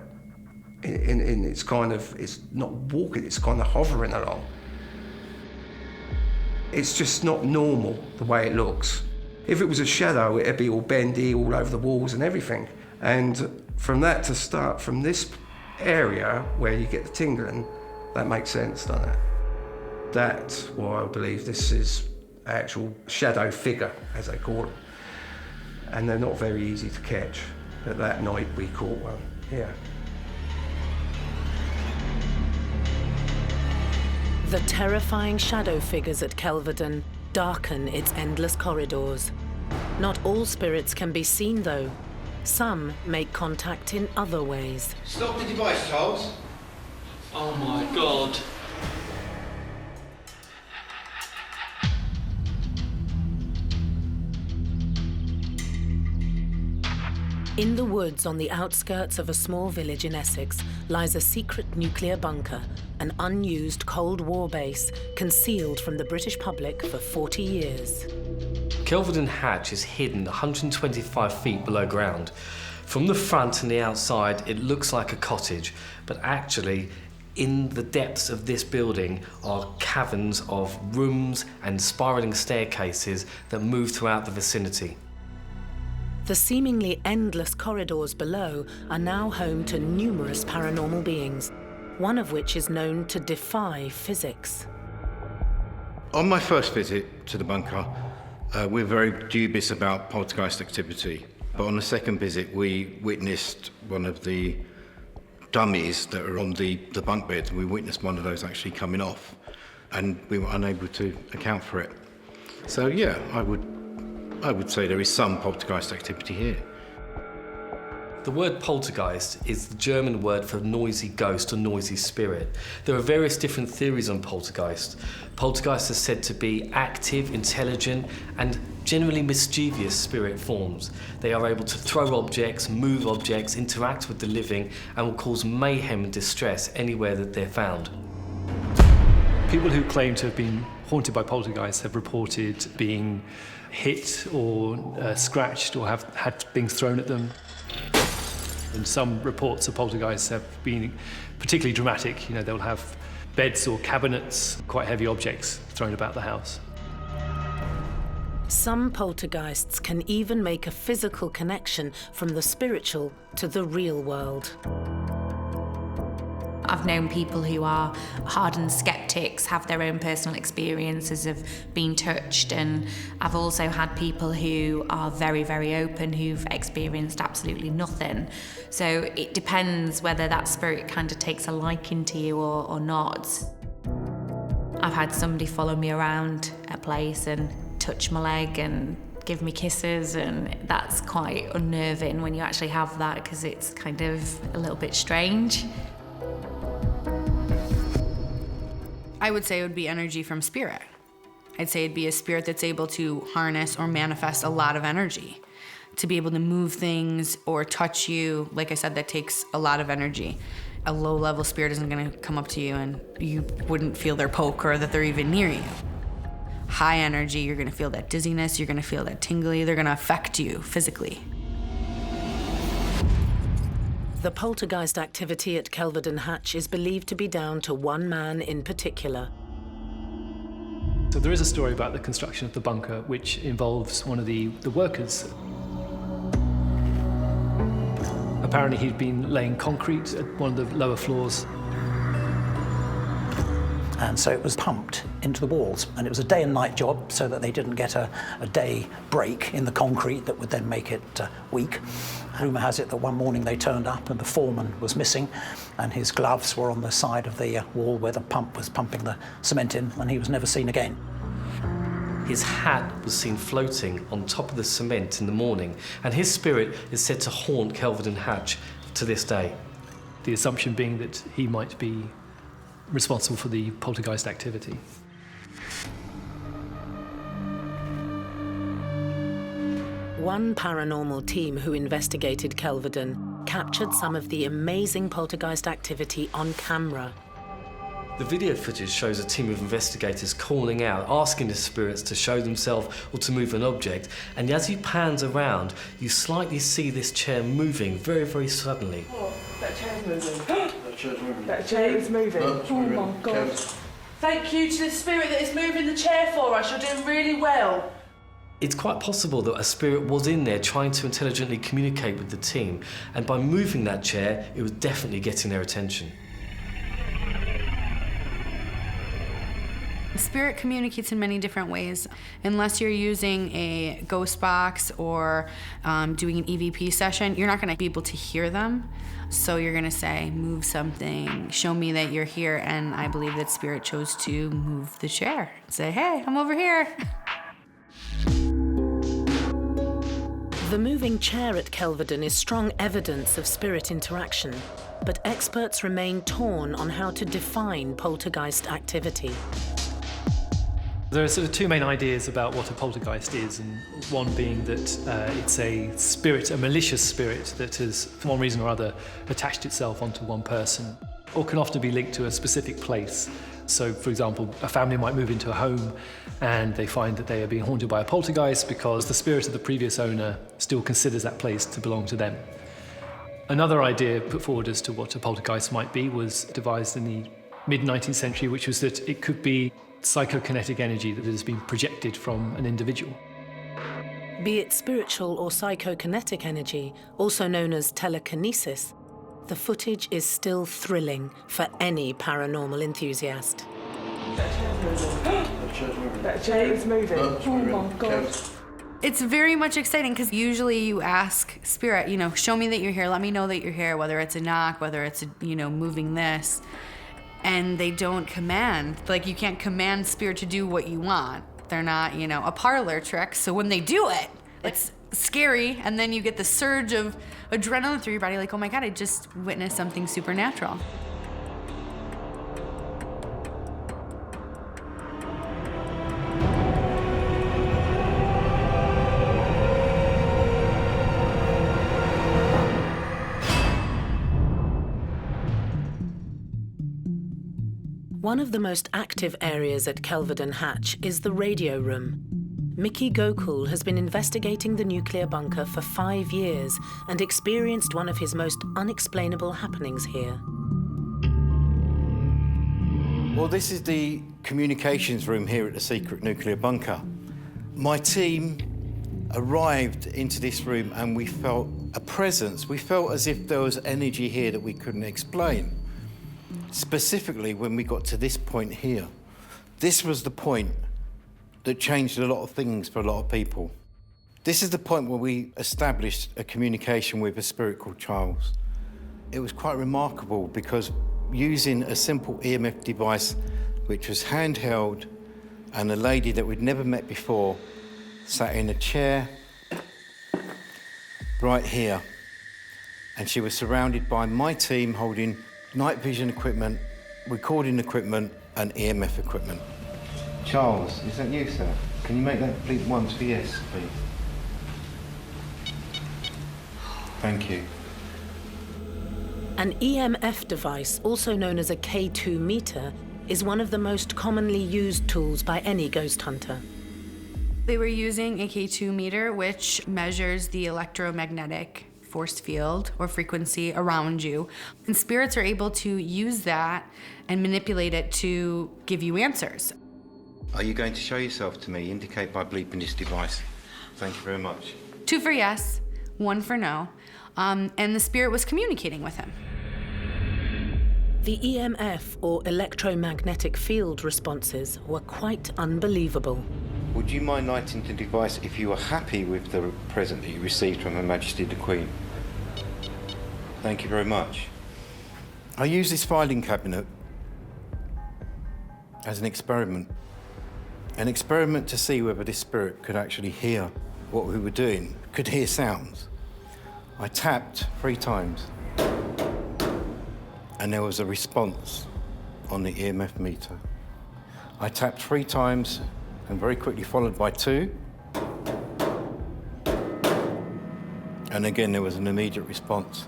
In it's kind of, it's not walking, it's kind of hovering along. It's just not normal the way it looks. If it was a shadow, it'd be all bendy, all over the walls and everything. And from that to start from this area where you get the tingling, that makes sense, doesn't it? That's why I believe this is an actual shadow figure, as they call it. And they're not very easy to catch. But that night we caught one, yeah. The terrifying shadow figures at Kelvedon darken its endless corridors. Not all spirits can be seen, though. Some make contact in other ways. Stop the device, Charles. Oh my God. In the woods on the outskirts of a small village in Essex lies a secret nuclear bunker, an unused Cold War base concealed from the British public for 40 years. Kelvedon Hatch is hidden 125 feet below ground. From the front and the outside, it looks like a cottage, but actually, in the depths of this building are caverns of rooms and spiralling staircases that move throughout the vicinity. The seemingly endless corridors below are now home to numerous paranormal beings, one of which is known to defy physics. On my first visit to the bunker, we were very dubious about poltergeist activity. But on the second visit, we witnessed one of the dummies that are on the bunk bed. We witnessed one of those actually coming off, and we were unable to account for it. So yeah, I would say there is some poltergeist activity here. The word poltergeist is the German word for noisy ghost or noisy spirit. There are various different theories on poltergeist. Poltergeist is said to be active, intelligent, and generally mischievous spirit forms. They are able to throw objects, move objects, interact with the living, and will cause mayhem and distress anywhere that they're found. People who claim to have been haunted by poltergeists have reported being hit or scratched or have had things thrown at them. And some reports of poltergeists have been particularly dramatic. You know, they'll have beds or cabinets, quite heavy objects thrown about the house. Some poltergeists can even make a physical connection from the spiritual to the real world. I've known people who are hardened skeptics, have their own personal experiences of being touched, and I've also had people who are very, very open, who've experienced absolutely nothing. So it depends whether that spirit kind of takes a liking to you or not. I've had somebody follow me around a place and touch my leg and give me kisses, and that's quite unnerving when you actually have that, because it's kind of a little bit strange. I would say it would be energy from spirit. I'd say it'd be a spirit that's able to harness or manifest a lot of energy. To be able to move things or touch you, like I said, that takes a lot of energy. A low-level spirit isn't gonna come up to you and you wouldn't feel their poke or that they're even near you. High energy, you're gonna feel that dizziness, you're gonna feel that tingly, they're gonna affect you physically. The poltergeist activity at Kelvedon Hatch is believed to be down to one man in particular. So there is a story about the construction of the bunker which involves one of the workers. Apparently he'd been laying concrete at one of the lower floors. And so it was pumped into the walls. And it was a day and night job so that they didn't get a day break in the concrete that would then make it weak. Rumour has it that one morning they turned up and the foreman was missing, and his gloves were on the side of the wall where the pump was pumping the cement in, and he was never seen again. His hat was seen floating on top of the cement in the morning, and his spirit is said to haunt Kelvedon Hatch to this day. The assumption being that he might be responsible for the poltergeist activity. One paranormal team who investigated Kelvedon captured some of the amazing poltergeist activity on camera. The video footage shows a team of investigators calling out, asking the spirits to show themselves or to move an object, and as he pans around, you slightly see this chair moving very, very suddenly. Oh, that chair's moving. That chair is moving. Oh my God. Thank you to the spirit that is moving the chair for us. You're doing really well. It's quite possible that a spirit was in there trying to intelligently communicate with the team, and by moving that chair, it was definitely getting their attention. Spirit communicates in many different ways. Unless you're using a ghost box or doing an EVP session, you're not going to be able to hear them. So you're going to say, move something, show me that you're here, and I believe that Spirit chose to move the chair. Say, hey, I'm over here. The moving chair at Kelvedon is strong evidence of spirit interaction, but experts remain torn on how to define poltergeist activity. There are sort of two main ideas about what a poltergeist is, and one being that it's a spirit, a malicious spirit that has, for one reason or other, attached itself onto one person, or can often be linked to a specific place. So, for example, a family might move into a home and they find that they are being haunted by a poltergeist because the spirit of the previous owner still considers that place to belong to them. Another idea put forward as to what a poltergeist might be was devised in the mid-19th century, which was that it could be psychokinetic energy that has been projected from an individual. Be it spiritual or psychokinetic energy, also known as telekinesis, the footage is still thrilling for any paranormal enthusiast. That chair is moving. Oh my God. It's very much exciting because usually you ask Spirit, show me that you're here, let me know that you're here, whether it's a knock, whether it's, moving this. And they don't command. Like, you can't command Spirit to do what you want. They're not, a parlor trick. So when they do it, it's scary, and then you get the surge of adrenaline through your body, like, oh my God, I just witnessed something supernatural. One of the most active areas at Kelvedon Hatch is the radio room. Mickey Gokul has been investigating the nuclear bunker for 5 years and experienced one of his most unexplainable happenings here. Well, this is the communications room here at the secret nuclear bunker. My team arrived into this room and we felt a presence. We felt as if there was energy here that we couldn't explain. Specifically, when we got to this point here, this was the point that changed a lot of things for a lot of people. This is the point where we established a communication with a spirit called Charles. It was quite remarkable because using a simple EMF device, which was handheld, and a lady that we'd never met before sat in a chair right here, and she was surrounded by my team holding night vision equipment, recording equipment, and EMF equipment. Charles, is that you, sir? Can you make that bleep once for yes, please? Thank you. An EMF device, also known as a K2 meter, is one of the most commonly used tools by any ghost hunter. They were using a K2 meter, which measures the electromagnetic force field or frequency around you. And spirits are able to use that and manipulate it to give you answers. Are you going to show yourself to me? Indicate by bleeping this device. Thank you very much. 2 for yes, 1 for no. And the spirit was communicating with him. The EMF, or electromagnetic field responses, were quite unbelievable. Would you mind lighting the device if you were happy with the present that you received from Her Majesty the Queen? Thank you very much. I used this filing cabinet as an experiment to see whether this spirit could actually hear what we were doing, could hear sounds. I tapped 3 times, and there was a response on the EMF meter. I tapped 3 times, and very quickly followed by 2. And again, there was an immediate response.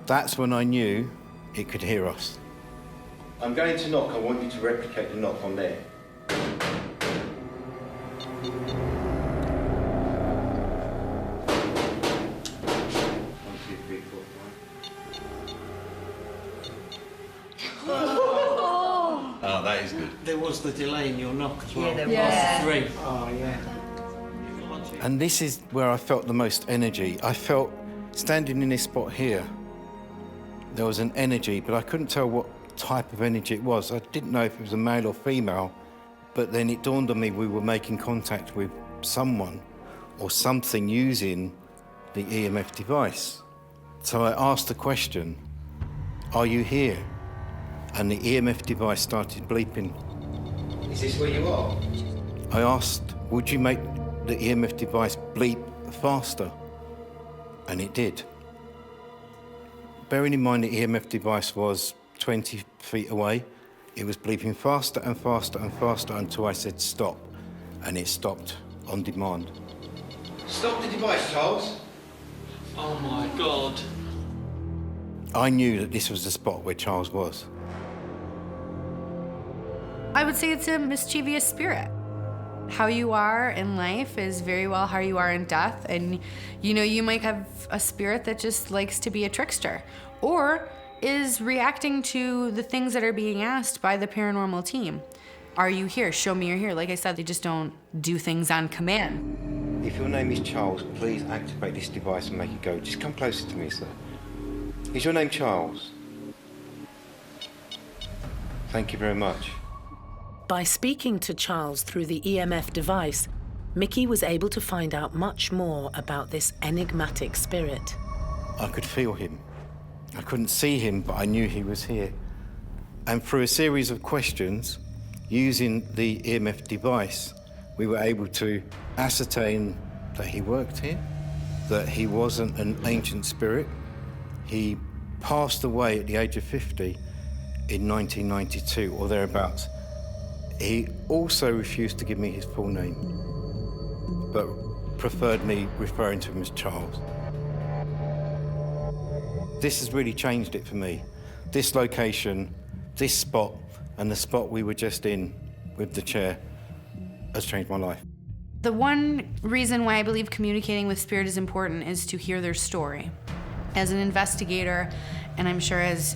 That's when I knew it could hear us. I'm going to knock. I want you to replicate the knock on there. 1, 2, 3, 4, 5. Oh, that is good. There was the delay in your knock as well. Yeah, there was. 3. Oh, yeah. And this is where I felt the most energy. I felt, standing in this spot here, there was an energy, but I couldn't tell what type of energy it was. I didn't know if it was a male or female, but then it dawned on me we were making contact with someone or something using the EMF device. So I asked the question, "Are you here?" And the EMF device started bleeping. Is this where you are? I asked, "Would you make the EMF device bleep faster?" And it did. Bearing in mind the EMF device was 20 feet away, it was bleeping faster and faster and faster until I said stop, and it stopped on demand. Stop the device, Charles. Oh my God. I knew that this was the spot where Charles was. I would say it's a mischievous spirit. How you are in life is very well how you are in death. And, you know, you might have a spirit that just likes to be a trickster or is reacting to the things that are being asked by the paranormal team. Are you here? Show me you're here. Like I said, they just don't do things on command. If your name is Charles, please activate this device and make it go. Just come closer to me, sir. Is your name Charles? Thank you very much. By speaking to Charles through the EMF device, Mickey was able to find out much more about this enigmatic spirit. I could feel him. I couldn't see him, but I knew he was here. And through a series of questions, using the EMF device, we were able to ascertain that he worked here, that he wasn't an ancient spirit. He passed away at the age of 50 in 1992 or thereabouts. He also refused to give me his full name, but preferred me referring to him as Charles. This has really changed it for me. This location, this spot, and the spot we were just in with the chair has changed my life. The one reason why I believe communicating with spirit is important is to hear their story. As an investigator, and I'm sure as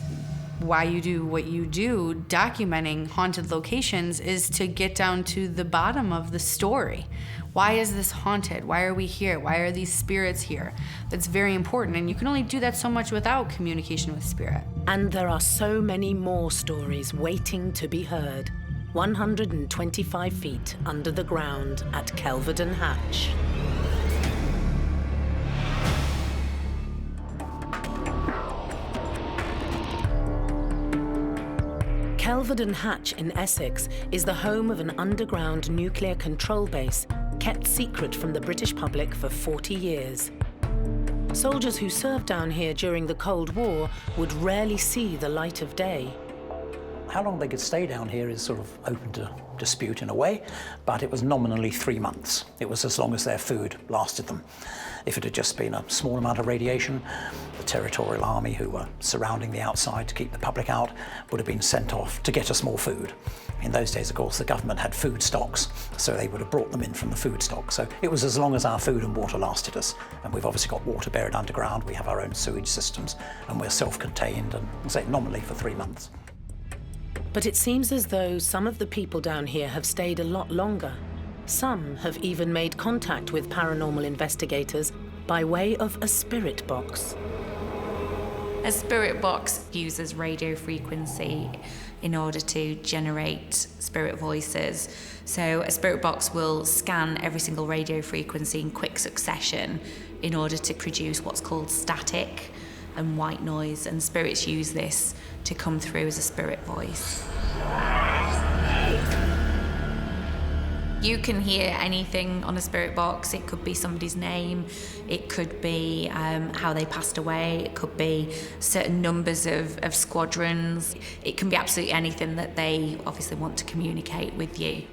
why you do what you do, documenting haunted locations is to get down to the bottom of the story. Why is this haunted? Why are we here? Why are these spirits here? That's very important, and you can only do that so much without communication with spirit. And there are so many more stories waiting to be heard. 125 feet under the ground at Kelvedon Hatch. Kelvedon Hatch in Essex is the home of an underground nuclear control base kept secret from the British public for 40 years. Soldiers who served down here during the Cold War would rarely see the light of day. How long they could stay down here is sort of open to dispute in a way, but it was nominally 3 months. It was as long as their food lasted them. If it had just been a small amount of radiation, the Territorial Army, who were surrounding the outside to keep the public out, would have been sent off to get us more food. In those days, of course, the government had food stocks, so they would have brought them in from the food stock. So it was as long as our food and water lasted us. And we've obviously got water buried underground, we have our own sewage systems, and we're self-contained, and say nominally for 3 months. But it seems as though some of the people down here have stayed a lot longer. Some have even made contact with paranormal investigators by way of a spirit box. A spirit box uses radio frequency in order to generate spirit voices. So a spirit box will scan every single radio frequency in quick succession in order to produce what's called static and white noise, and spirits use this to come through as a spirit voice. You can hear anything on a spirit box. It could be somebody's name, it could be how they passed away, it could be certain numbers of squadrons. It can be absolutely anything that they obviously want to communicate with you.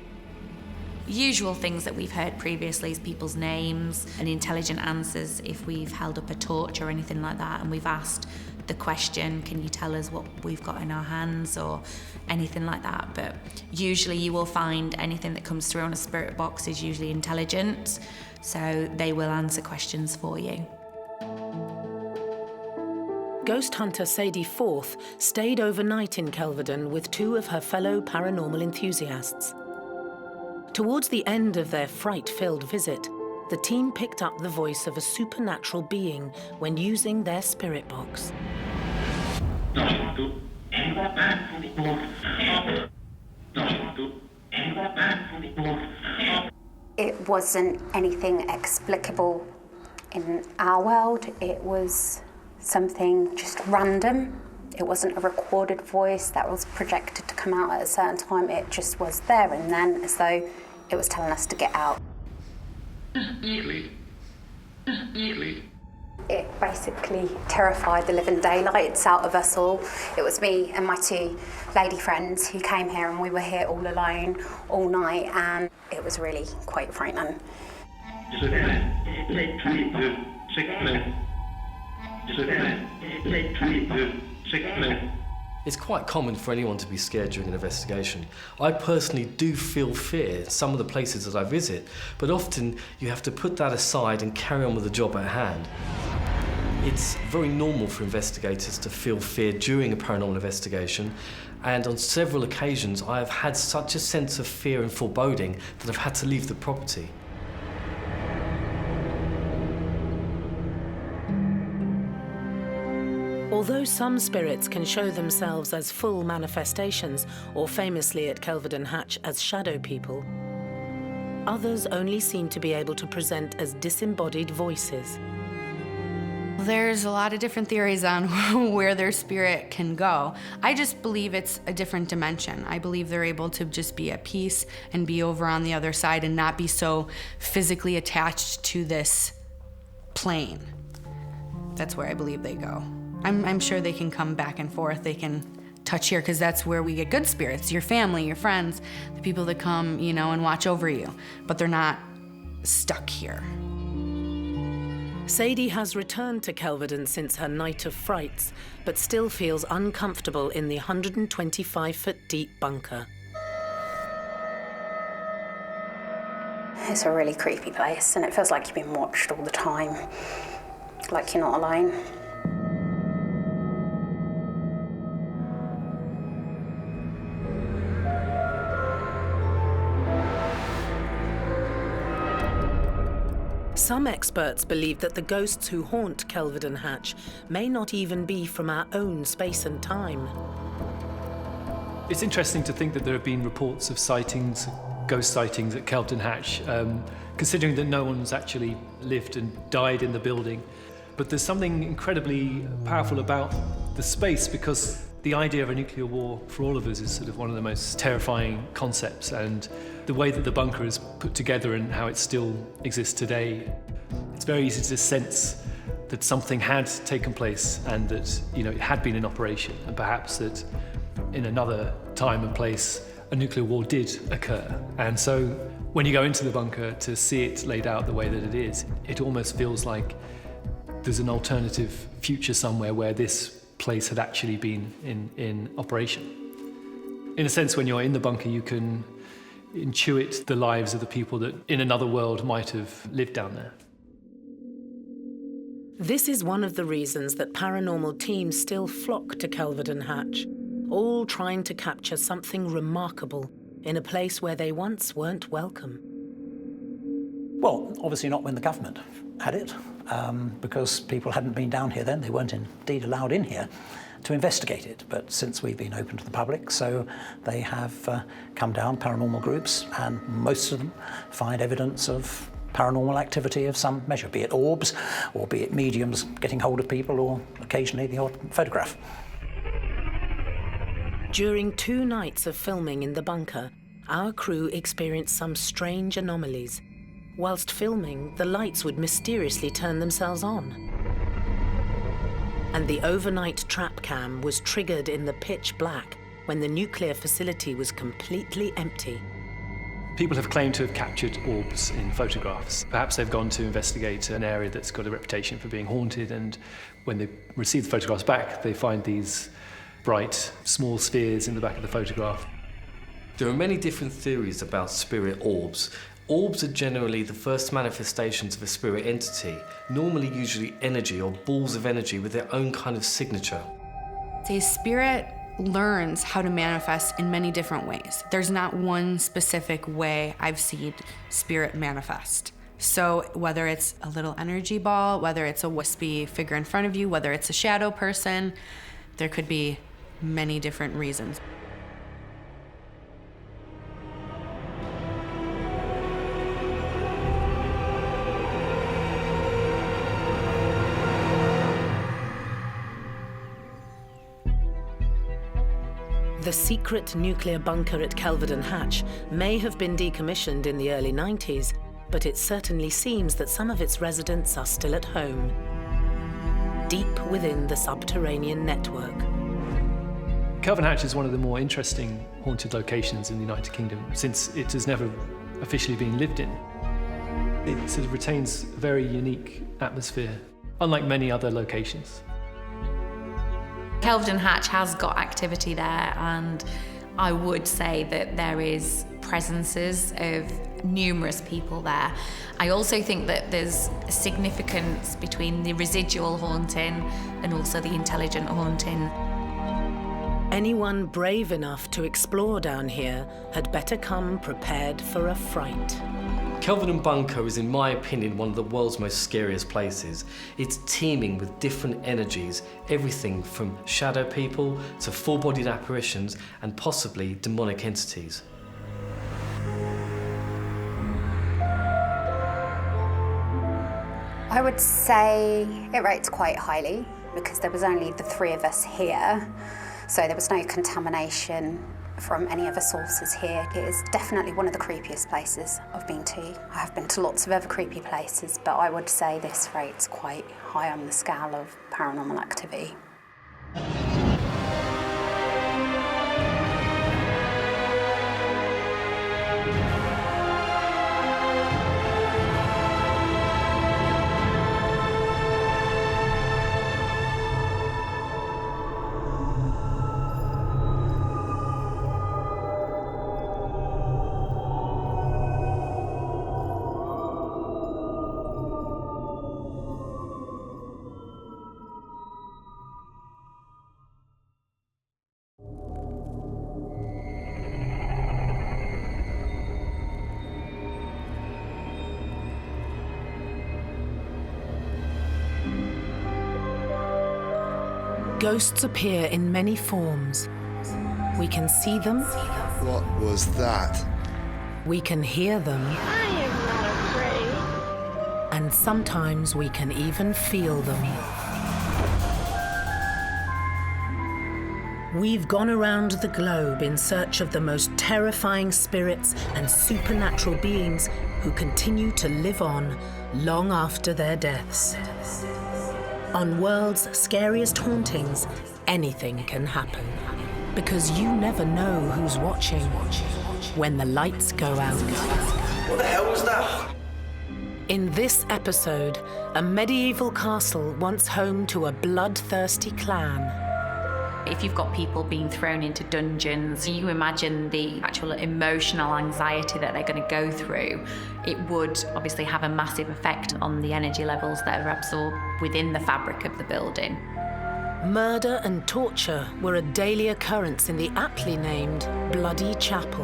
Usual things that we've heard previously is people's names and intelligent answers if we've held up a torch or anything like that and we've asked the question, can you tell us what we've got in our hands, or anything like that. But usually you will find anything that comes through on a spirit box is usually intelligent, so they will answer questions for you. Ghost hunter Sadie Forth stayed overnight in Kelvedon with 2 of her fellow paranormal enthusiasts. Towards the end of their fright-filled visit, the team picked up the voice of a supernatural being when using their spirit box. It wasn't anything explicable in our world. It was something just random. It wasn't a recorded voice that was projected to come out at a certain time. It just was there and then, as though it was telling us to get out. It basically terrified the living daylights out of us all. It was me and my 2 lady friends who came here, and we were here all alone all night, and it was really quite frightening. It's quite common for anyone to be scared during an investigation. I personally do feel fear in some of the places that I visit, but often you have to put that aside and carry on with the job at hand. It's very normal for investigators to feel fear during a paranormal investigation, and on several occasions I have had such a sense of fear and foreboding that I've had to leave the property. Although some spirits can show themselves as full manifestations, or famously at Kelvedon Hatch as shadow people, others only seem to be able to present as disembodied voices. There's a lot of different theories on where their spirit can go. I just believe it's a different dimension. I believe they're able to just be at peace and be over on the other side and not be so physically attached to this plane. That's where I believe they go. I'm sure they can come back and forth. They can touch here, because that's where we get good spirits, your family, your friends, the people that come, and watch over you. But they're not stuck here. Sadie has returned to Kelvedon since her night of frights, but still feels uncomfortable in the 125-foot deep bunker. It's a really creepy place, and it feels like you've been watched all the time, like you're not alone. Some experts believe that the ghosts who haunt Kelvedon Hatch may not even be from our own space and time. It's interesting to think that there have been reports of sightings, ghost sightings at Kelvedon Hatch, considering that no one's actually lived and died in the building. But there's something incredibly powerful about the space, because the idea of a nuclear war for all of us is sort of one of the most terrifying concepts, and the way that the bunker is put together and how it still exists today, it's very easy to sense that something had taken place and that it had been in operation, and perhaps that in another time and place a nuclear war did occur. And so when you go into the bunker to see it laid out the way that it is, it almost feels like there's an alternative future somewhere where this place had actually been in operation. In a sense, when you're in the bunker, you can intuit the lives of the people that in another world might have lived down there. This is one of the reasons that paranormal teams still flock to Kelvedon Hatch, all trying to capture something remarkable in a place where they once weren't welcome. Well, obviously not when the government had it. because people hadn't been down here then. They weren't indeed allowed in here to investigate it. But since we've been open to the public, so they have come down, paranormal groups, and most of them find evidence of paranormal activity of some measure, be it orbs, or be it mediums getting hold of people, or occasionally the odd photograph. During 2 nights of filming in the bunker, our crew experienced some strange anomalies. Whilst filming, the lights would mysteriously turn themselves on. And the overnight trap cam was triggered in the pitch black when the nuclear facility was completely empty. People have claimed to have captured orbs in photographs. Perhaps they've gone to investigate an area that's got a reputation for being haunted, and when they receive the photographs back, they find these bright, small spheres in the back of the photograph. There are many different theories about spirit orbs. Orbs are generally the first manifestations of a spirit entity, normally usually energy or balls of energy with their own kind of signature. The spirit learns how to manifest in many different ways. There's not one specific way I've seen spirit manifest. So whether it's a little energy ball, whether it's a wispy figure in front of you, whether it's a shadow person, there could be many different reasons. The secret nuclear bunker at Kelvedon Hatch may have been decommissioned in the early 90s, but it certainly seems that some of its residents are still at home, deep within the subterranean network. Kelvedon Hatch is one of the more interesting haunted locations in the United Kingdom, since it has never officially been lived in. It sort of retains a very unique atmosphere, unlike many other locations. Kelvedon Hatch has got activity there, and I would say that there is presences of numerous people there. I also think that there's a significance between the residual haunting and also the intelligent haunting. Anyone brave enough to explore down here had better come prepared for a fright. Kelvedon Bunker is, in my opinion, one of the world's most scariest places. It's teeming with different energies, everything from shadow people to full-bodied apparitions and possibly demonic entities. I would say it rates quite highly because there was only the 3 of us here, so there was no contamination from any other sources here. It is definitely one of the creepiest places I've been to. I have been to lots of other creepy places, but I would say this rate's quite high on the scale of paranormal activity. Ghosts appear in many forms. We can see them. What was that? We can hear them. I am not afraid. And sometimes we can even feel them. We've gone around the globe in search of the most terrifying spirits and supernatural beings who continue to live on long after their deaths. On World's Scariest Hauntings, anything can happen. Because you never know who's watching when the lights go out. What the hell was that? In this episode, a medieval castle once home to a bloodthirsty clan. If you've got people being thrown into dungeons, you imagine the actual emotional anxiety that they're going to go through. It would obviously have a massive effect on the energy levels that are absorbed within the fabric of the building. Murder and torture were a daily occurrance in the aptly named Bloody Chapel.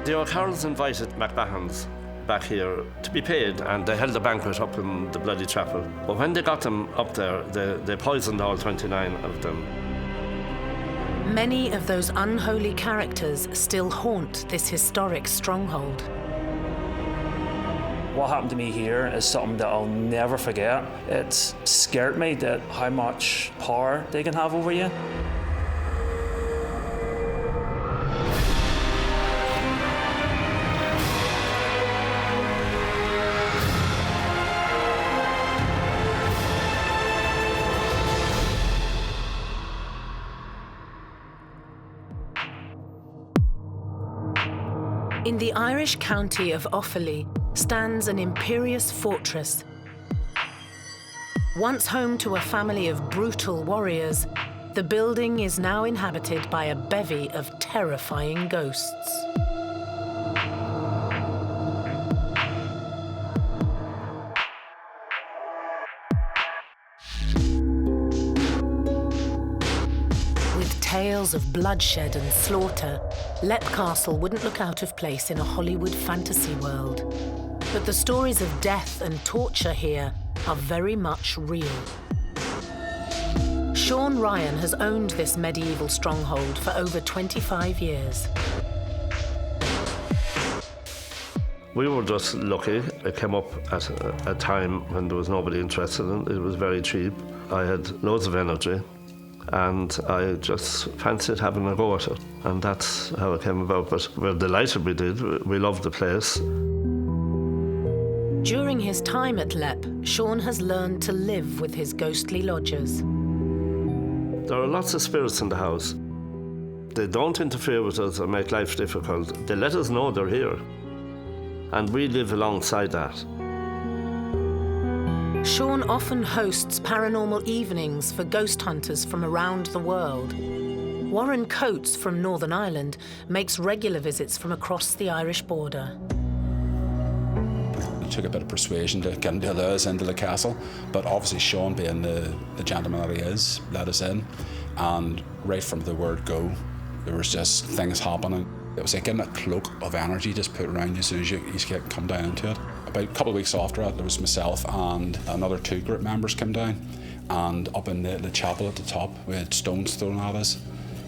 The O'Carrolls invited MacMahons back here to be paid, and they held a banquet up in the bloody chapel. But when they got them up there, they poisoned all 29 of them. Many of those unholy characters still haunt this historic stronghold. What happened to me here is something that I'll never forget. It's scared me that how much power they can have over you. In the Irish county of Offaly stands an imperious fortress. Once home to a family of brutal warriors, the building is now inhabited by a bevy of terrifying ghosts. Tales of bloodshed and slaughter, Leap Castle wouldn't look out of place in a Hollywood fantasy world. But the stories of death and torture here are very much real. Sean Ryan has owned this medieval stronghold for over 25 years. We were just lucky. It came up at a time when there was nobody interested in it. It was very cheap. I had loads of energy, and I just fancied having a go at it. And that's how it came about. But we're delighted we did. We loved the place. During his time at Leap, Sean has learned to live with his ghostly lodgers. There are lots of spirits in the house. They don't interfere with us or make life difficult. They let us know they're here. And we live alongside that. Sean often hosts paranormal evenings for ghost hunters from around the world. Warren Coates from Northern Ireland makes regular visits from across the Irish border. It took a bit of persuasion to get him to allow us into the castle, but obviously Sean, being the gentleman that he is, let us in, and right from the word go, there was just things happening. It was like getting a cloak of energy just put around you as soon as you come down into it. About a couple of weeks after that, there was myself and another 2 group members came down, and up in the chapel at the top, we had stones thrown at us.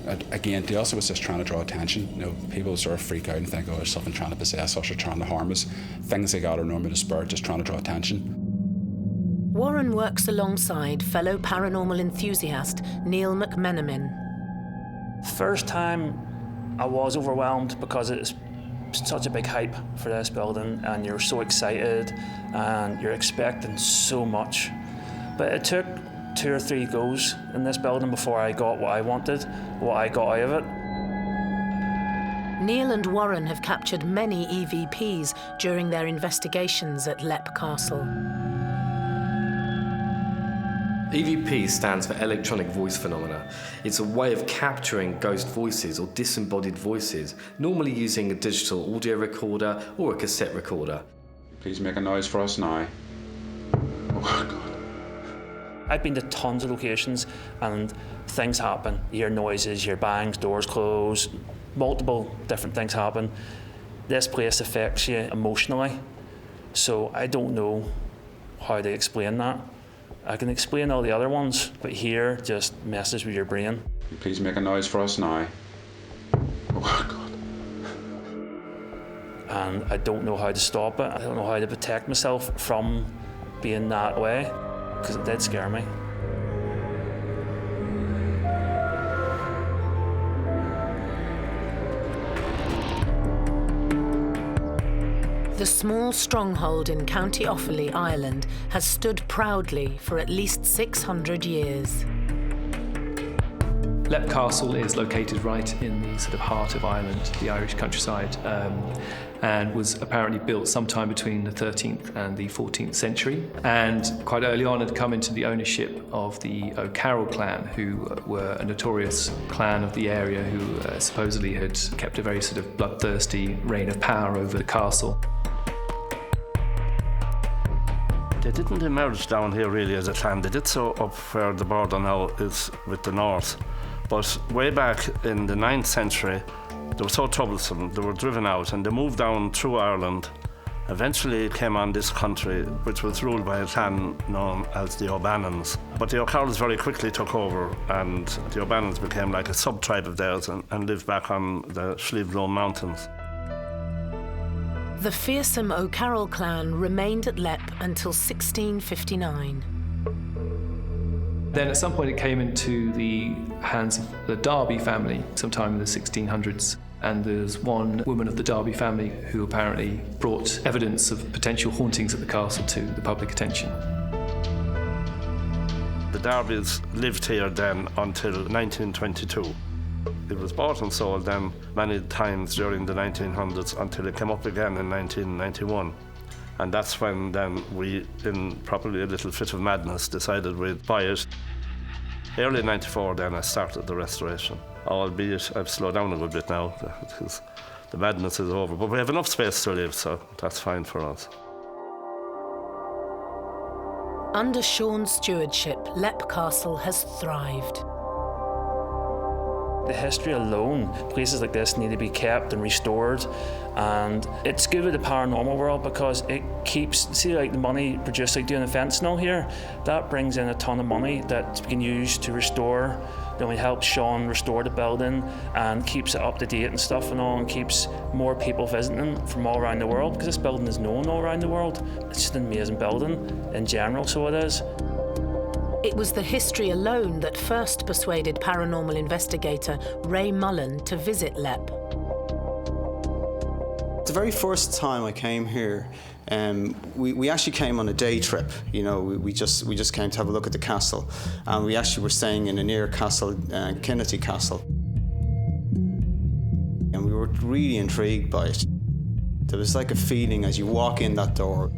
And again, to us, it was just trying to draw attention. You know, people sort of freak out and think, oh, there's something trying to possess us or trying to harm us. Things they got are normally the spirit, just trying to draw attention. Warren works alongside fellow paranormal enthusiast Neil McMenamin. First time I was overwhelmed because it's such a big hype for this building and you're so excited and you're expecting so much. But it took 2 or 3 goes in this building before I got what I wanted, what I got out of it. Neil and Warren have captured many EVPs during their investigations at Leap Castle. EVP stands for electronic voice phenomena. It's a way of capturing ghost voices or disembodied voices, normally using a digital audio recorder or a cassette recorder. Please make a noise for us now. Oh, God. I've been to tons of locations and things happen. You hear noises, you hear bangs, doors close, multiple different things happen. This place affects you emotionally, so I don't know how to explain that. I can explain all the other ones, but here just messes with your brain. Please make a noise for us now. Oh, God. And I don't know how to stop it. I don't know how to protect myself from being that way, because it did scare me. The small stronghold in County Offaly, Ireland, has stood proudly for at least 600 years. Leap Castle is located right in the sort of heart of Ireland, the Irish countryside, and was apparently built sometime between the 13th and the 14th century. And quite early on had come into the ownership of the O'Carroll clan, who were a notorious clan of the area who supposedly had kept a very sort of bloodthirsty reign of power over the castle. They didn't emerge down here really as a clan. They did so up where the border now is with the north. But way back in the 9th century, they were so troublesome, they were driven out and they moved down through Ireland Eventually came on this country, which was ruled by a clan known as the O'Bannons. But the O'Carrolls very quickly took over, and the O'Bannons became like a sub-tribe of theirs and lived back on the Slievelone Mountains. The fearsome O'Carroll clan remained at Lepp until 1659. Then at some point it came into the hands of the Derby family sometime in the 1600s. And there's one woman of the Derby family who apparently brought evidence of potential hauntings at the castle to the public attention. The Derbys lived here then until 1922. It was bought and sold then many times during the 1900s until it came up again in 1991. And that's when then we, in probably a little fit of madness, decided we'd buy it. Early 94 then I started the restoration, albeit I've slowed down a good bit now because the madness is over. But we have enough space to live, so that's fine for us. Under Sean's stewardship, Lepp Castle has thrived. The history alone, places like this need to be kept and restored, and it's good with the paranormal world because it keeps, see like the money produced like doing events and all here, that brings in a ton of money that we can use to restore. Then we help Sean restore the building and keeps it up to date and stuff and all, and keeps more people visiting from all around the world because this building is known all around the world. It's just an amazing building in general, so it is. It was the history alone that first persuaded paranormal investigator Ray Mullen to visit Lepp. The very first time I came here, we actually came on a day trip. You know, we just came to have a look at the castle, and we actually were staying in a near castle, Kinnity Castle, and we were really intrigued by it. There was like a feeling as you walk in that door.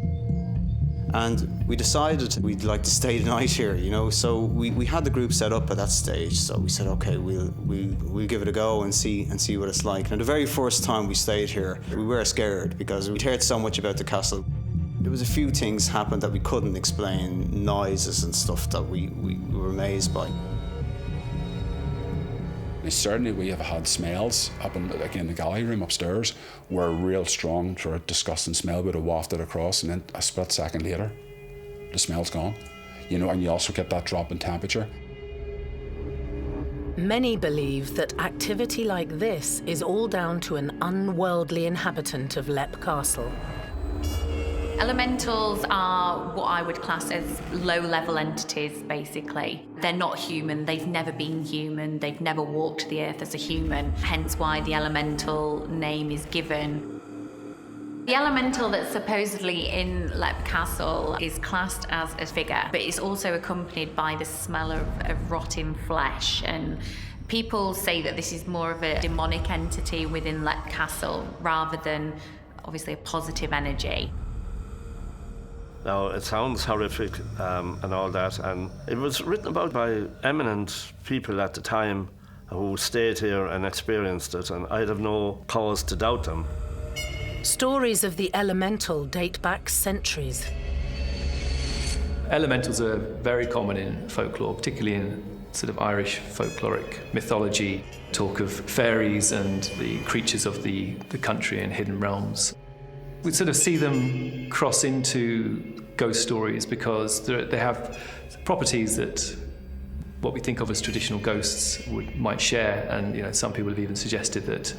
And we decided we'd like to stay the night here, you know. So we had the group set up at that stage. So we said, okay, we'll give it a go and see what it's like. And the very first time we stayed here, we were scared because we'd heard so much about the castle. There was a few things happened that we couldn't explain, noises and stuff that we were amazed by. Certainly we have had smells up in the gallery room upstairs where a real strong sort of disgusting smell would have wafted across, and then a split second later the smell's gone. You know, and you also get that drop in temperature. Many believe that activity like this is all down to an unworldly inhabitant of Lepp Castle. Elementals are what I would class as low-level entities, basically. They're not human, they've never been human, they've never walked the earth as a human, hence why the elemental name is given. The elemental that's supposedly in Lepp Castle is classed as a figure, but it's also accompanied by the smell of rotting flesh, and people say that this is more of a demonic entity within Lepp Castle rather than, obviously, a positive energy. Now, it sounds horrific and all that, and it was written about by eminent people at the time who stayed here and experienced it, and I'd have no cause to doubt them. Stories of the elemental date back centuries. Elementals are very common in folklore, particularly in sort of Irish folkloric mythology. Talk of fairies and the creatures of the country and hidden realms. We sort of see them cross into ghost stories because they have properties that what we think of as traditional ghosts might share, and you know, some people have even suggested that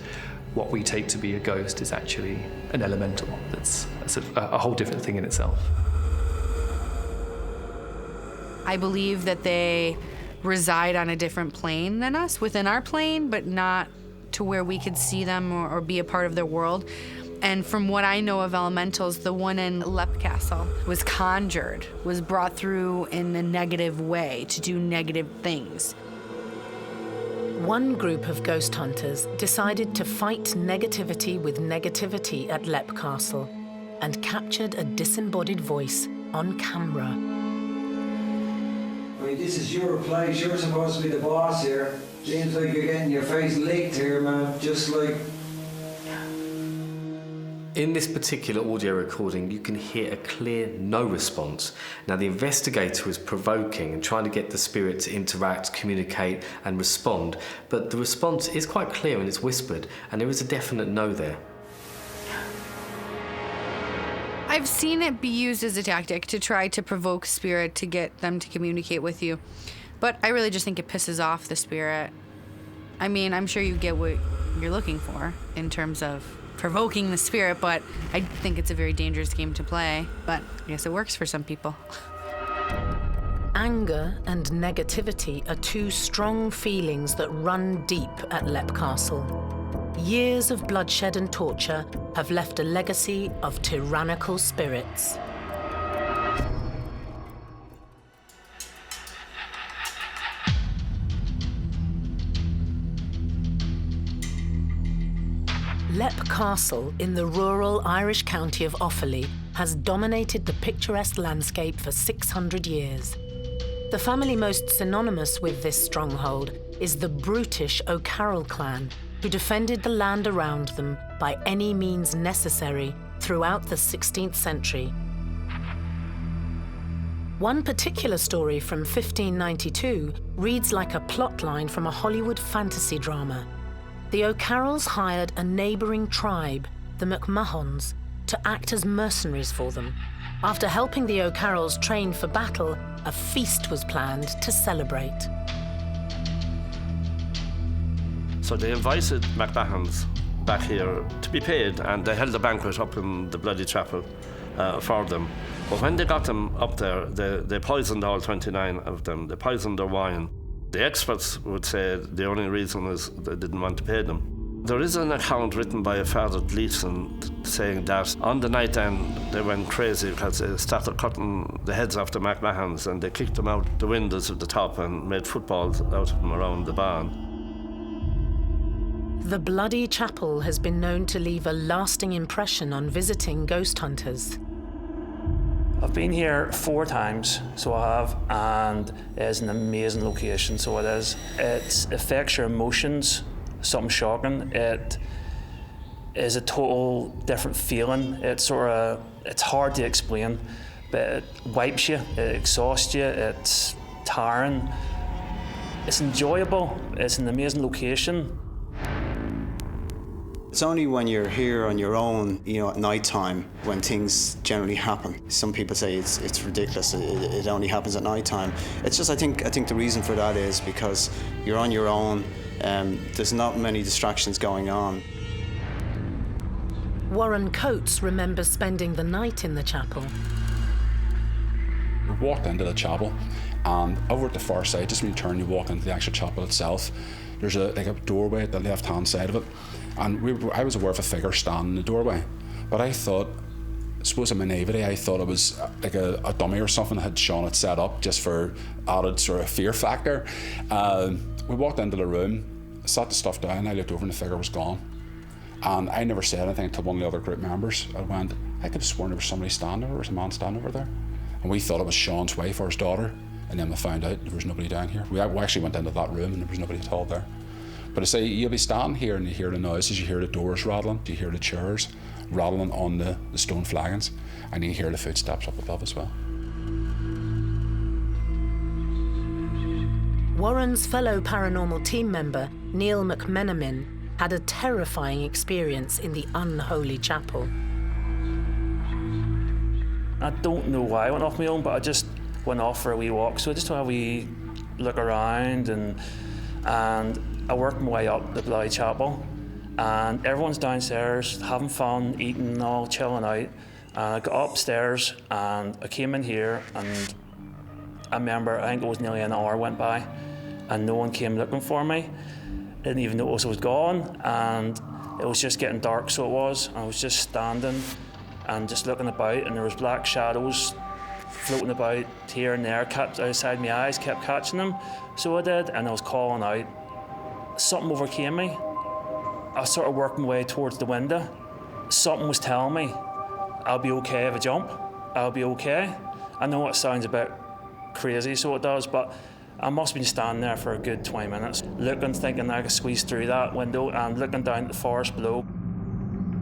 what we take to be a ghost is actually an elemental. That's sort of a whole different thing in itself. I believe that they reside on a different plane than us, within our plane, but not to where we could see them or be a part of their world. And from what I know of elementals, the one in Lepp Castle was conjured, was brought through in a negative way to do negative things. One group of ghost hunters decided to fight negativity with negativity at Lepp Castle and captured a disembodied voice on camera. I mean, this is your place. You're supposed to be the boss here. Seems like you're getting your face licked here, man. Just like... In this particular audio recording, you can hear a clear no response. Now, the investigator is provoking and trying to get the spirit to interact, communicate, and respond, but the response is quite clear and it's whispered, and there is a definite no there. I've seen it be used as a tactic to try to provoke spirit to get them to communicate with you. But I really just think it pisses off the spirit. I mean, I'm sure you get what you're looking for in terms of provoking the spirit, but I think it's a very dangerous game to play. But I guess it works for some people. Anger and negativity are two strong feelings that run deep at Leap Castle. Years of bloodshed and torture have left a legacy of tyrannical spirits. Leap Castle in the rural Irish county of Offaly has dominated the picturesque landscape for 600 years. The family most synonymous with this stronghold is the brutish O'Carroll clan, who defended the land around them by any means necessary throughout the 16th century. One particular story from 1592 reads like a plotline from a Hollywood fantasy drama. The O'Carrolls hired a neighbouring tribe, the McMahons, to act as mercenaries for them. After helping the O'Carrolls train for battle, a feast was planned to celebrate. So they invited McMahons back here to be paid, and they held a banquet up in the bloody chapel for them. But when they got them up there, they poisoned all 29 of them. They poisoned their wine. The experts would say the only reason is they didn't want to pay them. There is an account written by a Father Gleeson saying that on the night then they went crazy because they started cutting the heads off the McMahons and they kicked them out the windows of the top and made footballs out of them around the barn. The bloody chapel has been known to leave a lasting impression on visiting ghost hunters. I've been here 4 times, so I have, and it's an amazing location, so it is. It affects your emotions, something shocking. It is a total different feeling. It's hard to explain, but it wipes you, it exhausts you, it's tiring. It's enjoyable, it's an amazing location. It's only when you're here on your own, at night time, when things generally happen. Some people say it's ridiculous. It only happens at night time. It's just I think the reason for that is because you're on your own. There's not many distractions going on. Warren Coates remembers spending the night in the chapel. We walked into the chapel, and over at the far side, just when you turn, you walk into the actual chapel itself. There's a doorway at the left-hand side of it. And I was aware of a figure standing in the doorway, but I suppose in my naivety, I thought it was like a dummy or something that had Sean had set up just for added sort of fear factor. We walked into the room, sat the stuff down, I looked over and the figure was gone. And I never said anything until one of the other group members. I could have sworn there was somebody standing, there was a man standing over there. And we thought it was Sean's wife or his daughter, and then we found out there was nobody down here. We actually went into that room and there was nobody at all there. But I say, you'll be standing here and you hear the noises, you hear the doors rattling, you hear the chairs rattling on the stone flagons, and you hear the footsteps up above as well. Warren's fellow paranormal team member, Neil McMenamin, had a terrifying experience in the unholy chapel. I don't know why I went off my own, but I just went off for a wee walk. So I just had a wee look around and I worked my way up the bloody chapel, and everyone's downstairs having fun, eating, all chilling out. And I got upstairs and I came in here, and I remember I think it was nearly an hour went by and no one came looking for me. Didn't even notice I was gone, and it was just getting dark, so it was. I was just standing and just looking about, and there was black shadows floating about here and there, kept outside my eyes, kept catching them. So I did, and I was calling out. Something overcame me. I sort of worked my way towards the window. Something was telling me, I'll be okay if I jump. I'll be okay. I know it sounds a bit crazy, so it does, but I must have been standing there for a good 20 minutes, looking, thinking I could squeeze through that window and looking down at the forest below.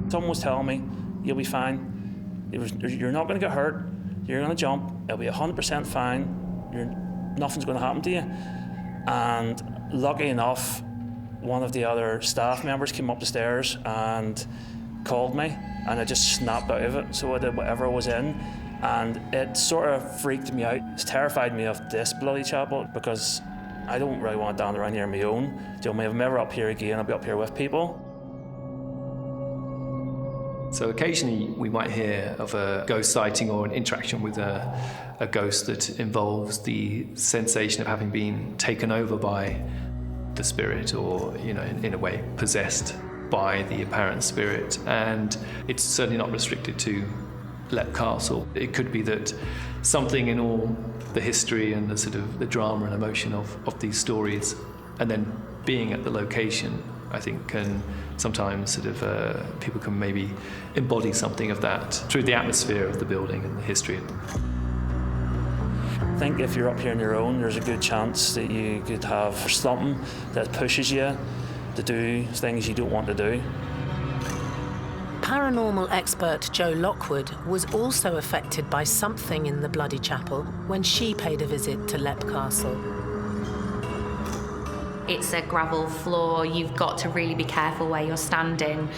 Someone was telling me, you'll be fine. You're not going to get hurt. You're going to jump. It'll be 100% fine. Nothing's going to happen to you. And lucky enough, one of the other staff members came up the stairs and called me, and I just snapped out of it. So I did whatever I was in, and it sort of freaked me out. It's terrified me of this bloody chapel because I don't really want to stand around here on my own. Do you know, if I'm ever up here again, I'll be up here with people. So occasionally we might hear of a ghost sighting or an interaction with a ghost that involves the sensation of having been taken over by the spirit, or, you know, in a way possessed by the apparent spirit. And it's certainly not restricted to Leap Castle. It could be that something in all the history and the sort of the drama and emotion of these stories, and then being at the location, I think can sometimes sort of people can maybe embody something of that through the atmosphere of the building and the history. I think if you're up here on your own, there's a good chance that you could have something that pushes you to do things you don't want to do. Paranormal expert Jo Lockwood was also affected by something in the Bloody Chapel when she paid a visit to Leap Castle. It's a gravel floor. You've got to really be careful where you're standing,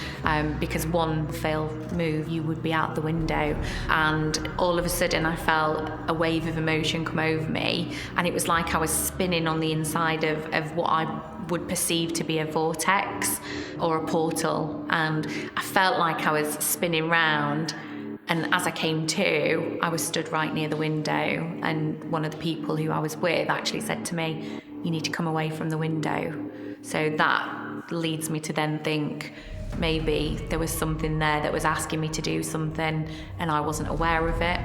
because one failed move, you would be out the window. And all of a sudden I felt a wave of emotion come over me, and it was like I was spinning on the inside of what I would perceive to be a vortex or a portal. And I felt like I was spinning round. And as I came to, I was stood right near the window, and one of the people who I was with actually said to me, "You need to come away from the window." So that leads me to then think maybe there was something there that was asking me to do something and I wasn't aware of it.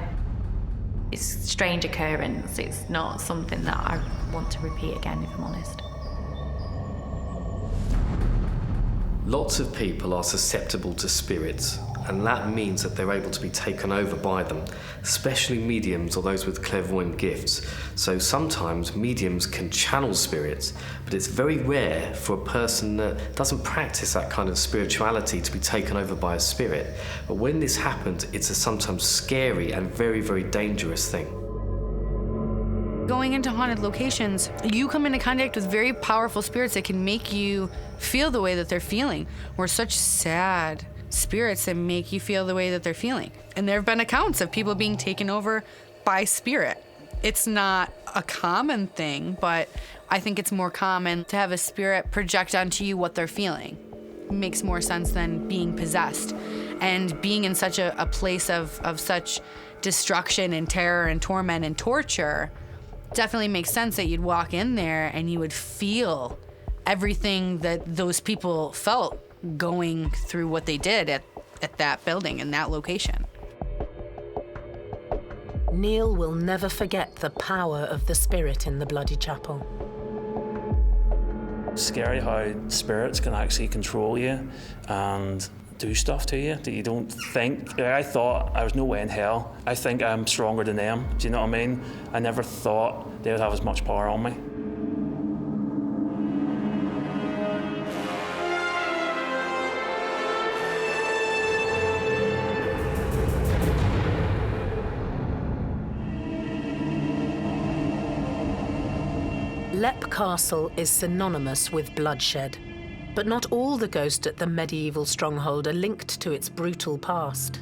It's a strange occurrence. It's not something that I want to repeat again, if I'm honest. Lots of people are susceptible to spirits, and that means that they're able to be taken over by them, especially mediums or those with clairvoyant gifts. So sometimes mediums can channel spirits, but it's very rare for a person that doesn't practice that kind of spirituality to be taken over by a spirit. But when this happens, it's a sometimes scary and very, very dangerous thing. Going into haunted locations, you come into contact with very powerful spirits that can make you feel the way that they're feeling. We're such sad spirits that make you feel the way that they're feeling. And there have been accounts of people being taken over by spirit. It's not a common thing, but I think it's more common to have a spirit project onto you what they're feeling. It makes more sense than being possessed. And being in such a place of such destruction and terror and torment and torture, definitely makes sense that you'd walk in there and you would feel everything that those people felt going through what they did at that building and that location. Neil will never forget the power of the spirit in the Bloody Chapel. Scary how spirits can actually control you and do stuff to you that you don't think. I thought I was no way in hell. I think I'm stronger than them. Do you know what I mean? I never thought they would have as much power on me. Leap Castle is synonymous with bloodshed, but not all the ghosts at the medieval stronghold are linked to its brutal past.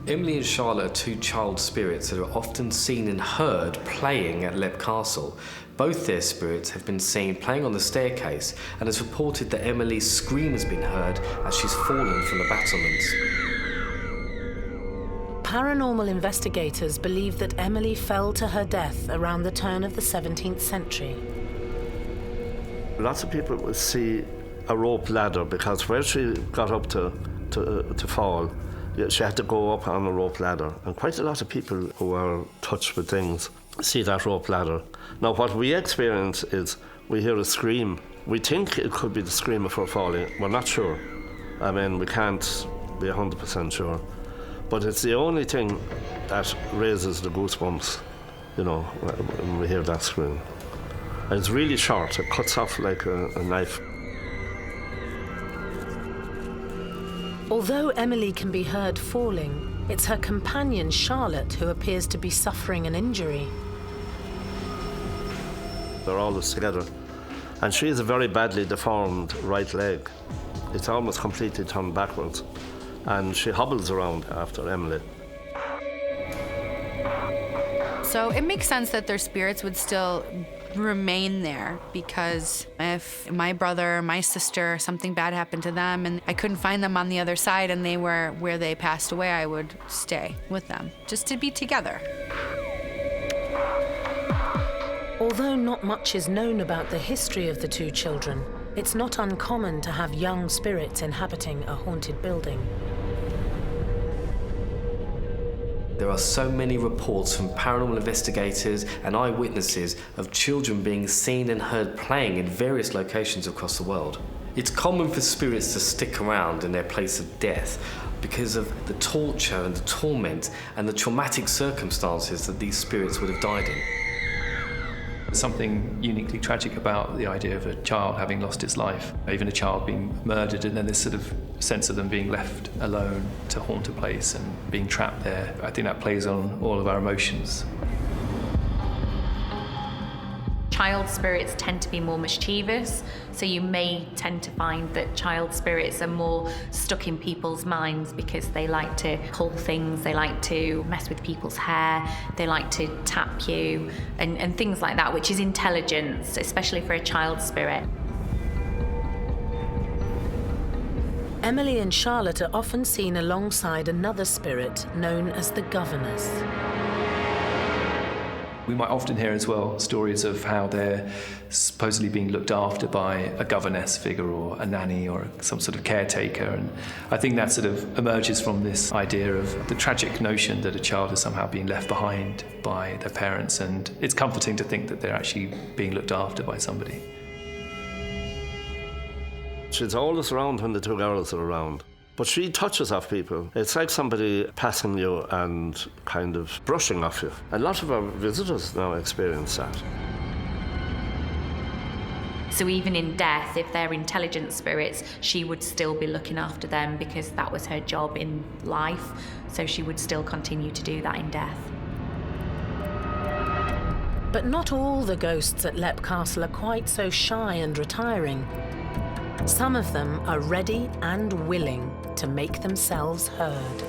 Emily and Charlotte are two child spirits that are often seen and heard playing at Leap Castle. Both their spirits have been seen playing on the staircase, and it's reported that Emily's scream has been heard as she's fallen from the battlements. Paranormal investigators believe that Emily fell to her death around the turn of the 17th century. Lots of people will see a rope ladder because where she got up to fall, she had to go up on a rope ladder. And quite a lot of people who are touched with things see that rope ladder. Now, what we experience is we hear a scream. We think it could be the scream of her falling. We're not sure. I mean, we can't be 100% sure. But it's the only thing that raises the goosebumps, you know, when we hear that scream. And it's really short. It cuts off like a knife. Although Emily can be heard falling, it's her companion Charlotte who appears to be suffering an injury. They're always together. And she has a very badly deformed right leg. It's almost completely turned backwards. and she hobbles around after Emily. So it makes sense that their spirits would still remain there, because if my brother or my sister, something bad happened to them and I couldn't find them on the other side and they were where they passed away, I would stay with them just to be together. Although not much is known about the history of the two children, it's not uncommon to have young spirits inhabiting a haunted building. There are so many reports from paranormal investigators and eyewitnesses of children being seen and heard playing in various locations across the world. It's common for spirits to stick around in their place of death because of the torture and the torment and the traumatic circumstances that these spirits would have died in. There's something uniquely tragic about the idea of a child having lost its life, even a child being murdered, and then this sort of sense of them being left alone to haunt a place and being trapped there. I think that plays on all of our emotions. Child spirits tend to be more mischievous, so you may tend to find that child spirits are more stuck in people's minds because they like to pull things, they like to mess with people's hair, they like to tap you, and things like that, which is intelligence, especially for a child spirit. Emily and Charlotte are often seen alongside another spirit known as the governess. We might often hear as well stories of how they're supposedly being looked after by a governess figure or a nanny or some sort of caretaker, and I think that sort of emerges from this idea of the tragic notion that a child is somehow being left behind by their parents, and it's comforting to think that they're actually being looked after by somebody. She's always around when the two girls are around. But she touches off people. It's like somebody passing you and kind of brushing off you. A lot of our visitors now experience that. So even in death, if they're intelligent spirits, she would still be looking after them because that was her job in life. So she would still continue to do that in death. But not all the ghosts at Leap Castle are quite so shy and retiring. Some of them are ready and willing to make themselves heard.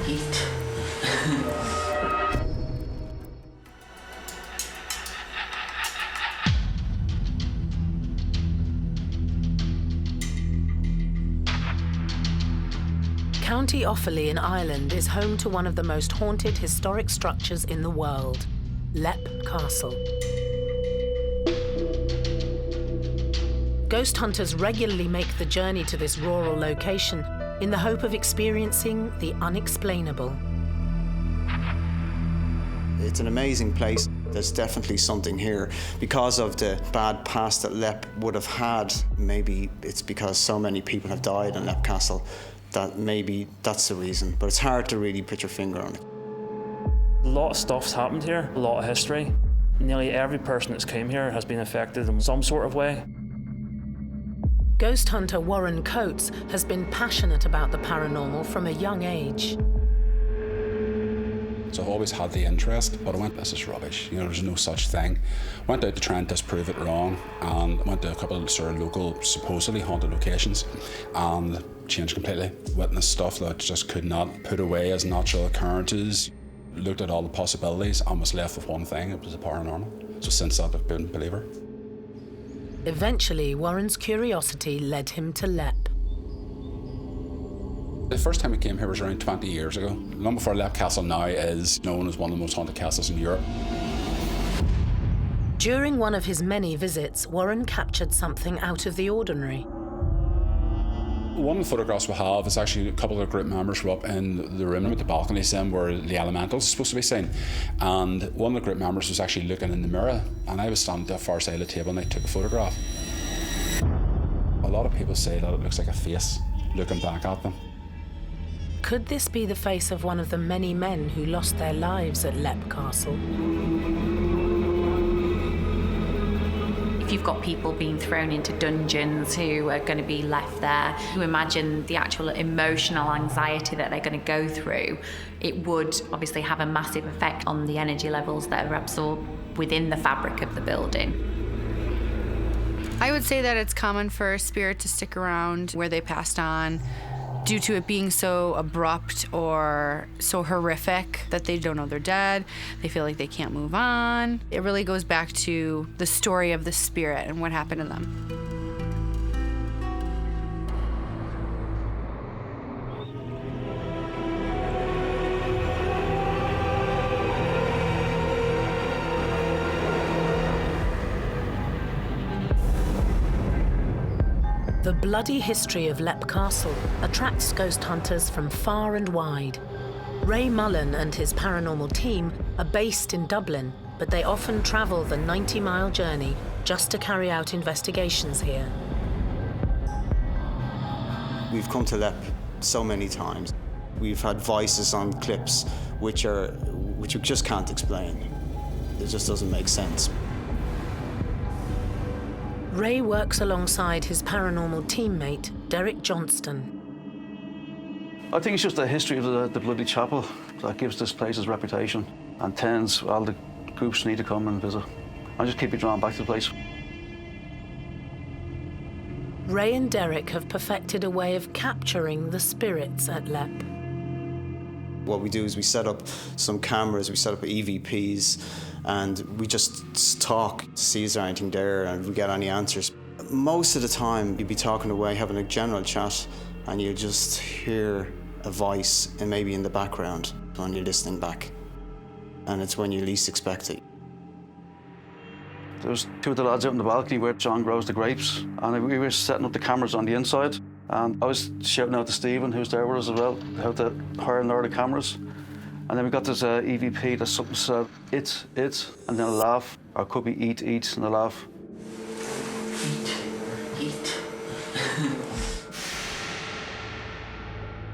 Eat. County Offaly in Ireland is home to one of the most haunted historic structures in the world, Leap Castle. Ghost hunters regularly make the journey to this rural location in the hope of experiencing the unexplainable. It's an amazing place. There's definitely something here. Because of the bad past that Leap would have had, maybe it's because so many people have died in Leap Castle that maybe that's the reason. But it's hard to really put your finger on it. A lot of stuff's happened here, a lot of history. Nearly every person that's came here has been affected in some sort of way. Ghost hunter Warren Coates has been passionate about the paranormal from a young age. So I've always had the interest, but I went, this is rubbish, you know, there's no such thing. Went out to try and disprove it wrong, and went to a couple of sort of local, supposedly haunted locations, and changed completely. Witnessed stuff that just could not put away as natural occurrences. Looked at all the possibilities and was left with one thing, it was the paranormal. So since that, I've been a believer. Eventually, Warren's curiosity led him to Leap. The first time I came here was around 20 years ago. Long before Leap Castle now is known as one of the most haunted castles in Europe. During one of his many visits, Warren captured something out of the ordinary. One of the photographs we have is actually a couple of group members were up in the room with the balconies in where the elementals are supposed to be seen. And one of the group members was actually looking in the mirror, and I was standing at the far side of the table and I took a photograph. A lot of people say that it looks like a face looking back at them. Could this be the face of one of the many men who lost their lives at Leap Castle? If you've got people being thrown into dungeons who are going to be left there, you imagine the actual emotional anxiety that they're going to go through, it would obviously have a massive effect on the energy levels that are absorbed within the fabric of the building. I would say that it's common for a spirit to stick around where they passed on due to it being so abrupt or so horrific that they don't know they're dead. They feel like they can't move on. It really goes back to the story of the spirit and what happened to them. The bloody history of Leap Castle attracts ghost hunters from far and wide. Ray Mullen and his paranormal team are based in Dublin, but they often travel the 90-mile journey just to carry out investigations here. We've come to Leap so many times. We've had voices on clips which you just can't explain. It just doesn't make sense. Ray works alongside his paranormal teammate, Derek Johnston. I think it's just the history of the bloody chapel that gives this place its reputation and tends all the groups need to come and visit. I just keep you drawn back to the place. Ray and Derek have perfected a way of capturing the spirits at Leap. What we do is we set up some cameras, we set up EVPs, and we just talk to see is there anything there and if we get any answers. Most of the time you'd be talking away, having a general chat, and you just hear a voice and maybe in the background when you're listening back. And it's when you least expect it. There's two of the lads out in the balcony where John grows the grapes, and we were setting up the cameras on the inside, and I was shouting out to Stephen, who's there with us as well, how to hire and lower the cameras. And then we got this EVP that's something said, it, and then a laugh, or it could be eat, and a laugh. Eat.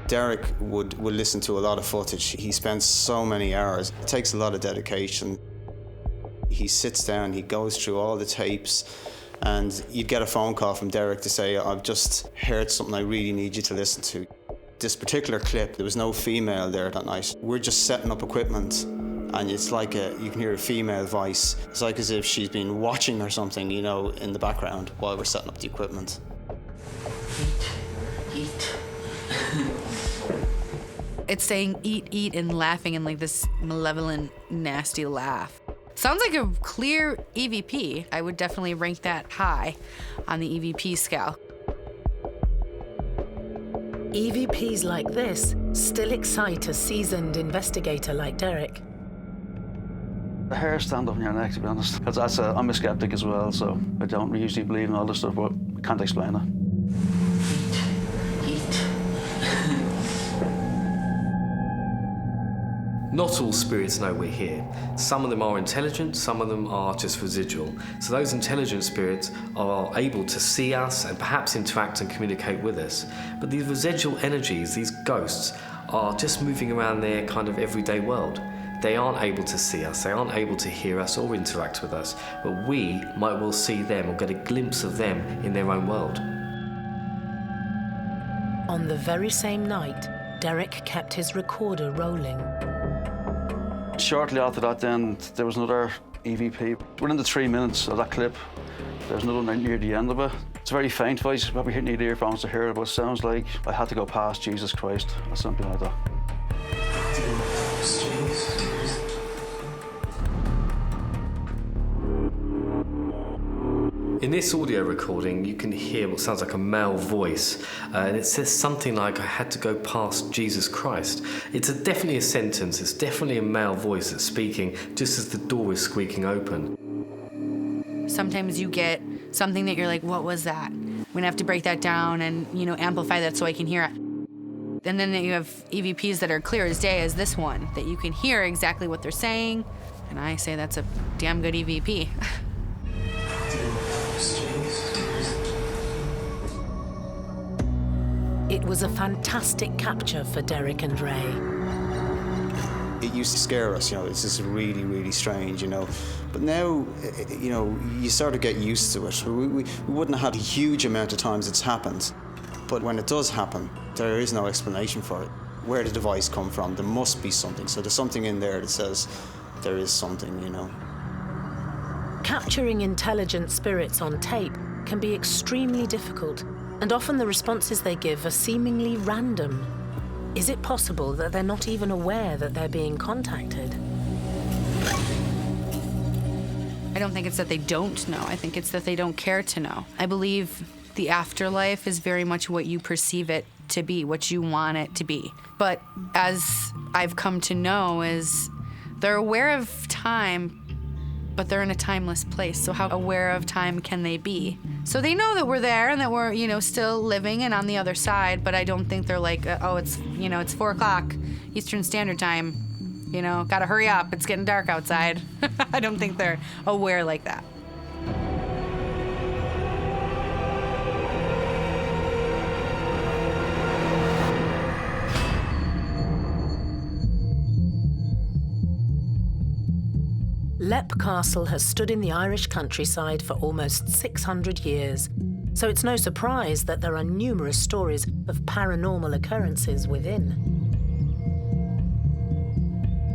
Derek would listen to a lot of footage. He spends so many hours. It takes a lot of dedication. He sits down, he goes through all the tapes, and you'd get a phone call from Derek to say, I've just heard something I really need you to listen to. This particular clip, there was no female there that night. We're just setting up equipment, and it's like you can hear a female voice. It's like as if she's been watching or something, you know, in the background while we're setting up the equipment. Eat. It's saying eat, and laughing in like this malevolent, nasty laugh. Sounds like a clear EVP. I would definitely rank that high on the EVP scale. EVPs like this still excite a seasoned investigator like Derek. The hair stand up on your neck, to be honest. Because I'm a skeptic as well, so I don't usually believe in all this stuff, but I can't explain it. Not all spirits know we're here. Some of them are intelligent, some of them are just residual. So those intelligent spirits are able to see us and perhaps interact and communicate with us. But these residual energies, these ghosts, are just moving around their kind of everyday world. They aren't able to see us, they aren't able to hear us or interact with us, but we might well see them or get a glimpse of them in their own world. On the very same night, Derek kept his recorder rolling. Shortly after that then, there was another EVP. Within the 3 minutes of that clip, there's another one near the end of it. It's a very faint voice, you probably need earphones to hear it, but it sounds like I had to go past Jesus Christ, or something like that. In this audio recording, you can hear what sounds like a male voice, and it says something like, I had to go past Jesus Christ. It's definitely a sentence, it's definitely a male voice that's speaking just as the door is squeaking open. Sometimes you get something that you're like, what was that? I'm gonna have to break that down and, amplify that so I can hear it. And then you have EVPs that are clear as day as this one, that you can hear exactly what they're saying, and I say that's a damn good EVP. It was a fantastic capture for Derek and Ray. It used to scare us, this is really, really strange, But now, you sort of get used to it. We wouldn't have had a huge amount of times it's happened. But when it does happen, there is no explanation for it. Where did the voice come from? There must be something. So there's something in there that says there is something, Capturing intelligent spirits on tape can be extremely difficult, And often the responses they give are seemingly random. Is it possible that they're not even aware that they're being contacted? I don't think it's that they don't know. I think it's that they don't care to know. I believe the afterlife is very much what you perceive it to be, what you want it to be. But as I've come to know is they're aware of time, but they're in a timeless place. So how aware of time can they be? So they know that we're there and that we're, still living and on the other side, but I don't think they're like, oh, it's 4 o'clock Eastern Standard Time. Gotta hurry up, it's getting dark outside. I don't think they're aware like that. Leap Castle has stood in the Irish countryside for almost 600 years, so it's no surprise that there are numerous stories of paranormal occurrences within.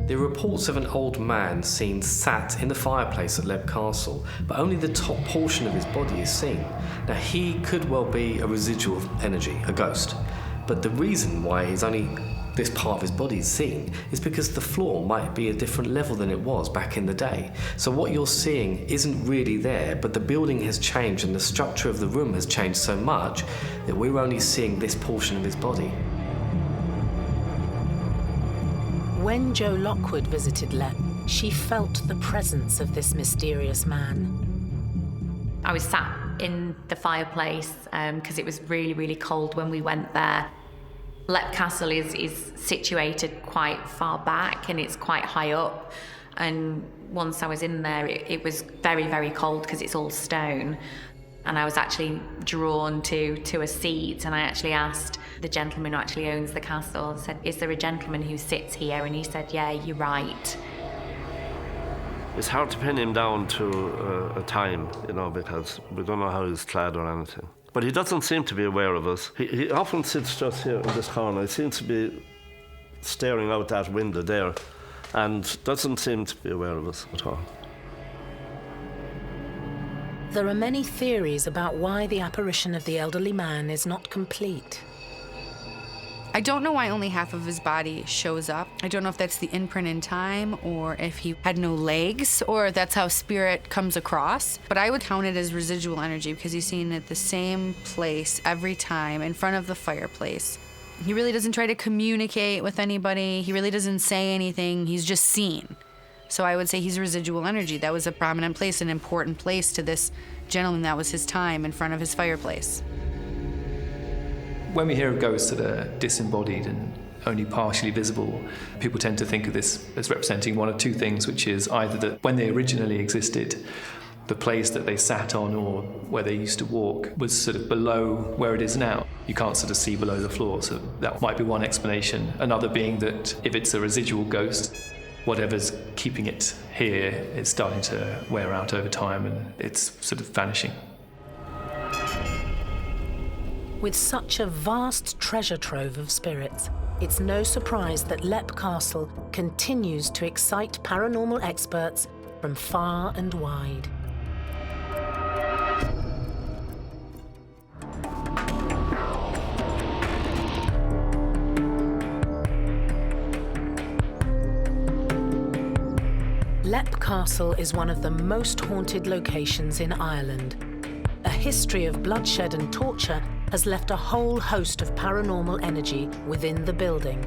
There are reports of an old man seen sat in the fireplace at Leap Castle, but only the top portion of his body is seen. Now, he could well be a residual energy, a ghost, but the reason why he's only this part of his body is seen is because the floor might be a different level than it was back in the day. So what you're seeing isn't really there, but the building has changed and the structure of the room has changed so much that we're only seeing this portion of his body. When Jo Lockwood visited Leap, she felt the presence of this mysterious man. I was sat in the fireplace because it was really, really cold when we went there. Leap Castle is situated quite far back and it's quite high up. And once I was in there, it was very, very cold because it's all stone. And I was actually drawn to a seat, and I actually asked the gentleman who actually owns the castle, I said, is there a gentleman who sits here? And he said, yeah, you're right. It's hard to pin him down to a time, because we don't know how he's clad or anything. But he doesn't seem to be aware of us. He often sits just here in this corner. He seems to be staring out that window there and doesn't seem to be aware of us at all. There are many theories about why the apparition of the elderly man is not complete. I don't know why only half of his body shows up. I don't know if that's the imprint in time or if he had no legs or that's how spirit comes across. But I would count it as residual energy because he's seen at the same place every time in front of the fireplace. He really doesn't try to communicate with anybody. He really doesn't say anything. He's just seen. So I would say he's residual energy. That was a prominent place, an important place to this gentleman. That was his time in front of his fireplace. When we hear of ghosts that are disembodied and only partially visible, people tend to think of this as representing one of two things, which is either that when they originally existed, the place that they sat on or where they used to walk was sort of below where it is now. You can't sort of see below the floor, so that might be one explanation. Another being that if it's a residual ghost, whatever's keeping it here is starting to wear out over time and it's sort of vanishing. With such a vast treasure trove of spirits, it's no surprise that Leap Castle continues to excite paranormal experts from far and wide. Leap Castle is one of the most haunted locations in Ireland. A history of bloodshed and torture has left a whole host of paranormal energy within the building.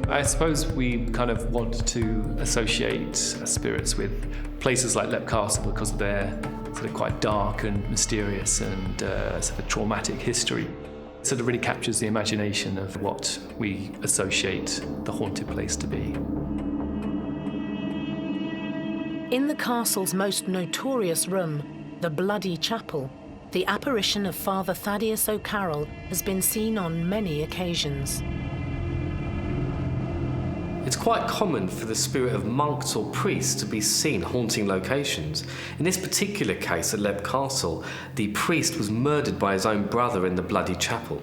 I suppose we kind of want to associate spirits with places like Leap Castle because of their sort of quite dark and mysterious and sort of traumatic history. It sort of really captures the imagination of what we associate the haunted place to be. In the castle's most notorious room, the Bloody Chapel, the apparition of Father Thaddeus O'Carroll has been seen on many occasions. It's quite common for the spirit of monks or priests to be seen haunting locations. In this particular case at Leap Castle, the priest was murdered by his own brother in the Bloody Chapel.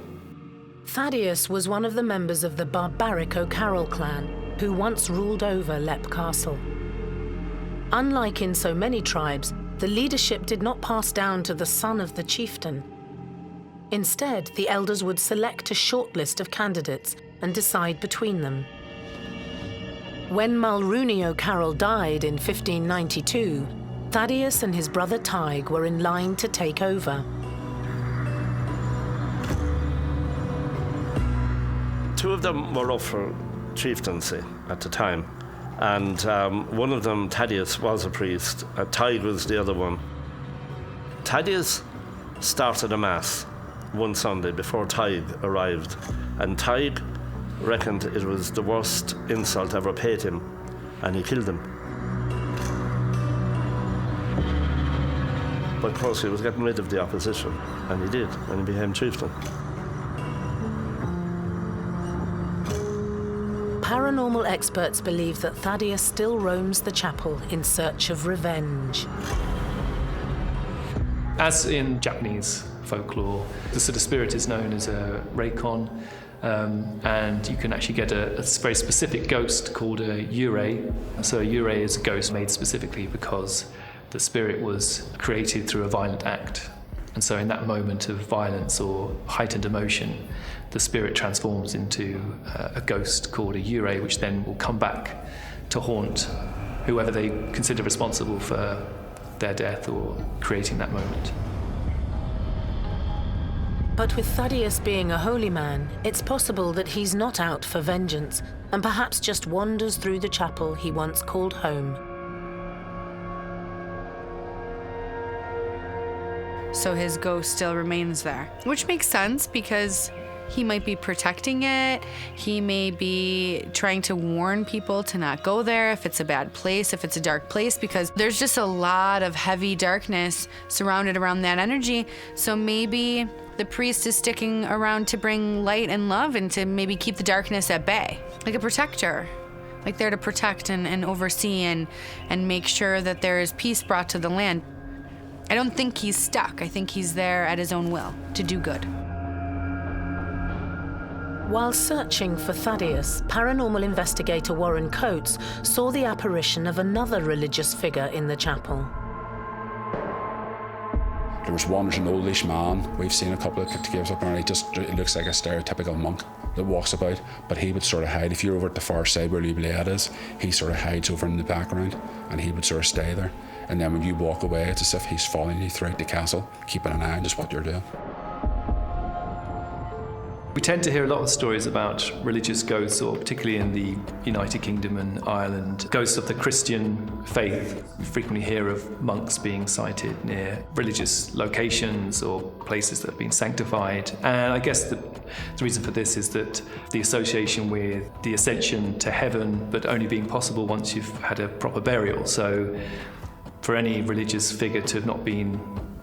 Thaddeus was one of the members of the barbaric O'Carroll clan who once ruled over Leap Castle. Unlike in so many tribes, the leadership did not pass down to the son of the chieftain. Instead, the elders would select a shortlist of candidates and decide between them. When Mulrooney O'Carroll died in 1592, Thaddeus and his brother Tig were in line to take over. Two of them were up for chieftaincy at the time, and one of them, Thaddeus, was a priest. Tig was the other one. Thaddeus started a mass one Sunday before Tig arrived, and Tig reckoned it was the worst insult ever paid him, and he killed him. But of course he was getting rid of the opposition, and he did, and he became chieftain. Paranormal experts believe that Thaddeus still roams the chapel in search of revenge. As in Japanese folklore, the sort of spirit is known as a reikon, and you can actually get a very specific ghost called a yurei. So a yurei is a ghost made specifically because the spirit was created through a violent act. And so in that moment of violence or heightened emotion, the spirit transforms into a ghost called a yurei, which then will come back to haunt whoever they consider responsible for their death or creating that moment. But with Thaddeus being a holy man, it's possible that he's not out for vengeance and perhaps just wanders through the chapel he once called home. So his ghost still remains there, which makes sense because he might be protecting it. He may be trying to warn people to not go there if it's a bad place, if it's a dark place, because there's just a lot of heavy darkness surrounded around that energy. So maybe the priest is sticking around to bring light and love and to maybe keep the darkness at bay, like a protector, like there to protect and oversee and make sure that there is peace brought to the land. I don't think he's stuck. I think he's there at his own will to do good. While searching for Thaddeus, paranormal investigator Warren Coates saw the apparition of another religious figure in the chapel. There was one, there's an oldish man. We've seen a couple of caves up there. It looks like a stereotypical monk that walks about, but he would sort of hide. If you're over at the far side where Liblade is, he sort of hides over in the background, and he would sort of stay there. And then when you walk away, it's as if he's following you throughout the castle, keeping an eye on just what you're doing. We tend to hear a lot of stories about religious ghosts, or particularly in the United Kingdom and Ireland, ghosts of the Christian faith. We frequently hear of monks being sighted near religious locations or places that have been sanctified. And I guess the reason for this is that the association with the ascension to heaven, but only being possible once you've had a proper burial. So for any religious figure to have not been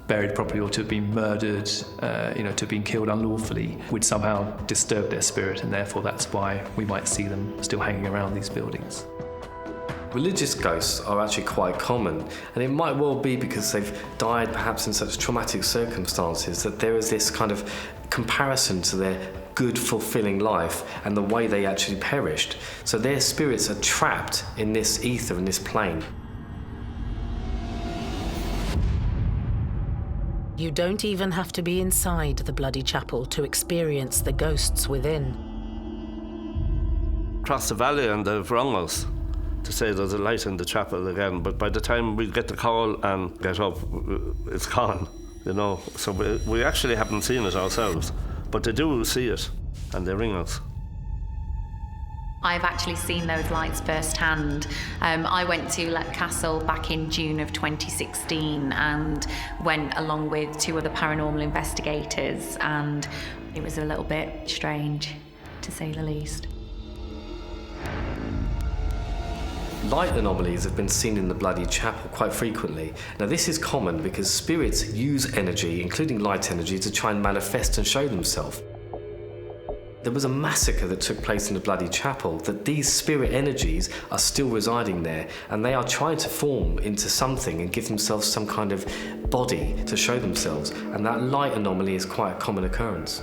buried properly or to have been murdered, to have been killed unlawfully, would somehow disturb their spirit, and therefore that's why we might see them still hanging around these buildings. Religious ghosts are actually quite common, and it might well be because they've died perhaps in such traumatic circumstances that there is this kind of comparison to their good, fulfilling life and the way they actually perished. So their spirits are trapped in this ether, in this plane. You don't even have to be inside the bloody chapel to experience the ghosts within. Across the valley, and they've rung us to say there's a light in the chapel again, but by the time we get the call and get up, it's gone, So we actually haven't seen it ourselves, but they do see it, and they ring us. I've actually seen those lights firsthand. I went to Let Castle back in June of 2016 and went along with two other paranormal investigators, and it was a little bit strange, to say the least. Light anomalies have been seen in the bloody chapel quite frequently. Now this is common because spirits use energy, including light energy, to try and manifest and show themselves. There was a massacre that took place in the bloody chapel, that these spirit energies are still residing there, and they are trying to form into something and give themselves some kind of body to show themselves, and that light anomaly is quite a common occurrence.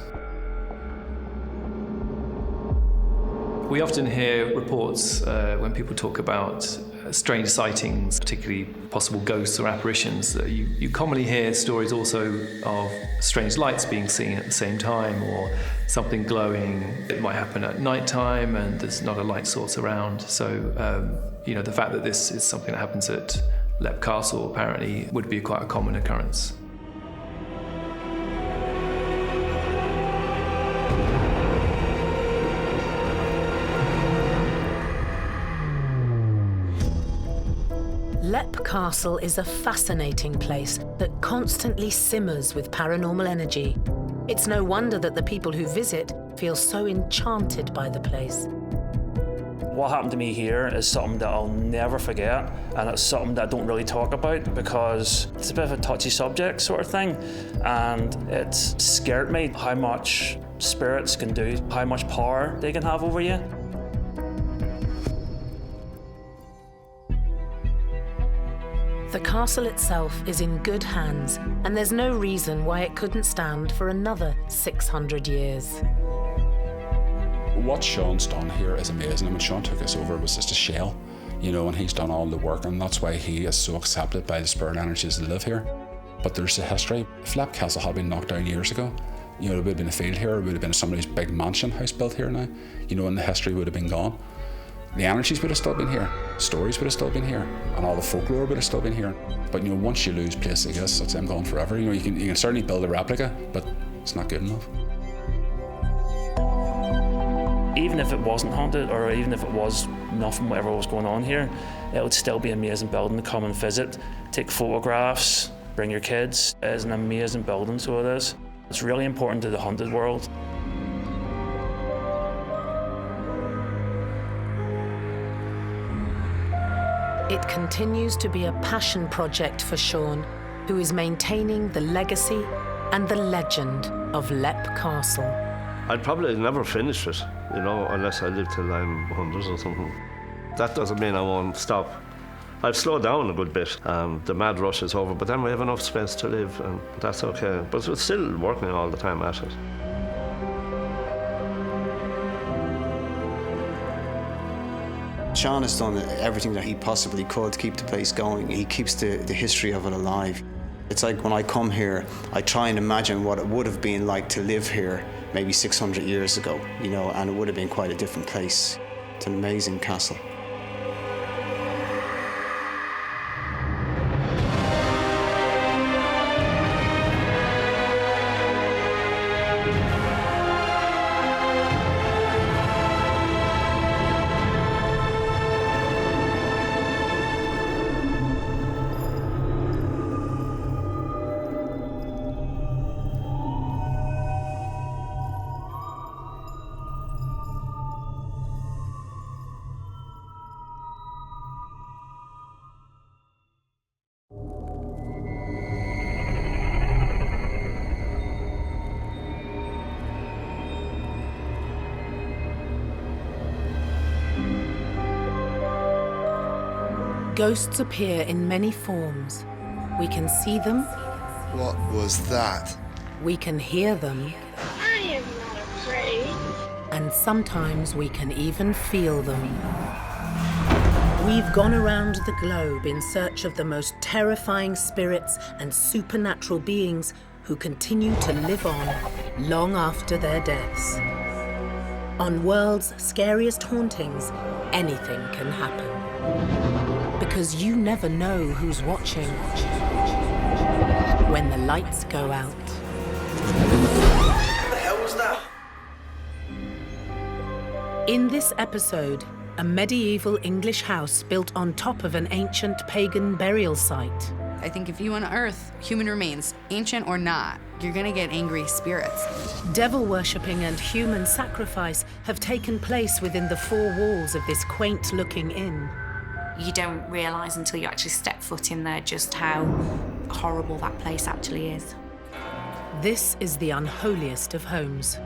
We often hear reports when people talk about strange sightings, particularly possible ghosts or apparitions. You commonly hear stories also of strange lights being seen at the same time, or something glowing. It might happen at night time and there's not a light source around. So, the fact that this is something that happens at Lepp Castle apparently would be quite a common occurrence. Lepp Castle is a fascinating place that constantly simmers with paranormal energy. It's no wonder that the people who visit feel so enchanted by the place. What happened to me here is something that I'll never forget, and it's something that I don't really talk about because it's a bit of a touchy subject sort of thing, and it scared me how much spirits can do, how much power they can have over you. The castle itself is in good hands, and there's no reason why it couldn't stand for another 600 years. What Sean's done here is amazing. When Sean took us over, it was just a shell, and he's done all the work, and that's why he is so accepted by the spirit energies that live here. But there's a history. If Lepp Castle had been knocked down years ago, there would have been a field here, it would have been somebody's big mansion house built here now, and the history would have been gone. The energies would have still been here, stories would have still been here, and all the folklore would have still been here. But once you lose Plazteg, that's them gone forever. You can certainly build a replica, but it's not good enough. Even if it wasn't haunted, or even if it was nothing, whatever was going on here, it would still be an amazing building to come and visit, take photographs, bring your kids. It is an amazing building, so it is. It's really important to the haunted world. It continues to be a passion project for Sean, who is maintaining the legacy and the legend of Lepp Castle. I'd probably never finish it, unless I live till I'm 100 or something. That doesn't mean I won't stop. I've slowed down a good bit. The mad rush is over, but then we have enough space to live, and that's okay. But we're still working all the time at it. Sean has done everything that he possibly could to keep the place going. He keeps the history of it alive. It's like when I come here, I try and imagine what it would have been like to live here maybe 600 years ago, and it would have been quite a different place. It's an amazing castle. Ghosts appear in many forms. We can see them. What was that? We can hear them. I am not afraid. And sometimes we can even feel them. We've gone around the globe in search of the most terrifying spirits and supernatural beings who continue to live on long after their deaths. On World's Scariest Hauntings, anything can happen. Because you never know who's watching when the lights go out. What the hell was that? In this episode, a medieval English house built on top of an ancient pagan burial site. I think if you unearth human remains, ancient or not, you're gonna get angry spirits. Devil-worshipping and human sacrifice have taken place within the four walls of this quaint-looking inn. You don't realise until you actually step foot in there just how horrible that place actually is. This is the unholiest of homes.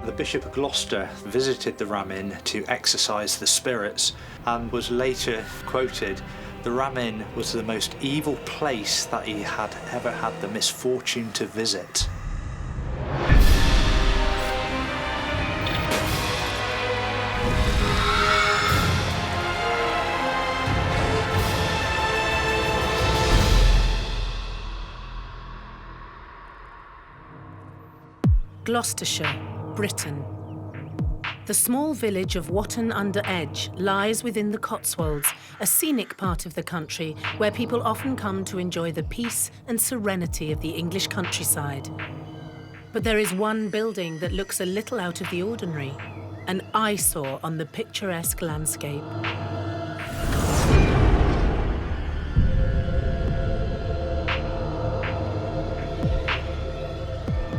The Bishop of Gloucester visited the Ram Inn to exorcise the spirits and was later quoted, "The Ram Inn was the most evil place that he had ever had the misfortune to visit." Gloucestershire, Britain. The small village of Watton-under-Edge lies within the Cotswolds, a scenic part of the country where people often come to enjoy the peace and serenity of the English countryside. But there is one building that looks a little out of the ordinary, an eyesore on the picturesque landscape.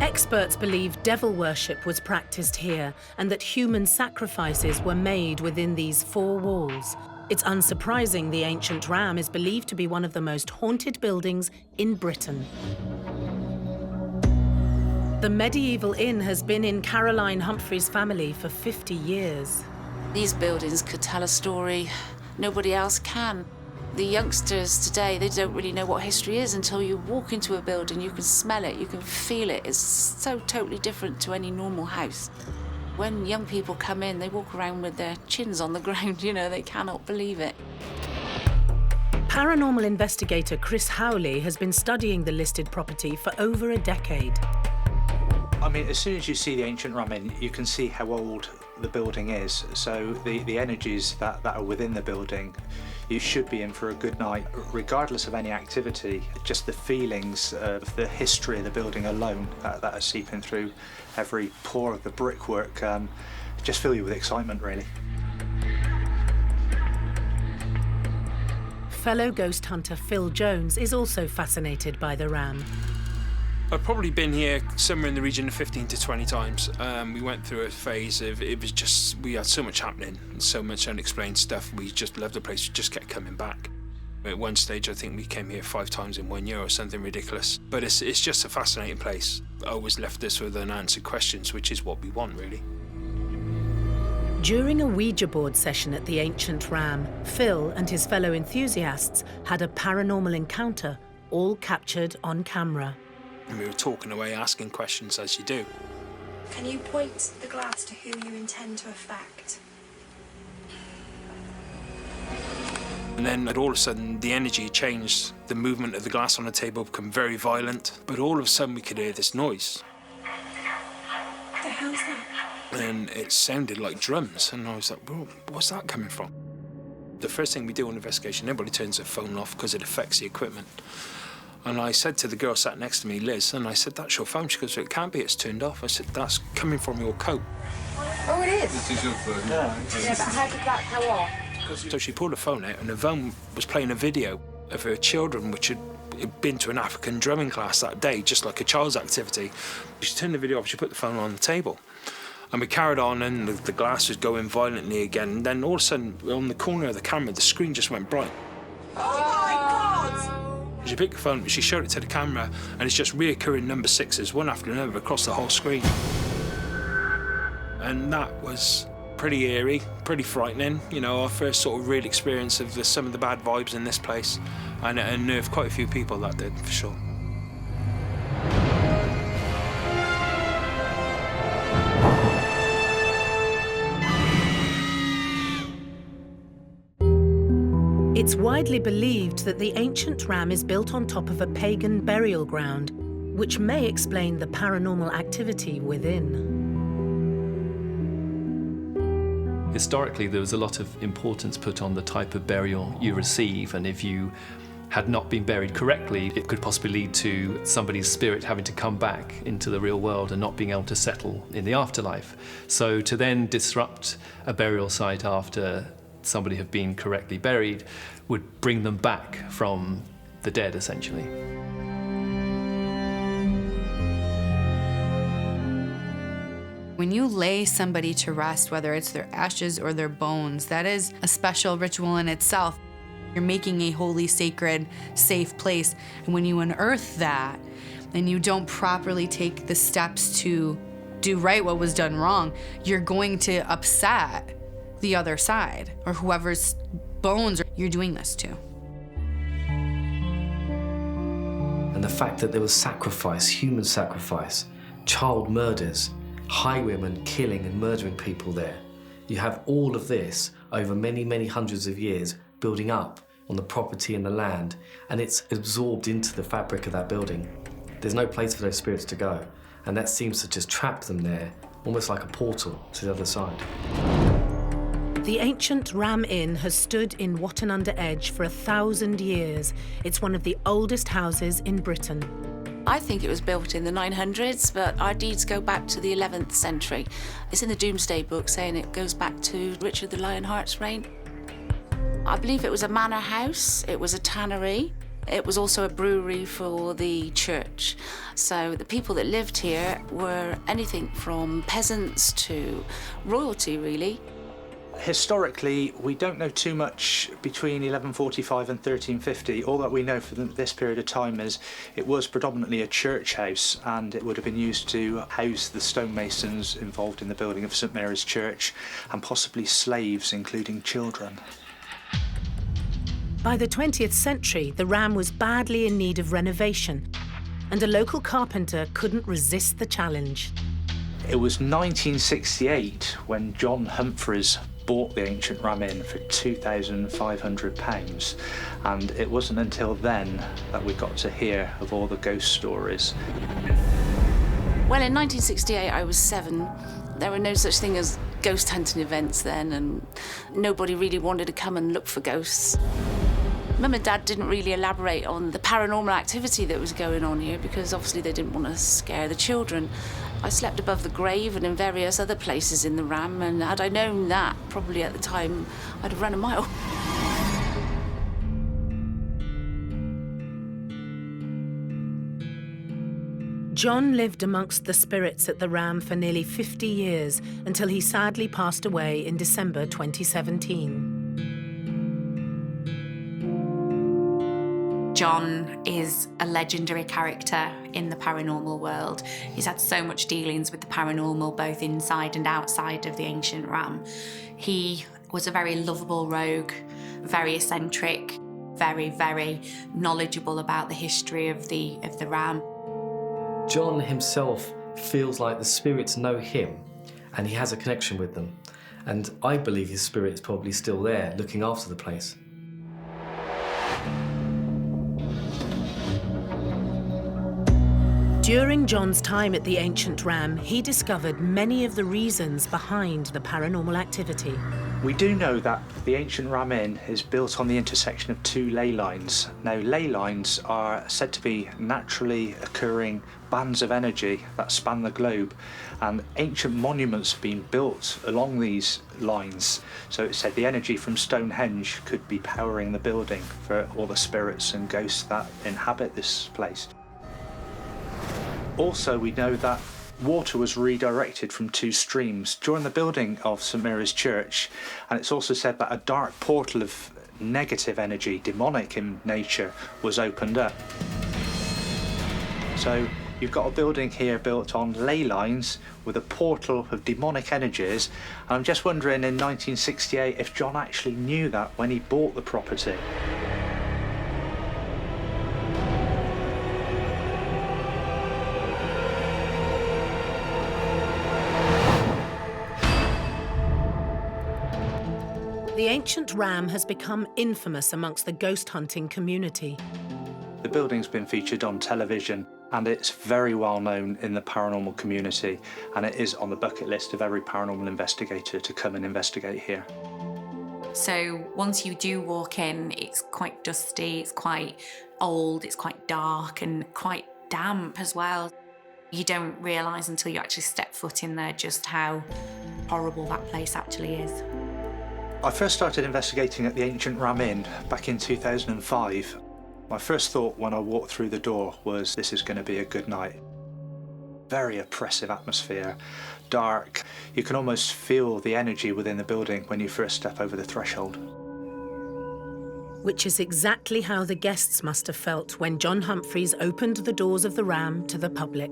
Experts believe devil worship was practiced here and that human sacrifices were made within these four walls. It's unsurprising the ancient ram is believed to be one of the most haunted buildings in Britain. The medieval inn has been in Caroline Humphrey's family for 50 years. These buildings could tell a story nobody else can. The youngsters today, they don't really know what history is until you walk into a building. You can smell it, you can feel it. It's so totally different to any normal house. When young people come in, they walk around with their chins on the ground, you know, they cannot believe it. Paranormal investigator Chris Howley has been studying the listed property for over a decade. I mean, as soon as you see the ancient ram inn, you can see how old the building is. So the energies that are within the building, you should be in for a good night, regardless of any activity. Just the feelings of the history of the building alone that are seeping through every pore of the brickwork just fill you with excitement, really. Fellow ghost hunter Phil Jones is also fascinated by the ram. I've probably been here somewhere in the region of 15 to 20 times. We went through a phase of, it was just, we had so much happening, so much unexplained stuff. We just loved the place, we just kept coming back. At one stage, I think we came here 5 times in 1 year or something ridiculous. But it's just a fascinating place. Always left us with unanswered questions, which is what we want, really. During a Ouija board session at the Ancient Ram, Phil and his fellow enthusiasts had a paranormal encounter, all captured on camera. And we were talking away, asking questions as you do. Can you point the glass to who you intend to affect? And then all of a sudden the energy changed, the movement of the glass on the table became very violent, but all of a sudden we could hear this noise. What the hell's that? And it sounded like drums, and I was like, well, what's that coming from? The first thing we do on investigation, everybody turns their phone off because it affects the equipment. And I said to the girl sat next to me, Liz, and I said, that's your phone. She goes, it can't be, it's turned off. I said, that's coming from your coat. Oh, it is? This is your phone. Yeah, but how did that go off? So she pulled her phone out, and the phone was playing a video of her children, which had been to an African drumming class that day, just like a child's activity. She turned the video off, she put the phone on the table. And we carried on, and the glass was going violently again. And then all of a sudden, on the corner of the camera, the screen just went bright. Oh, my God! She picked the phone, she showed it to the camera, and it's just reoccurring number 6s, one after another, across the whole screen. And that was pretty eerie, pretty frightening. You know, our first sort of real experience of some of the bad vibes in this place, and it unnerved quite a few people, that did, for sure. It's widely believed that the ancient ram is built on top of a pagan burial ground, which may explain the paranormal activity within. Historically, there was a lot of importance put on the type of burial you receive, and if you had not been buried correctly, it could possibly lead to somebody's spirit having to come back into the real world and not being able to settle in the afterlife. So to then disrupt a burial site after somebody had been correctly buried would bring them back from the dead, essentially. When you lay somebody to rest, whether it's their ashes or their bones, that is a special ritual in itself. You're making a holy, sacred, safe place. And when you unearth that, and you don't properly take the steps to do right what was done wrong, you're going to upset the other side, or whoever's bones you're doing this to. And the fact that there was sacrifice, human sacrifice, child murders, highwaymen killing and murdering people there. You have all of this over many, many hundreds of years building up on the property and the land, and it's absorbed into the fabric of that building. There's no place for those spirits to go. and that seems to just trap them there, almost like a portal to the other side. The ancient Ram Inn has stood in Watton-under-Edge for 1,000 years. It's one of the oldest houses in Britain. I think it was built in the 900s, but our deeds go back to the 11th century. It's in the Domesday Book saying it goes back to Richard the Lionheart's reign. I believe it was a manor house, it was a tannery, it was also a brewery for the church. So the people that lived here were anything from peasants to royalty, really. Historically, we don't know too much between 1145 and 1350. All that we know for this period of time is it was predominantly a church house, and it would have been used to house the stonemasons involved in the building of St Mary's Church, and possibly slaves, including children. By the 20th century, the Ram was badly in need of renovation, and a local carpenter couldn't resist the challenge. It was 1968 when John Humphreys bought the ancient Ram Inn for £2,500, and it wasn't until then that we got to hear of all the ghost stories. Well, in 1968 I was 7. There were no such thing as ghost hunting events then, and nobody really wanted to come and look for ghosts. Mum and Dad didn't really elaborate on the paranormal activity that was going on here because obviously they didn't want to scare the children. I slept above the grave and in various other places in the Ram, and had I known that, probably at the time, I'd have run a mile. John lived amongst the spirits at the Ram for nearly 50 years until he sadly passed away in December 2017. John is a legendary character in the paranormal world. He's had so much dealings with the paranormal, both inside and outside of the ancient Ram. He was a very lovable rogue, very eccentric, very, very knowledgeable about the history of the Ram. John himself feels like the spirits know him, and he has a connection with them. And I believe his spirit is probably still there, looking after the place. During John's time at the ancient Ram, he discovered many of the reasons behind the paranormal activity. We do know that the ancient Ram Inn is built on the intersection of 2 ley lines. Now, ley lines are said to be naturally occurring bands of energy that span the globe, and ancient monuments have been built along these lines. So it's said the energy from Stonehenge could be powering the building for all the spirits and ghosts that inhabit this place. Also, we know that water was redirected from 2 streams during the building of St Mary's Church, and it's also said that a dark portal of negative energy, demonic in nature, was opened up. So you've got a building here built on ley lines with a portal of demonic energies, and I'm just wondering in 1968 if John actually knew that when he bought the property. The ancient Ram has become infamous amongst the ghost hunting community. The building's been featured on television, and it's very well known in the paranormal community, and it is on the bucket list of every paranormal investigator to come and investigate here. So once you do walk in, it's quite dusty, it's quite old, it's quite dark and quite damp as well. You don't realise until you actually step foot in there just how horrible that place actually is. I first started investigating at the ancient Ram Inn back in 2005. My first thought when I walked through the door was, this is going to be a good night. Very oppressive atmosphere, dark. You can almost feel the energy within the building when you first step over the threshold. Which is exactly how the guests must have felt when John Humphreys opened the doors of the Ram to the public.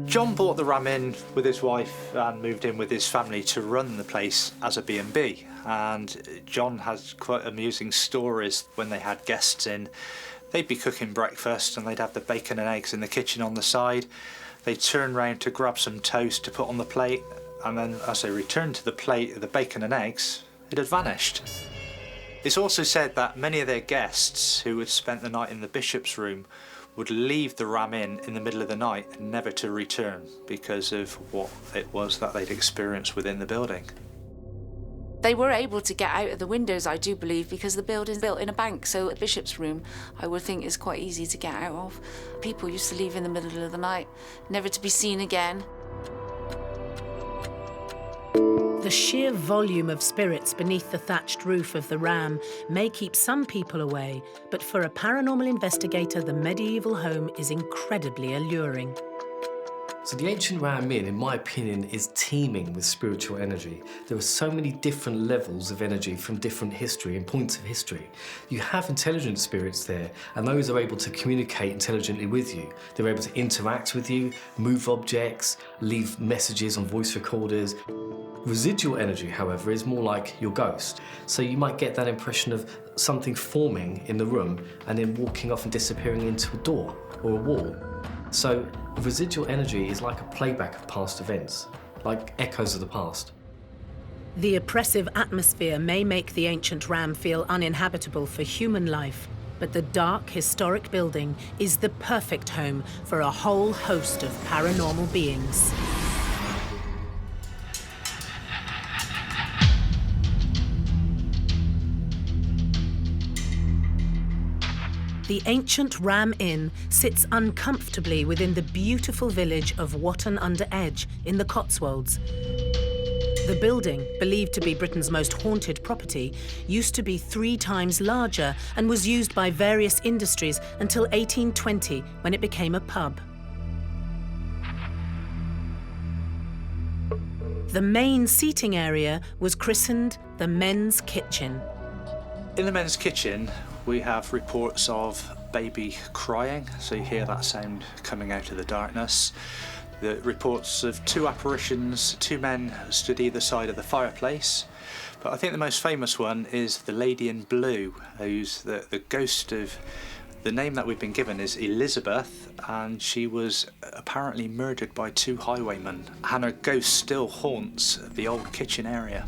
John bought the Ram Inn with his wife and moved in with his family to run the place as a B&B. And John has quite amusing stories when they had guests in. They'd be cooking breakfast and they'd have the bacon and eggs in the kitchen on the side. They'd turn round to grab some toast to put on the plate, and then as they returned to the plate of the bacon and eggs, it had vanished. It's also said that many of their guests who had spent the night in the bishop's room would leave the Ram Inn in the middle of the night and never to return because of what it was that they'd experienced within the building. They were able to get out of the windows, I do believe, because the building's built in a bank, so a bishop's room, I would think, is quite easy to get out of. People used to leave in the middle of the night, never to be seen again. The sheer volume of spirits beneath the thatched roof of the Ram may keep some people away, but for a paranormal investigator, the medieval home is incredibly alluring. So the ancient Ram Inn, in my opinion, is teeming with spiritual energy. There are so many different levels of energy from different history and points of history. You have intelligent spirits there, and those are able to communicate intelligently with you. They're able to interact with you, move objects, leave messages on voice recorders. Residual energy, however, is more like your ghost. So you might get that impression of something forming in the room and then walking off and disappearing into a door or a wall. So residual energy is like a playback of past events, like echoes of the past. The oppressive atmosphere may make the ancient Ram feel uninhabitable for human life, but the dark, historic building is the perfect home for a whole host of paranormal beings. The ancient Ram Inn sits uncomfortably within the beautiful village of Watton-under-Edge in the Cotswolds. The building, believed to be Britain's most haunted property, used to be 3 times larger and was used by various industries until 1820, when it became a pub. The main seating area was christened the men's kitchen. In the men's kitchen, we have reports of baby crying, so you hear that sound coming out of the darkness. The reports of 2 apparitions, 2 men stood either side of the fireplace. But I think the most famous one is the lady in blue, who's the ghost of, the name that we've been given is Elizabeth, and she was apparently murdered by 2 highwaymen. And her ghost still haunts the old kitchen area.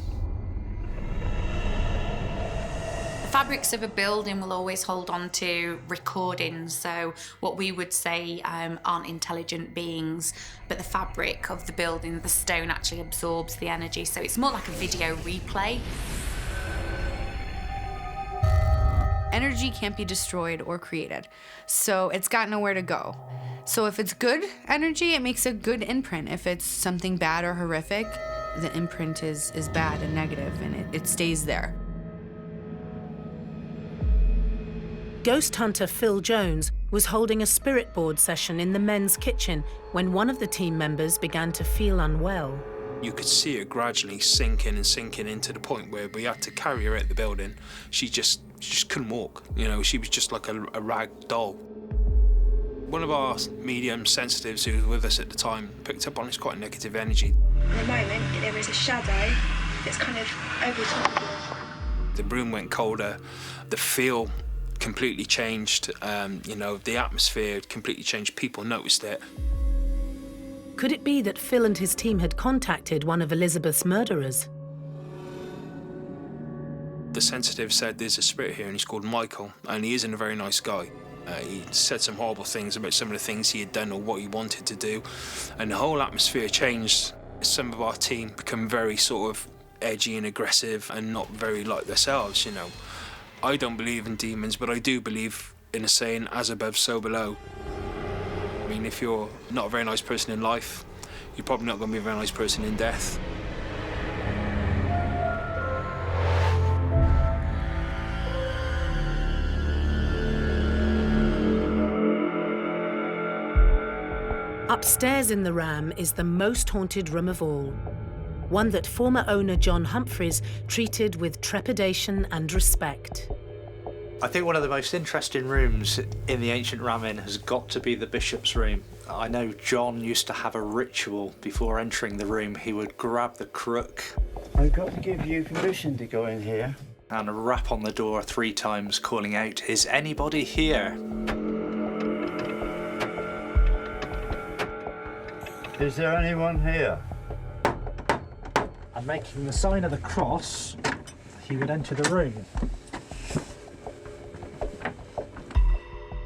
Fabrics of a building will always hold on to recordings, so what we would say aren't intelligent beings, but the fabric of the building, the stone, actually absorbs the energy, so it's more like a video replay. Energy can't be destroyed or created, so it's got nowhere to go. So if it's good energy, it makes a good imprint. If it's something bad or horrific, the imprint is bad and negative, and it stays there. Ghost hunter Phil Jones was holding a spirit board session in the men's kitchen when one of the team members began to feel unwell. You could see her gradually sinking into the point where we had to carry her out the building. She just couldn't walk. You know, she was just like a rag doll. One of our medium sensitives who was with us at the time picked up on this quite negative energy. At the moment, there is a shadow that's kind of over top of you. The room went colder. The feel completely changed. The atmosphere completely changed. People noticed it. Could it be that Phil and his team had contacted one of Elizabeth's murderers? The sensitive said there's a spirit here and he's called Michael, and he isn't a very nice guy. He said some horrible things about some of the things he had done or what he wanted to do, and the whole atmosphere changed. Some of our team become very sort of edgy and aggressive and not very like themselves, you know. I don't believe in demons, but I do believe in a saying, as above, so below. I mean, if you're not a very nice person in life, you're probably not going to be a very nice person in death. Upstairs in the Ram is the most haunted room of all. One that former owner John Humphreys treated with trepidation and respect. I think one of the most interesting rooms in the ancient Ram Inn has got to be the bishop's room. I know John used to have a ritual before entering the room. He would grab the crook. I've got to give you permission to go in here. And rap on the door 3 times, calling out, "Is anybody here?" Is there anyone here? And making the sign of the cross, he would enter the room.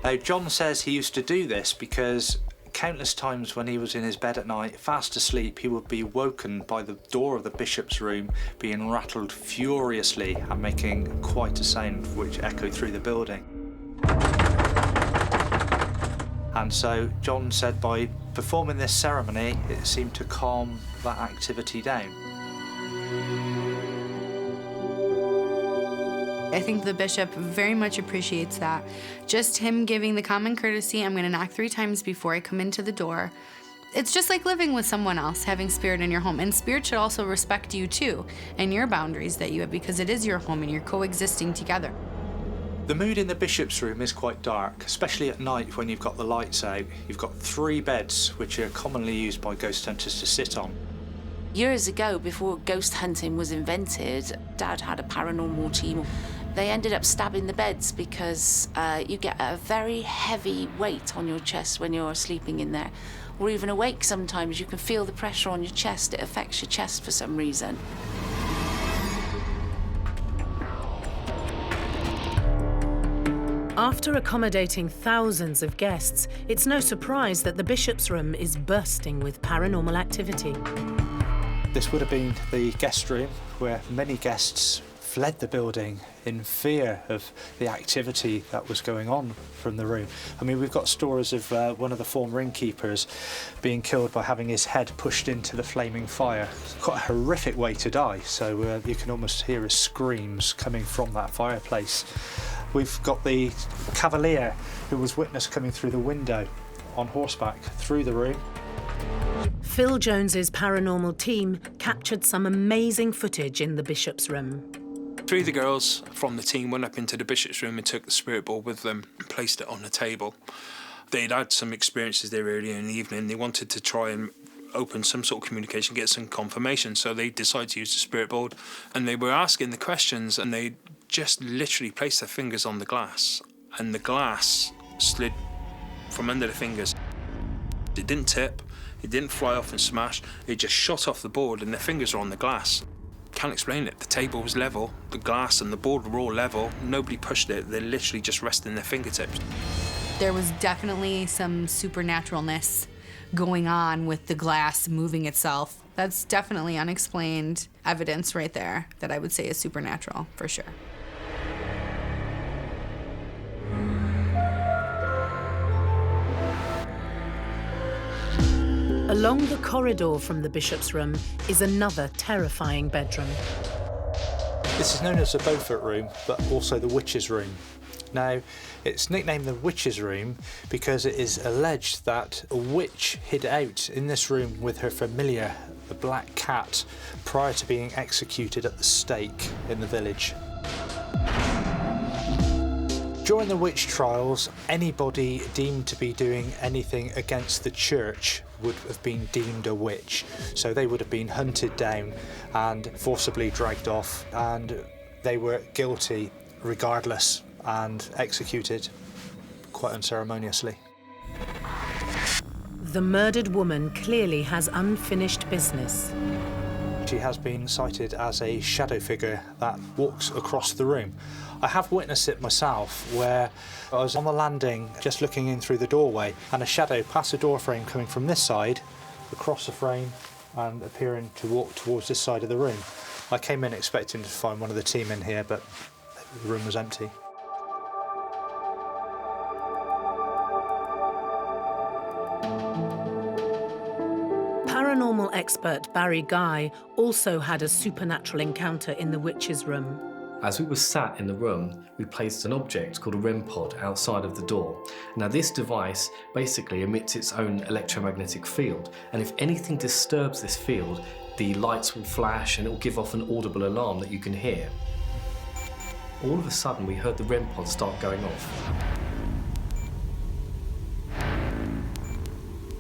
Now, John says he used to do this because countless times when he was in his bed at night, fast asleep, he would be woken by the door of the bishop's room being rattled furiously and making quite a sound which echoed through the building. And so John said by performing this ceremony, it seemed to calm that activity down. I think the bishop very much appreciates that. Just him giving the common courtesy, I'm gonna knock 3 times before I come into the door. It's just like living with someone else, having spirit in your home. And spirit should also respect you too, and your boundaries that you have, because it is your home and you're coexisting together. The mood in the bishop's room is quite dark, especially at night when you've got the lights out. You've got 3 beds, which are commonly used by ghost hunters to sit on. Years ago, before ghost hunting was invented, Dad had a paranormal team. They ended up stabbing the beds because you get a very heavy weight on your chest when you're sleeping in there. Or even awake sometimes, you can feel the pressure on your chest. It affects your chest for some reason. After accommodating thousands of guests, it's no surprise that the bishop's room is bursting with paranormal activity. This would have been the guest room where many guests fled the building in fear of the activity that was going on from the room. I mean, we've got stories of one of the former innkeepers being killed by having his head pushed into the flaming fire. It's quite a horrific way to die, so you can almost hear his screams coming from that fireplace. We've got the cavalier who was witnessed coming through the window on horseback through the room. Phil Jones's paranormal team captured some amazing footage in the bishop's room. 3 of the girls from the team went up into the bishop's room and took the spirit board with them and placed it on the table. They'd had some experiences there earlier in the evening. They wanted to try and open some sort of communication, get some confirmation, so they decided to use the spirit board. And they were asking the questions, and they just literally placed their fingers on the glass, and the glass slid from under the fingers. It didn't tip, it didn't fly off and smash, it just shot off the board and their fingers were on the glass. Can't explain it. The table was level, the glass and the board were all level, nobody pushed it, they literally just rested in their fingertips. There was definitely some supernaturalness going on with the glass moving itself. That's definitely unexplained evidence right there that I would say is supernatural, for sure. Along the corridor from the bishop's room is another terrifying bedroom. This is known as the Beaufort room, but also the witch's room. Now, it's nicknamed the witch's room because it is alleged that a witch hid out in this room with her familiar, the black cat, prior to being executed at the stake in the village. During the witch trials, anybody deemed to be doing anything against the church would have been deemed a witch. So they would have been hunted down and forcibly dragged off, and they were guilty regardless and executed quite unceremoniously. The murdered woman clearly has unfinished business. She has been cited as a shadow figure that walks across the room. I have witnessed it myself, where I was on the landing just looking in through the doorway, and a shadow passed the door frame coming from this side, across the frame, and appearing to walk towards this side of the room. I came in expecting to find one of the team in here, but the room was empty. Paranormal expert Barry Guy also had a supernatural encounter in the witch's room. As we were sat in the room, we placed an object called a REM pod outside of the door. Now this device basically emits its own electromagnetic field, and if anything disturbs this field, the lights will flash and it will give off an audible alarm that you can hear. All of a sudden we heard the REM pod start going off.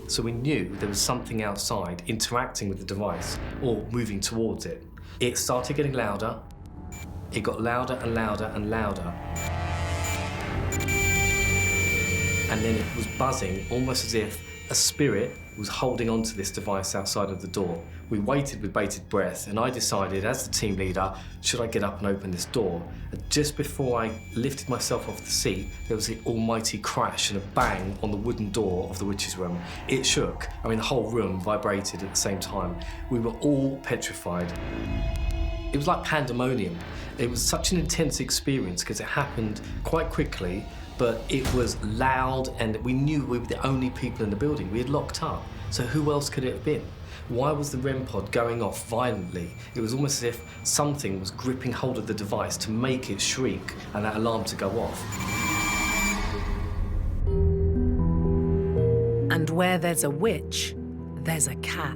So we knew there was something outside interacting with the device or moving towards it. It started getting louder. It got louder and louder and louder. And then it was buzzing, almost as if A spirit was holding onto this device outside of the door. We waited with bated breath, and I decided, as the team leader, should I get up and open this door? And just before I lifted myself off the seat, there was the almighty crash and a bang on the wooden door of the witch's room. It shook. I mean, the whole room vibrated at the same time. We were all petrified. It was like pandemonium. It was such an intense experience because it happened quite quickly, but it was loud, and we knew we were the only people in the building. We had locked up, so who else could it have been? Why was the REM pod going off violently? It was almost as if something was gripping hold of the device to make it shriek and that alarm to go off. And where there's a witch, there's a cat.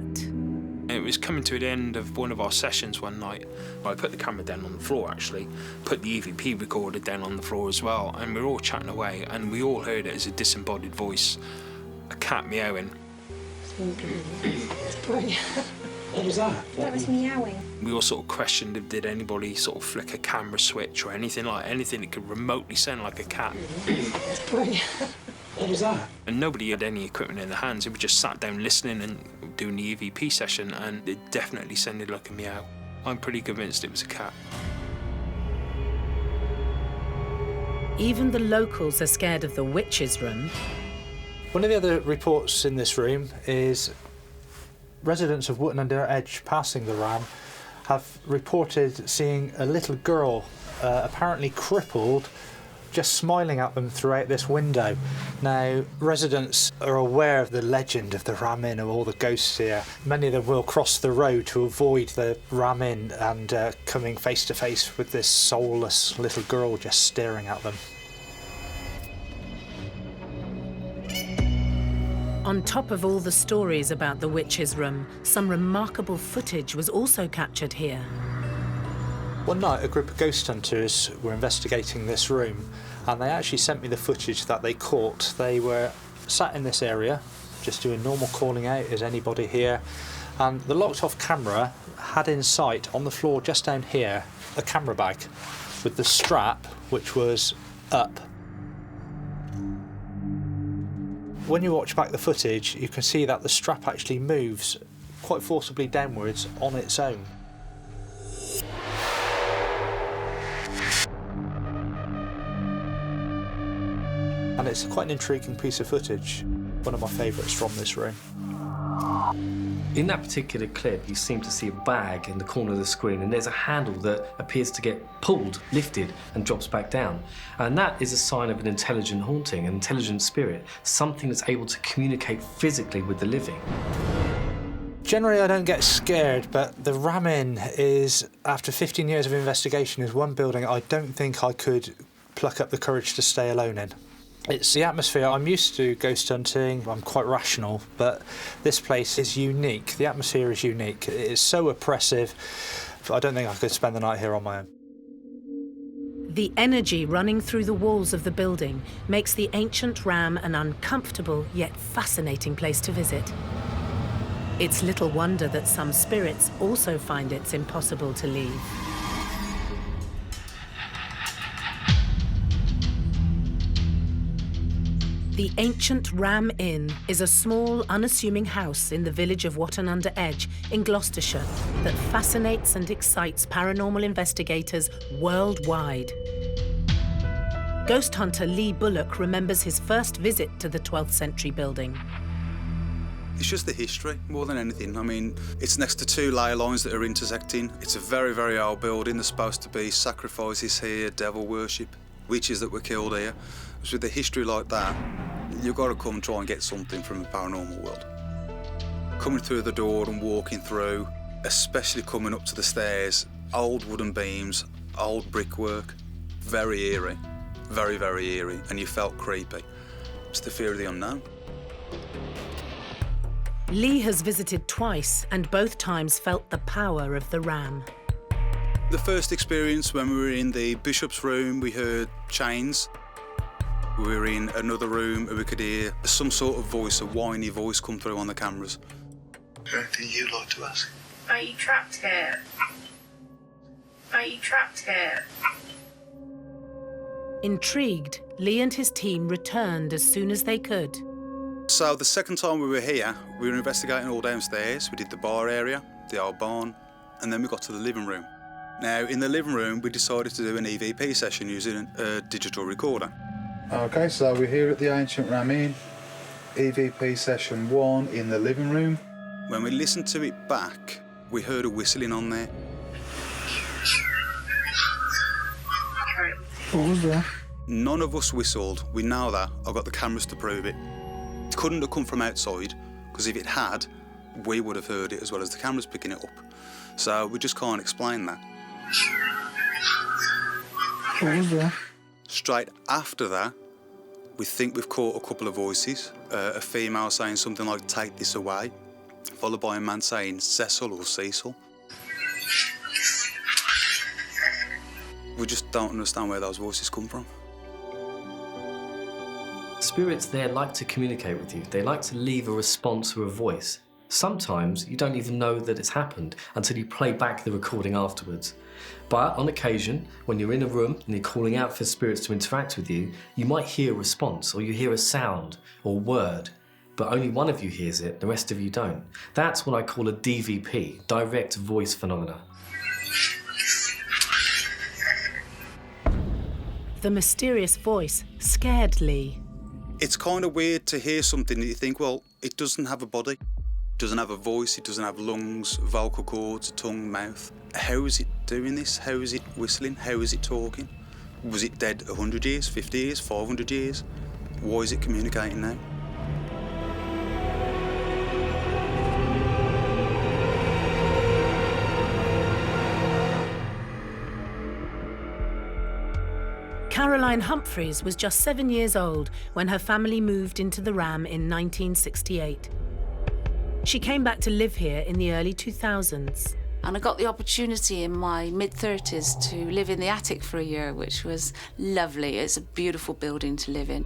It was coming to the end of one of our sessions one night. I put the camera down on the floor, actually, put the EVP recorder down on the floor as well, and we were all chatting away, and we all heard it as a disembodied voice, a cat meowing. What was that? That was meowing. We all sort of questioned if did anybody sort of flick a camera switch or anything that could remotely sound like a cat. What was that? And nobody had any equipment in their hands. We just sat down listening and doing the EVP session, and it definitely sounded like a meow. I'm pretty convinced it was a cat. Even the locals are scared of the witch's room. One of the other reports in this room is residents of Wootton Under Edge passing the ram have reported seeing a little girl, apparently crippled, just smiling at them throughout this window. Now, residents are aware of the legend of the Ram Inn, of all the ghosts here. Many of them will cross the road to avoid the Ram Inn and coming face to face with this soulless little girl just staring at them. On top of all the stories about the witch's room, some remarkable footage was also captured here. One night, a group of ghost hunters were investigating this room, and they actually sent me the footage that they caught. They were sat in this area, just doing normal calling out, is anybody here? And the locked off camera had in sight, on the floor just down here, a camera bag with the strap, which was up. When you watch back the footage, you can see that the strap actually moves quite forcibly downwards on its own. And it's quite an intriguing piece of footage, one of my favourites from this room. In that particular clip, you seem to see a bag in the corner of the screen, and there's a handle that appears to get pulled, lifted, and drops back down. And that is a sign of an intelligent haunting, an intelligent spirit, something that's able to communicate physically with the living. Generally, I don't get scared, but the Ram Inn is, after 15 years of investigation, is one building I don't think I could pluck up the courage to stay alone in. It's the atmosphere. I'm used to ghost hunting, I'm quite rational, but this place is unique. The atmosphere is unique. It is so oppressive, I don't think I could spend the night here on my own. The energy running through the walls of the building makes the ancient ram an uncomfortable yet fascinating place to visit. It's little wonder that some spirits also find it's impossible to leave. The ancient Ram Inn is a small, unassuming house in the village of Wootton Under Edge in Gloucestershire that fascinates and excites paranormal investigators worldwide. Ghost hunter Lee Bullock remembers his first visit to the 12th century building. It's just the history, more than anything. I mean, it's next to two ley lines that are intersecting. It's a very, very old building. There's supposed to be sacrifices here, devil worship, witches that were killed here. So with a history like that, you've got to come and try and get something from the paranormal world. Coming through the door and walking through, especially coming up to the stairs, old wooden beams, old brickwork, very eerie, very, very eerie, and you felt creepy. It's the fear of the unknown. Lee has visited twice and both times felt the power of the ram. The first experience when we were in the bishop's room, we heard chains. We were in another room and we could hear some sort of voice, a whiny voice come through on the cameras. Anything you'd like to ask? Are you trapped here? Are you trapped here? Intrigued, Lee and his team returned as soon as they could. So the second time we were here, we were investigating all downstairs. We did the bar area, the old barn, and then we got to the living room. Now, in the living room, we decided to do an EVP session using a digital recorder. Okay, so we're here at the Ancient Ramin, EVP session 1 in the living room. When we listened to it back, we heard a whistling on there. What was that? None of us whistled. We know that. I've got the cameras to prove it. It couldn't have come from outside, because if it had, we would have heard it as well as the cameras picking it up. So we just can't explain that. What was that? Straight after that, we think we've caught a couple of voices. A female saying something like, "Take this away," followed by a man saying, "Cecil" or "Cecil." We just don't understand where those voices come from. Spirits there like to communicate with you. They like to leave a response or a voice. Sometimes you don't even know that it's happened until you play back the recording afterwards. But on occasion, when you're in a room and you're calling out for spirits to interact with you, you might hear a response, or you hear a sound or word, but only one of you hears it, the rest of you don't. That's what I call a DVP, direct voice phenomena. The mysterious voice scared Lee. It's kind of weird to hear something that you think, well, it doesn't have a body, it doesn't have a voice, it doesn't have lungs, vocal cords, tongue, mouth. How is it doing this? How is it whistling? How is it talking? Was it dead 100 years, 50 years, 500 years? Why is it communicating now? Caroline Humphreys was just 7 years old when her family moved into the Ram in 1968. She came back to live here in the early 2000s. And I got the opportunity in my mid-30s to live in the attic for a year, which was lovely. It's a beautiful building to live in.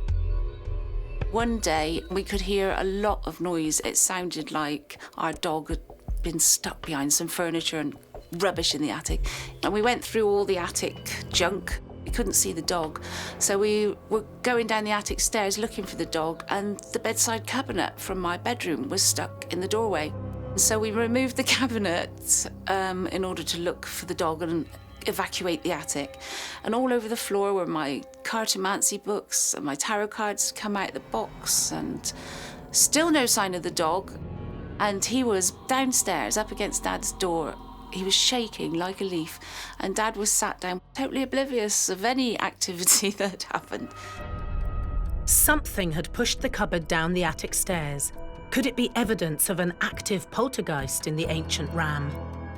One day, we could hear a lot of noise. It sounded like our dog had been stuck behind some furniture and rubbish in the attic. And we went through all the attic junk. We couldn't see the dog. So we were going down the attic stairs looking for the dog, and the bedside cabinet from my bedroom was stuck in the doorway. So we removed the cabinet in order to look for the dog and evacuate the attic. And all over the floor were my cartomancy books, and my tarot cards come out of the box, and still no sign of the dog. And he was downstairs up against Dad's door. He was shaking like a leaf, and Dad was sat down, totally oblivious of any activity that had happened. Something had pushed the cupboard down the attic stairs. Could it be evidence of an active poltergeist in the ancient Ram?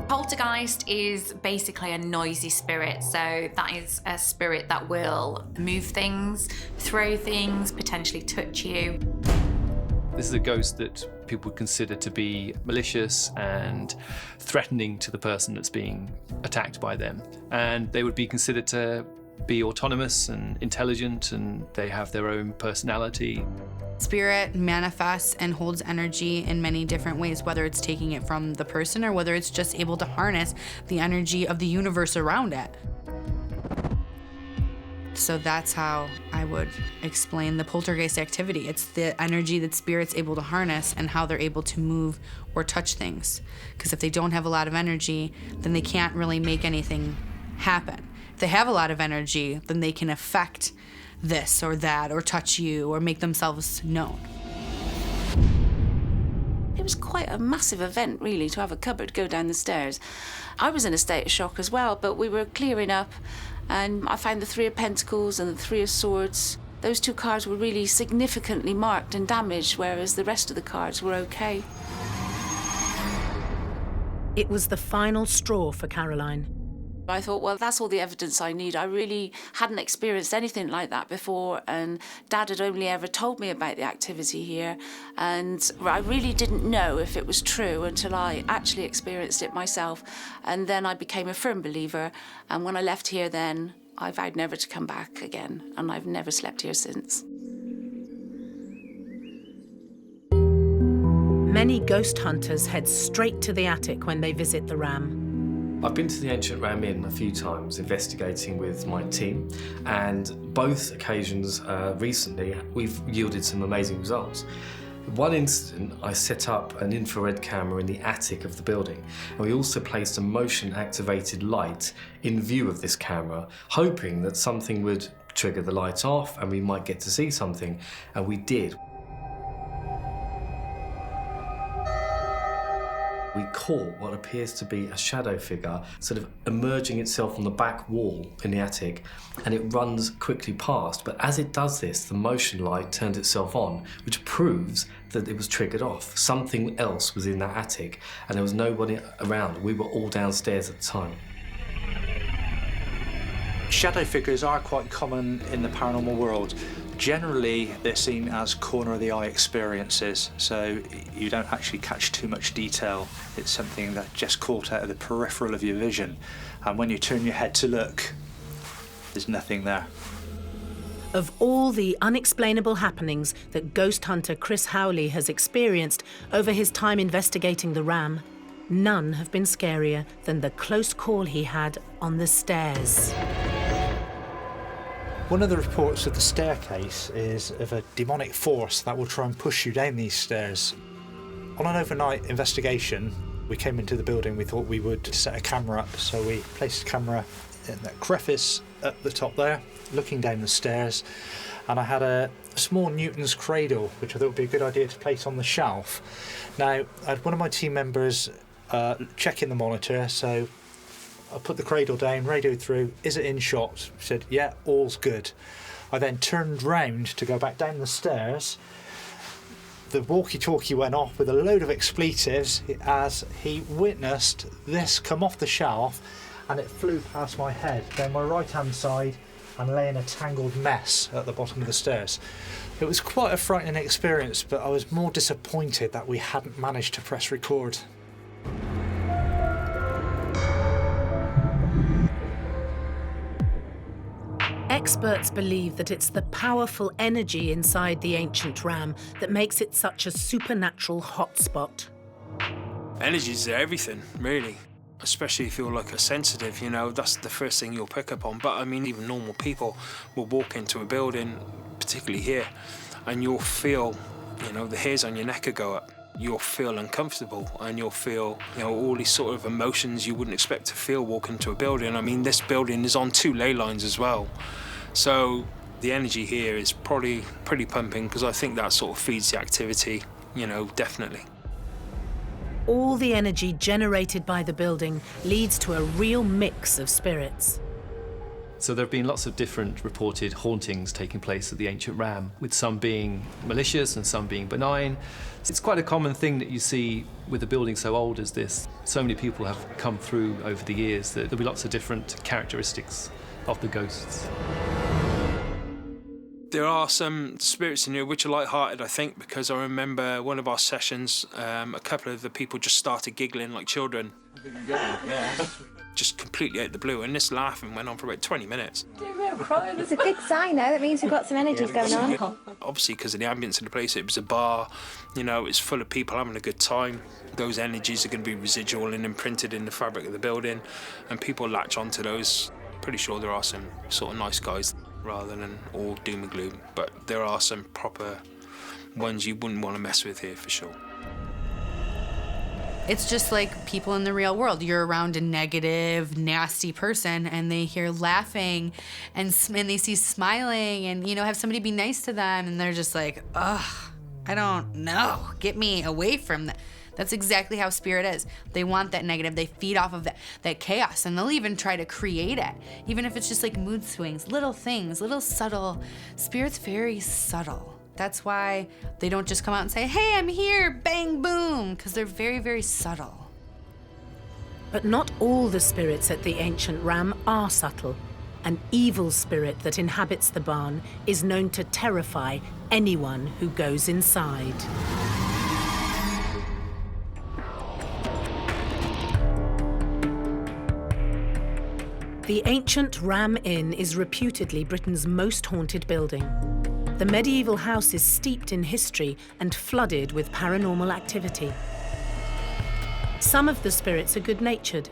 Poltergeist is basically a noisy spirit, so that is a spirit that will move things, throw things, potentially touch you. This is a ghost that people would consider to be malicious and threatening to the person that's being attacked by them. And they would be considered to be autonomous and intelligent, and they have their own personality. Spirit manifests and holds energy in many different ways, whether it's taking it from the person or whether it's just able to harness the energy of the universe around it. So that's how I would explain the poltergeist activity. It's the energy that spirit's able to harness and how they're able to move or touch things. Because if they don't have a lot of energy, then they can't really make anything happen. If they have a lot of energy, then they can affect this or that or touch you or make themselves known. It was quite a massive event, really, to have a cupboard go down the stairs. I was in a state of shock as well, but we were clearing up, and I found the Three of Pentacles and the Three of Swords. Those two cards were really significantly marked and damaged, whereas the rest of the cards were okay. It was the final straw for Caroline. I thought, well, that's all the evidence I need. I really hadn't experienced anything like that before, and Dad had only ever told me about the activity here, and I really didn't know if it was true until I actually experienced it myself, and then I became a firm believer, and when I left here then, I vowed never to come back again, and I've never slept here since. Many ghost hunters head straight to the attic when they visit the Ram. I've been to the ancient Ram Inn a few times investigating with my team, and both occasions recently we've yielded some amazing results. In one incident, I set up an infrared camera in the attic of the building, and we also placed a motion-activated light in view of this camera, hoping that something would trigger the light off and we might get to see something, and we did. We caught what appears to be a shadow figure sort of emerging itself on the back wall in the attic, and it runs quickly past. But as it does this, the motion light turns itself on, which proves that it was triggered off. Something else was in that attic, and there was nobody around. We were all downstairs at the time. Shadow figures are quite common in the paranormal world. Generally, they're seen as corner-of-the-eye experiences, so you don't actually catch too much detail. It's something that's just caught out of the peripheral of your vision, and when you turn your head to look, there's nothing there. Of all the unexplainable happenings that ghost hunter Chris Howley has experienced over his time investigating the Ram, none have been scarier than the close call he had on the stairs. One of the reports of the staircase is of a demonic force that will try and push you down these stairs. On an overnight investigation, we came into the building, we thought we would set a camera up, so we placed a camera in that crevice at the top there, looking down the stairs, and I had a small Newton's cradle, which I thought would be a good idea to place on the shelf. Now, I had one of my team members checking the monitor, so I put the cradle down, radioed through, is it in shot? Said, yeah, all's good. I then turned round to go back down the stairs. The walkie-talkie went off with a load of expletives as he witnessed this come off the shelf, and it flew past my head, down my right-hand side, and lay in a tangled mess at the bottom of the stairs. It was quite a frightening experience, but I was more disappointed that we hadn't managed to press record. Experts believe that it's the powerful energy inside the ancient Ram that makes it such a supernatural hotspot. Energy's everything, really. Especially if you're like a sensitive, you know, that's the first thing you'll pick up on. But I mean, even normal people will walk into a building, particularly here, and you'll feel, you know, the hairs on your neck will go up. You'll feel uncomfortable, and you'll feel, you know, all these sort of emotions you wouldn't expect to feel walking into a building. I mean, this building is on 2 ley lines as well. So the energy here is probably pretty pumping, because I think that sort of feeds the activity, you know, definitely. All the energy generated by the building leads to a real mix of spirits. So there have been lots of different reported hauntings taking place at the ancient Ram, with some being malicious and some being benign. It's quite a common thing that you see with a building so old as this. So many people have come through over the years that there'll be lots of different characteristics of the ghosts. There are some spirits in here which are light-hearted, I think, because I remember one of our sessions, a couple of the people just started giggling like children. Just completely out of the blue, and this laughing went on for about 20 minutes. It's a good sign, though. That means we've got some energies going on. Obviously, because of the ambience of the place, it was a bar, you know, it's full of people having a good time. Those energies are going to be residual and imprinted in the fabric of the building, and people latch onto those. Pretty sure there are some sort of nice guys rather than all doom and gloom, but there are some proper ones you wouldn't want to mess with here for sure. It's just like people in the real world. You're around a negative, nasty person, and they hear laughing, and they see smiling, and, you know, have somebody be nice to them, and they're just like, ugh, I don't know, get me away from that. That's exactly how spirit is. They want that negative. They feed off of that chaos, and they'll even try to create it, even if it's just like mood swings, little things, little subtle. Spirit's very subtle. That's why they don't just come out and say, hey, I'm here, bang, boom, because they're very, very subtle. But not all the spirits at the ancient Ram are subtle. An evil spirit that inhabits the barn is known to terrify anyone who goes inside. The ancient Ram Inn is reputedly Britain's most haunted building. The medieval house is steeped in history and flooded with paranormal activity. Some of the spirits are good-natured,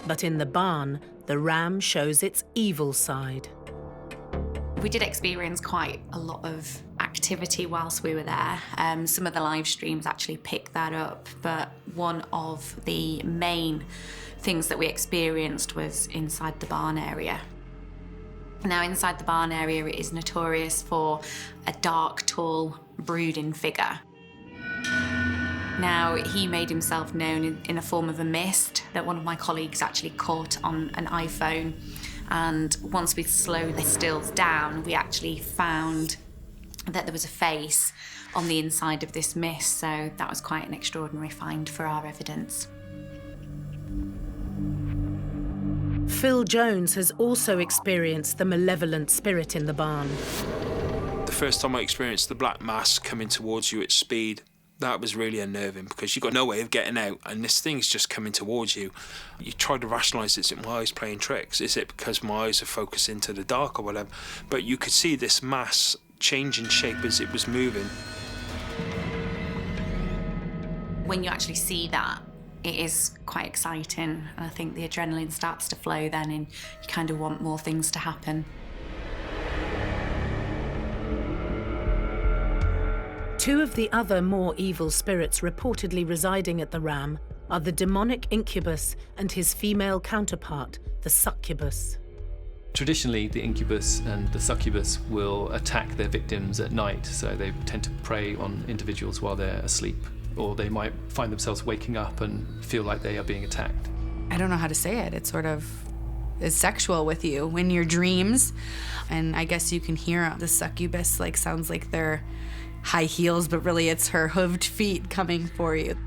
but in the barn, the Ram shows its evil side. We did experience quite a lot of activity whilst we were there. Some of the live streams actually picked that up, but one of the main things that we experienced was inside the barn area. Now, inside the barn area, it is notorious for a dark, tall, brooding figure. Now, he made himself known in a form of a mist that one of my colleagues actually caught on an iPhone. And once we slowed the stills down, we actually found that there was a face on the inside of this mist. So that was quite an extraordinary find for our evidence. Phil Jones has also experienced the malevolent spirit in the barn. The first time I experienced the black mass coming towards you at speed, that was really unnerving because you've got no way of getting out and this thing's just coming towards you. You try to rationalise, is it my eyes playing tricks? Is it because my eyes are focused into the dark or whatever? But you could see this mass changing shape as it was moving. When you actually see that, it is quite exciting. And I think the adrenaline starts to flow then and you kind of want more things to happen. Two of the other more evil spirits reportedly residing at the Ram are the demonic incubus and his female counterpart, the succubus. Traditionally, the incubus and the succubus will attack their victims at night, so they tend to prey on individuals while they're asleep, or they might find themselves waking up and feel like they are being attacked. I don't know how to say it. It sort of is sexual with you in your dreams, and I guess you can hear the succubus sounds like they're high heels, but really it's her hooved feet coming for you.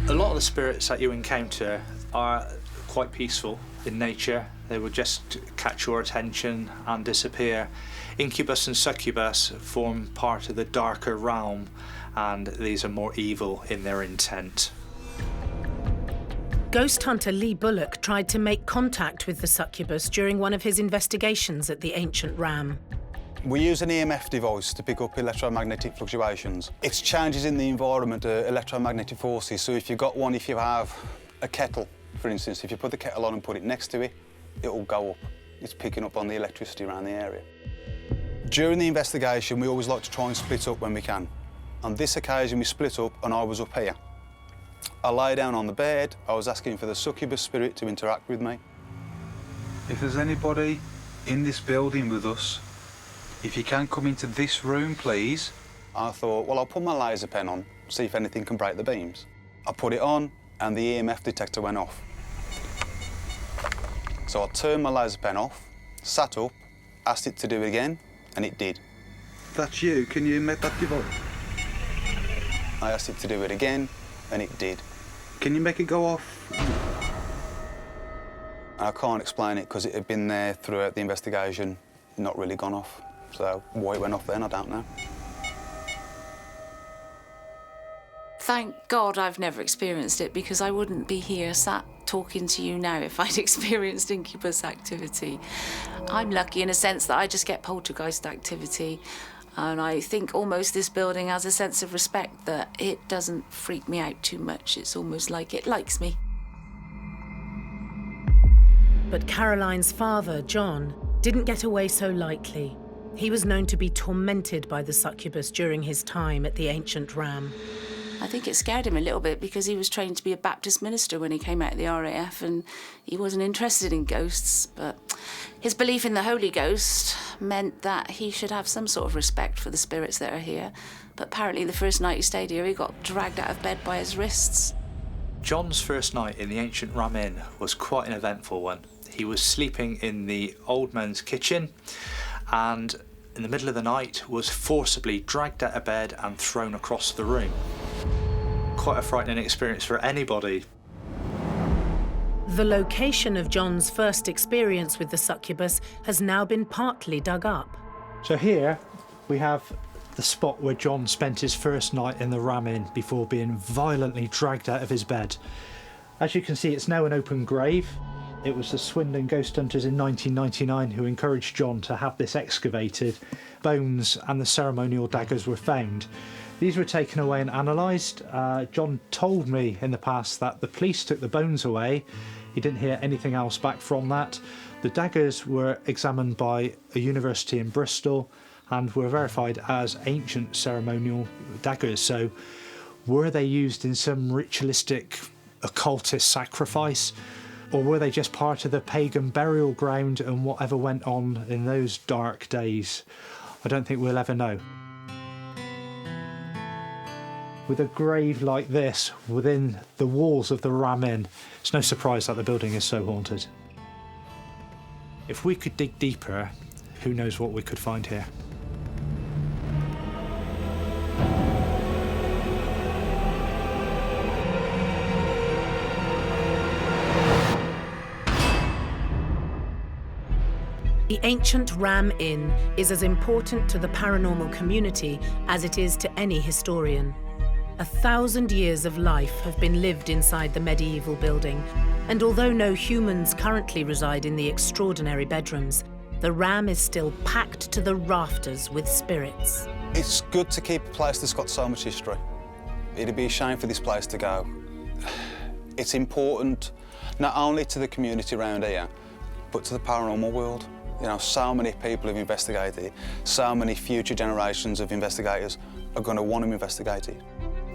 A lot of the spirits that you encounter are quite peaceful in nature. They will just catch your attention and disappear. Incubus and succubus form part of the darker realm, and these are more evil in their intent. Ghost hunter Lee Bullock tried to make contact with the succubus during one of his investigations at the ancient Ram. We use an EMF device to pick up electromagnetic fluctuations. It's changes in the environment, electromagnetic forces. So if you have a kettle, for instance, if you put the kettle on and put it next to it, it will go up. It's picking up on the electricity around the area. During the investigation, we always like to try and split up when we can. On this occasion, we split up and I was up here. I lay down on the bed. I was asking for the succubus spirit to interact with me. If there's anybody in this building with us, if you can come into this room, please. I thought, well, I'll put my laser pen on, see if anything can break the beams. I put it on, and the EMF detector went off. So I turned my laser pen off, sat up, asked it to do it again, and it did. That's you. Can you make that device? I asked it to do it again, and it did. Can you make it go off? I can't explain it because it had been there throughout the investigation, not really gone off. So why it went off then, I don't know. Thank God I've never experienced it, because I wouldn't be here sat talking to you now if I'd experienced incubus activity. I'm lucky in a sense that I just get poltergeist activity, and I think almost this building has a sense of respect that it doesn't freak me out too much. It's almost like it likes me. But Caroline's father, John, didn't get away so lightly. He was known to be tormented by the succubus during his time at the ancient Ram. I think it scared him a little bit because he was trained to be a Baptist minister when he came out of the RAF, and he wasn't interested in ghosts, but his belief in the Holy Ghost meant that he should have some sort of respect for the spirits that are here. But apparently the first night he stayed here, he got dragged out of bed by his wrists. John's first night in the ancient Ram Inn was quite an eventful one. He was sleeping in the old man's kitchen, and in the middle of the night was forcibly dragged out of bed and thrown across the room. Quite a frightening experience for anybody. The location of John's first experience with the succubus has now been partly dug up. So here we have the spot where John spent his first night in the Ram Inn before being violently dragged out of his bed. As you can see, it's now an open grave. It was the Swindon ghost hunters in 1999 who encouraged John to have this excavated. Bones and the ceremonial daggers were found. These were taken away and analysed. John told me in the past that the police took the bones away. He didn't hear anything else back from that. The daggers were examined by a university in Bristol, and were verified as ancient ceremonial daggers. So were they used in some ritualistic occultist sacrifice, or were they just part of the pagan burial ground and whatever went on in those dark days? I don't think we'll ever know. With a grave like this within the walls of the Ram Inn, it's no surprise that the building is so haunted. If we could dig deeper, who knows what we could find here. The ancient Ram Inn is as important to the paranormal community as it is to any historian. 1,000 years of life have been lived inside the medieval building, and although no humans currently reside in the extraordinary bedrooms, the Ram is still packed to the rafters with spirits. It's good to keep a place that's got so much history. It'd be a shame for this place to go. It's important not only to the community around here, but to the paranormal world. You know, so many people have investigated it, so many future generations of investigators are going to want to investigate it.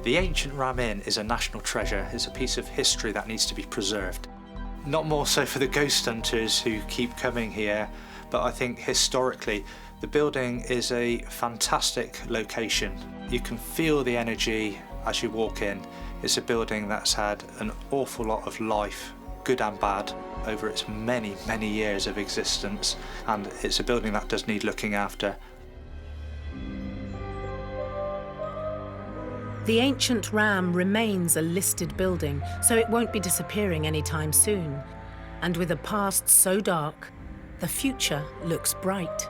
The ancient Ram Inn is a national treasure. It's a piece of history that needs to be preserved. Not more so for the ghost hunters who keep coming here, but I think historically the building is a fantastic location. You can feel the energy as you walk in. It's a building that's had an awful lot of life, good and bad, over its many, many years of existence, and it's a building that does need looking after. The ancient Ram remains a listed building, so it won't be disappearing anytime soon. And with a past so dark, the future looks bright.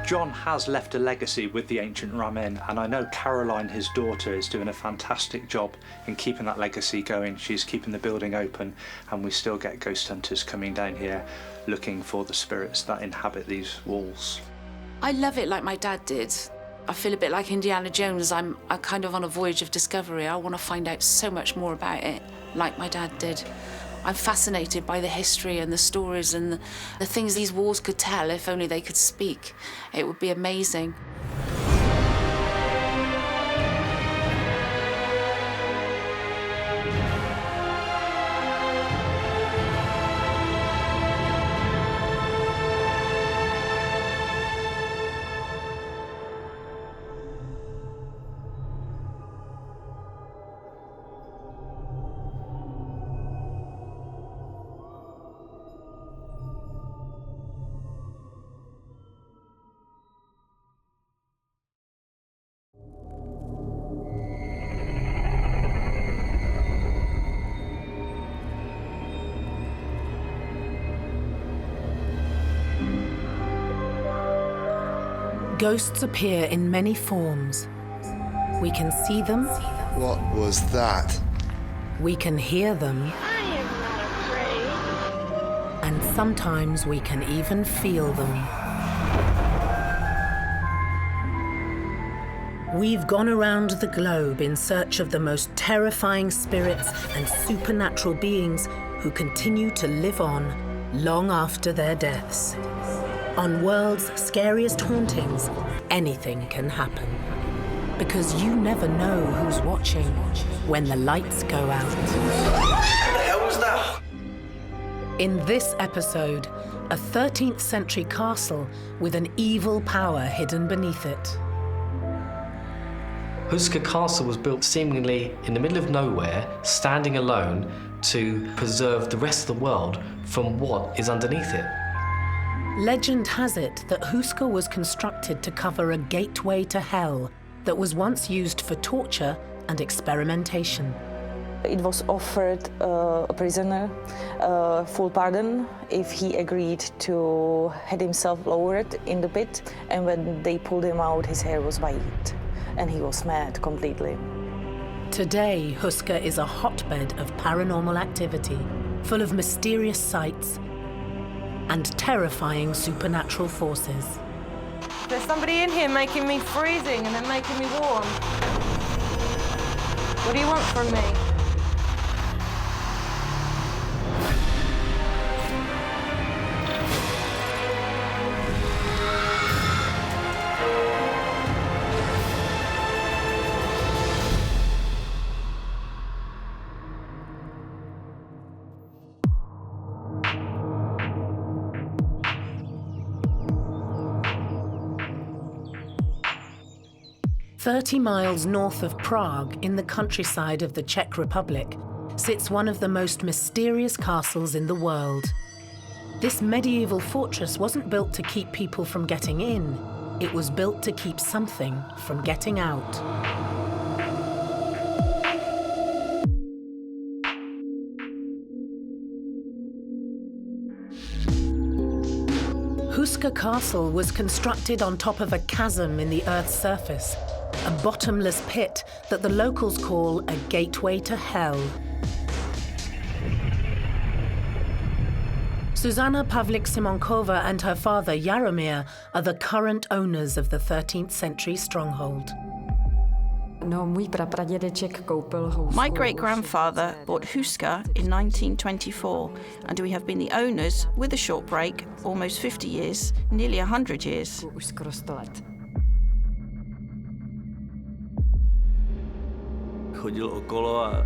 John has left a legacy with the ancient Ram Inn, and I know Caroline, his daughter, is doing a fantastic job in keeping that legacy going. She's keeping the building open, and we still get ghost hunters coming down here looking for the spirits that inhabit these walls. I love it like my dad did. I feel a bit like Indiana Jones. I'm kind of on a voyage of discovery. I want to find out so much more about it, like my dad did. I'm fascinated by the history and the stories and the things these walls could tell if only they could speak. It would be amazing. Ghosts appear in many forms. We can see them. What was that? We can hear them. I am not afraid. And sometimes we can even feel them. We've gone around the globe in search of the most terrifying spirits and supernatural beings who continue to live on long after their deaths. On World's Scariest Hauntings, anything can happen. Because you never know who's watching when the lights go out. What the hell was that? In this episode, a 13th century castle with an evil power hidden beneath it. Houska Castle was built seemingly in the middle of nowhere, standing alone to preserve the rest of the world from what is underneath it. Legend has it that Houska was constructed to cover a gateway to hell that was once used for torture and experimentation. It was offered a prisoner full pardon if he agreed to have himself lowered in the pit, and when they pulled him out, his hair was white and he was mad completely. Today, Houska is a hotbed of paranormal activity, full of mysterious sights and terrifying supernatural forces. There's somebody in here making me freezing and then making me warm. What do you want from me? 30 miles north of Prague, in the countryside of the Czech Republic, sits one of the most mysterious castles in the world. This medieval fortress wasn't built to keep people from getting in. It was built to keep something from getting out. Houska Castle was constructed on top of a chasm in the Earth's surface, a bottomless pit that the locals call a gateway to hell. Zuzana Pavlik-Simonkova and her father Jaromir are the current owners of the 13th century stronghold. My great-grandfather bought Houska in 1924, and we have been the owners, with a short break, almost 50 years, nearly 100 years.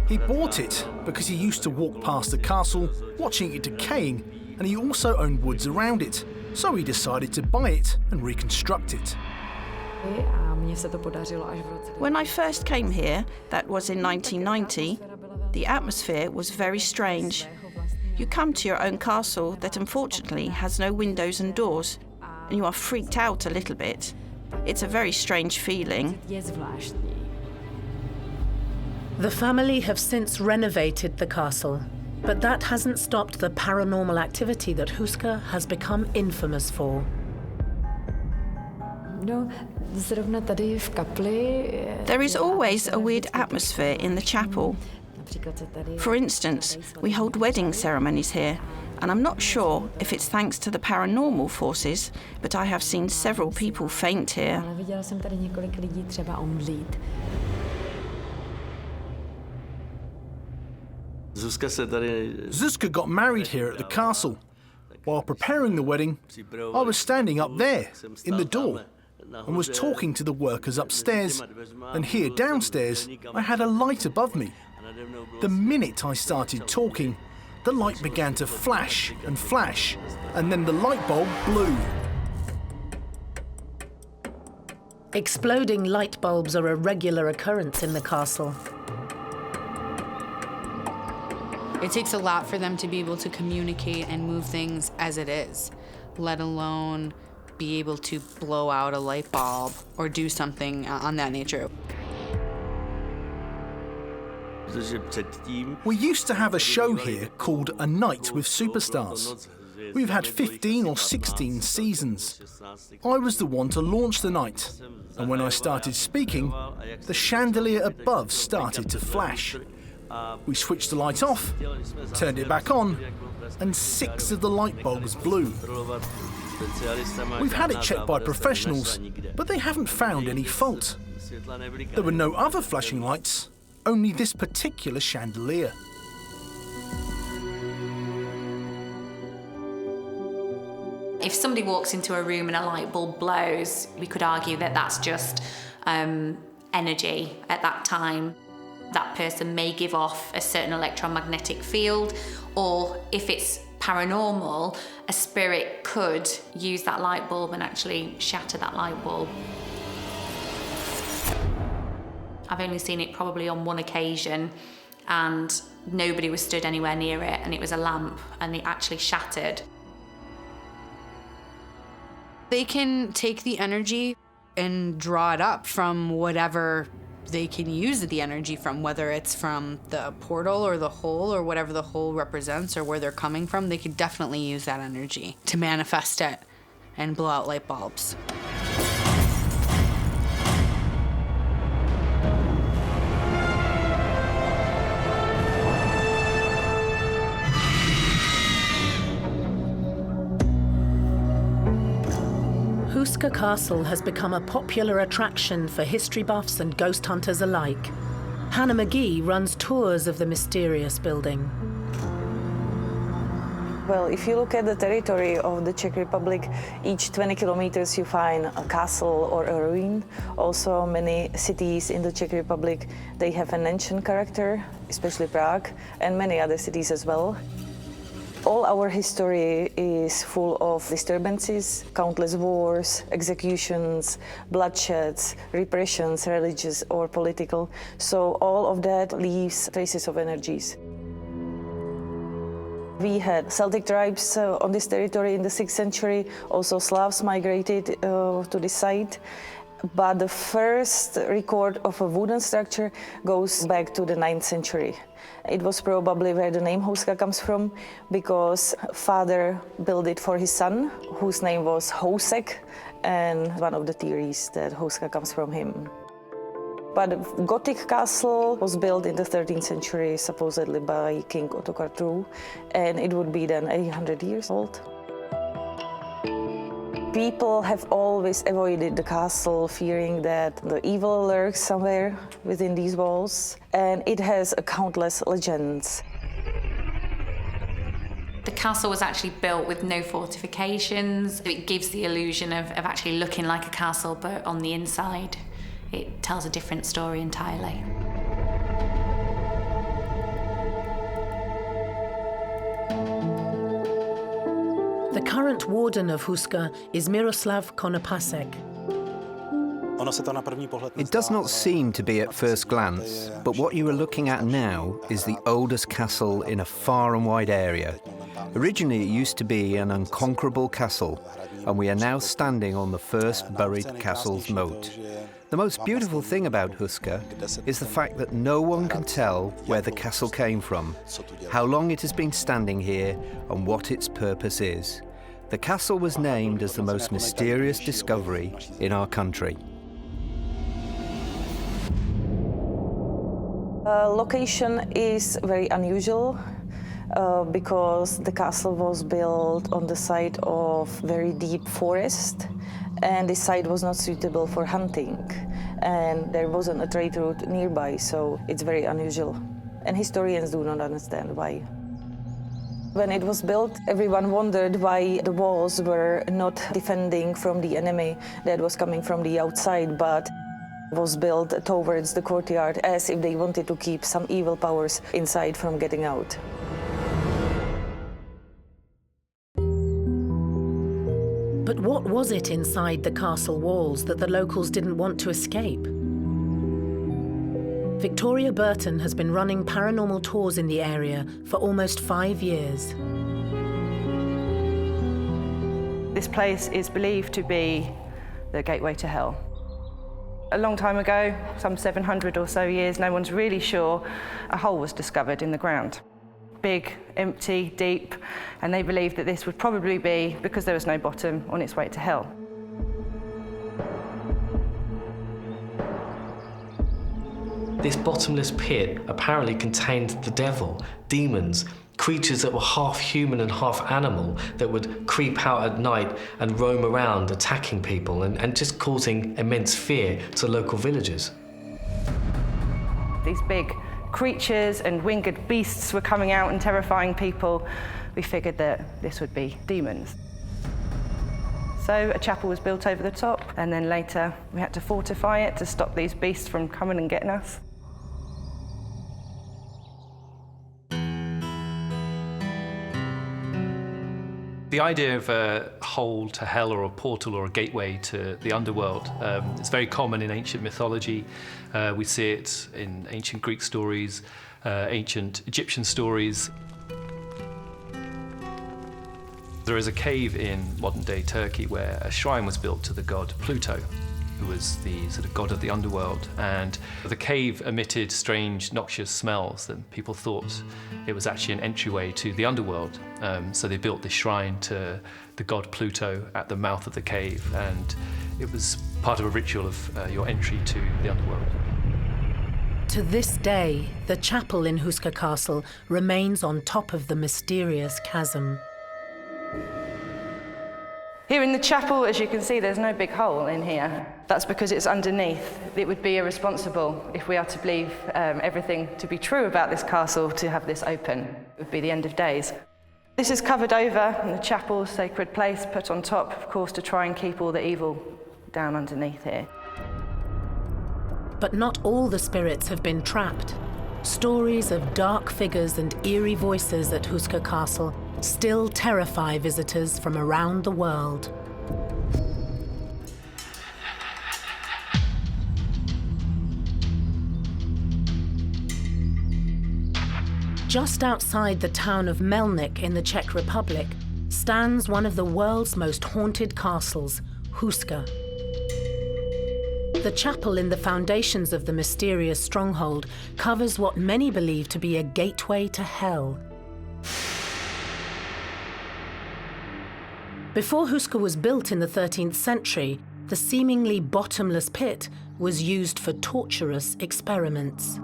He bought it because he used to walk past the castle, watching it decaying, and he also owned woods around it, so he decided to buy it and reconstruct it. When I first came here, that was in 1990, the atmosphere was very strange. You come to your own castle that unfortunately has no windows and doors, and you are freaked out a little bit. It's a very strange feeling. The family have since renovated the castle, but that hasn't stopped the paranormal activity that Houska has become infamous for. There is always a weird atmosphere in the chapel. For instance, we hold wedding ceremonies here, and I'm not sure if it's thanks to the paranormal forces, but I have seen several people faint here. Zuzka got married here at the castle. While preparing the wedding, I was standing up there, in the door, and was talking to the workers upstairs, and here downstairs I had a light above me. The minute I started talking, the light began to flash, and then the light bulb blew. Exploding light bulbs are a regular occurrence in the castle. It takes a lot for them to be able to communicate and move things as it is, let alone be able to blow out a light bulb or do something on that nature. We used to have a show here called A Night with Superstars. We've had 15 or 16 seasons. I was the one to launch the night, and when I started speaking, the chandelier above started to flash. We switched the light off, turned it back on, and 6 of the light bulbs blew. We've had it checked by professionals, but they haven't found any fault. There were no other flashing lights, only this particular chandelier. If somebody walks into a room and a light bulb blows, we could argue that that's just energy at that time. That person may give off a certain electromagnetic field, or if it's paranormal, a spirit could use that light bulb and actually shatter that light bulb. I've only seen it probably on one occasion, and nobody was stood anywhere near it, and it was a lamp, and it actually shattered. They can take the energy and draw it up from whatever they can use the energy from, whether it's from the portal or the hole or whatever the hole represents or where they're coming from. They could definitely use that energy to manifest it and blow out light bulbs. Houska Castle has become a popular attraction for history buffs and ghost hunters alike. Hannah McGee runs tours of the mysterious building. Well, if you look at the territory of the Czech Republic, each 20 kilometers you find a castle or a ruin. Also, many cities in the Czech Republic, they have an ancient character, especially Prague, and many other cities as well. All our history is full of disturbances, countless wars, executions, bloodsheds, repressions, religious or political. So all of that leaves traces of energies. We had Celtic tribes on this territory in the 6th century. Also Slavs migrated to this site. But the first record of a wooden structure goes back to the 9th century. It was probably where the name Houska comes from, because father built it for his son, whose name was Houska, and one of the theories that Houska comes from him. But the Gothic castle was built in the 13th century, supposedly by King Ottokar II, and it would be then 800 years old. People have always avoided the castle, fearing that the evil lurks somewhere within these walls, and it has countless legends. The castle was actually built with no fortifications. It gives the illusion of actually looking like a castle, but on the inside, it tells a different story entirely. The current warden of Houska is Miroslav Konopasek. It does not seem to be at first glance, but what you are looking at now is the oldest castle in a far and wide area. Originally it used to be an unconquerable castle, and we are now standing on the first buried castle's moat. The most beautiful thing about Houska is the fact that no one can tell where the castle came from, how long it has been standing here, and what its purpose is. The castle was named as the most mysterious discovery in our country. Location is very unusual because the castle was built on the side of very deep forest, and the site was not suitable for hunting, and there wasn't a trade route nearby, so it's very unusual. And historians do not understand why. When it was built, everyone wondered why the walls were not defending from the enemy that was coming from the outside, but was built towards the courtyard as if they wanted to keep some evil powers inside from getting out. But what was it inside the castle walls that the locals didn't want to escape? Victoria Burton has been running paranormal tours in the area for almost 5 years. This place is believed to be the gateway to hell. A long time ago, some 700 or so years, no one's really sure, a hole was discovered in the ground. Big, empty, deep, and they believed that this would probably be, because there was no bottom, on its way to hell. This bottomless pit apparently contained the devil, demons, creatures that were half human and half animal that would creep out at night and roam around attacking people and just causing immense fear to local villagers. These big creatures and winged beasts were coming out and terrifying people. We figured that this would be demons. So a chapel was built over the top, and then later we had to fortify it to stop these beasts from coming and getting us. The idea of a hole to hell or a portal or a gateway to the underworld is very common in ancient mythology. We see it in ancient Greek stories, ancient Egyptian stories. There is a cave in modern-day Turkey where a shrine was built to the god Pluto, who was the sort of god of the underworld, and the cave emitted strange, noxious smells that people thought it was actually an entryway to the underworld. So they built this shrine to the god Pluto at the mouth of the cave, and it was part of a ritual of your entry to the underworld. To this day, the chapel in Houska Castle remains on top of the mysterious chasm. Here in the chapel, as you can see, there's no big hole in here. That's because it's underneath. It would be irresponsible if we are to believe everything to be true about this castle to have this open. It would be the end of days. This is covered over in the chapel's sacred place, put on top, of course, to try and keep all the evil down underneath here. But not all the spirits have been trapped. Stories of dark figures and eerie voices at Houska Castle still terrify visitors from around the world. Just outside the town of Melnik in the Czech Republic stands one of the world's most haunted castles, Houska. The chapel in the foundations of the mysterious stronghold covers what many believe to be a gateway to hell. Before Houska was built in the 13th century, the seemingly bottomless pit was used for torturous experiments.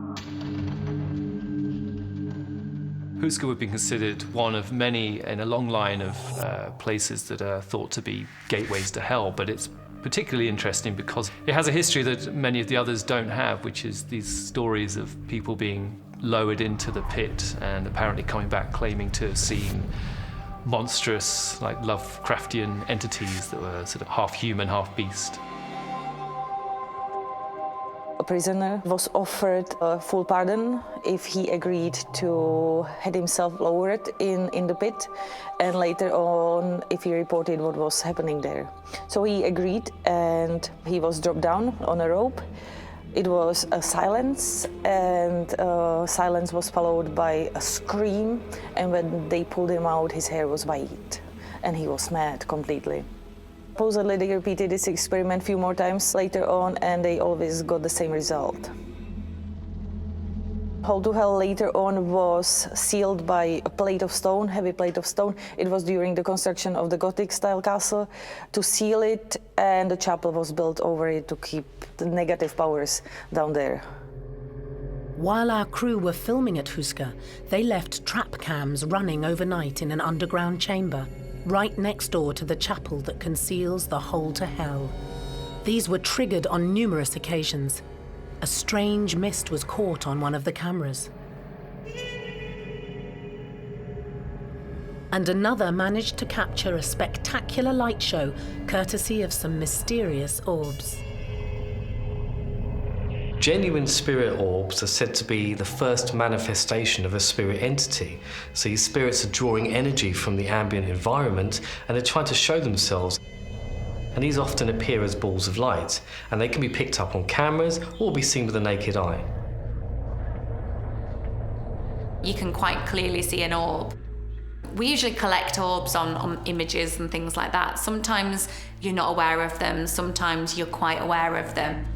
Houska would be considered one of many in a long line of places that are thought to be gateways to hell, but it's particularly interesting because it has a history that many of the others don't have, which is these stories of people being lowered into the pit and apparently coming back claiming to have seen monstrous, like Lovecraftian entities that were sort of half human, half beast. A prisoner was offered a full pardon if he agreed to have himself lowered in the pit, and later on if he reported what was happening there. So he agreed and he was dropped down on a rope. It was a silence, and silence was followed by a scream, and when they pulled him out, his hair was white and he was mad completely. Supposedly they repeated this experiment a few more times later on, and they always got the same result. Hall to Hell later on was sealed by a plate of stone, heavy plate of stone. It was during the construction of the Gothic-style castle to seal it, and the chapel was built over it to keep the negative powers down there. While our crew were filming at Houska, they left trap cams running overnight in an underground chamber, right next door to the chapel that conceals the Hole to Hell. These were triggered on numerous occasions. A strange mist was caught on one of the cameras. And another managed to capture a spectacular light show courtesy of some mysterious orbs. Genuine spirit orbs are said to be the first manifestation of a spirit entity. So these spirits are drawing energy from the ambient environment and they're trying to show themselves. And these often appear as balls of light, and they can be picked up on cameras or be seen with the naked eye. You can quite clearly see an orb. We usually collect orbs on images and things like that. Sometimes you're not aware of them, sometimes you're quite aware of them.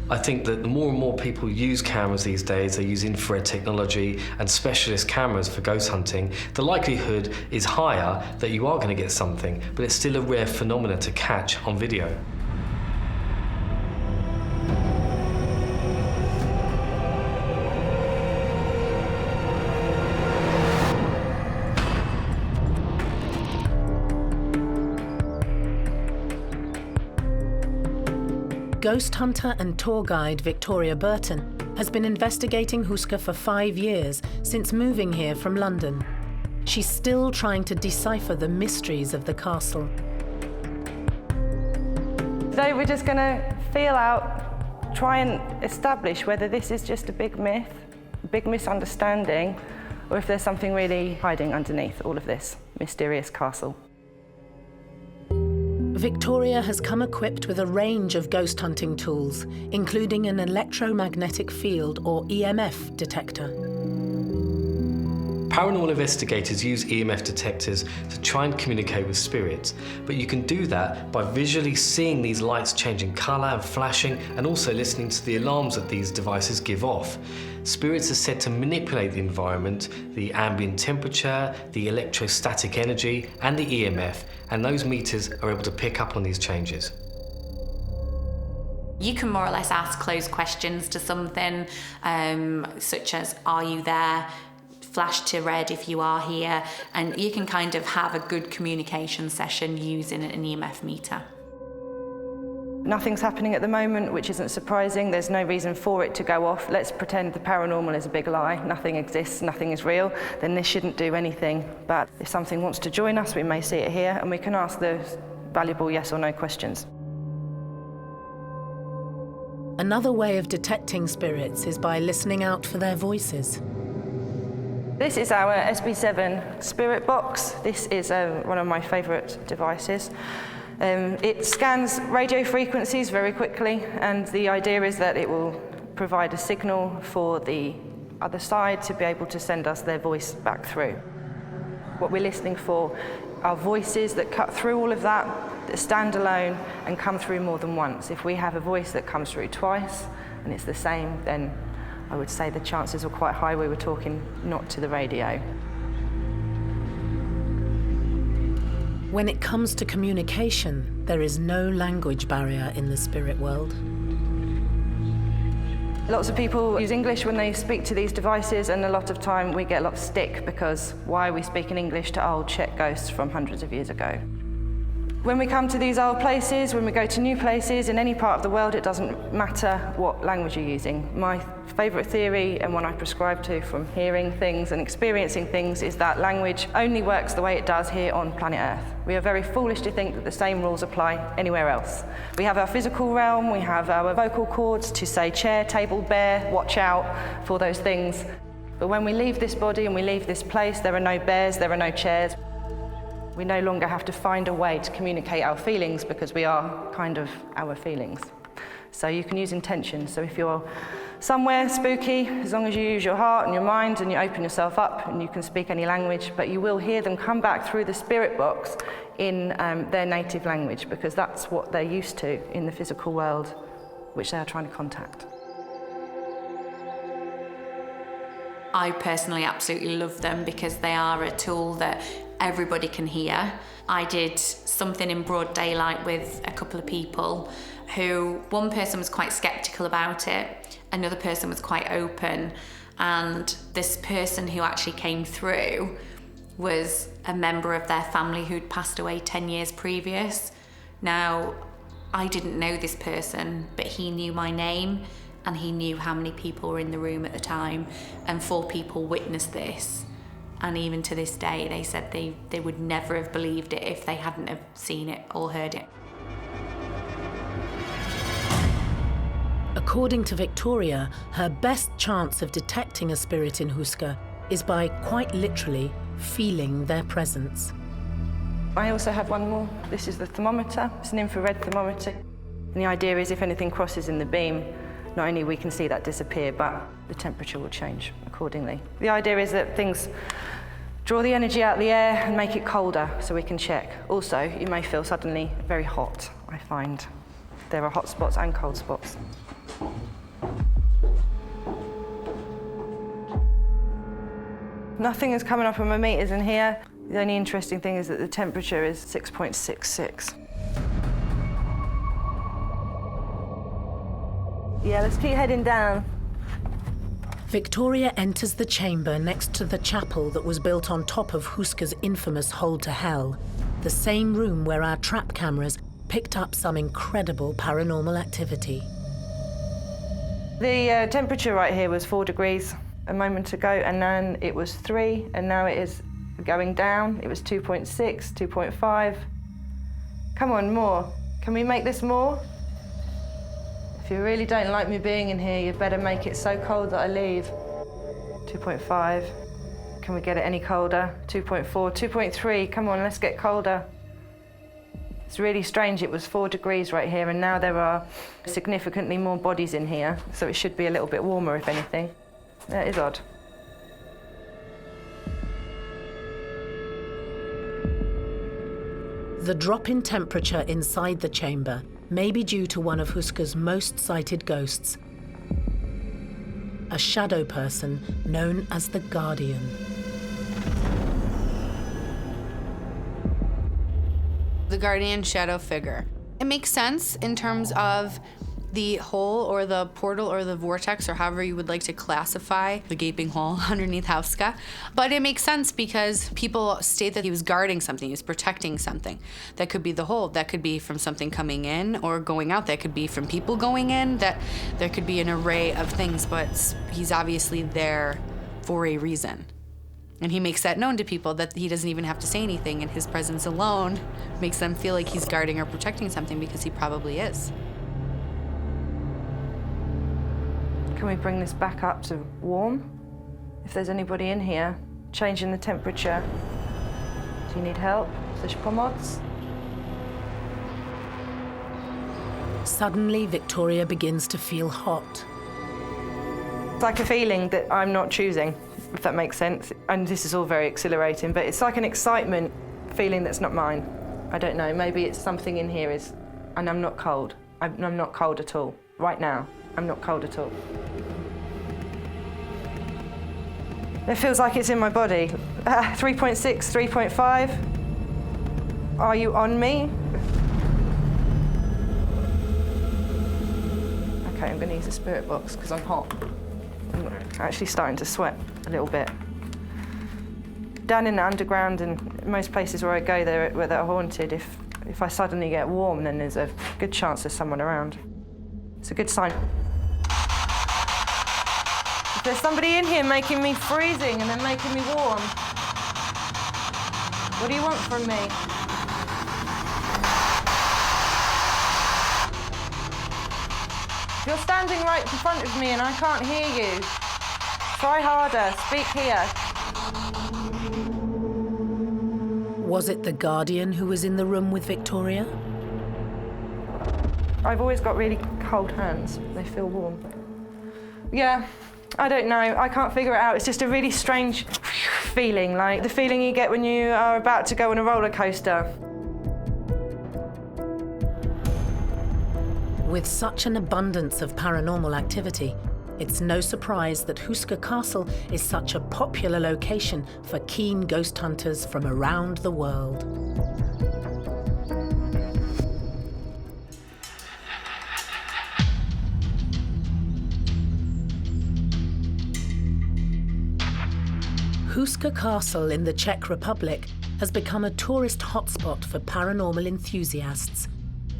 I think that the more and more people use cameras these days, they use infrared technology and specialist cameras for ghost hunting, the likelihood is higher that you are going to get something, but it's still a rare phenomenon to catch on video. Ghost hunter and tour guide Victoria Burton has been investigating Houska for 5 years since moving here from London. She's still trying to decipher the mysteries of the castle. Today we're just going to feel out, try and establish whether this is just a big myth, a big misunderstanding, or if there's something really hiding underneath all of this mysterious castle. Victoria has come equipped with a range of ghost hunting tools, including an electromagnetic field or EMF detector. Paranormal investigators use EMF detectors to try and communicate with spirits, but you can do that by visually seeing these lights changing colour and flashing, and also listening to the alarms that these devices give off. Spirits are said to manipulate the environment, the ambient temperature, the electrostatic energy, and the EMF, and those meters are able to pick up on these changes. You can more or less ask closed questions to something, such as, are you there? Flash to red if you are here, and you can kind of have a good communication session using an EMF meter. Nothing's happening at the moment, which isn't surprising. There's no reason for it to go off. Let's pretend the paranormal is a big lie. Nothing exists, nothing is real. Then this shouldn't do anything. But if something wants to join us, we may see it here, and we can ask the valuable yes or no questions. Another way of detecting spirits is by listening out for their voices. This is our SB7 spirit box. This is one of my favourite devices. It scans radio frequencies very quickly, and the idea is that it will provide a signal for the other side to be able to send us their voice back through. What we're listening for are voices that cut through all of that stand alone and come through more than once. If we have a voice that comes through twice and it's the same, then I would say the chances are quite high we were talking not to the radio. When it comes to communication, there is no language barrier in the spirit world. Lots of people use English when they speak to these devices, and a lot of time we get a lot of stick because why are we speaking English to old Czech ghosts from hundreds of years ago? When we come to these old places, when we go to new places, in any part of the world, it doesn't matter what language you're using. My favourite theory, and one I prescribe to from hearing things and experiencing things, is that language only works the way it does here on planet Earth. We are very foolish to think that the same rules apply anywhere else. We have our physical realm, we have our vocal cords to say chair, table, bear, watch out for those things. But when we leave this body and we leave this place, there are no bears, there are no chairs. We no longer have to find a way to communicate our feelings because we are kind of our feelings. So you can use intention. So if you're somewhere spooky, as long as you use your heart and your mind and you open yourself up, and you can speak any language, but you will hear them come back through the spirit box in their native language, because that's what they're used to in the physical world, which they are trying to contact. I personally absolutely love them because they are a tool that everybody can hear. I did something in broad daylight with a couple of people who, one person was quite sceptical about it, another person was quite open, and this person who actually came through was a member of their family who'd passed away 10 years previous. Now, I didn't know this person, but he knew my name and he knew how many people were in the room at the time, and 4 people witnessed this. And even to this day, they said they would never have believed it if they hadn't have seen it or heard it. According to Victoria, her best chance of detecting a spirit in Houska is by, quite literally, feeling their presence. I also have one more. This is the thermometer. It's an infrared thermometer. And the idea is if anything crosses in the beam, not only we can see that disappear, but the temperature will change accordingly. The idea is that things draw the energy out of the air and make it colder so we can check. Also, you may feel suddenly very hot, I find. There are hot spots and cold spots. Nothing is coming up on my meters in here. The only interesting thing is that the temperature is 6.66. Yeah, let's keep heading down. Victoria enters the chamber next to the chapel that was built on top of Houska's infamous Hold to Hell, the same room where our trap cameras picked up some incredible paranormal activity. The temperature right here was 4 degrees a moment ago, and then it was 3, and now it is going down. It was 2.6, 2.5. Come on, more. Can we make this more? If you really don't like me being in here, you'd better make it so cold that I leave. 2.5. Can we get it any colder? 2.4, 2.3. Come on, let's get colder. It's really strange. It was 4 degrees right here, and now there are significantly more bodies in here, so it should be a little bit warmer, if anything. That is odd. The drop in temperature inside the chamber may be due to one of Houska's most cited ghosts, a shadow person known as the Guardian. The guardian shadow figure. It makes sense in terms of the hole or the portal or the vortex, or however you would like to classify the gaping hole underneath Houska. But it makes sense because people state that he was guarding something, he was protecting something. That could be the hole, that could be from something coming in or going out, that could be from people going in, that there could be an array of things, but he's obviously there for a reason. And he makes that known to people, that he doesn't even have to say anything, and his presence alone makes them feel like he's guarding or protecting something, because he probably is. Can we bring this back up to warm? If there's anybody in here, changing the temperature. Do you need help? Chceš pomoc? Suddenly, Victoria begins to feel hot. It's like a feeling that I'm not choosing, if that makes sense. And this is all very exhilarating, but it's like an excitement feeling that's not mine. I don't know, maybe it's something in here and I'm not cold. I'm not cold at all. Right now, I'm not cold at all. It feels like it's in my body. 3.6, 3.5. Are you on me? Okay, I'm going to use the spirit box because I'm hot. I'm actually starting to sweat a little bit. Down in the underground and most places where I go where they're haunted, if I suddenly get warm, then there's a good chance there's someone around. It's a good sign. If there's somebody in here making me freezing and then making me warm, what do you want from me? You're standing right in front of me and I can't hear you. Try harder, speak here. Was it the Guardian who was in the room with Victoria? I've always got really cold hands. They feel warm. Yeah, I don't know. I can't figure it out. It's just a really strange feeling, like the feeling you get when you are about to go on a roller coaster. With such an abundance of paranormal activity, it's no surprise that Houska Castle is such a popular location for keen ghost hunters from around the world. Houska Castle in the Czech Republic has become a tourist hotspot for paranormal enthusiasts.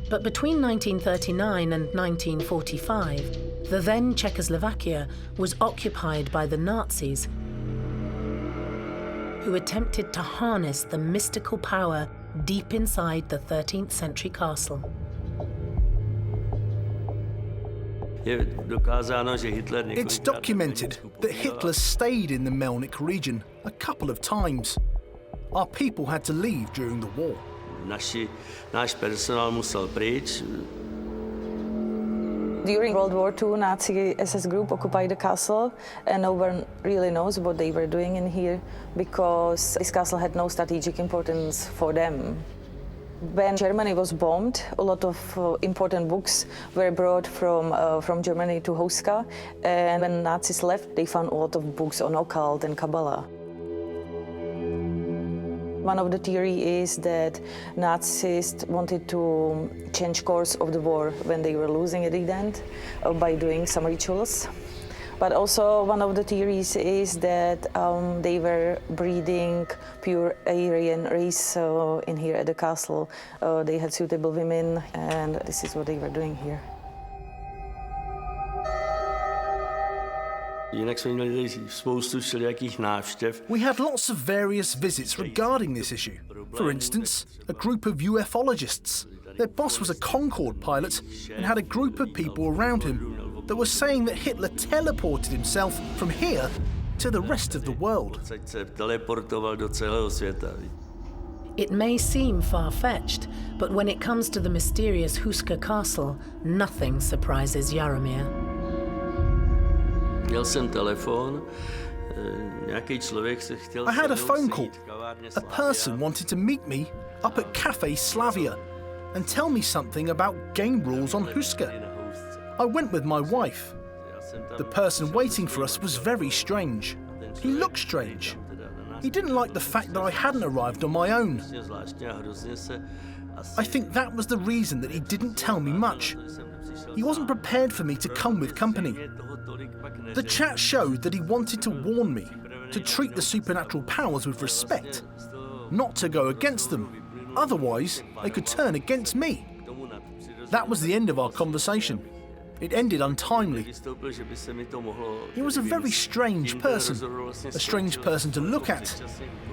But between 1939 and 1945, the then Czechoslovakia was occupied by the Nazis, who attempted to harness the mystical power deep inside the 13th century castle. It's documented that Hitler stayed in the Melnik region a couple of times. Our people had to leave during the war. During World War II, Nazi SS group occupied the castle, and no one really knows what they were doing in here because this castle had no strategic importance for them. When Germany was bombed, a lot of important books were brought from Germany to Houska, and when Nazis left, they found a lot of books on occult and Kabbalah. One of the theories is that Nazis wanted to change course of the war when they were losing at the end by doing some rituals. But also one of the theories is that they were breeding pure Aryan race in here at the castle. They had suitable women, and this is what they were doing here. We had lots of various visits regarding this issue. For instance, a group of ufologists. Their boss was a Concorde pilot and had a group of people around him that were saying that Hitler teleported himself from here to the rest of the world. It may seem far-fetched, but when it comes to the mysterious Houska Castle, nothing surprises Jaromír. I had a phone call. A person wanted to meet me up at Café Slavia and tell me something about game rules on Houska. I went with my wife. The person waiting for us was very strange. He looked strange. He didn't like the fact that I hadn't arrived on my own. I think that was the reason that he didn't tell me much. He wasn't prepared for me to come with company. The chat showed that he wanted to warn me, to treat the supernatural powers with respect, not to go against them. Otherwise, they could turn against me. That was the end of our conversation. It ended untimely. He was a very strange person to look at.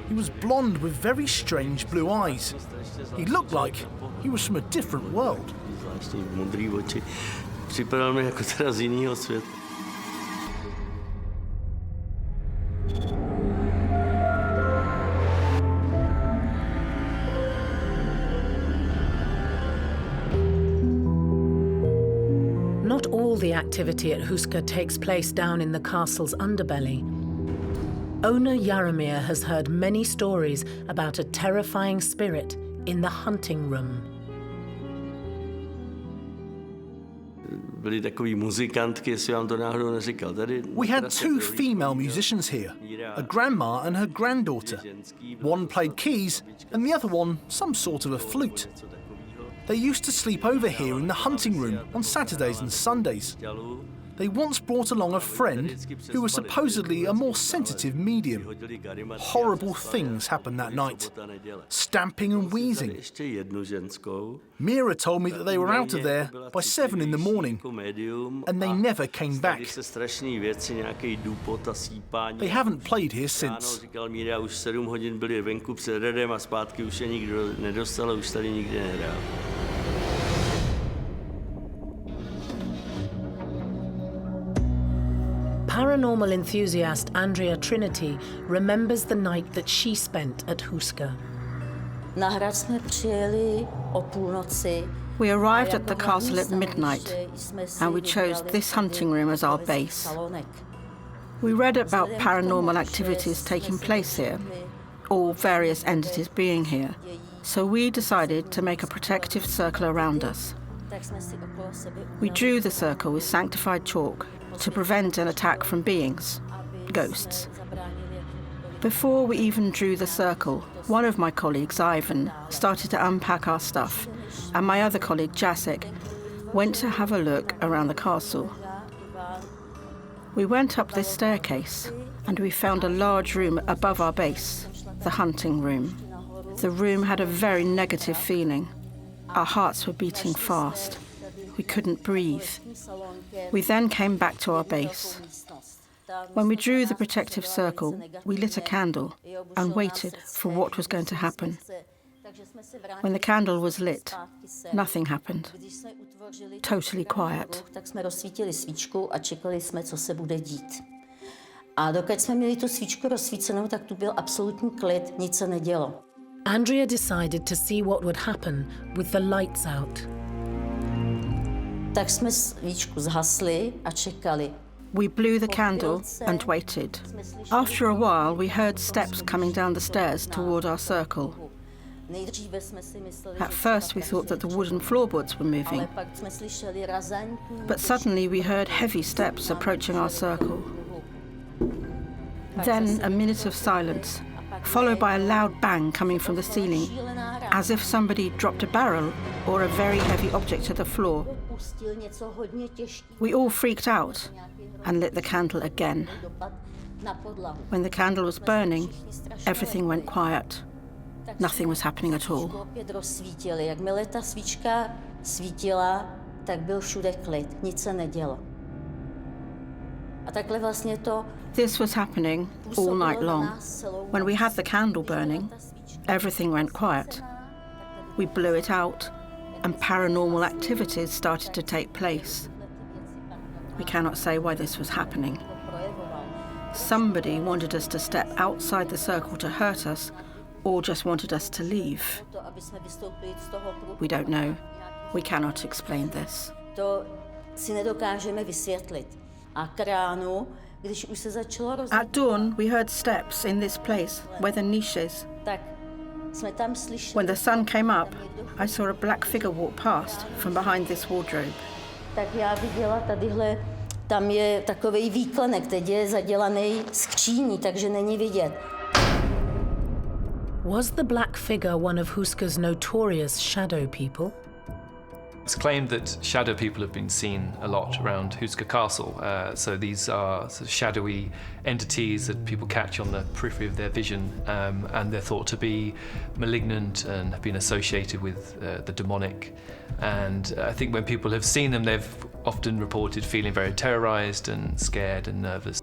He was blonde with very strange blue eyes. He looked like he was from a different world. not all the activity at Houska takes place down in the castle's underbelly. Owner Jaromir has heard many stories about a terrifying spirit in the hunting room. We had two female musicians here, a grandma and her granddaughter. One played keys and the other one some sort of a flute. They used to sleep over here in the hunting room on Saturdays and Sundays. They once brought along a friend who was supposedly a more sensitive medium. Horrible things happened that night. Stamping and wheezing. Mira told me that they were out of there by 7 in the morning, and they never came back. They haven't played here since. Paranormal enthusiast Andrea Trinity remembers the night that she spent at Houska. We arrived at the castle at midnight, and we chose this hunting room as our base. We read about paranormal activities taking place here, or various entities being here, so we decided to make a protective circle around us. We drew the circle with sanctified chalk to prevent an attack from beings, ghosts. Before we even drew the circle, one of my colleagues, Ivan, started to unpack our stuff, and my other colleague, Jacek, went to have a look around the castle. We went up this staircase, and we found a large room above our base, the hunting room. The room had a very negative feeling. Our hearts were beating fast. We couldn't breathe. We then came back to our base. When we drew the protective circle, we lit a candle and waited for what was going to happen. When the candle was lit, nothing happened. Totally quiet. Andrea decided to see what would happen with the lights out. We blew the candle and waited. After a while, we heard steps coming down the stairs toward our circle. At first, we thought that the wooden floorboards were moving. But suddenly, we heard heavy steps approaching our circle. Then, a minute of silence, followed by a loud bang coming from the ceiling, as if somebody dropped a barrel or a very heavy object to the floor. We all freaked out and lit the candle again. When the candle was burning, everything went quiet. Nothing was happening at all. This was happening all night long. When we had the candle burning, everything went quiet. We blew it out, and paranormal activities started to take place. We cannot say why this was happening. Somebody wanted us to step outside the circle to hurt us, or just wanted us to leave. We don't know. We cannot explain this. At dawn, we heard steps in this place, where the niche is. When the sun came up, I saw a black figure walk past from behind this wardrobe. Was the black figure one of Houska's notorious shadow people? It's claimed that shadow people have been seen a lot around Houska Castle. So these are sort of shadowy entities that people catch on the periphery of their vision, and they're thought to be malignant and have been associated with the demonic. And I think when people have seen them, they've often reported feeling very terrorized and scared and nervous.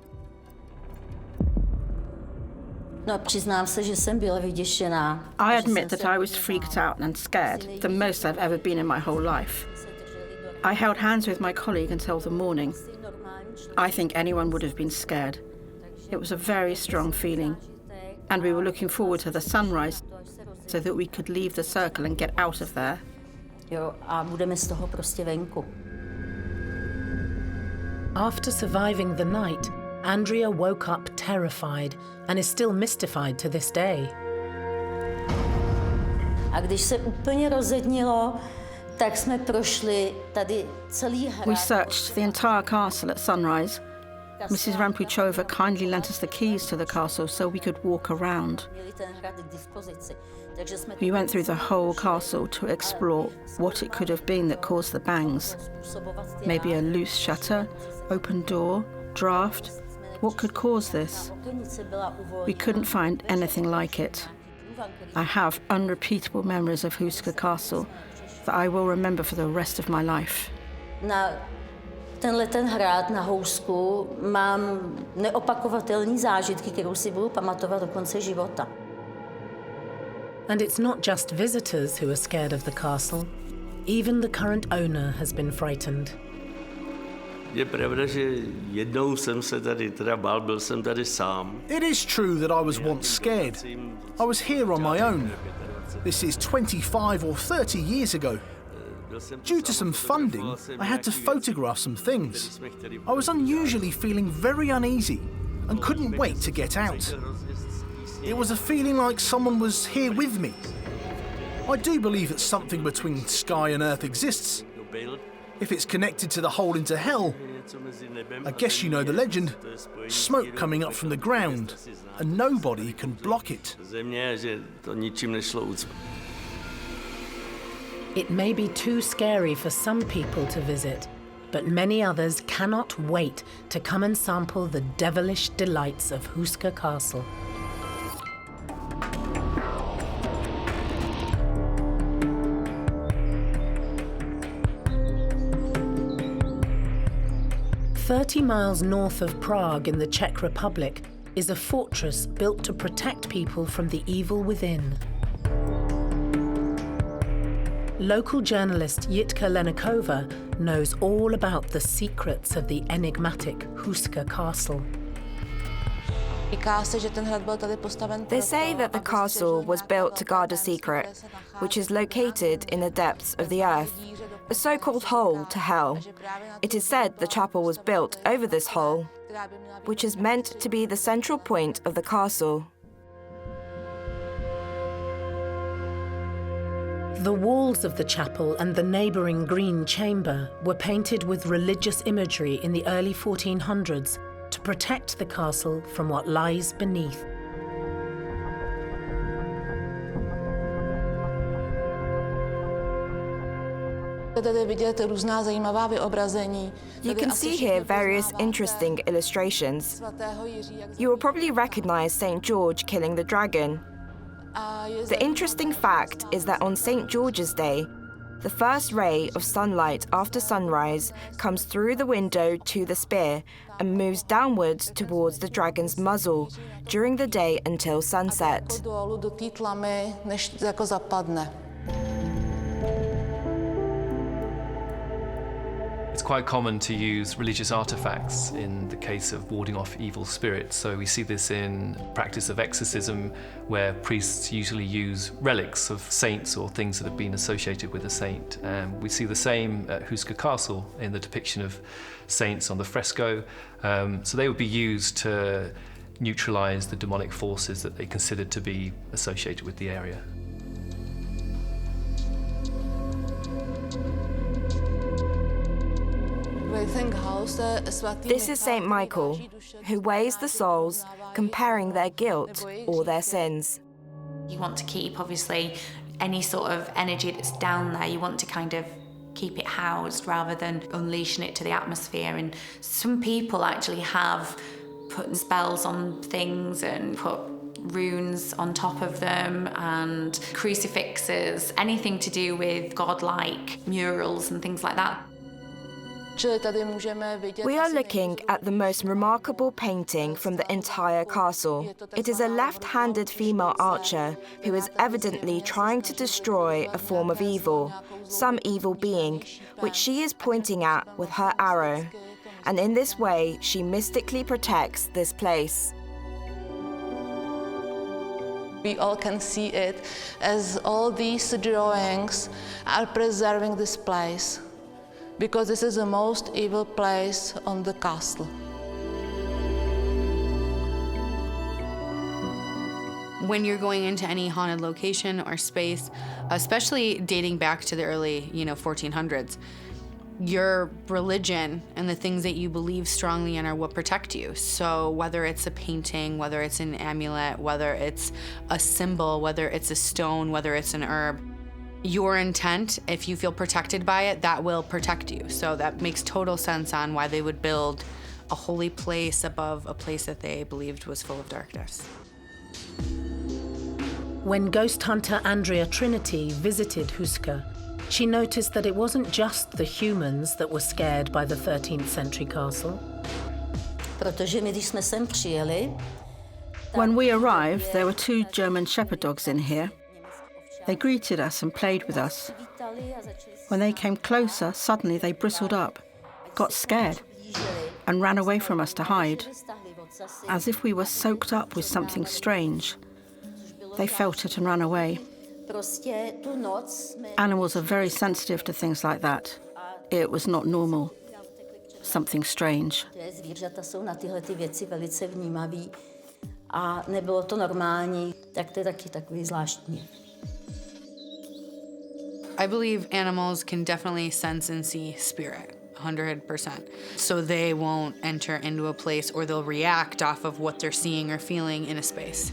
I admit that I was freaked out and scared, the most I've ever been in my whole life. I held hands with my colleague until the morning. I think anyone would have been scared. It was a very strong feeling, and we were looking forward to the sunrise so that we could leave the circle and get out of there. After surviving the night, Andrea woke up terrified and is still mystified to this day. A když se úplně rozednilo, tak jsme prošli tady celý hrad. We searched the entire castle at sunrise. Mrs. Rampuchova kindly lent us the keys to the castle so we could walk around. We went through the whole castle to explore what it could have been that caused the bangs. Maybe a loose shutter, open door, draft. What could cause this? We couldn't find anything like it. I have unrepeatable memories of Houska Castle that I will remember for the rest of my life. Na ten hrad na Housku mám neopakovatelné zážitky, kterou si budu pamatovat do konce života. And it's not just visitors who are scared of the castle. Even the current owner has been frightened. Je pravda, že jednou jsem se tady teda bál, byl jsem tady sám. It is true that I was once scared. I was here on my own. This is 25 or 30 years ago. Due to some funding, I had to photograph some things. I was unusually feeling very uneasy and couldn't wait to get out. It was a feeling like someone was here with me. I do believe that something between sky and earth exists. If it's connected to the hole into hell, I guess you know the legend. Smoke coming up from the ground, and nobody can block it. It may be too scary for some people to visit, but many others cannot wait to come and sample the devilish delights of Houska Castle. "30 miles north of Prague in the Czech Republic is a fortress built to protect people from the evil within. Local journalist Jitka Lenakova knows all about the secrets of the enigmatic Houska Castle. They say that the castle was built to guard a secret, which is located in the depths of the earth, a so-called hole to hell. It is said the chapel was built over this hole, which is meant to be the central point of the castle. The walls of the chapel and the neighbouring Green Chamber were painted with religious imagery in the early 1400s to protect the castle from what lies beneath. You can see here various interesting illustrations. You will probably recognize St. George killing the dragon. The interesting fact is that on St. George's Day, the first ray of sunlight after sunrise comes through the window to the spear and moves downwards towards the dragon's muzzle during the day until sunset. It's quite common to use religious artifacts in the case of warding off evil spirits. So we see this in practice of exorcism, where priests usually use relics of saints or things that have been associated with a saint. We see the same at Houska Castle in the depiction of saints on the fresco. So they would be used to neutralize the demonic forces that they considered to be associated with the area. This is St. Michael, who weighs the souls, comparing their guilt or their sins. You want to keep, obviously, any sort of energy that's down there, you want to kind of keep it housed rather than unleashing it to the atmosphere. And some people actually have put spells on things and put runes on top of them and crucifixes, anything to do with godlike murals and things like that. We are looking at the most remarkable painting from the entire castle. It is a left-handed female archer who is evidently trying to destroy a form of evil, some evil being, which she is pointing at with her arrow. And in this way, she mystically protects this place. We all can see it as all these drawings are preserving this place. because this is the most evil place on the castle. When you're going into any haunted location or space, especially dating back to the early, 1400s, your religion and the things that you believe strongly in are what protect you. So whether it's a painting, whether it's an amulet, whether it's a symbol, whether it's a stone, whether it's an herb, your intent, if you feel protected by it, that will protect you. So that makes total sense on why they would build a holy place above a place that they believed was full of darkness. When ghost hunter Andrea Trinity visited Houska, she noticed that it wasn't just the humans that were scared by the 13th century castle. When we arrived, there were 2 German shepherd dogs in here. They greeted us and played with us. When they came closer, suddenly they bristled up, got scared, and ran away from us to hide, as if we were soaked up with something strange. They felt it and ran away. Animals are very sensitive to things like that. It was not normal. Something strange. I believe animals can definitely sense and see spirit, 100%. So they won't enter into a place, or they'll react off of what they're seeing or feeling in a space.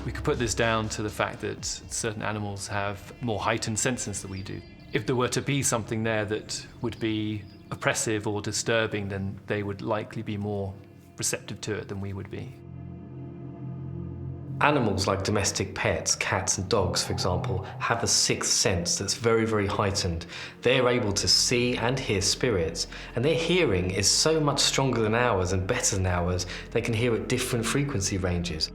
We could put this down to the fact that certain animals have more heightened senses than we do. If there were to be something there that would be oppressive or disturbing, then they would likely be more receptive to it than we would be. Animals like domestic pets, cats and dogs, for example, have a sixth sense that's very, very heightened. They're able to see and hear spirits, and their hearing is so much stronger than ours and better than ours, they can hear at different frequency ranges.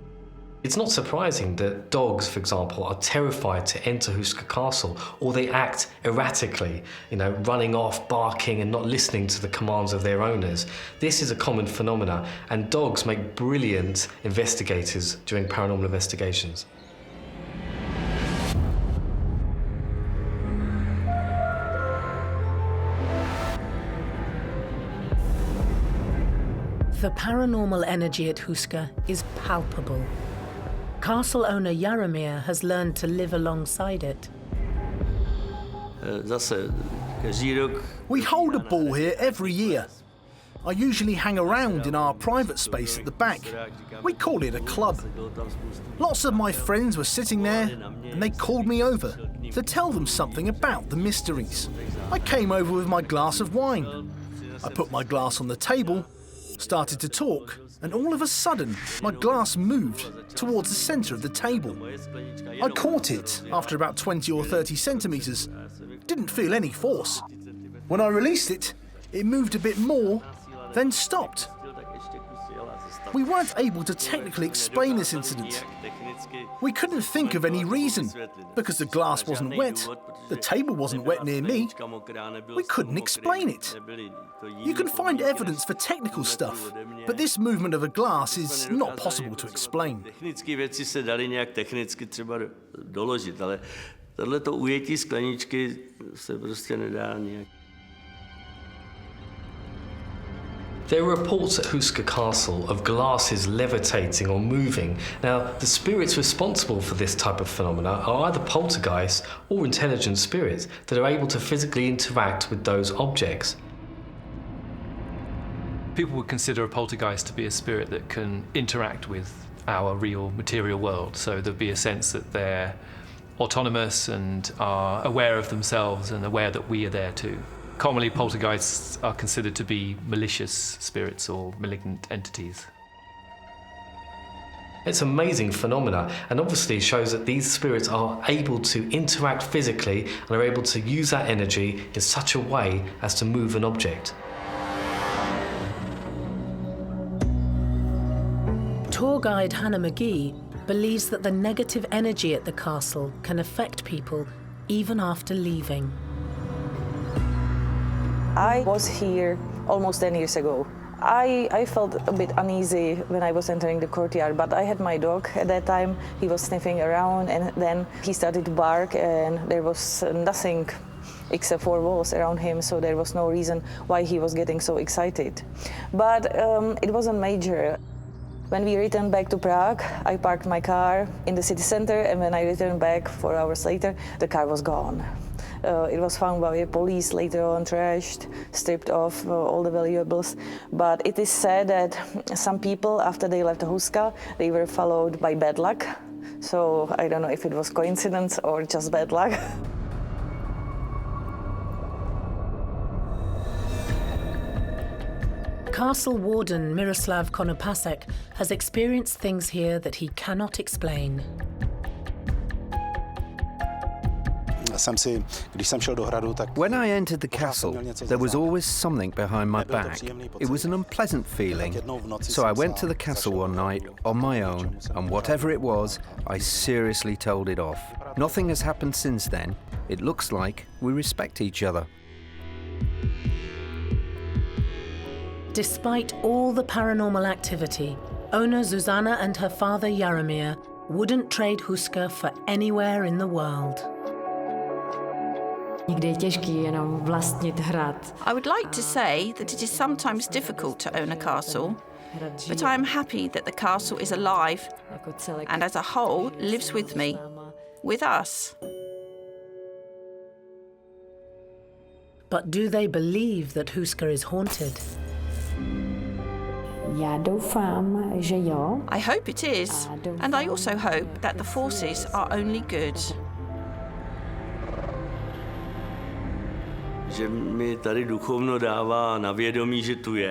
It's not surprising that dogs, for example, are terrified to enter Houska Castle, or they act erratically, running off, barking and not listening to the commands of their owners. This is a common phenomenon, and dogs make brilliant investigators during paranormal investigations. The paranormal energy at Houska is palpable. Castle owner Jaromir has learned to live alongside it. We hold a ball here every year. I usually hang around in our private space at the back. We call it a club. Lots of my friends were sitting there, and they called me over to tell them something about the mysteries. I came over with my glass of wine. I put my glass on the table, started to talk, and all of a sudden, my glass moved towards the centre of the table. I caught it after about 20 or 30 centimetres. Didn't feel any force. When I released it, it moved a bit more, then stopped. We weren't able to technically explain this incident. We couldn't think of any reason, because the glass wasn't wet, the table wasn't wet near me. We couldn't explain it. You can find evidence for technical stuff, but this movement of a glass is not possible to explain. There are reports at Houska Castle of glasses levitating or moving. Now, the spirits responsible for this type of phenomena are either poltergeists or intelligent spirits that are able to physically interact with those objects. People would consider a poltergeist to be a spirit that can interact with our real material world. So there'd be a sense that they're autonomous and are aware of themselves and aware that we are there too. Commonly, poltergeists are considered to be malicious spirits or malignant entities. It's an amazing phenomena, and obviously shows that these spirits are able to interact physically and are able to use that energy in such a way as to move an object. Tour guide Hannah McGee believes that the negative energy at the castle can affect people even after leaving. I was here almost 10 years ago. I felt a bit uneasy when I was entering the courtyard, but I had my dog at that time. He was sniffing around, and then he started to bark, and there was nothing except for walls around him, so there was no reason why he was getting so excited. But it wasn't major. When we returned back to Prague, I parked my car in the city center, and when I returned back 4 hours later, the car was gone. It was found by police later on, trashed, stripped off all the valuables. But it is said that some people, after they left Houska, they were followed by bad luck. So I don't know if it was coincidence or just bad luck. Castle warden Miroslav Konopasek has experienced things here that he cannot explain. When I entered the castle, there was always something behind my back. It was an unpleasant feeling. So I went to the castle one night on my own, and whatever it was, I seriously told it off. Nothing has happened since then. It looks like we respect each other. Despite all the paranormal activity, owner Zuzana and her father Jaromir wouldn't trade Houska for anywhere in the world. I would like to say that it is sometimes difficult to own a castle, but I am happy that the castle is alive and as a whole lives with me, with us. But do they believe that Houska is haunted? I hope it is, and I also hope that the forces are only good.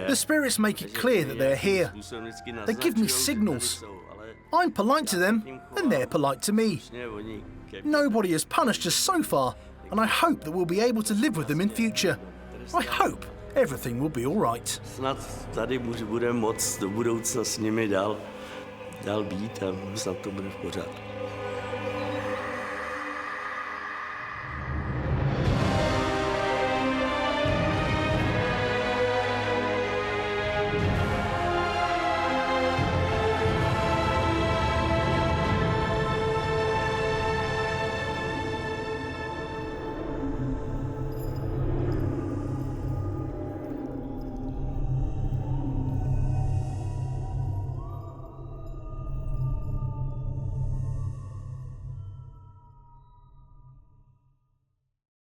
The spirits make it clear that they're here. They give me signals. I'm polite to them, and they're polite to me. Nobody has punished us so far, and I hope that we'll be able to live with them in future. I hope everything will be all right. Snad tady budeme moct do budoucna s nimi dál být a snad to bude v pořádku.